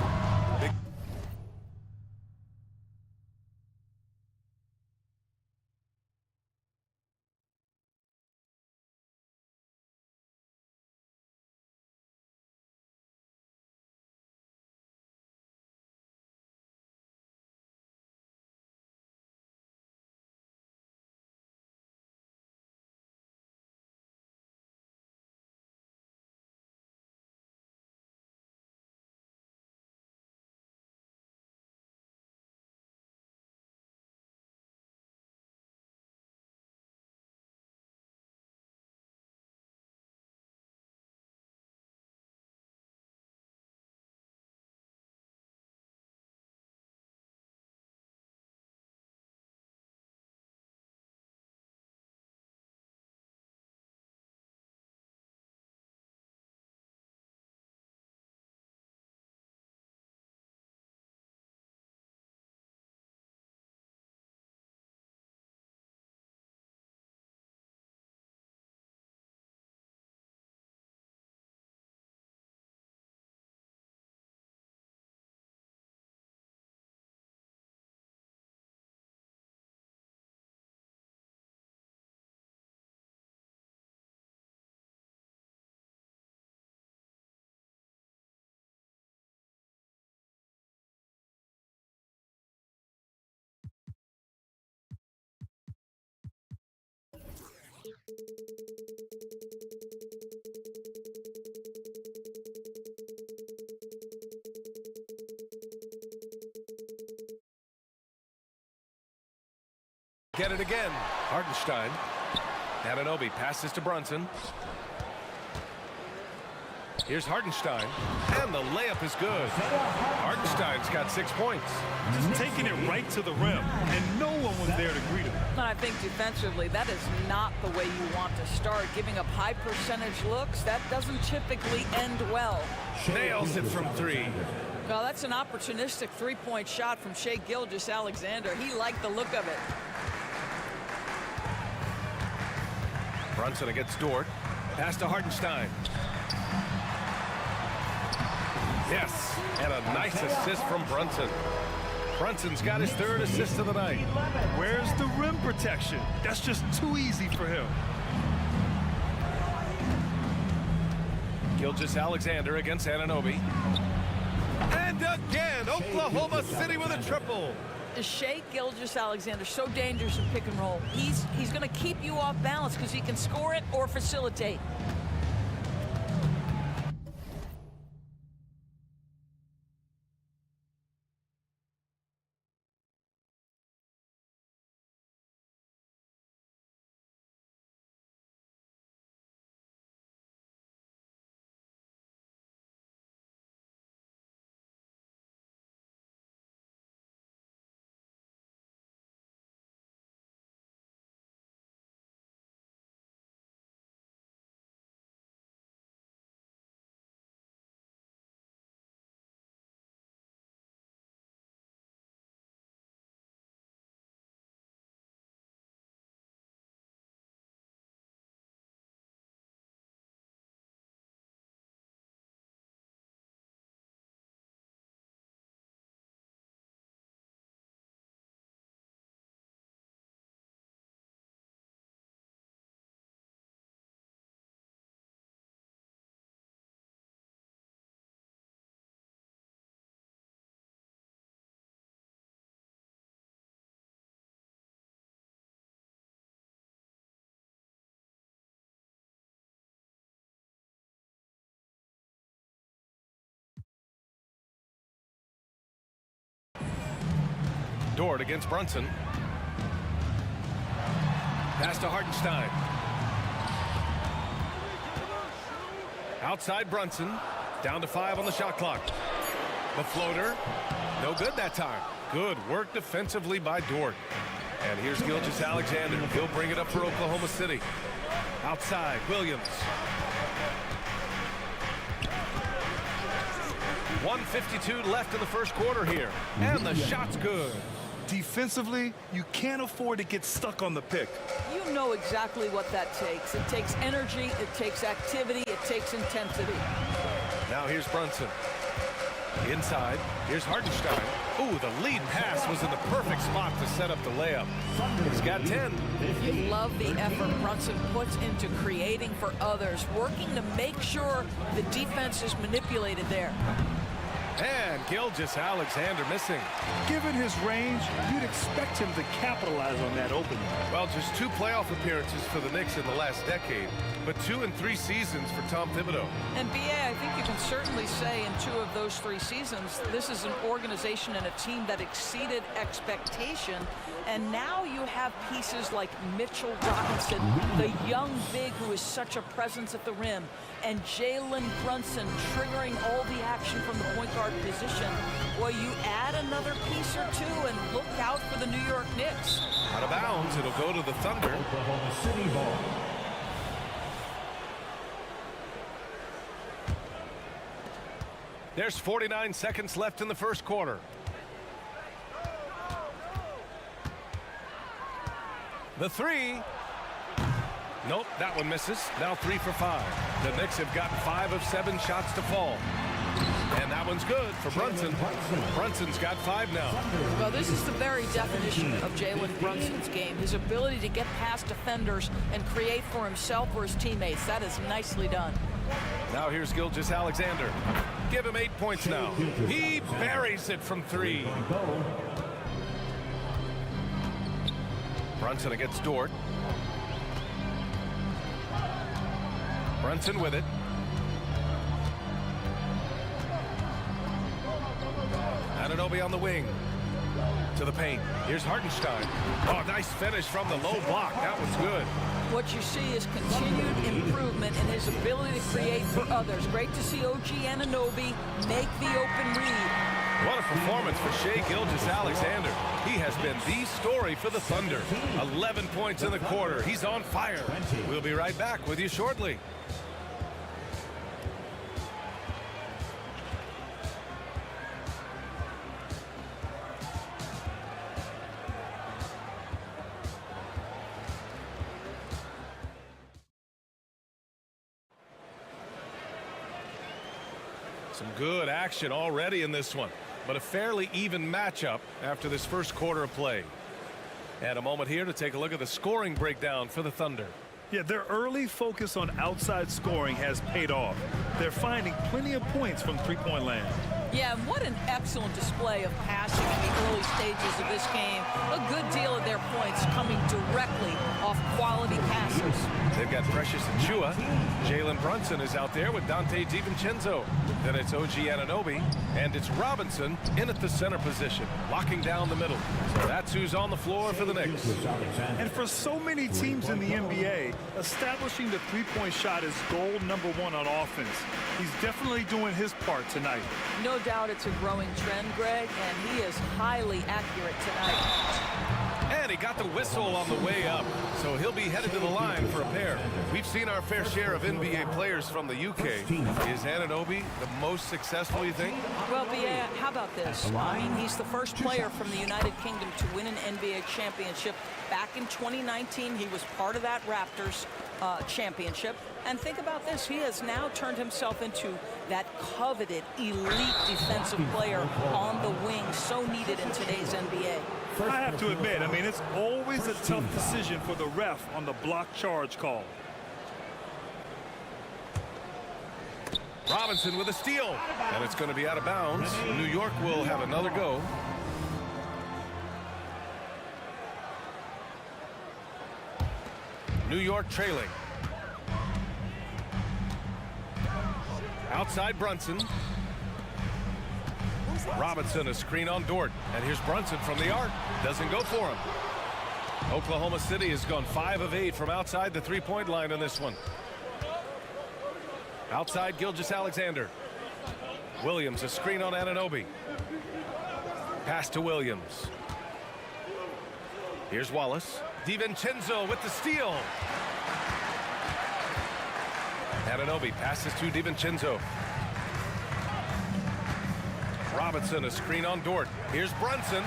Get it again. Hartenstein. Anunoby passes to Brunson. Here's Hartenstein. And the layup is good. Hartenstein's got 6 points. Just taking it right to the rim, and no one was there to greet him. And I think defensively, that is not the way you want to start. Giving up high percentage looks, that doesn't typically end well. Nails it from 3. Well, that's an opportunistic three-point shot from Shai Gilgeous-Alexander. He liked the look of it. Brunson against Dort. Pass to Hartenstein. Yes, and a nice assist from Brunson. Brunson's got his 3rd assist of the night. Where's the rim protection? That's just too easy for him. Gilgeous-Alexander against Anunoby. And again, Oklahoma City with a triple. Shai Gilgeous-Alexander, so dangerous in pick and roll. He's going to keep you off balance because he can score it or facilitate. Dort against Brunson. Pass to Hartenstein. Outside Brunson. Down to 5 on the shot clock. The floater. No good that time. Good work defensively by Dort. And here's Gilgeous-Alexander. He'll bring it up for Oklahoma City. Outside, Williams. 1:52 left in the first quarter here. And the shot's good. Defensively, you can't afford to get stuck on the pick. You know exactly what that takes. It takes energy, it takes activity, it takes intensity. Now here's Brunson. Inside, here's Hartenstein. Ooh, the lead pass was in the perfect spot to set up the layup. He's got 10. You love the effort Brunson puts into creating for others, working to make sure the defense is manipulated there. And Gilgeous-Alexander missing. Given his range, you'd expect him to capitalize on that opening. Well, just 2 playoff appearances for the Knicks in the last decade, but 2 in 3 seasons for Tom Thibodeau. And BA, I think you can certainly say in 2 of those 3 seasons, this is an organization and a team that exceeded expectation. And now you have pieces like Mitchell Robinson, the young big who is such a presence at the rim, and Jalen Brunson triggering all the action from the point guard position. Well, you add another piece or 2 and look out for the New York Knicks. Out of bounds, it'll go to the Thunder. Oklahoma City ball. There's 49 seconds left in the first quarter. The 3. Nope, that one misses. Now 3 for 5. The Knicks have got 5 of 7 shots to fall. And that one's good for Brunson. Brunson's got 5 now. Well, this is the very definition of Jalen Brunson's game. His ability to get past defenders and create for himself or his teammates. That is nicely done. Now here's Gilgeous-Alexander. Give him 8 points now. He buries it from 3. Brunson against Dort. Brunson with it. Anunoby on the wing. To the paint. Here's Hartenstein. Oh, nice finish from the low block. That was good. What you see is continued improvement in his ability to create for others. Great to see OG Anunoby make the open read. What a performance for Shai Gilgeous-Alexander. He has been the story for the Thunder. 11 points in the quarter. He's on fire. We'll be right back with you shortly. Some good action already in this one, but a fairly even matchup after this first quarter of play. And a moment here to take a look at the scoring breakdown for the Thunder. Yeah, their early focus on outside scoring has paid off. They're finding plenty of points from three-point land. Yeah, and what an excellent display of passing in the early stages of this game. A good deal of their points coming directly off quality passes. They've got Precious Achiuwa. Jalen Brunson is out there with Dante DiVincenzo. Then it's OG Anunoby, and it's Robinson in at the center position, locking down the middle. So that's who's on the floor for the Knicks. And for so many teams in the NBA, establishing the three-point shot is goal number 1 on offense. He's definitely doing his part tonight. No doubt it's a growing trend, Greg, and he is highly accurate tonight. And he got the whistle on the way up, so he'll be headed to the line for a pair. We've seen our fair share of NBA players from the UK. Is Anunoby the most successful, you think? Well, BA, how about this? I mean, he's the first player from the United Kingdom to win an NBA championship. Back in 2019, he was part of that Raptors championship. And think about this. He has now turned himself into that coveted elite defensive player on the wing, so needed in today's NBA. I have to admit, I mean, it's always a tough decision for the ref on the block charge call. Robinson with a steal, and it's going to be out of bounds. New York will have another go. New York trailing. Outside Brunson. Robinson, a screen on Dort. And here's Brunson from the arc. Doesn't go for him. Oklahoma City has gone 5 of 8 from outside the three-point line on this one. Outside Gilgeous-Alexander. Williams, a screen on Anunoby. Pass to Williams. Here's Wallace. DiVincenzo with the steal. Anunoby passes to DiVincenzo. Robinson, a screen on Dort. Here's Brunson.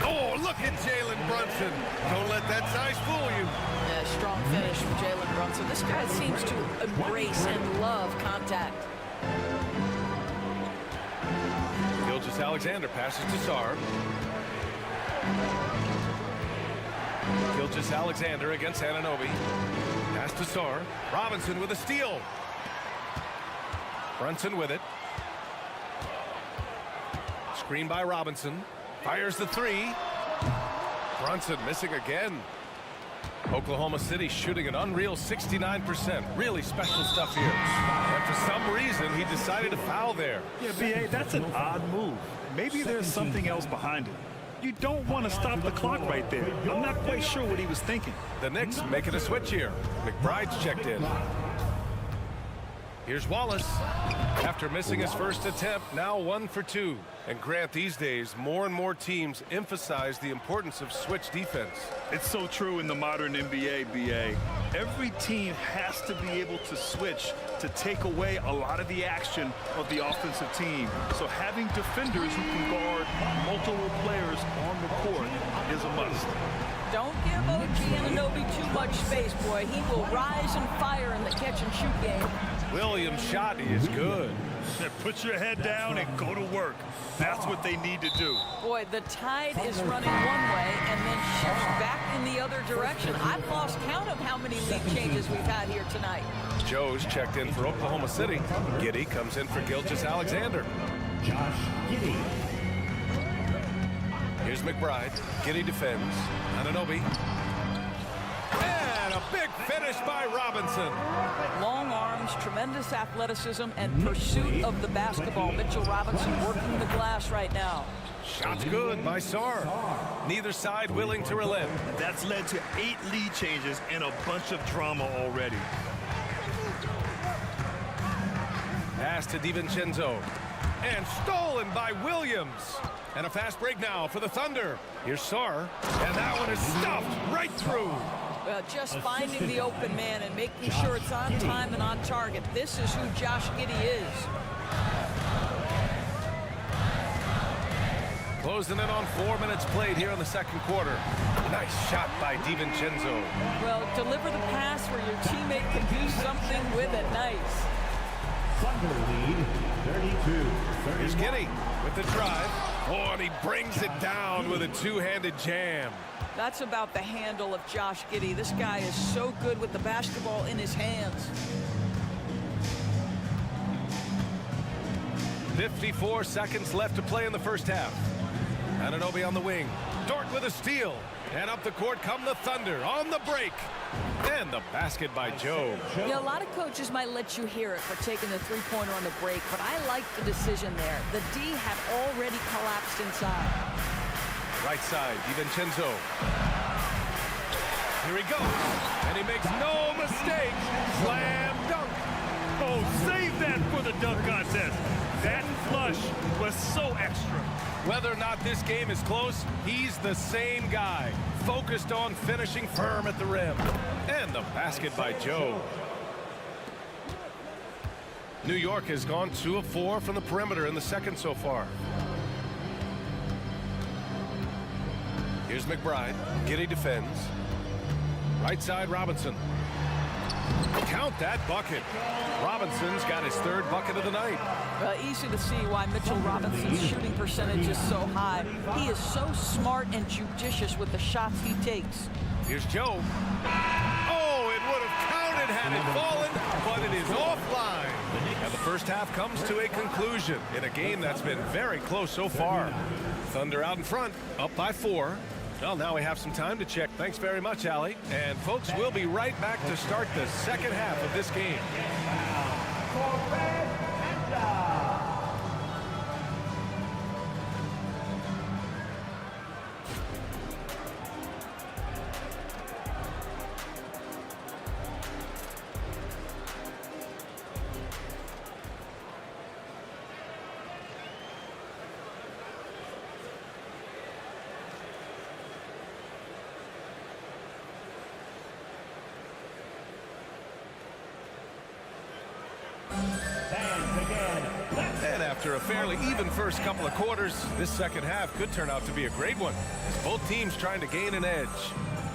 Oh, look at Jalen Brunson. Don't let that size fool you. Yeah, strong finish from Jalen Brunson. This guy seems to embrace and love contact. Gilgeous-Alexander passes to Sarr. Gilgeous-Alexander against Anunoby. Pass to Sarr. Robinson with a steal. Brunson with it. Screen by Robinson. Fires the three. Brunson missing again. Oklahoma City shooting an unreal 69%. Really special stuff here. And for some reason, he decided to foul there. Yeah, B.A., that's an odd move. Maybe there's something else behind it. You don't want to stop the clock right there. I'm not quite sure what he was thinking. The Knicks making a switch here. McBride's checked in. Here's Wallace. After missing his first attempt, now 1 for 2. And Grant, these days, more and more teams emphasize the importance of switch defense. It's so true in the modern NBA, B.A. Every team has to be able to switch to take away a lot of the action of the offensive team. So having defenders who can guard multiple players on the court is a must. Don't give OG Anunoby too much space, boy. He will rise and fire in the catch-and-shoot game. Williams' shot is good. Put your head down and go to work. That's what they need to do. Boy, the tide is running one way and then shifts back in the other direction. I've lost count of how many lead changes we've had here tonight. Joe's checked in for Oklahoma City. Giddey comes in for Gilgeous-Alexander. Josh Giddey. Here's McBride. Giddey defends. Anunoby. And a big finish by Robinson. Long arms, tremendous athleticism, and pursuit of the basketball. Mitchell Robinson working the glass right now. Shot's good by Sarr. Neither side willing to relent. That's led to 8 lead changes and a bunch of drama already. Pass to DiVincenzo. And stolen by Williams. And a fast break now for the Thunder. Here's Sarr. And that one is stuffed right through. Just finding the open man and making sure it's on time and on target. This is who Josh Giddey is. Closing in on 4 minutes played here in the second quarter. Nice shot by DiVincenzo. Well, deliver the pass where your teammate can do something with it. Nice. Thunder lead, 32-31. Here's Giddey with the drive. Oh, and he brings it down with a two-handed jam. That's about the handle of Josh Giddey. This guy is so good with the basketball in his hands. 54 seconds left to play in the first half. Anunoby on the wing. Dort with a steal. And up the court come the Thunder on the break. And the basket by Joe. Yeah, a lot of coaches might let you hear it for taking the three-pointer on the break, but I like the decision there. The D had already collapsed inside. Right side, DiVincenzo. Here he goes. And he makes no mistake. Slam dunk. Oh, save that for the dunk contest. That flush was so extra. Whether or not this game is close, he's the same guy. Focused on finishing firm at the rim. And the basket by Joe. New York has gone 2 of 4 from the perimeter in the second so far. Here's McBride. Giddey defends. Right side, Robinson. Count that bucket. Robinson's got his 3rd bucket of the night. Easy to see why Mitchell Robinson's shooting percentage is so high. He is so smart and judicious with the shots he takes. Here's Joe. Oh, it would have counted had it fallen, but it is offline. And the first half comes to a conclusion in a game that's been very close so far. Thunder out in front, up by 4. Well, now we have some time to check. Thanks very much, Allie. And, folks, we'll be right back to start the second half of this game. And after a fairly even first couple of quarters, this second half could turn out to be a great one, as both teams trying to gain an edge.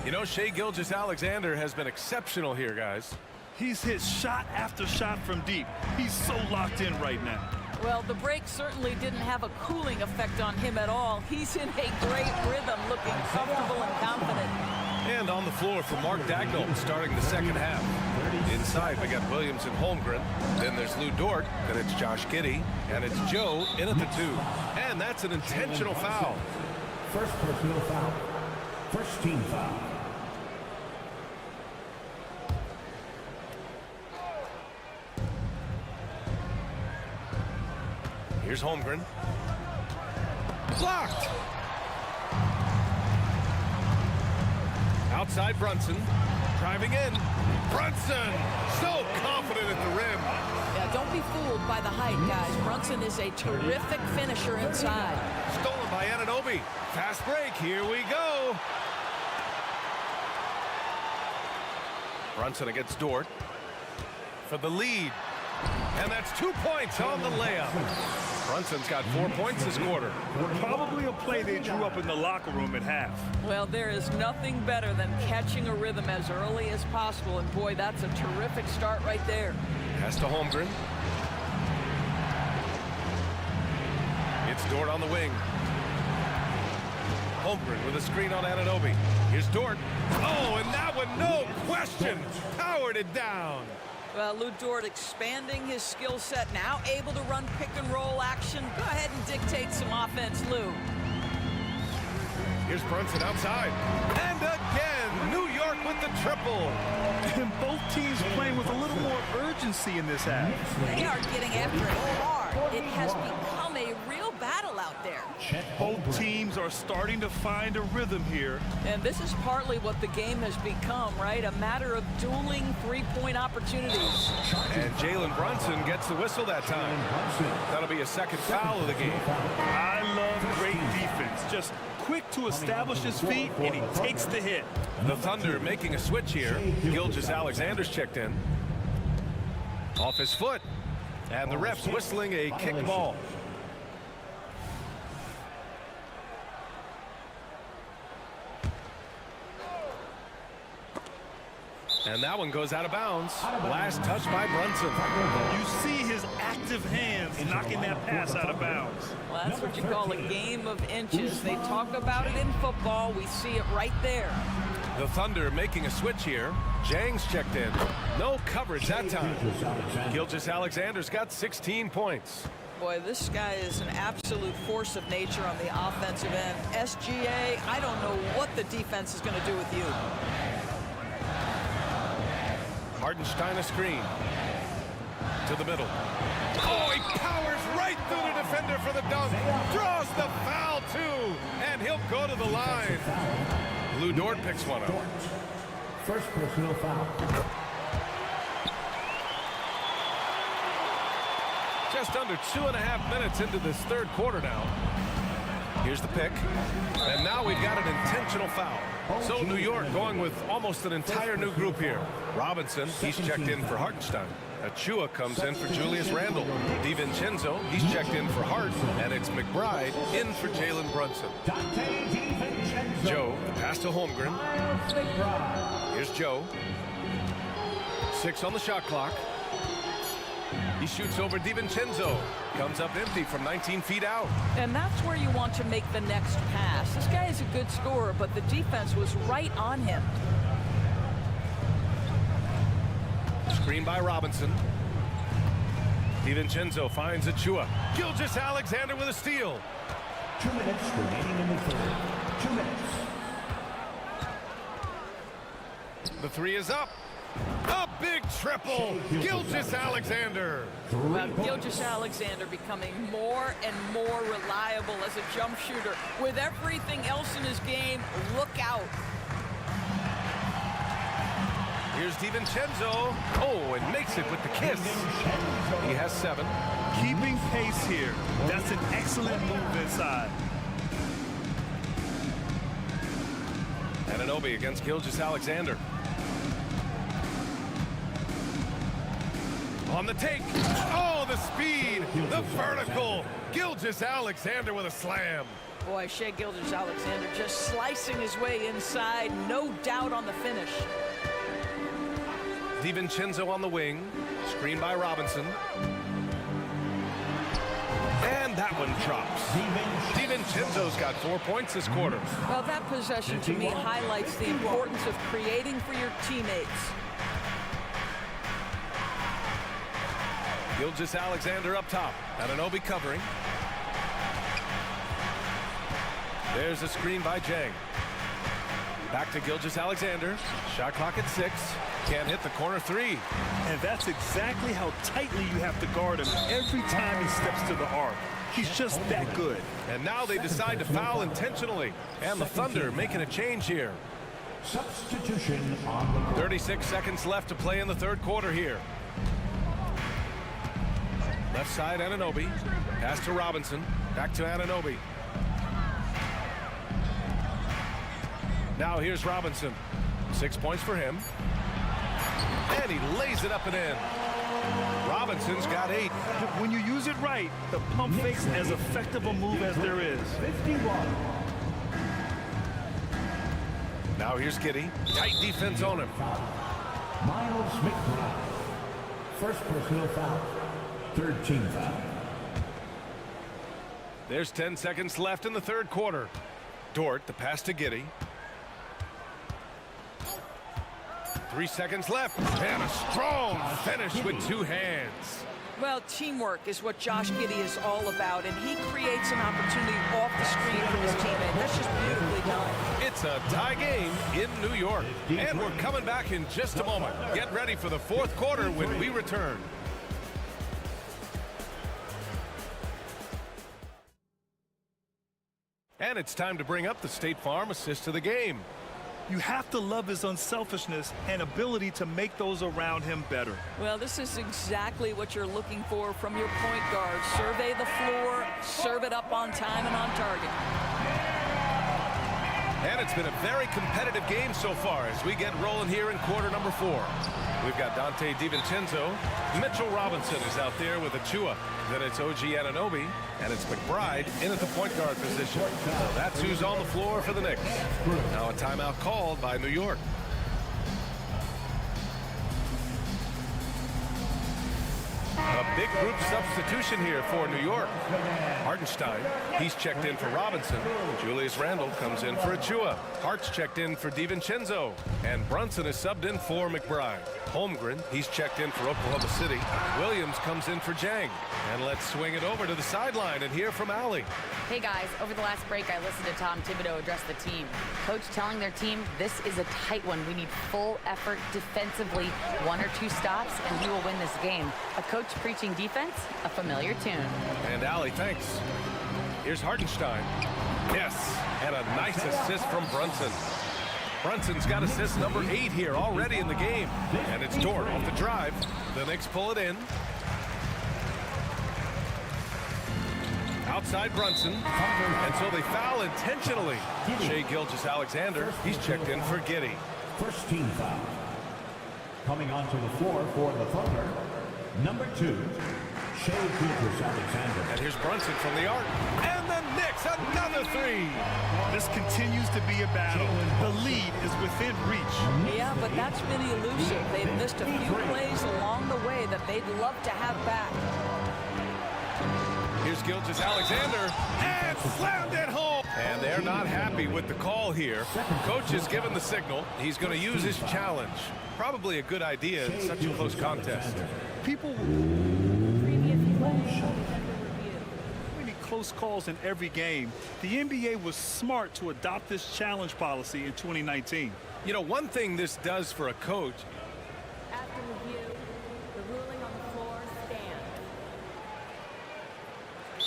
You know, Shai Gilgeous-Alexander has been exceptional here, guys. He's hit shot after shot from deep. He's so locked in right now. Well, the break certainly didn't have a cooling effect on him at all. He's in a great rhythm, looking comfortable and confident. And on the floor for Mark Dagnall starting the second half. Inside, we got Williams and Holmgren. Then there's Lou Dort. Then it's Josh Giddey. And it's Joe in at the 2. And that's an intentional foul. First personal foul. First team foul. Here's Holmgren. Blocked! Outside Brunson. Driving in. Brunson! So confident at the rim. Yeah, don't be fooled by the height, guys. Brunson is a terrific finisher inside. Stolen by Anunoby. Fast break. Here we go. Brunson against Dort for the lead. And that's 2 points on the layup. Brunson's got 4 points this quarter. Probably a play they drew up in the locker room at half. Well, there is nothing better than catching a rhythm as early as possible. And boy, that's a terrific start right there. Pass to Holmgren. It's Dort on the wing. Holmgren with a screen on Anunoby. Here's Dort. Oh, and that one, no question, powered it down. Well, Lou Dort expanding his skill set, now able to run pick and roll action. Go ahead and dictate some offense, Lou. Here's Brunson outside. And again, New York with the triple. And both teams playing with a little more urgency in this half. They are getting after it hard. It has become a real battle out there. Both teams are starting to find a rhythm here. And this is partly what the game has become, right? A matter of dueling three-point opportunities. And Jalen Brunson gets the whistle that time. That'll be a second foul of the game. I love great defense. Just quick to establish his feet, and he takes the hit. The Thunder making a switch here. Gilgeous-Alexander's checked in. Off his foot. And the ref's whistling a kick ball. And that one goes out of bounds. Last touch by Brunson. You see his active hands knocking that pass out of bounds. Well, that's what you call a game of inches. They talk about it in football. We see it right there. The Thunder making a switch here. Jang's checked in. No coverage that time. Gilgeous-Alexander's got 16 points. Boy, this guy is an absolute force of nature on the offensive end. SGA, I don't know what the defense is going to do with you. Hartenstein a screen. To the middle. Oh, he powers right through the defender for the dunk. Draws the foul, too. And he'll go to the line. Lou Dort picks one up. First personal foul. Just under 2.5 minutes into this third quarter now. Here's the pick. And now we've got an intentional foul. So New York going with almost an entire new group here. Robinson, he's checked in for Hartenstein. Achua comes in for Julius Randle. DiVincenzo, he's checked in for Hart. And it's McBride in for Jalen Brunson. Joe, the pass to Holmgren. Here's Joe. 6 on the shot clock. He shoots over DiVincenzo. Comes up empty from 19 feet out. And that's where you want to make the next pass. This guy is a good scorer, but the defense was right on him. Screen by Robinson. DiVincenzo finds Achua. Gilgeous-Alexander with a steal. 2 minutes remaining in the third. 2 minutes. The three is up. A big triple. Gilgeous-Alexander. Well, Gilgeous-Alexander becoming more and more reliable as a jump shooter. With everything else in his game, look out. Here's DiVincenzo. Oh, and makes it with the kiss. He has 7. Keeping pace here. That's an excellent move inside. Anunoby against Gilgeous-Alexander. On the take. Oh, Oh, the speed, the vertical. Gilgeous-Alexander with a slam. Boy, Shai Gilgeous-Alexander just slicing his way inside. No doubt on the finish. DiVincenzo on the wing. Screen by Robinson. And that one drops. DiVincenzo's got 4 points this quarter. Well, that possession to me highlights the importance of creating for your teammates. Gilgeous-Alexander up top. Anunoby covering. There's a screen by Jang. Back to Gilgeous-Alexander. Shot clock at 6. Can't hit the corner three. And that's exactly how tightly you have to guard him every time he steps to the arc. He's just that good. And now they decide to foul intentionally. And the Thunder making a change here. Substitution on the 36 seconds left to play in the third quarter here. Left side, Anunoby. Pass to Robinson. Back to Anunoby. Now here's Robinson. 6 points for him. And he lays it up and in. Robinson's got 8. When you use it right, the pump fake's as effective a move as there is. 51. Now here's Giddey. Tight defense on him. Miles McBride. First personal foul. Third team foul. There's 10 seconds left in the third quarter. Dort, the pass to Giddey. 3 seconds left. And a strong finish with 2 hands. Well, teamwork is what Josh Giddey is all about, and he creates an opportunity off the screen for his teammate. That's just beautifully done. It's a tie game in New York. And we're coming back in just a moment. Get ready for the fourth quarter when we return. And it's time to bring up the State Farm assist of the game. You have to love his unselfishness and ability to make those around him better. Well, this is exactly what you're looking for from your point guard. Survey the floor, serve it up on time and on target. And it's been a very competitive game so far as we get rolling here in quarter number 4. We've got Dante DiVincenzo. Mitchell Robinson is out there with Achua. Then it's OG Anunoby, and it's McBride in at the point guard position. So that's who's on the floor for the Knicks. Now a timeout called by New York. A big group substitution here for New York. Hartenstein, he's checked in for Robinson. Julius Randle comes in for Achua. Hart's checked in for DiVincenzo. And Brunson is subbed in for McBride. Holmgren, he's checked in for Oklahoma City. Williams comes in for Jang. And let's swing it over to the sideline and hear from Allie. Hey guys, over the last break I listened to Tom Thibodeau address the team. Coach telling their team this is a tight one. We need full effort defensively, 1 or 2 stops, and we will win this game. A coach preaching defense, a familiar tune. And Allie, thanks. Here's Hartenstein. Yes, and a nice assist from Brunson. Brunson's got assist number 8 here already in the game. And it's Dort off the drive. The Knicks pull it in. Outside Brunson. And so they foul intentionally. Shai Gilgeous-Alexander, he's checked in for Giddey. First team foul. Coming onto the floor for the Thunder, number 2, Shai Gilgeous-Alexander. And here's Brunson from the arc. And the Knicks, another 3. This continues to be a battle. The lead is within reach. Yeah, but that's been elusive. They've missed a few plays along the way that they'd love to have back. Here's Gilgeous-Alexander, and slammed it home. And they're not happy with the call here. Coach has given the signal. He's going to use his challenge. Probably a good idea in such a close contest. People many close calls in every game. The NBA was smart to adopt this challenge policy in 2019. You know, one thing this does for a coach. After review, the ruling on the floor stands.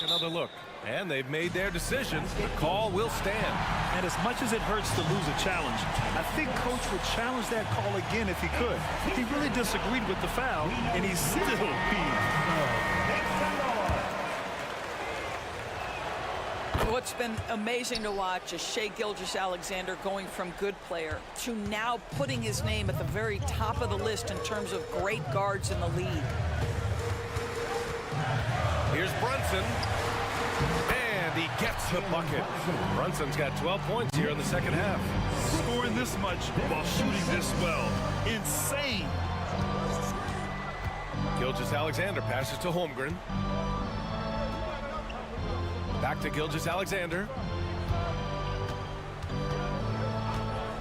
Another look. And they've made their decision. The call will stand. And as much as it hurts to lose a challenge, I think Coach would challenge that call again if he could. He really disagreed with the foul, and he's still peeved. What's been amazing to watch is Shai Gilgeous-Alexander going from good player to now putting his name at the very top of the list in terms of great guards in the league. Here's Brunson. And he gets the bucket. Brunson's got 12 points here in the second half. Scoring this much while shooting this well. Insane. Gilgeous-Alexander passes to Holmgren. Back to Gilgeous-Alexander.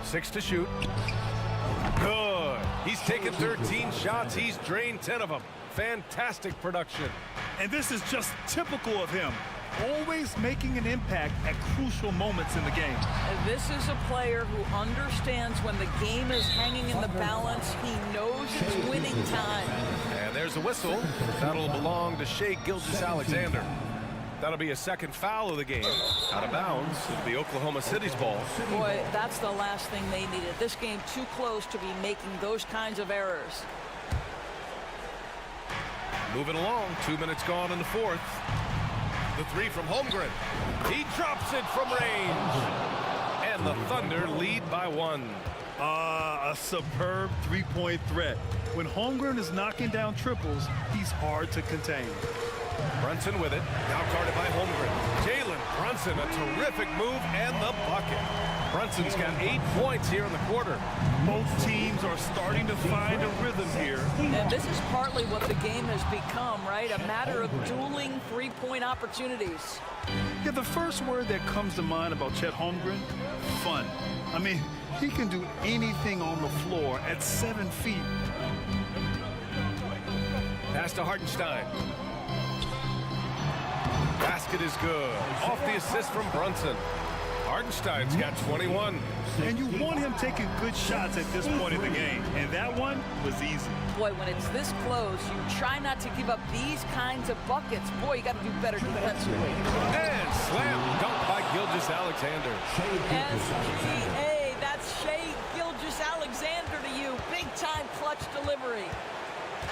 6 to shoot. Good. He's taken 13 shots. He's drained 10 of them. Fantastic production. And this is just typical of him. Always making an impact at crucial moments in the game. And this is a player who understands when the game is hanging in the balance. He knows it's winning time. And there's a whistle. That'll belong to Shai Gilgeous-Alexander. That'll be a second foul of the game. Out of bounds. It'll be Oklahoma City's ball. Boy, that's the last thing they needed. This game too close to be making those kinds of errors. Moving along. 2 minutes gone in the fourth. The three from Holmgren. He drops it from range. And the Thunder lead by 1. A superb three-point threat. When Holmgren is knocking down triples, he's hard to contain. Brunson with it. Now guarded by Holmgren. Jalen Brunson, a terrific move and the bucket. Brunson's got 8 points here in the quarter. Both teams are starting to find a rhythm here. And this is partly what the game has become, right? A matter of dueling three-point opportunities. Yeah, the first word that comes to mind about Chet Holmgren, fun. I mean, he can do anything on the floor at 7 feet. Pass to Hartenstein. Basket is good. Off the assist from Brunson. Hartenstein's got 21. And you want him taking good shots at this point in the game. And that one was easy. Boy, when it's this close, you try not to give up these kinds of buckets. Boy, you got to do better defensively. And slam dunk by Gilgeous-Alexander. SGA, that's Shai Gilgeous-Alexander to you. Big-time clutch delivery.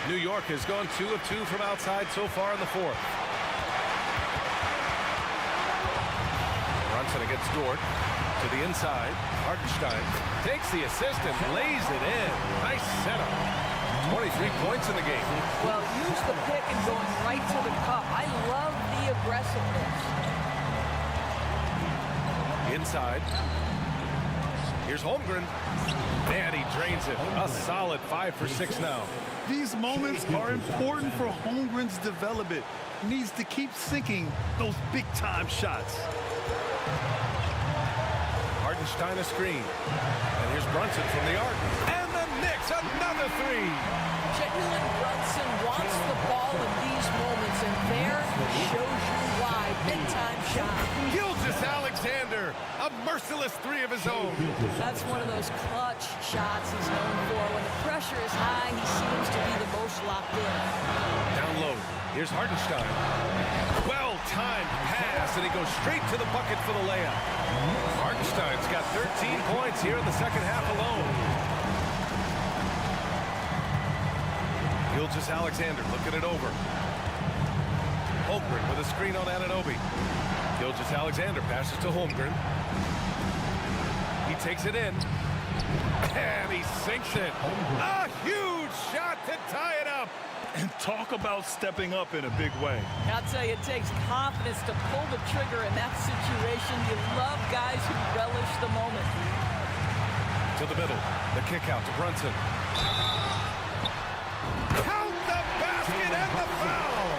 New York has gone 2 of 2 from outside so far in the fourth. Brunson against Dort. To the inside. Hartenstein takes the assist and lays it in. Nice setup. 23 points in the game. Well, use the pick and going right to the cup. I love the aggressiveness. Inside. Here's Holmgren. And he drains it. A solid 5 for 6 now. These moments are important for Holmgren's development. He needs to keep sinking those big-time shots. Hartenstein a screen. And here's Brunson from the arc. And the Knicks, another 3. Jalen Brunson wants the ball in these moments, and there shows you why. Big-time shot. Gilgeous-Alexander, a merciless 3 of his own. That's one of those clutch shots he's known for. When the pressure is high, he seems to be the most locked in. Down low. Here's Hartenstein. Well-timed pass, and he goes straight to the bucket for the layup. Hartenstein's got 13 points here in the second half alone. Gilgeous-Alexander looking it over. Holmgren with a screen on Anunoby. Gilgeous-Alexander passes to Holmgren. He takes it in. And he sinks it. A huge shot to tie it up. And talk about stepping up in a big way. I'll tell you, it takes confidence to pull the trigger in that situation. You love guys who relish the moment. To the middle. The kick out to Brunson. Count the basket and the foul.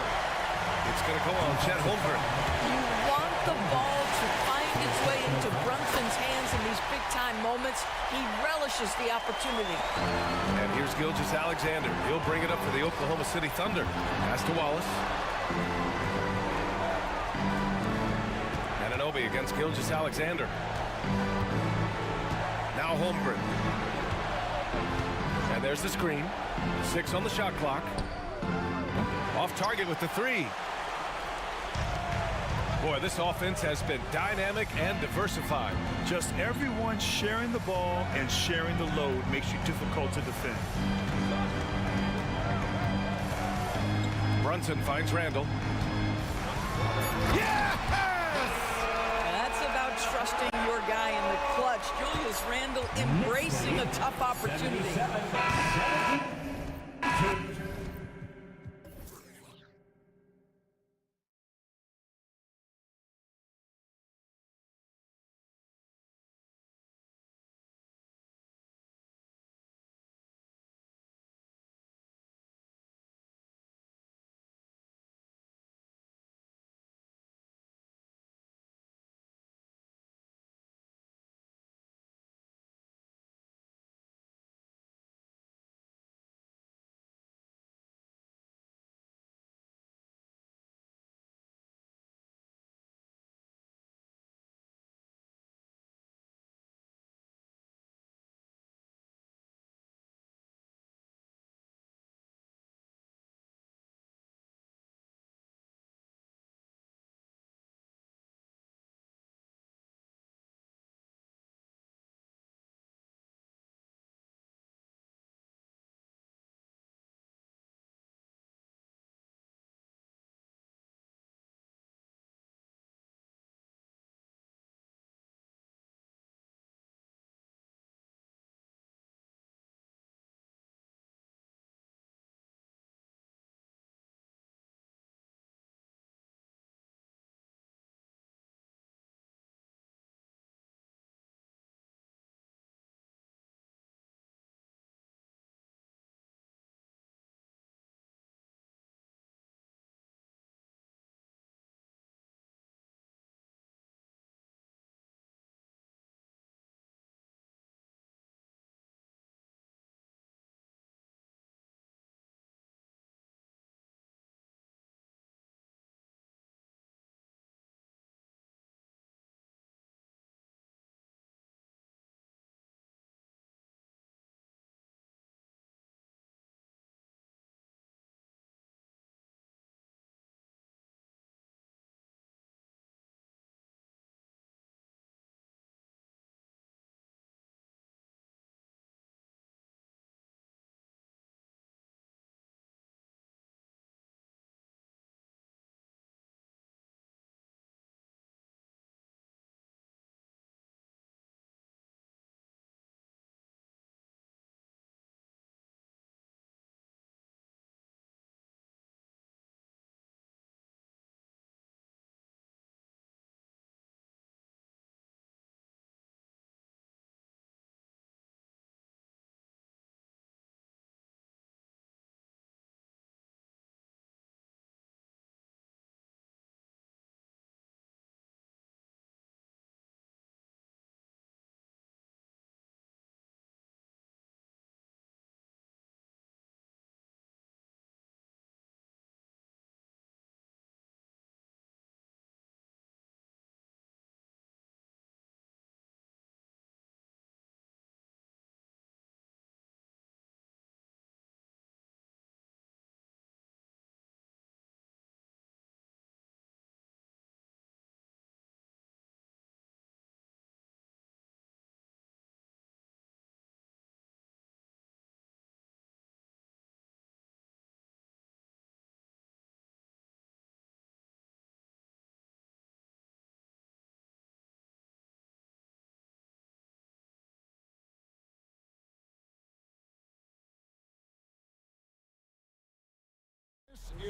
It's going to go on Chet Holmgren. You want the ball to find its way into Brunson's hands in these big-time moments. He relishes the opportunity. And here's Gilgeous-Alexander. He'll bring it up for the Oklahoma City Thunder. Pass to Wallace. Anunoby against Gilgeous-Alexander. Now Holmgren. And there's the screen. 6 on the shot clock. Off target with the 3. Boy, this offense has been dynamic and diversified. Just everyone sharing the ball and sharing the load makes you difficult to defend. Brunson finds Randall. Yes! That's about trusting your guy in the clutch. Julius Randle embracing a tough opportunity.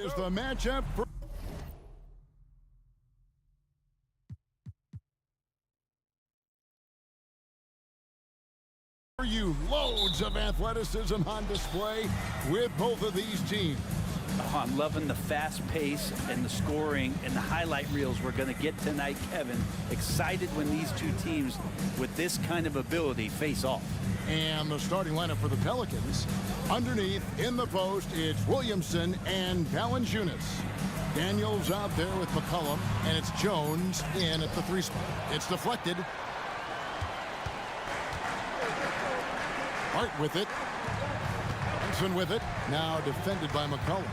is the matchup for you. Loads of athleticism on display with both of these teams. Oh, I'm loving the fast pace and the scoring and the highlight reels we're going to get tonight, Kevin. Excited when these two teams with this kind of ability face off. And the starting lineup for the Pelicans. Underneath, in the post, it's Williamson and Valanciunas. Daniels out there with McCollum, and it's Jones in at the 3 spot. It's deflected. Hart with it. Johnson with it. Now defended by McCollum.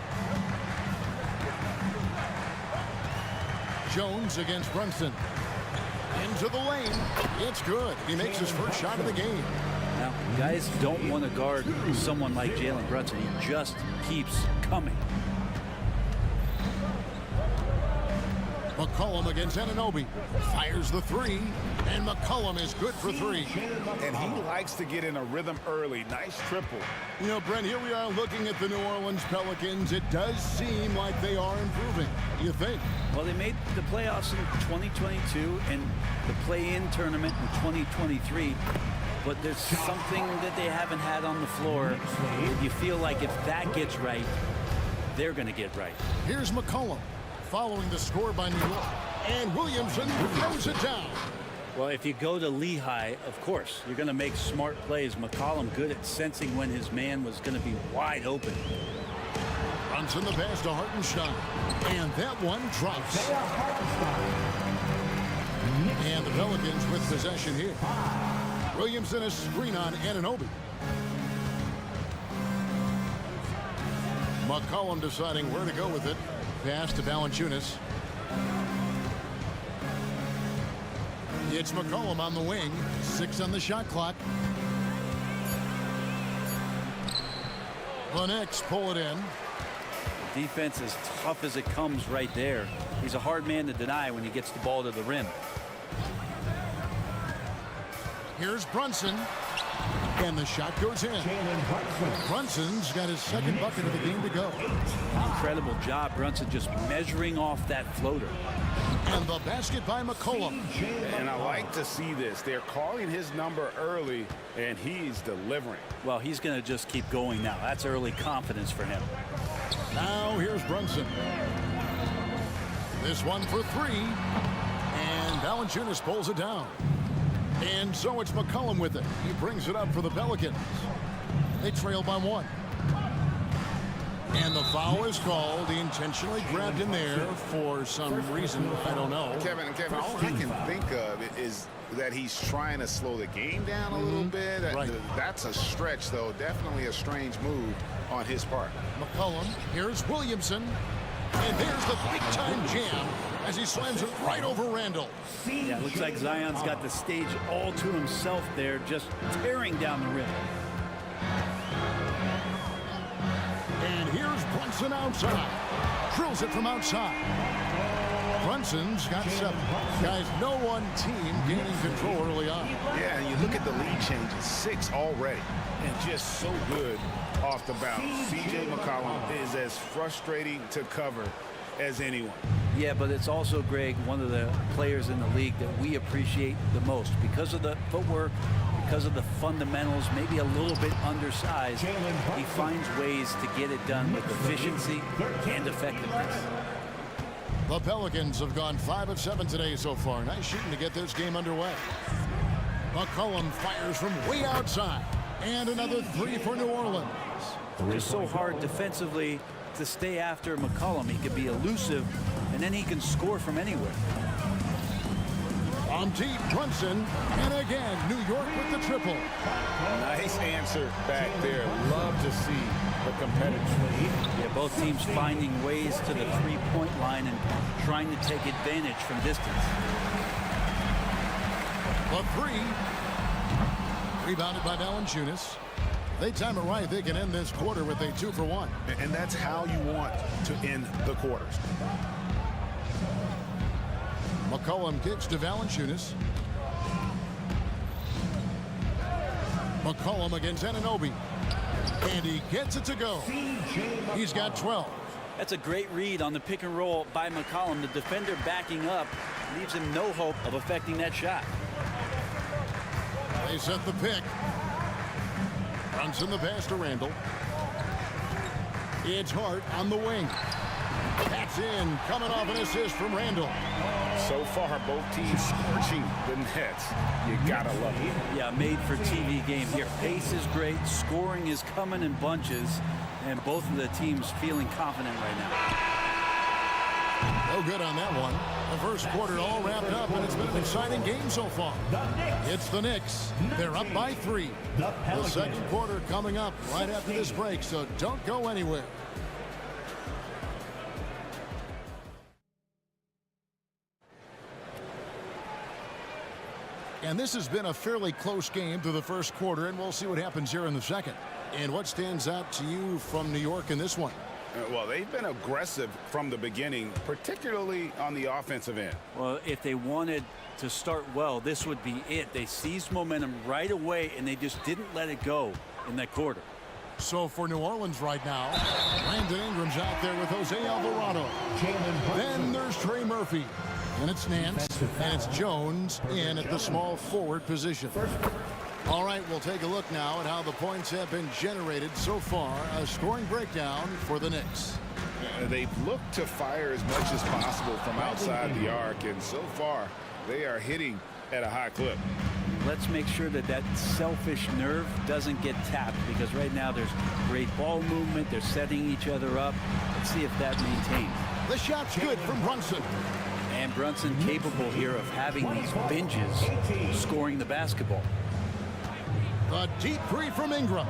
Jones against Brunson. Into the lane. It's good. He makes his first shot of the game. Now, guys don't want to guard someone like Jalen Brunson. He just keeps coming. McCollum against Anunoby. Fires the 3, and McCollum is good for 3. And he likes to get in a rhythm early. Nice triple. You know, Brent, here we are looking at the New Orleans Pelicans. It does seem like they are improving. You think? Well, they made the playoffs in 2022 and the play-in tournament in 2023. But there's something that they haven't had on the floor. You feel like if that gets right, they're going to get right. Here's McCollum following the score by New York. And Williamson throws it down. Well, if you go to Lehigh, of course, you're going to make smart plays. McCollum good at sensing when his man was going to be wide open. Brunson the pass to Hartenstein. And that one drops. And the Pelicans with possession here. Williamson a screen on Anunoby. McCollum deciding where to go with it. Pass to Valanciunas. It's McCollum on the wing. 6 on the shot clock. The Knicks pull it in. Defense as tough as it comes right there. He's a hard man to deny when he gets the ball to the rim. Here's Brunson. And the shot goes in. Brunson's got his second bucket of the game to go. Incredible job, Brunson, just measuring off that floater. And the basket by McCollum. And I like to see this. They're calling his number early, and he's delivering. Well, he's going to just keep going now. That's early confidence for him. Now here's Brunson. This one for 3. And Valanciunas pulls it down. And so it's McCollum with it. He brings it up for the Pelicans. They trail by 1. And the foul is called. He intentionally grabbed in there for some reason. I don't know. Kevin, all I can think of is that he's trying to slow the game down a little bit. Right. That's a stretch, though. Definitely a strange move on his part. McCollum. Here's Williamson. And there's the big-time jam as he slams it right over Randall. Yeah, looks like Zion's got the stage all to himself there, just tearing down the rim. And here's Brunson outside. Drills it from outside. Brunson's got 7. Guys, no one team gaining control early on. Yeah, and you look at the lead changes. 6 already. And just so good off the bounce. C.J. McCollum is as frustrating to cover as anyone. Yeah, but it's also, Greg, one of the players in the league that we appreciate the most because of the footwork, because of the fundamentals, maybe a little bit undersized. He finds ways to get it done with efficiency and effectiveness. The Pelicans have gone 5 of 7 today so far. Nice shooting to get this game underway. McCollum fires from way outside. And another 3 for New Orleans. It's so hard defensively to stay after McCollum. He can be elusive, and then he can score from anywhere. On deep, Brunson, and again, New York with the triple. Nice answer back there. Love to see the competitive. Yeah, both teams finding ways to the three-point line and trying to take advantage from distance. The 3. Rebounded by Valanciunas. They time it right. They can end this quarter with a 2 for 1. And that's how you want to end the quarters. McCollum kicks to Valanciunas. McCollum against Anunoby. And he gets it to go. He's got 12. That's a great read on the pick and roll by McCollum. The defender backing up leaves him no hope of affecting that shot. They set the pick. Brunson the pass to Randall. It's Hart on the wing. That's in, coming off an assist from Randall. So far, both teams scorching the nets. You gotta love it. Yeah, made for TV game here. Pace is great, scoring is coming in bunches, and both of the teams feeling confident right now. No good on that one. The first quarter all wrapped up, and it's been an exciting game so far. It's the Knicks. They're up by 3. The second quarter coming up right after this break, so don't go anywhere. And this has been a fairly close game through the first quarter, and we'll see what happens here in the second. And what stands out to you from New York in this one? Well, they've been aggressive from the beginning, particularly on the offensive end. Well, if they wanted to start well, this would be it. They seized momentum right away, and they just didn't let it go in that quarter. So for New Orleans right now, Brandon Ingram's out there with Jose Alvarado. Then there's Trey Murphy. And it's Nance, and it's Jones in at the small forward position. All right, we'll take a look now at how the points have been generated so far. A scoring breakdown for the Knicks. They've looked to fire as much as possible from outside the arc, and so far they are hitting at a high clip. Let's make sure that that selfish nerve doesn't get tapped, because right now there's great ball movement. They're setting each other up. Let's see if that maintains. The shot's good from Brunson. And Brunson capable here of having these binges scoring the basketball. The deep three from Ingram.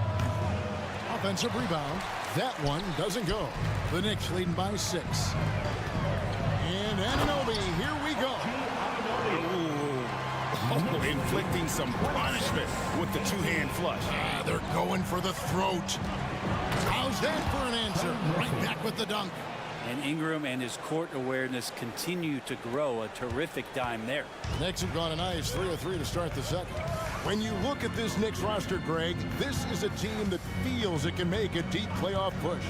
Offensive rebound. That one doesn't go. The Knicks leading by 6. And Anunoby, here we go. Oh, inflicting some punishment with the two-hand flush. They're going for the throat. How's that for an answer? Right back with the dunk. And Ingram and his court awareness continue to grow. A terrific dime there. Knicks have gone a nice 3 of 3 to start the second. When you look at this Knicks roster, Greg, this is a team that feels it can make a deep playoff push.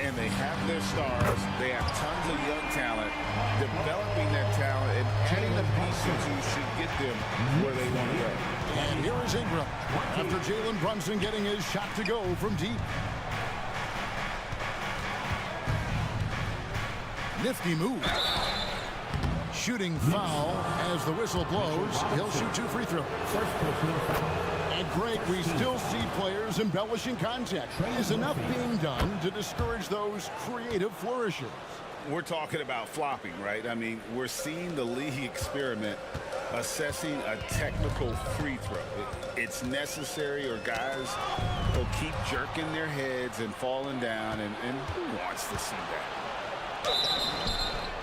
And they have their stars. They have tons of young talent. Developing that talent and adding the pieces who should get them where they want to go. And here is Ingram after Jalen Brunson getting his shot to go from deep. Nifty move. Shooting foul as the whistle blows. He'll shoot 2 free throws. And Greg, we still see players embellishing contact. Is enough being done to discourage those creative flourishes? We're talking about flopping, right? I mean, we're seeing the league experiment assessing a technical free throw. It's necessary, or guys will keep jerking their heads and falling down, and who wants to see that?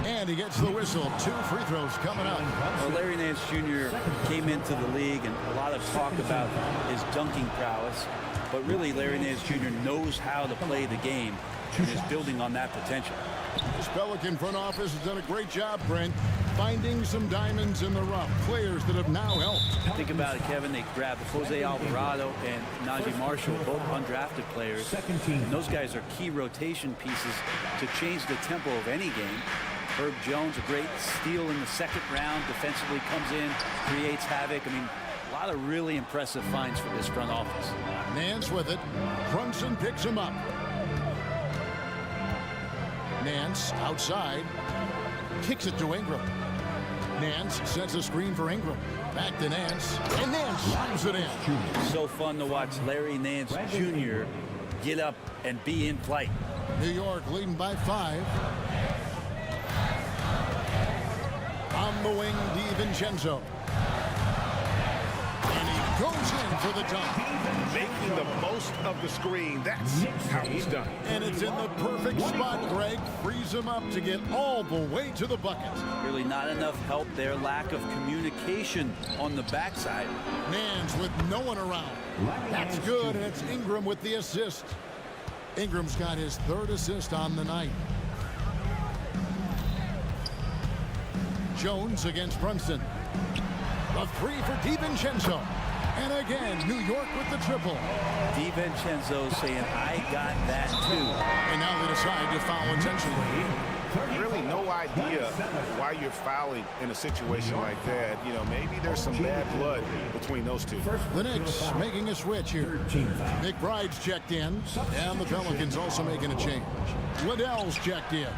And he gets the whistle. 2 free throws coming up. Well, Larry Nance Jr. came into the league, and a lot of talk about his dunking prowess. But really, Larry Nance Jr. knows how to play the game and is building on that potential. This Pelican front office has done a great job, Brent, finding some diamonds in the rough. Players that have now helped. Think about it, Kevin. They grabbed Jose Alvarado and Najee Marshall, both undrafted players. And those guys are key rotation pieces to change the tempo of any game. Herb Jones, a great steal in the second round, defensively comes in, creates havoc. I mean, a lot of really impressive finds for this front office. Nance with it. Brunson picks him up. Nance outside. Kicks it to Ingram. Nance sets a screen for Ingram. Back to Nance. And Nance slams it in. So fun to watch Larry Nance Jr. get up and be in flight. New York leading by 5. On the wing, DiVincenzo. And he goes in for the dunk. Making the most of the screen. That's how it's done. And it's in the perfect spot, Greg. Frees him up to get all the way to the bucket. Really not enough help there. Lack of communication on the backside. Nance with no one around. That's good, and it's Ingram with the assist. Ingram's got his 3rd assist on the night. Jones against Brunson. A 3 for DiVincenzo. And again, New York with the triple. DiVincenzo saying, I got that too. And now they decide to foul intentionally. Really no idea why you're fouling in a situation like that. You know, maybe there's some bad blood between those two. The Knicks making a switch here. McBride's checked in, and the Pelicans also making a change. Liddell's checked in.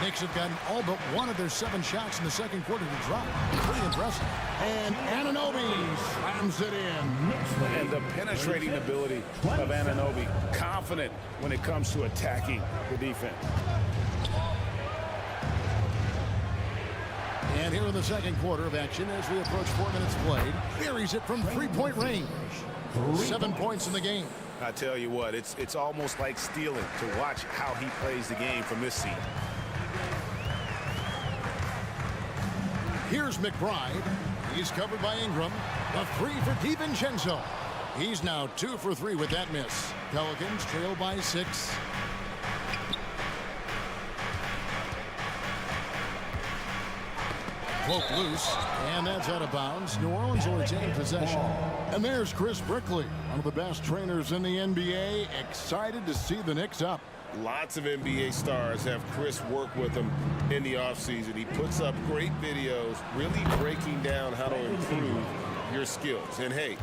Knicks have gotten all but one of their 7 shots in the second quarter to drop. Pretty impressive. And Anunoby slams it in. And the penetrating ability of Anunoby, confident when it comes to attacking the defense. And here in the second quarter of action, as we approach 4 minutes played, buries it from 3-point range. 7 points in the game. I tell you what, it's almost like stealing to watch how he plays the game from this seat. Here's McBride. He's covered by Ingram. A 3 for DiVincenzo. He's now 2 for 3 with that miss. Pelicans trail by 6. Broke loose, and that's out of bounds. New Orleans will retain possession. And there's Chris Brickley, one of the best trainers in the NBA, excited to see the Knicks up. Lots of NBA stars have Chris work with them in the offseason. He puts up great videos, really breaking down how to improve your skills. And hey,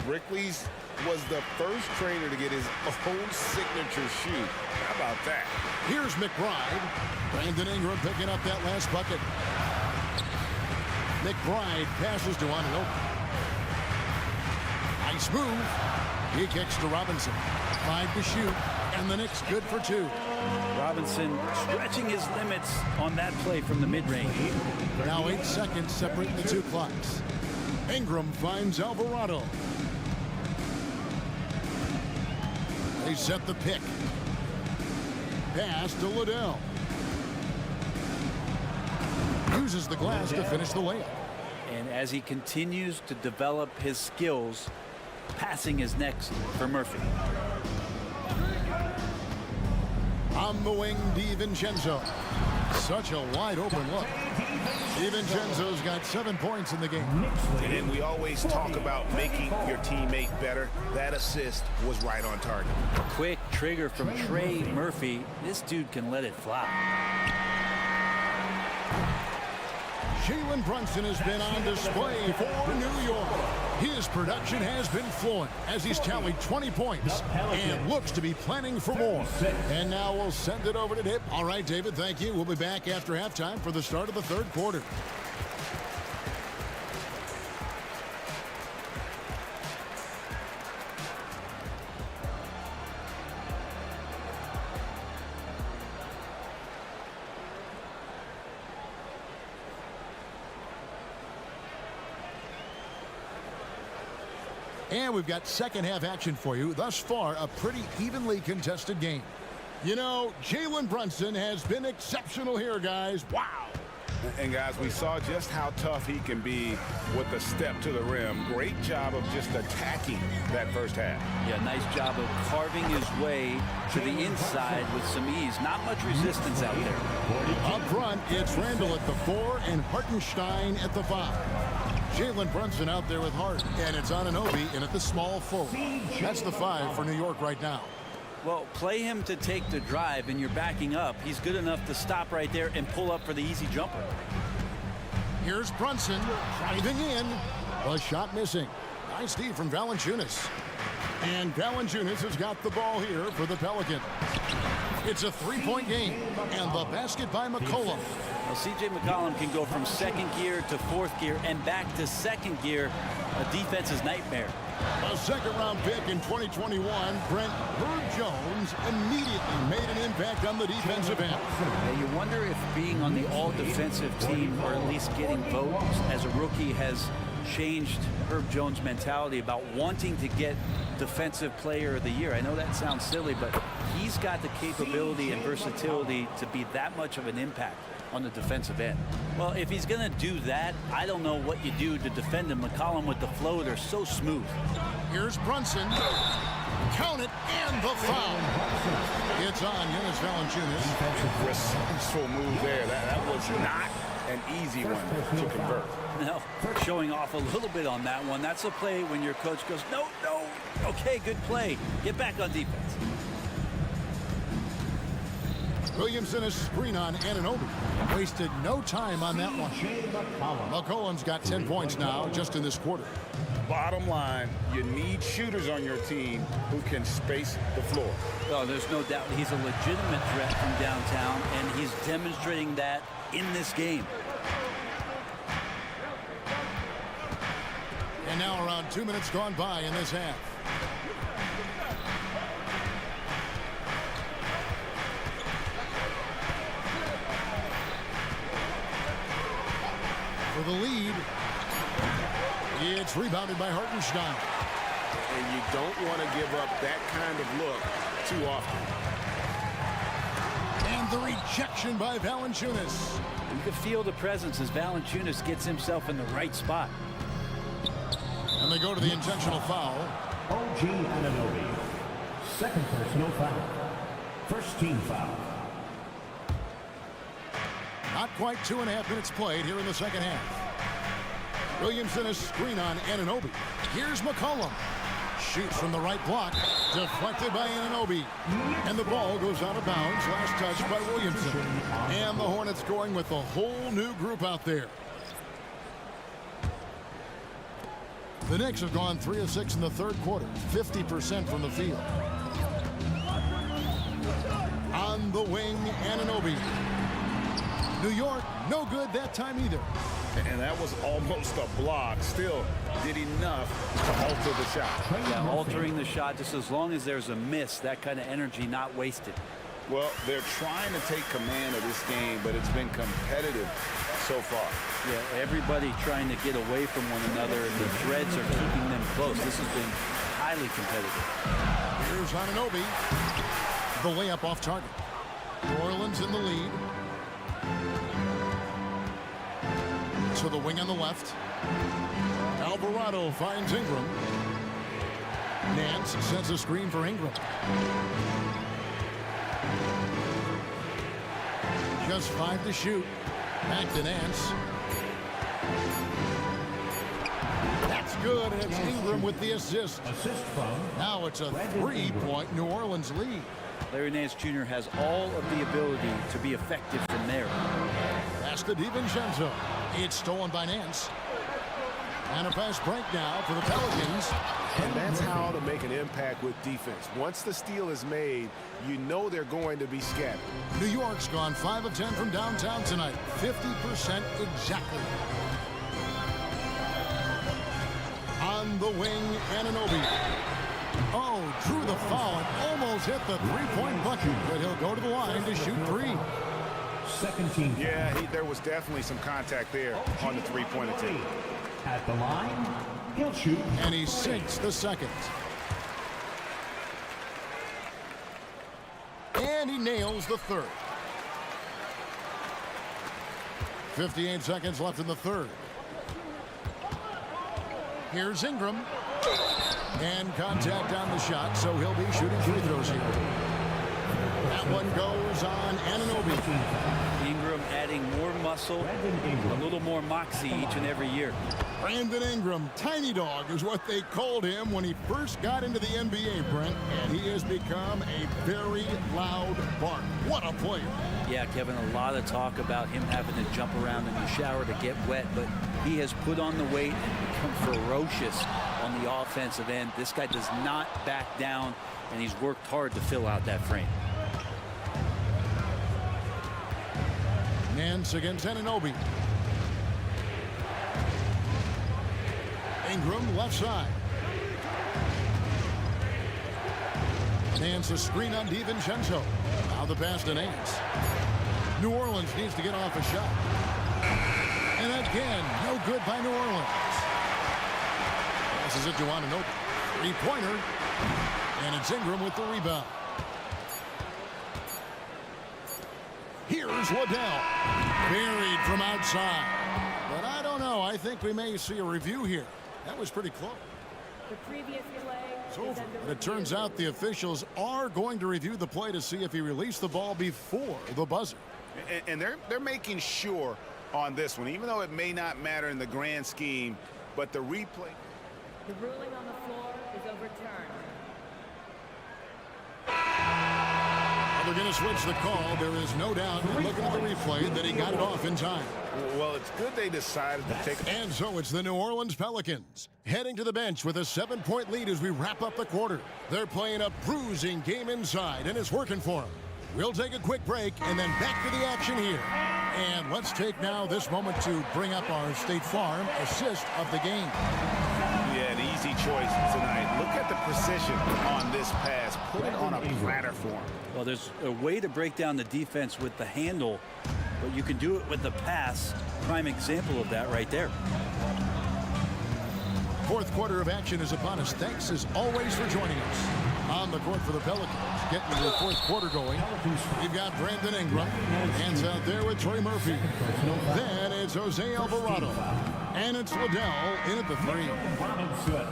Brickley's was the first trainer to get his own signature shoe. How about that? Here's McBride. Brandon Ingram picking up that last bucket. McBride passes to Anunoby. Nice move. He kicks to Robinson. 5 to shoot. And the Knicks good for 2. Robinson stretching his limits on that play from the mid-range. Now 8 seconds separate the 2 clocks. Ingram finds Alvarado. They set the pick. Pass to Liddell. Uses the glass to finish the layup. And as he continues to develop his skills, passing is next for Murphy. On the wing, DiVincenzo. Such a wide open look. DiVincenzo's got 7 points in the game. And we always talk about making your teammate better. That assist was right on target. Quick trigger from Trey Murphy. This dude can let it fly. Jalen Brunson has been on display for New York. His production has been flowing as he's tallied 20 points and looks to be planning for more. And now we'll send it over to Dip. All right, David, thank you. We'll be back after halftime for the start of the third quarter. And we've got second half action for you. Thus far, a pretty evenly contested game. You know, Jalen Brunson has been exceptional here, guys. Wow. And guys, we saw just how tough he can be with the step to the rim. Great job of just attacking that first half. Yeah, nice job of carving his way to the inside with some ease. Not much resistance out there. Up front, it's Randall at the 4 and Hartenstein at the 5. Jalen Brunson out there with Hart, and it's Anunoby in at the small forward. That's the 5 for New York right now. Well, play him to take the drive, and you're backing up. He's good enough to stop right there and pull up for the easy jumper. Here's Brunson driving in. A shot missing. Nice D from Valanciunas. And Valanciunas has got the ball here for the Pelicans. It's a 3-point game, and the basket by McCollum. Well, C.J. McCollum can go from second gear to fourth gear and back to second gear. A defense's nightmare. A second-round pick in 2021, Brent Herb Jones immediately made an impact on the defensive end. Yeah, you wonder if being on the all-defensive team, or at least getting votes as a rookie, has changed Herb Jones' mentality about wanting to get Defensive Player of the Year. I know that sounds silly, but he's got the capability and versatility to be that much of an impact on the defensive end. Well, if he's going to do that, I don't know what you do to defend him. McCollum with the floater, so smooth. Here's Brunson. Count it, and the foul. It's on Valanciunas. Resourceful move there. That was not an easy one to convert. Now, showing off a little bit on that one. That's a play when your coach goes, no, no, okay, good play. Get back on defense. Williamson a screen on Anunoby. Wasted no time on that one. McCollum's got 10 points now just in this quarter. Bottom line, you need shooters on your team who can space the floor. Oh, there's no doubt he's a legitimate threat from downtown, and he's demonstrating that in this game. And now around 2 minutes gone by in this half. For the lead, it's rebounded by Hartenstein. And you don't want to give up that kind of look too often. And the rejection by Valanciunas. You can feel the presence as Valanciunas gets himself in the right spot. And they go to the intentional foul. OG Anunoby. Second personal foul. First team foul. Not quite 2.5 minutes played here in the second half. Williamson a screen on Anunoby. Here's McCollum. Shoots from the right block. Deflected by Anunoby. And the ball goes out of bounds. Last touch by Williamson. And the Hornets going with a whole new group out there. The Knicks have gone 3 of 6 in the third quarter. 50% from the field. On the wing, Anunoby. New York, no good that time either. And that was almost a block. Still did enough to alter the shot. Yeah, altering the shot just as long as there's a miss, that kind of energy not wasted. Well, they're trying to take command of this game, but it's been competitive so far. Yeah, everybody trying to get away from one another, and the threads are keeping them close. This has been highly competitive. Here's Anunoby. The layup off target. New Orleans in the lead. To the wing on the left. Alvarado finds Ingram. Nance sets a screen for Ingram. Just 5 to shoot. Back to Nance. That's good, and it's Ingram with the assist. Now it's a 3-point New Orleans lead. Larry Nance Jr. has all of the ability to be effective from there. Pass to DiVincenzo. It's stolen by Nance. And a fast break now for the Pelicans. And that's how to make an impact with defense. Once the steal is made, you know they're going to be scattered. New York's gone 5 of 10 from downtown tonight. 50% exactly. On the wing, Anunoby. Oh, drew the foul and almost hit the three-point bucket. But he'll go to the line to shoot 3. Second team. Yeah, there was definitely some contact there on the three-point attempt. At the line, he'll shoot. And he sinks the second. And he nails the third. 58 seconds left in the third. Here's Ingram. And contact on the shot, so he'll be shooting free throws here. That one goes on Anunoby. Ingram adding more muscle, a little more moxie each and every year. Brandon Ingram, tiny dog is what they called him when he first got into the NBA, Brent, and he has become a very loud bark. What a player. Yeah, Kevin, a lot of talk about him having to jump around in the shower to get wet, but he has put on the weight and become ferocious on the offensive end. This guy does not back down, and he's worked hard to fill out that frame. Nance against Anunoby. Ingram left side. Nance a screen on DiVincenzo. Now the pass to Nance. New Orleans needs to get off a shot. And again, no good by New Orleans. Passes it to Anunoby. Three-pointer. And it's Ingram with the rebound. Here's Waddell. Buried from outside. But I don't know. I think we may see a review here. That was pretty close. The previous play it's over. But it turns out the officials are going to review the play to see if he released the ball before the buzzer. And they're making sure on this one, even though it may not matter in the grand scheme, but the replay. The ruling on the floor is overturned. They're going to switch the call. There is no doubt, looking at the replay, that he got it off in time. Well, it's good they decided to take. And so it's the New Orleans Pelicans heading to the bench with a 7-point lead as we wrap up the quarter. They're playing a bruising game inside, and it's working for them. We'll take a quick break and then back to the action here. And let's take now this moment to bring up our State Farm assist of the game. Yeah, an easy choice tonight. Look at the precision on this pass. Put it on a platter for him. Well, there's a way to break down the defense with the handle, but you can do it with the pass. Prime example of that right there. Fourth quarter of action is upon us. Thanks as always for joining us. On the court for the Pelicans, getting the fourth quarter going. We've got Brandon Ingram. Hands out there with Trey Murphy. Then it's Jose Alvarado. And it's Liddell in at the three.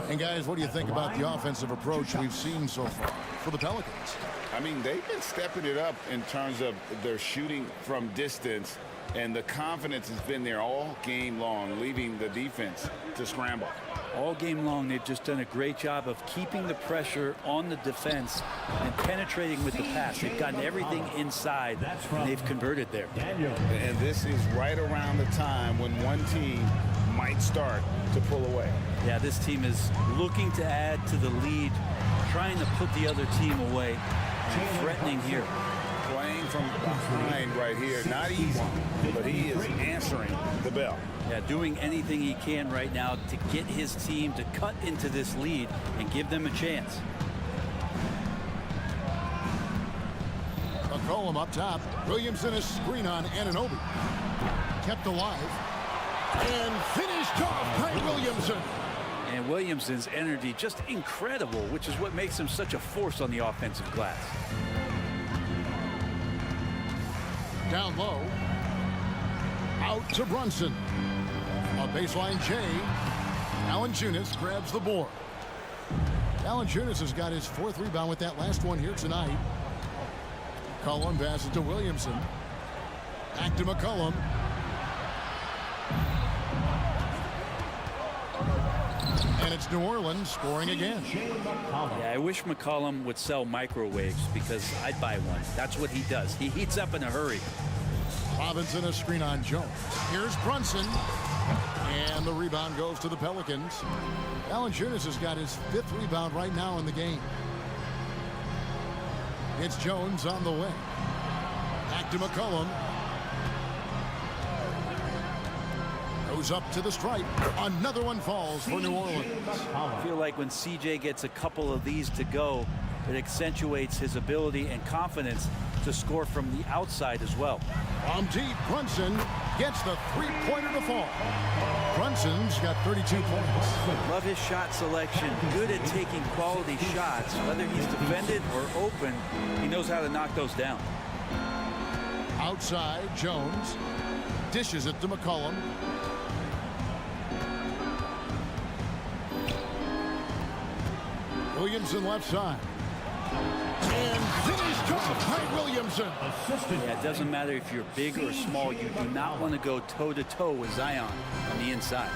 And guys, what do you think about the offensive approach we've seen so far for the Pelicans? I mean, they've been stepping it up in terms of their shooting from distance, and the confidence has been there all game long, leaving the defense to scramble. All game long, they've just done a great job of keeping the pressure on the defense and penetrating with the pass. They've gotten everything inside, and they've converted there. And this is right around the time when one team might start to pull away. Yeah, this team is looking to add to the lead, trying to put the other team away, and threatening here. Playing from behind right here, not easy, but he is answering the bell. Yeah, doing anything he can right now to get his team to cut into this lead and give them a chance. McCollum up top. Williamson a screen on Anunoby. Kept alive. And finished off by Williamson. And Williamson's energy just incredible, which is what makes him such a force on the offensive glass. Down low. Out to Brunson. A baseline J. Valanciunas grabs the board. Valanciunas has got his fourth rebound with that last one here tonight. McCollum passes to Williamson. Back to McCollum. And it's New Orleans scoring again. Yeah, I wish McCollum would sell microwaves because I'd buy one. That's what he does. He heats up in a hurry. Robinson a screen on Jones. Here's Brunson. And the rebound goes to the Pelicans. Valanciunas has got his fifth rebound right now in the game. It's Jones on the way. Back to McCollum. Goes up to the stripe. Another one falls for New Orleans. I feel like when CJ gets a couple of these to go, it accentuates his ability and confidence to score from the outside as well. From deep, Brunson gets the three-pointer to fall. Brunson's got 32 points. Love his shot selection. Good at taking quality shots. Whether he's defended or open, he knows how to knock those down. Outside, Jones dishes it to McCollum. Williamson left side. And finished off by Williamson. Yeah, it doesn't matter if you're big or small. You do not want to go toe-to-toe with Zion on the inside.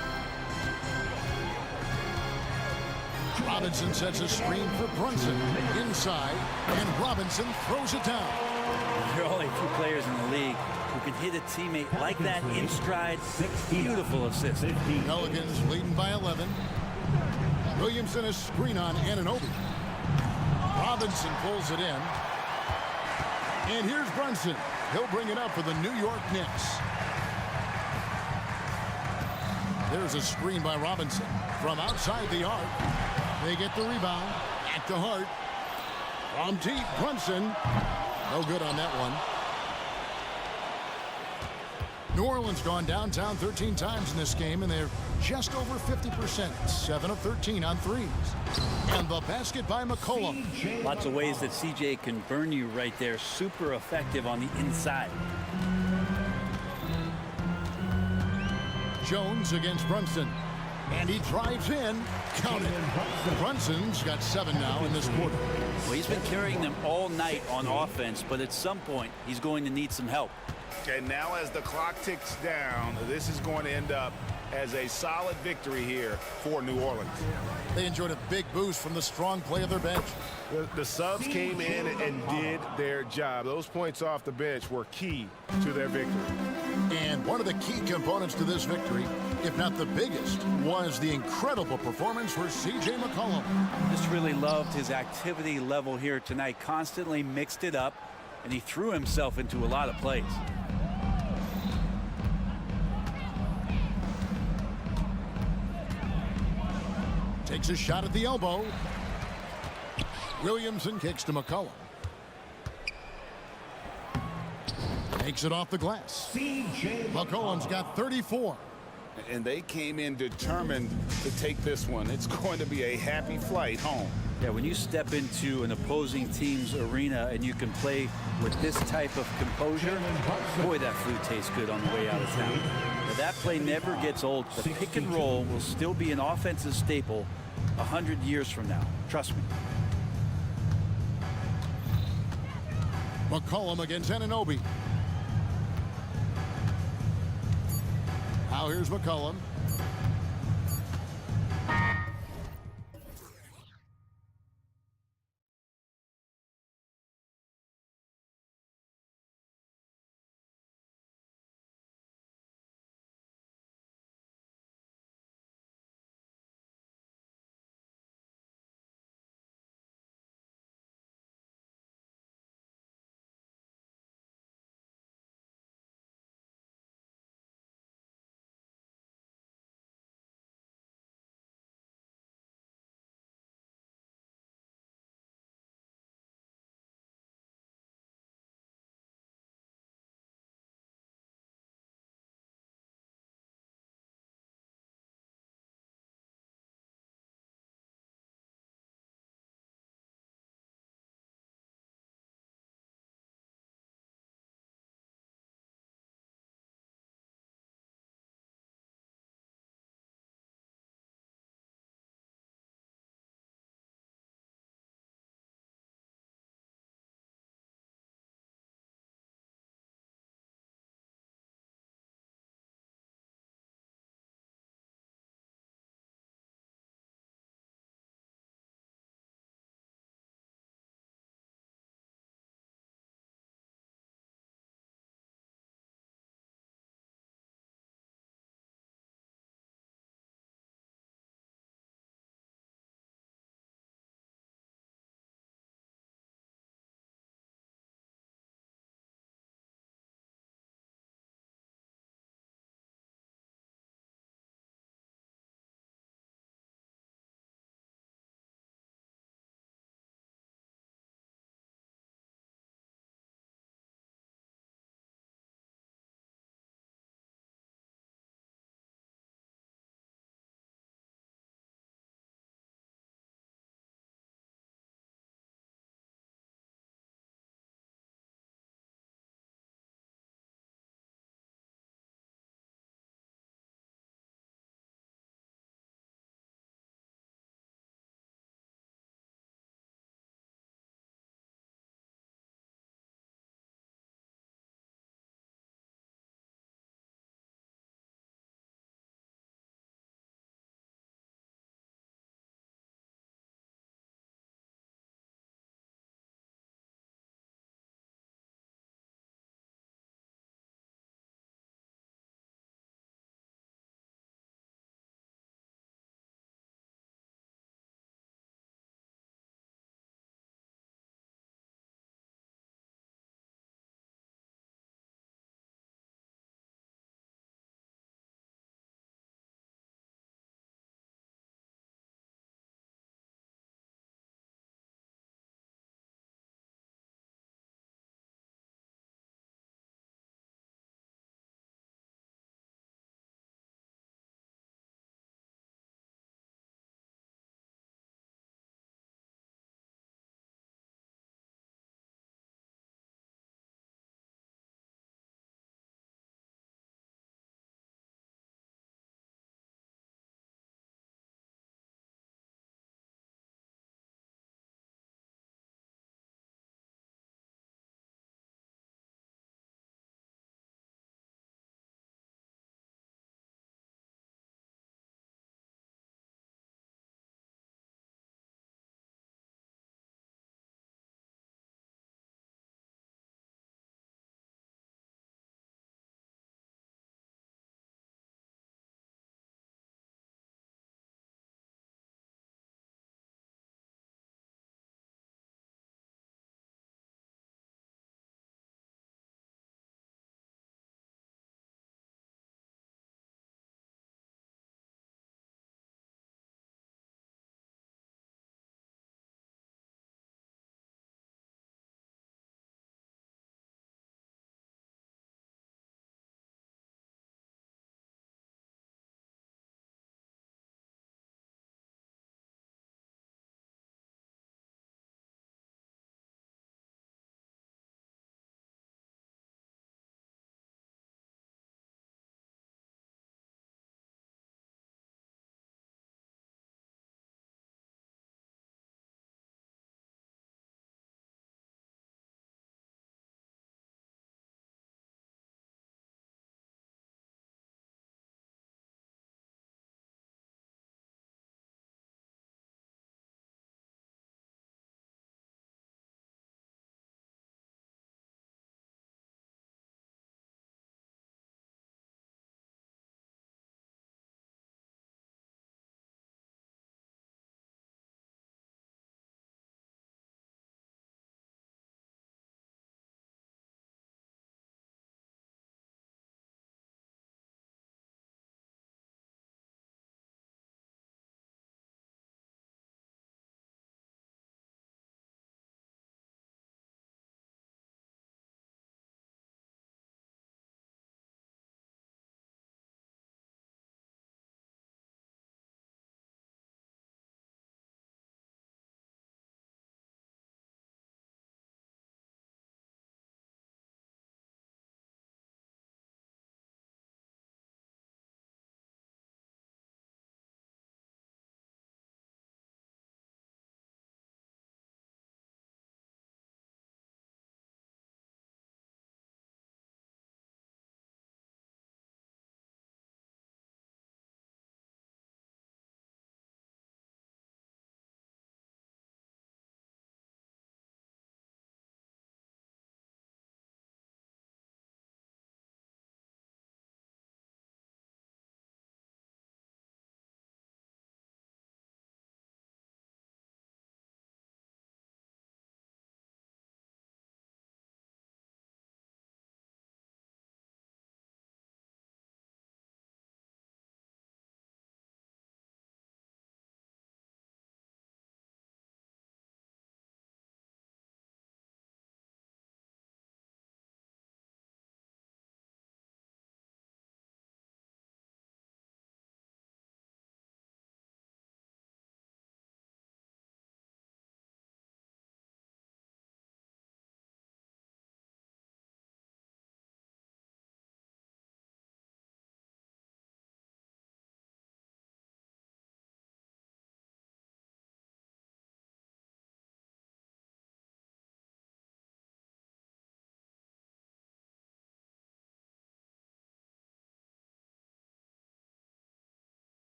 Robinson sets a screen for Brunson inside, and Robinson throws it down. There are only a few players in the league who can hit a teammate like that in stride. Beautiful assist. Pelicans leading by 11. Williamson a screen on Anunoby. Robinson pulls it in. And here's Brunson. He'll bring it up for the New York Knicks. There's a screen by Robinson from outside the arc. They get the rebound. Back to Hart. From deep, Brunson. No good on that one. New Orleans gone downtown 13 times in this game, and they're just over 50%. 7 of 13 on threes. And the basket by McCollum. Lots of ways that CJ can burn you right there. Super effective on the inside. Jones against Brunson. And he drives in. Count it. Brunson's got 7 now in this quarter. Well, he's been carrying them all night on offense, but at some point, he's going to need some help. And now as the clock ticks down, this is going to end up as a solid victory here for New Orleans. They enjoyed a big boost from the strong play of their bench. The subs came in and did their job. Those points off the bench were key to their victory. And one of the key components to this victory, if not the biggest, was the incredible performance for C.J. McCollum. Just really loved his activity level here tonight. Constantly mixed it up, and he threw himself into a lot of plays. Takes a shot at the elbow. Williamson kicks to McCollum. Takes it off the glass. McCollum's got 34. And they came in determined to take this one. It's going to be a happy flight home. Yeah, when you step into an opposing team's arena and you can play with this type of composure, boy, that food tastes good on the way out of town. Now, that play never gets old. The pick and roll will still be an offensive staple 100 years from now. Trust me. McCollum against Anunoby. Now here's McCollum.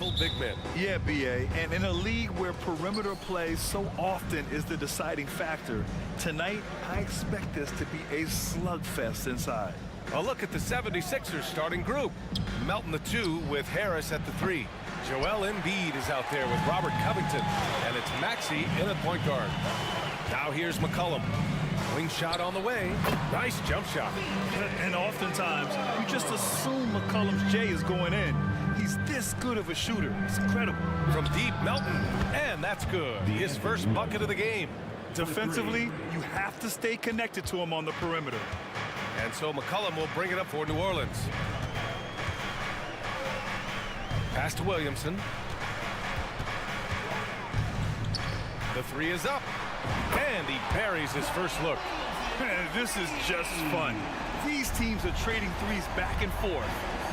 physical big men. Yeah, BA, and in a league where perimeter play so often is the deciding factor, tonight I expect this to be a slugfest inside. A look at the 76ers starting group. Melton the 2 with Harris at the 3. Joel Embiid is out there with Robert Covington, and it's Maxey in at point guard. Now here's McCollum. Wing shot on the way. Nice jump shot. And oftentimes, you just assume McCollum's J is going in. He's this good of a shooter. It's incredible. From deep, Melton, and that's good. His first bucket of the game. Defensively, you have to stay connected to him on the perimeter. And so McCollum will bring it up for New Orleans. Pass to Williamson. The 3 is up. And he buries his first look. Man, this is just fun. These teams are trading threes back and forth.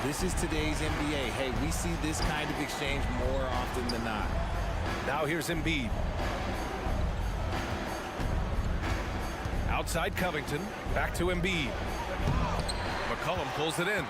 This is today's NBA. Hey, we see this kind of exchange more often than not. Now here's Embiid. Outside Covington. Back to Embiid. McCollum pulls it in.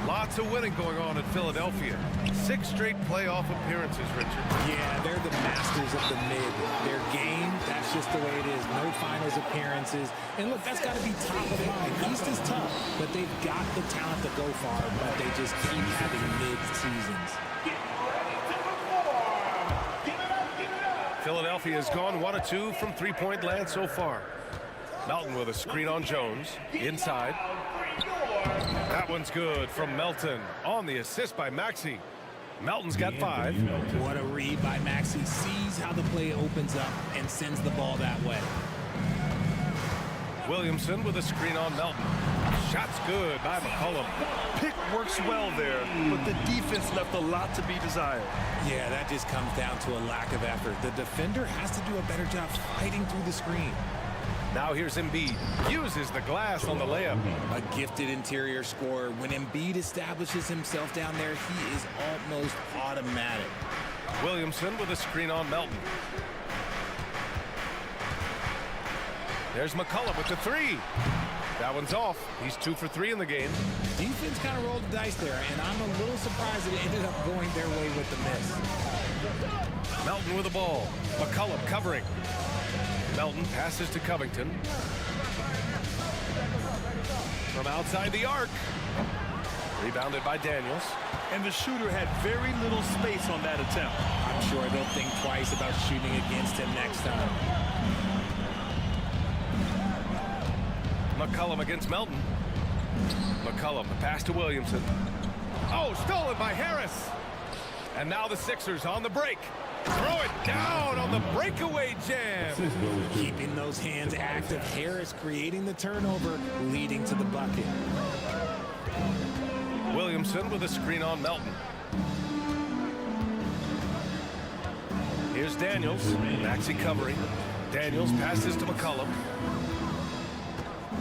Lots of winning going on in Philadelphia. 6 straight playoff appearances, Richard. Yeah, they're the masters of the mid. Their game, that's just the way it is. No finals appearances. And look, that's got to be top of mind. East is tough, but they've got the talent to go far, but they just keep having mid-seasons. Philadelphia has gone 1 of 2 from three-point land so far. Melton with a screen on Jones. Inside. That one's good from Melton on the assist by Maxey. Melton's got 5. What a read by Maxey. Sees how the play opens up and sends the ball that way. Williamson with a screen on Melton. Shot's good by McCollum. Pick works well there, but the defense left a lot to be desired. Yeah, that just comes down to a lack of effort. The defender has to do a better job fighting through the screen. Now here's Embiid. Uses the glass on the layup. A gifted interior scorer. When Embiid establishes himself down there, he is almost automatic. Williamson with a screen on Melton. There's McCollum with the 3. That one's off. He's 2 for 3 in the game. Defense kind of rolled the dice there, and I'm a little surprised that it ended up going their way with the miss. Melton with the ball. McCollum covering. Melton passes to Covington. From outside the arc. Rebounded by Daniels. And the shooter had very little space on that attempt. I'm sure they'll think twice about shooting against him next time. McCollum against Melton. McCollum, the pass to Williamson. Oh, stolen by Harris. And now the Sixers on the break. Throw it down on the breakaway jam. Keeping those hands active. Harris creating the turnover, leading to the bucket. Williamson with a screen on Melton. Here's Daniels. Maxey covering. Daniels passes to McCollum.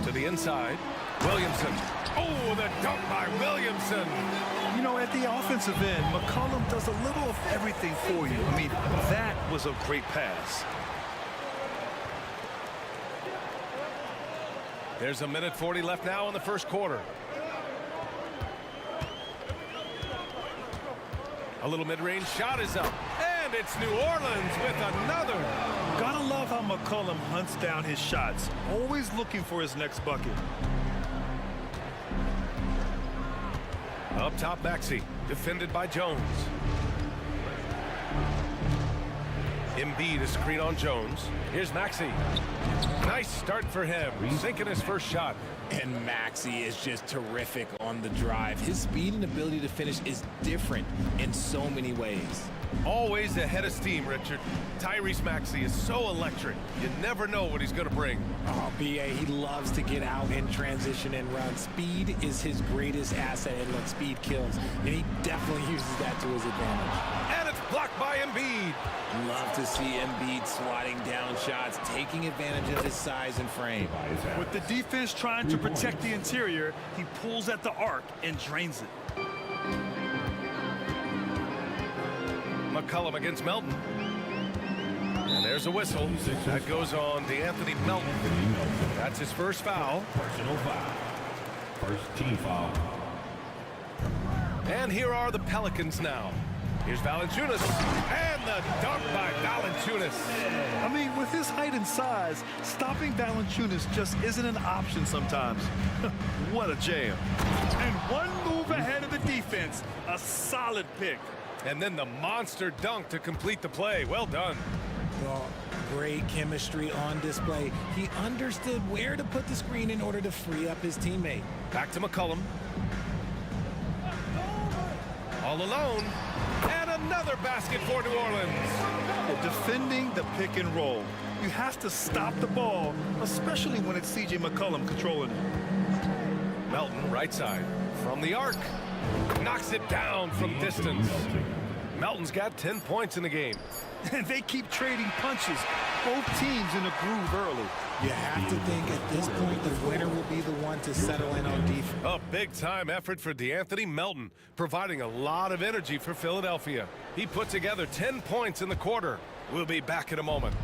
To the inside. Williamson. Oh, the dunk by Williamson. You know, at the offensive end, McCollum does a little of everything for you. I mean, that was a great pass. There's 1:40 left now in the first quarter. A little mid-range shot is up. And it's New Orleans with another. Gotta love how McCollum hunts down his shots. Always looking for his next bucket. Up top, Maxey, defended by Jones. Embiid, a screen on Jones. Here's Maxey. Nice start for him, sinking his first shot. And Maxey is just terrific on the drive. His speed and ability to finish is different in so many ways. Always ahead of steam, Richard. Tyrese Maxey is so electric. You never know what he's going to bring. Oh, B.A., he loves to get out in transition and run. Speed is his greatest asset, and look, speed kills. And he definitely uses that to his advantage. And it's blocked by Embiid. Love to see Embiid sliding down shots, taking advantage of his size and frame. With the defense trying to protect the interior, he pulls at the arc and drains it. McCollum against Melton. And there's a whistle. That goes on DeAnthony Melton. That's his first foul. Personal foul. First team foul. And here are the Pelicans now. Here's Valanciunas, and the dunk by Valanciunas. I mean, with his height and size, stopping Valanciunas just isn't an option sometimes. What a jam. And one move ahead of the defense. A solid pick. And then the monster dunk to complete the play. Well done. Well, great chemistry on display. He understood where to put the screen in order to free up his teammate. Back to McCollum. All alone. And another basket for New Orleans. Defending the pick and roll. You have to stop the ball, especially when it's C.J. McCollum controlling it. Melton, right side, from the arc. Knocks it down from distance. Melton's got 10 points in the game. And they keep trading punches. Both teams in a groove early. You have to think at this point the winner will be the one to settle in on defense. A big-time effort for DeAnthony Melton, providing a lot of energy for Philadelphia. He put together 10 points in the quarter. We'll be back in a moment.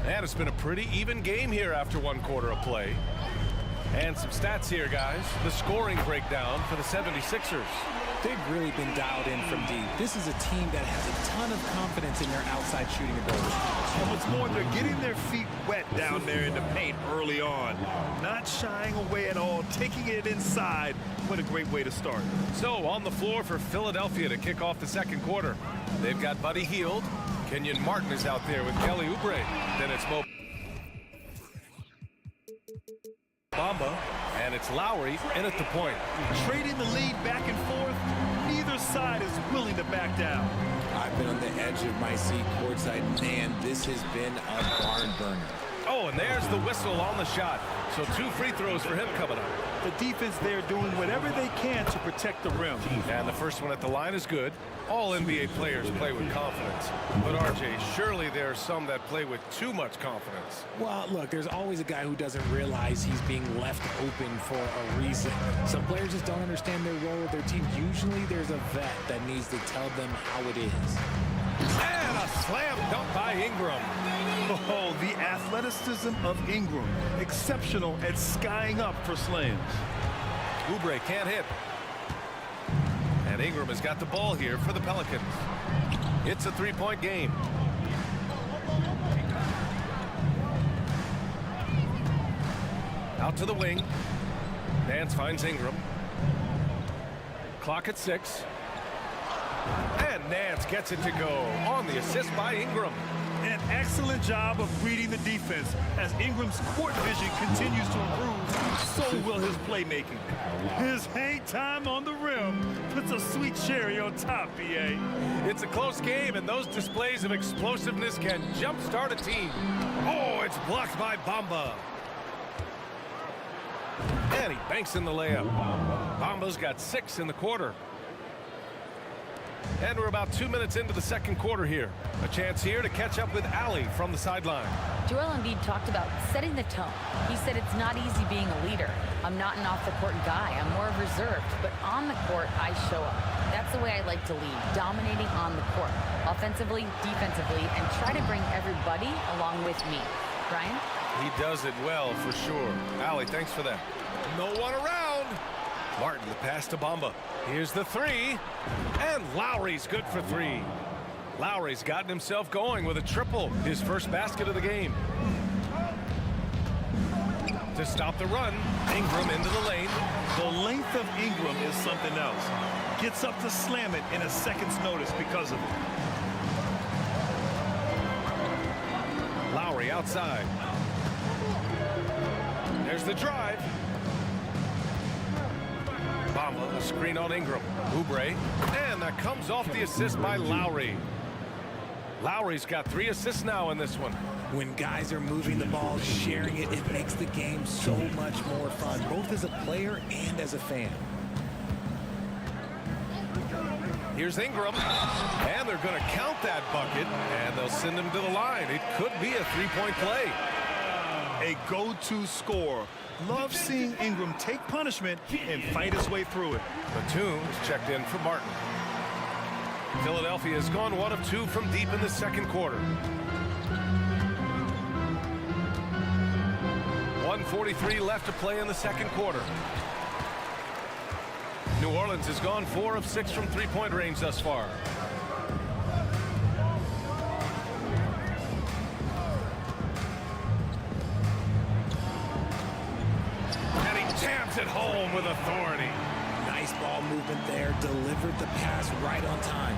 And it's been a pretty even game here after one quarter of play. And some stats here, guys. The scoring breakdown for the 76ers. They've really been dialed in from deep. This is a team that has a ton of confidence in their outside shooting ability. And what's more, they're getting their feet wet down there in the paint early on. Not shying away at all, taking it inside. What a great way to start. So on the floor for Philadelphia to kick off the second quarter. They've got Buddy Hield. Kenyon Martin is out there with Kelly Oubre. Then it's Mo Bamba, and it's Lowry in at the point. Trading the lead back and forth, neither side is willing to back down. I've been on the edge of my seat courtside. Man, this has been a barn burner. Oh, and there's the whistle on the shot. So 2 free throws for him coming up. The defense there doing whatever they can to protect the rim. And the first one at the line is good. All NBA players play with confidence. But RJ, surely there are some that play with too much confidence. Well, look, there's always a guy who doesn't realize he's being left open for a reason. Some players just don't understand their role with their team. Usually there's a vet that needs to tell them how it is. And a slam dunk by Ingram. Oh, the athleticism of Ingram. Exceptional at skying up for slams. Oubre can't hit. And Ingram has got the ball here for the Pelicans. It's a 3-point game. Out to the wing. Nance finds Ingram. Clock at 6. And Nance gets it to go on the assist by Ingram. An excellent job of reading the defense. As Ingram's court vision continues to improve, so will his playmaking. His hang time on the rim puts a sweet cherry on top, BA. It's a close game, and those displays of explosiveness can jumpstart a team. Oh, it's blocked by Bamba. And he banks in the layup. Bamba's got 6 in the quarter. And we're about 2 minutes into the second quarter here. A chance here to catch up with Ali from the sideline. Joel Embiid talked about setting the tone. He said it's not easy being a leader. I'm not an off-the-court guy. I'm more reserved. But on the court, I show up. That's the way I like to lead, dominating on the court, offensively, defensively, and try to bring everybody along with me. Brian? He does it well, for sure. Ali, thanks for that. No one around. Martin, the pass to Bamba. Here's the 3. And Lowry's good for 3. Lowry's gotten himself going with a triple, his first basket of the game. To stop the run, Ingram into the lane. The length of Ingram is something else. Gets up to slam it in a second's notice because of it. Lowry outside. There's the drive. Bamba, a screen on Ingram. Oubre, and that comes off the assist by Lowry. Lowry's got 3 assists now in this one. When guys are moving the ball, sharing it, it makes the game so much more fun, both as a player and as a fan. Here's Ingram, and they're going to count that bucket, and they'll send him to the line. It could be a 3-point play. A go-to score. Love seeing Ingram take punishment and fight his way through it. Batum is checked in for Martin. Philadelphia has gone 1 of 2 from deep in the second quarter. 1:43 left to play in the second quarter. New Orleans has gone 4 of 6 from three-point range thus far. And he jams it home with authority. Nice ball movement there. Delivered the pass right on time.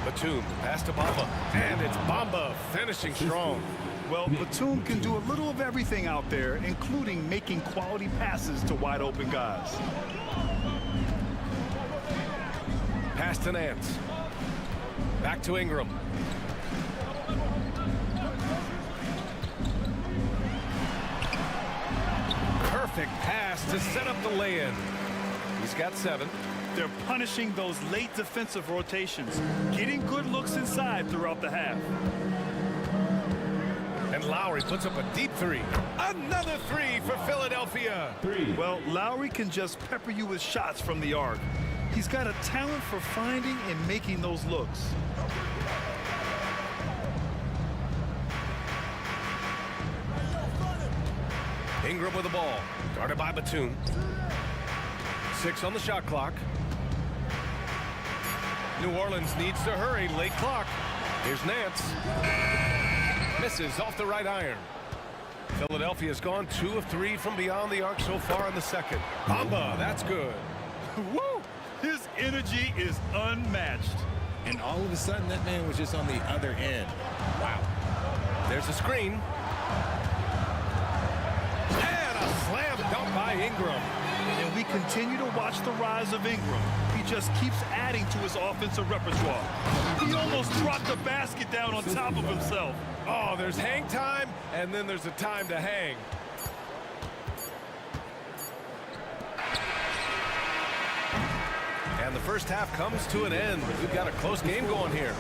Batum, pass to Bamba. And it's Bamba finishing strong. Well, Batum can do a little of everything out there, including making quality passes to wide open guys. Pass to Nance. Back to Ingram. Perfect pass to set up the lay-in. He's got 7. They're punishing those late defensive rotations, getting good looks inside throughout the half. And Lowry puts up a deep 3. Another 3 for Philadelphia. Well, Lowry can just pepper you with shots from the arc. He's got a talent for finding and making those looks. Ingram with the ball. Guarded by Batum. 6 on the shot clock. New Orleans needs to hurry. Late clock. Here's Nance. Misses off the right iron. Philadelphia's gone 2 of 3 from beyond the arc so far in the second. Bamba, that's good. Woo! His energy is unmatched. And all of a sudden, that man was just on the other end. Wow. There's a screen. And a slam dunk by Ingram. And we continue to watch the rise of Ingram. He just keeps adding to his offensive repertoire. He almost dropped the basket down on top of himself. Oh, there's hang time, and then there's a time to hang. And the first half comes to an end. We've got a close game going here.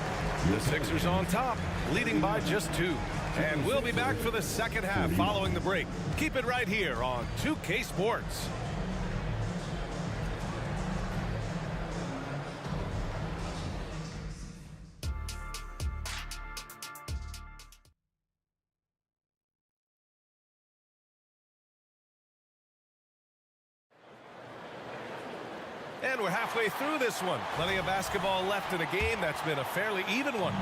The Sixers on top, leading by just 2. And we'll be back for the second half following the break. Keep it right here on 2K Sports. And we're halfway through this one. Plenty of basketball left in a game that's been a fairly even one.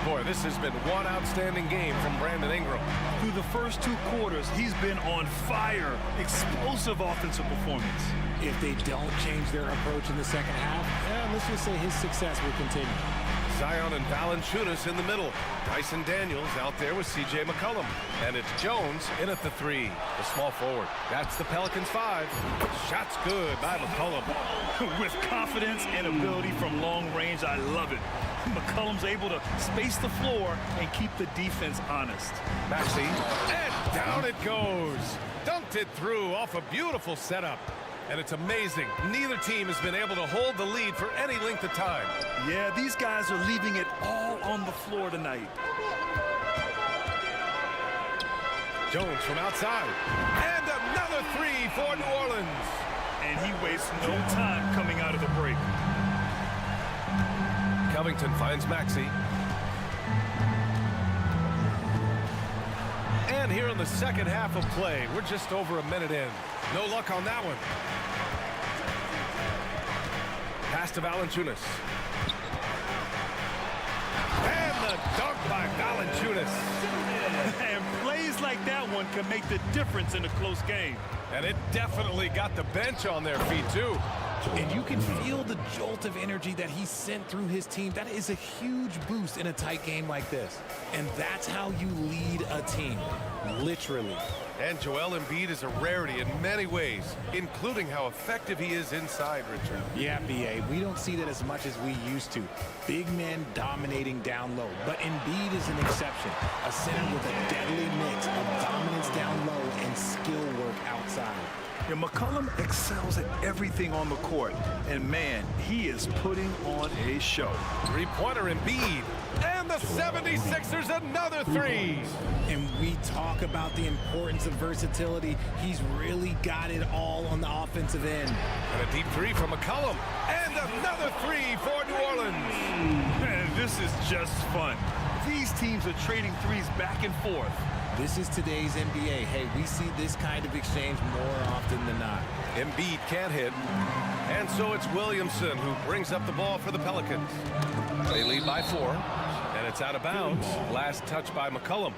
Boy, this has been one outstanding game from Brandon Ingram. Through the first 2 quarters, he's been on fire. Explosive offensive performance. If they don't change their approach in the second half, let's just say his success will continue. Zion and Valanciunas in the middle. Dyson Daniels out there with C.J. McCollum. And it's Jones in at the 3, the small forward. That's the Pelicans 5. Shot's good by McCollum. With confidence and ability from long range, I love it. McCollum's able to space the floor and keep the defense honest. Maxey, and down it goes. Dunked it through off a beautiful setup. And it's amazing. Neither team has been able to hold the lead for any length of time. Yeah, these guys are leaving it all on the floor tonight. Jones from outside. And another 3 for New Orleans. And he wastes no time coming out of the break. Covington finds Maxey. And here in the second half of play, we're just over a minute in. No luck on that one. Pass to Valanciunas. And the dunk by Valanciunas. And plays like that one can make the difference in a close game. And it definitely got the bench on their feet, too. And you can feel the jolt of energy that he sent through his team. That is a huge boost in a tight game like this. And that's how you lead a team, literally. And Joel Embiid is a rarity in many ways, including how effective he is inside, Richard. Yeah, B.A., we don't see that as much as we used to. Big men dominating down low. But Embiid is an exception. A center with a deadly mix of dominance down low and skill work outside. Yeah, McCollum excels at everything on the court. And, man, he is putting on a show. Three-pointer Embiid. And the 76ers another 3. And we talk about the importance of versatility. He's really got it all on the offensive end. And a deep 3 from McCollum. And another 3 for New Orleans. Man, this is just fun. These teams are trading threes back and forth. This is today's NBA. Hey, we see this kind of exchange more often than not. Embiid can't hit. And so it's Williamson who brings up the ball for the Pelicans. They lead by 4. And it's out of bounds. Last touch by McCollum.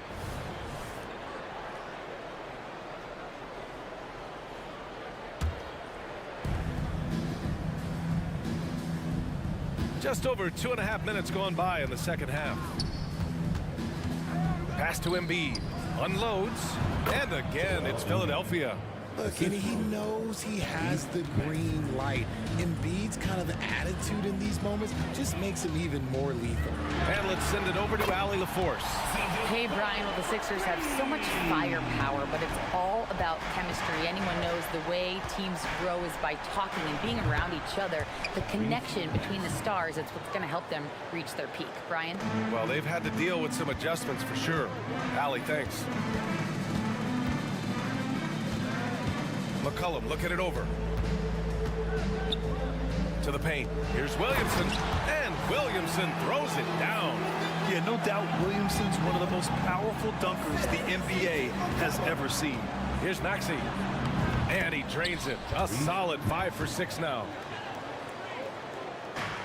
Just over 2.5 minutes gone by in the second half. Pass to Embiid. Unloads. And again, it's Philadelphia. Look, and he knows he has the green light. Embiid's kind of attitude in these moments just makes him even more lethal. And let's send it over to Allie LaForce. Hey, Brian, well, the Sixers have so much firepower, but it's all about chemistry. Anyone knows the way teams grow is by talking and being around each other. The connection between the stars, it's what's going to help them reach their peak. Brian? Well, they've had to deal with some adjustments for sure. Allie, thanks. McCollum looking it over. To the paint. Here's Williamson. And Williamson throws it down. Yeah, no doubt Williamson's one of the most powerful dunkers the NBA has ever seen. Here's Maxey. And he drains it. A solid 5 for 6 now.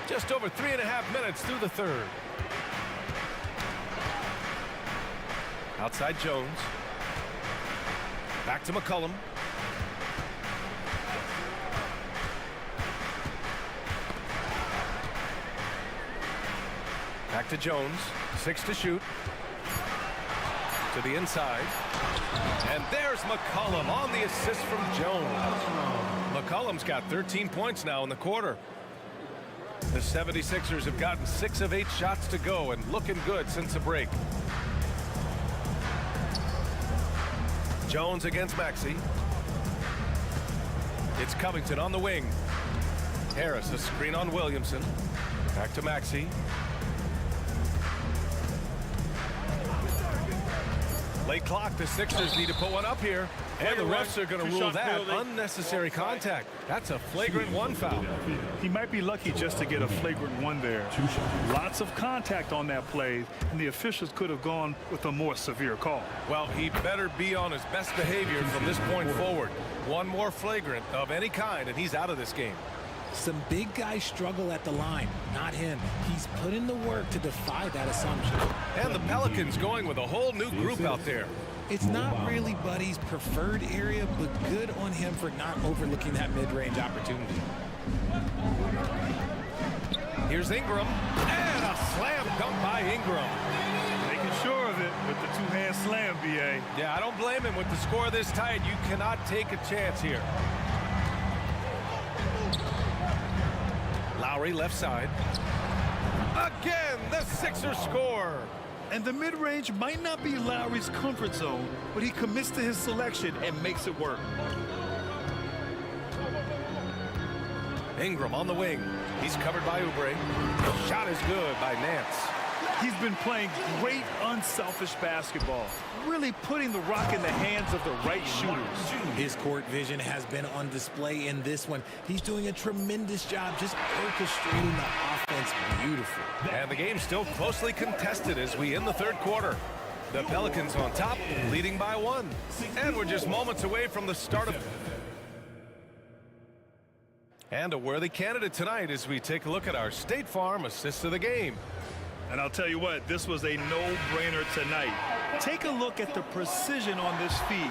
Just over 3.5 minutes through the third. Outside Jones. Back to McCollum. Back to Jones. 6 to shoot. To the inside. And there's McCollum on the assist from Jones. McCollum's got 13 points now in the quarter. The 76ers have gotten 6 of 8 shots to go and looking good since the break. Jones against Maxey. It's Covington on the wing. Harris, a screen on Williamson. Back to Maxey. Late clock, the Sixers need to put one up here. And the refs are going to rule that unnecessary contact. That's a flagrant 1 foul. He might be lucky just to get a flagrant 1 there. Lots of contact on that play, and the officials could have gone with a more severe call. Well, he better be on his best behavior from this point forward. One more flagrant of any kind, and he's out of this game. Some big guys struggle at the line, not him. He's put in the work to defy that assumption. And the Pelicans going with a whole new group out there. It's not really Buddy's preferred area, but good on him for not overlooking that mid-range opportunity. Here's Ingram. And a slam dunk by Ingram. Making sure of it with the 2-hand slam, B.A. Yeah, I don't blame him. With the score this tight, you cannot take a chance here. Lowry left side. Again, the Sixers score. And the mid-range might not be Lowry's comfort zone, but he commits to his selection and makes it work. Ingram on the wing. He's covered by Oubre. Shot is good by Nance. He's been playing great unselfish basketball, really putting the rock in the hands of the right shooters. His court vision has been on display in this one. He's doing a tremendous job just orchestrating the offense beautifully. And the game's still closely contested as we end the third quarter. The Pelicans on top, leading by 1. And we're just moments away from the start of... And a worthy candidate tonight as we take a look at our State Farm assist of the game. And I'll tell you what, this was a no-brainer tonight. Take a look at the precision on this feed.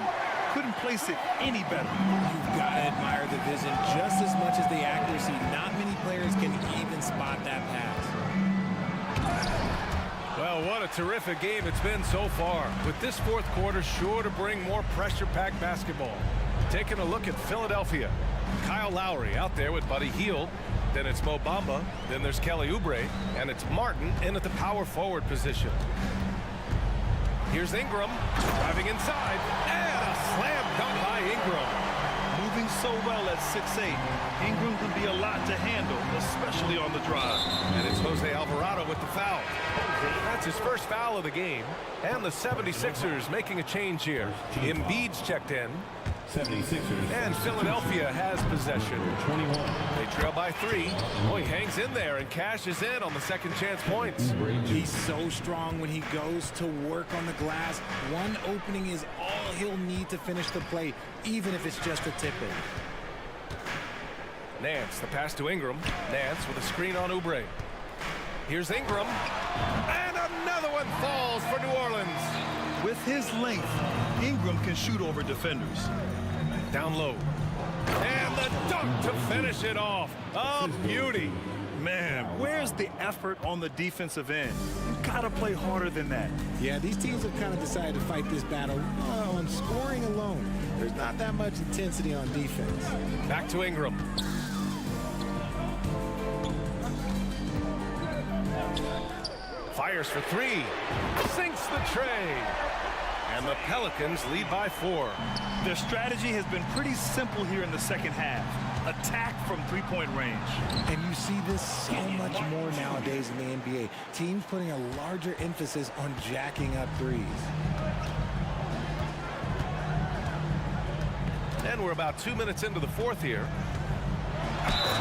Couldn't place it any better. You've got to admire the vision just as much as the accuracy. Not many players can even spot that pass. Well, what a terrific game it's been so far. With this fourth quarter sure to bring more pressure-packed basketball. Taking a look at Philadelphia. Kyle Lowry out there with Buddy Hield. Then it's Mo Bamba. Then there's Kelly Oubre. And it's Martin in at the power forward position. Here's Ingram driving inside. And a slam dunk by Ingram. Moving so well at 6'8". Ingram can be a lot to handle, especially on the drive. And it's Jose Alvarado with the foul. That's his first foul of the game. And the 76ers making a change here. Embiid's checked in. 76ers. And Philadelphia has possession. 21. They trail by 3. Oh, he hangs in there and cashes in on the second chance points. He's so strong when he goes to work on the glass. One opening is all he'll need to finish the play, even if it's just a tip-in. Nance, the pass to Ingram. Nance with a screen on Oubre. Here's Ingram. And another one falls for New Orleans. With his length, Ingram can shoot over defenders. Down low. And the dunk to finish it off. A beauty. Man, where's the effort on the defensive end? You gotta play harder than that. Yeah, these teams have kind of decided to fight this battle on scoring alone. There's not that much intensity on defense. Back to Ingram. Fires for 3. Sinks the tray. And the Pelicans lead by 4. Their strategy has been pretty simple here in the second half. Attack from three-point range. And you see this so much more nowadays in the NBA. Teams putting a larger emphasis on jacking up threes. And we're about 2 minutes into the fourth here.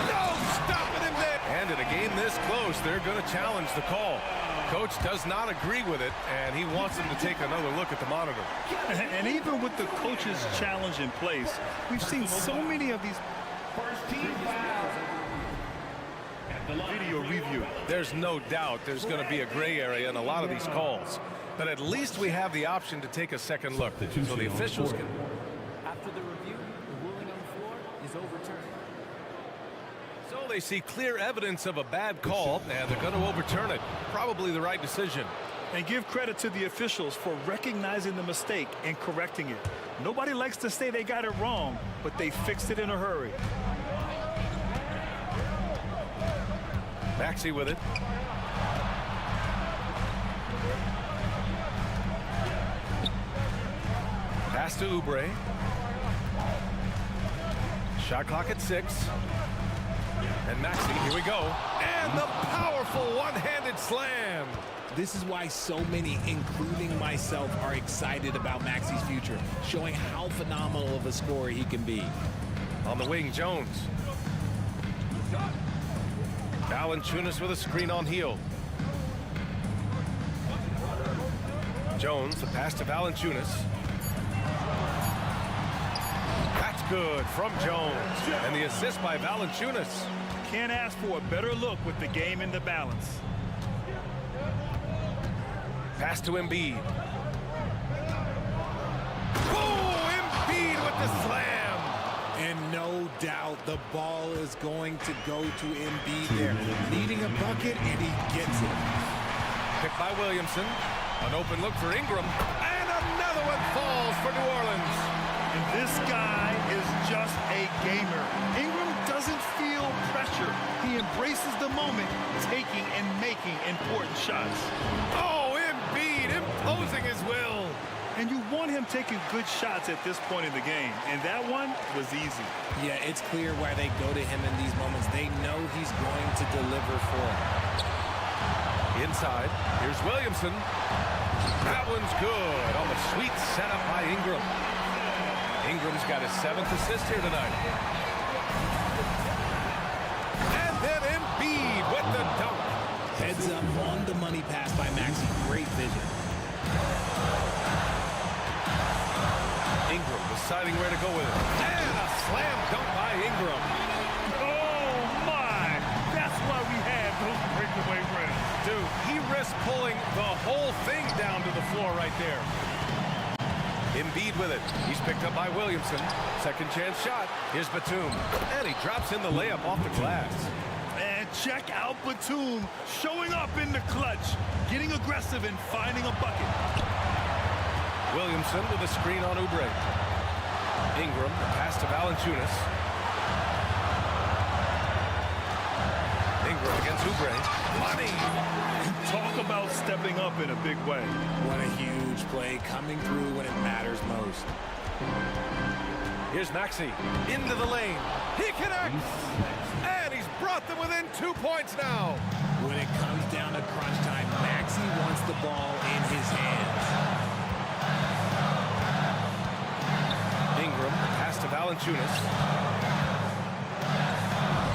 No, stopping him there. And in a game this close, they're going to challenge the call. Coach does not agree with it, and he wants him to take another look at the monitor. And even with the coach's challenge in place, we've seen so many of these video review. There's no doubt there's going to be a gray area in a lot of these calls. But at least we have the option to take a second look, so the officials can... After the review, the ruling on the floor is overturned. So they see clear evidence of a bad call, and they're going to overturn it. Probably the right decision. And give credit to the officials for recognizing the mistake and correcting it. Nobody likes to say they got it wrong, but they fixed it in a hurry. Maxey with it. Pass to Oubre. Shot clock at 6. And Maxey, here we go. And the powerful one-handed slam. This is why so many, including myself, are excited about Maxey's future, showing how phenomenal of a scorer he can be. On the wing, Jones. Valanciunas with a screen on heel. Jones, the pass to Valanciunas. That's good from Jones. And the assist by Valanciunas. Can't ask for a better look with the game in the balance. Pass to Embiid. Oh, Embiid with the slam. And no doubt the ball is going to go to Embiid there. Needing a bucket, and he gets it. Picked by Williamson. An open look for Ingram. And another one falls for New Orleans. And this guy is just a gamer. Ingram doesn't feel pressure. He embraces the moment, taking and making important shots. Oh, Embiid imposing his will. And you want him taking good shots at this point in the game. And that one was easy. Yeah, it's clear why they go to him in these moments. They know he's going to deliver for them. Inside, here's Williamson. That one's good on the sweet setup by Ingram. Ingram's got his 7th assist here tonight. And then Embiid with the dunk. Heads up on the money pass by Maxey. Great vision. Ingram deciding where to go with it. And a slam dunk by Ingram. Oh, my. That's why we have those breakaway rims. Dude, he risked pulling the whole thing down to the floor right there. Embiid with it. He's picked up by Williamson. Second chance shot. Here's Batum. And he drops in the layup off the glass. And check out Batum showing up in the clutch, getting aggressive and finding a bucket. Williamson with a screen on Oubre. Ingram, the pass to Valanciunas. Ingram against Oubre. Money! Talk about stepping up in a big way. What a huge play, coming through when it matters most. Here's Maxey into the lane. He connects! And he's brought them within 2 points now. When it comes down to crunch time, Maxey wants the ball in his hands. Ingram, pass Valanciunas.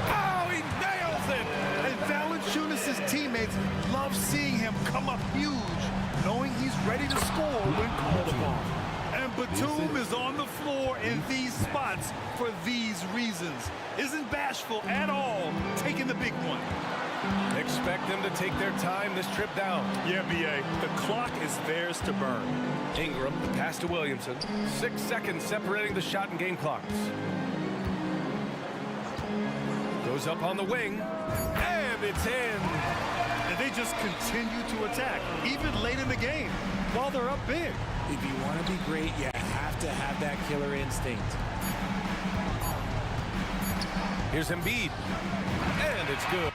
Oh, he nails it! And Valanciunas' teammates love seeing him come up huge, knowing he's ready to score when called upon. And Batum is on the floor in these spots for these reasons. Isn't bashful at all, taking the big one. Expect them to take their time this trip down. Yeah, B.A., the clock is theirs to burn. Ingram, pass to Williamson. 6 seconds separating the shot and game clocks. Goes up on the wing, and it's in. And they just continue to attack, even late in the game, while they're up big. If you want to be great, you have to have that killer instinct. Here's Embiid, and it's good.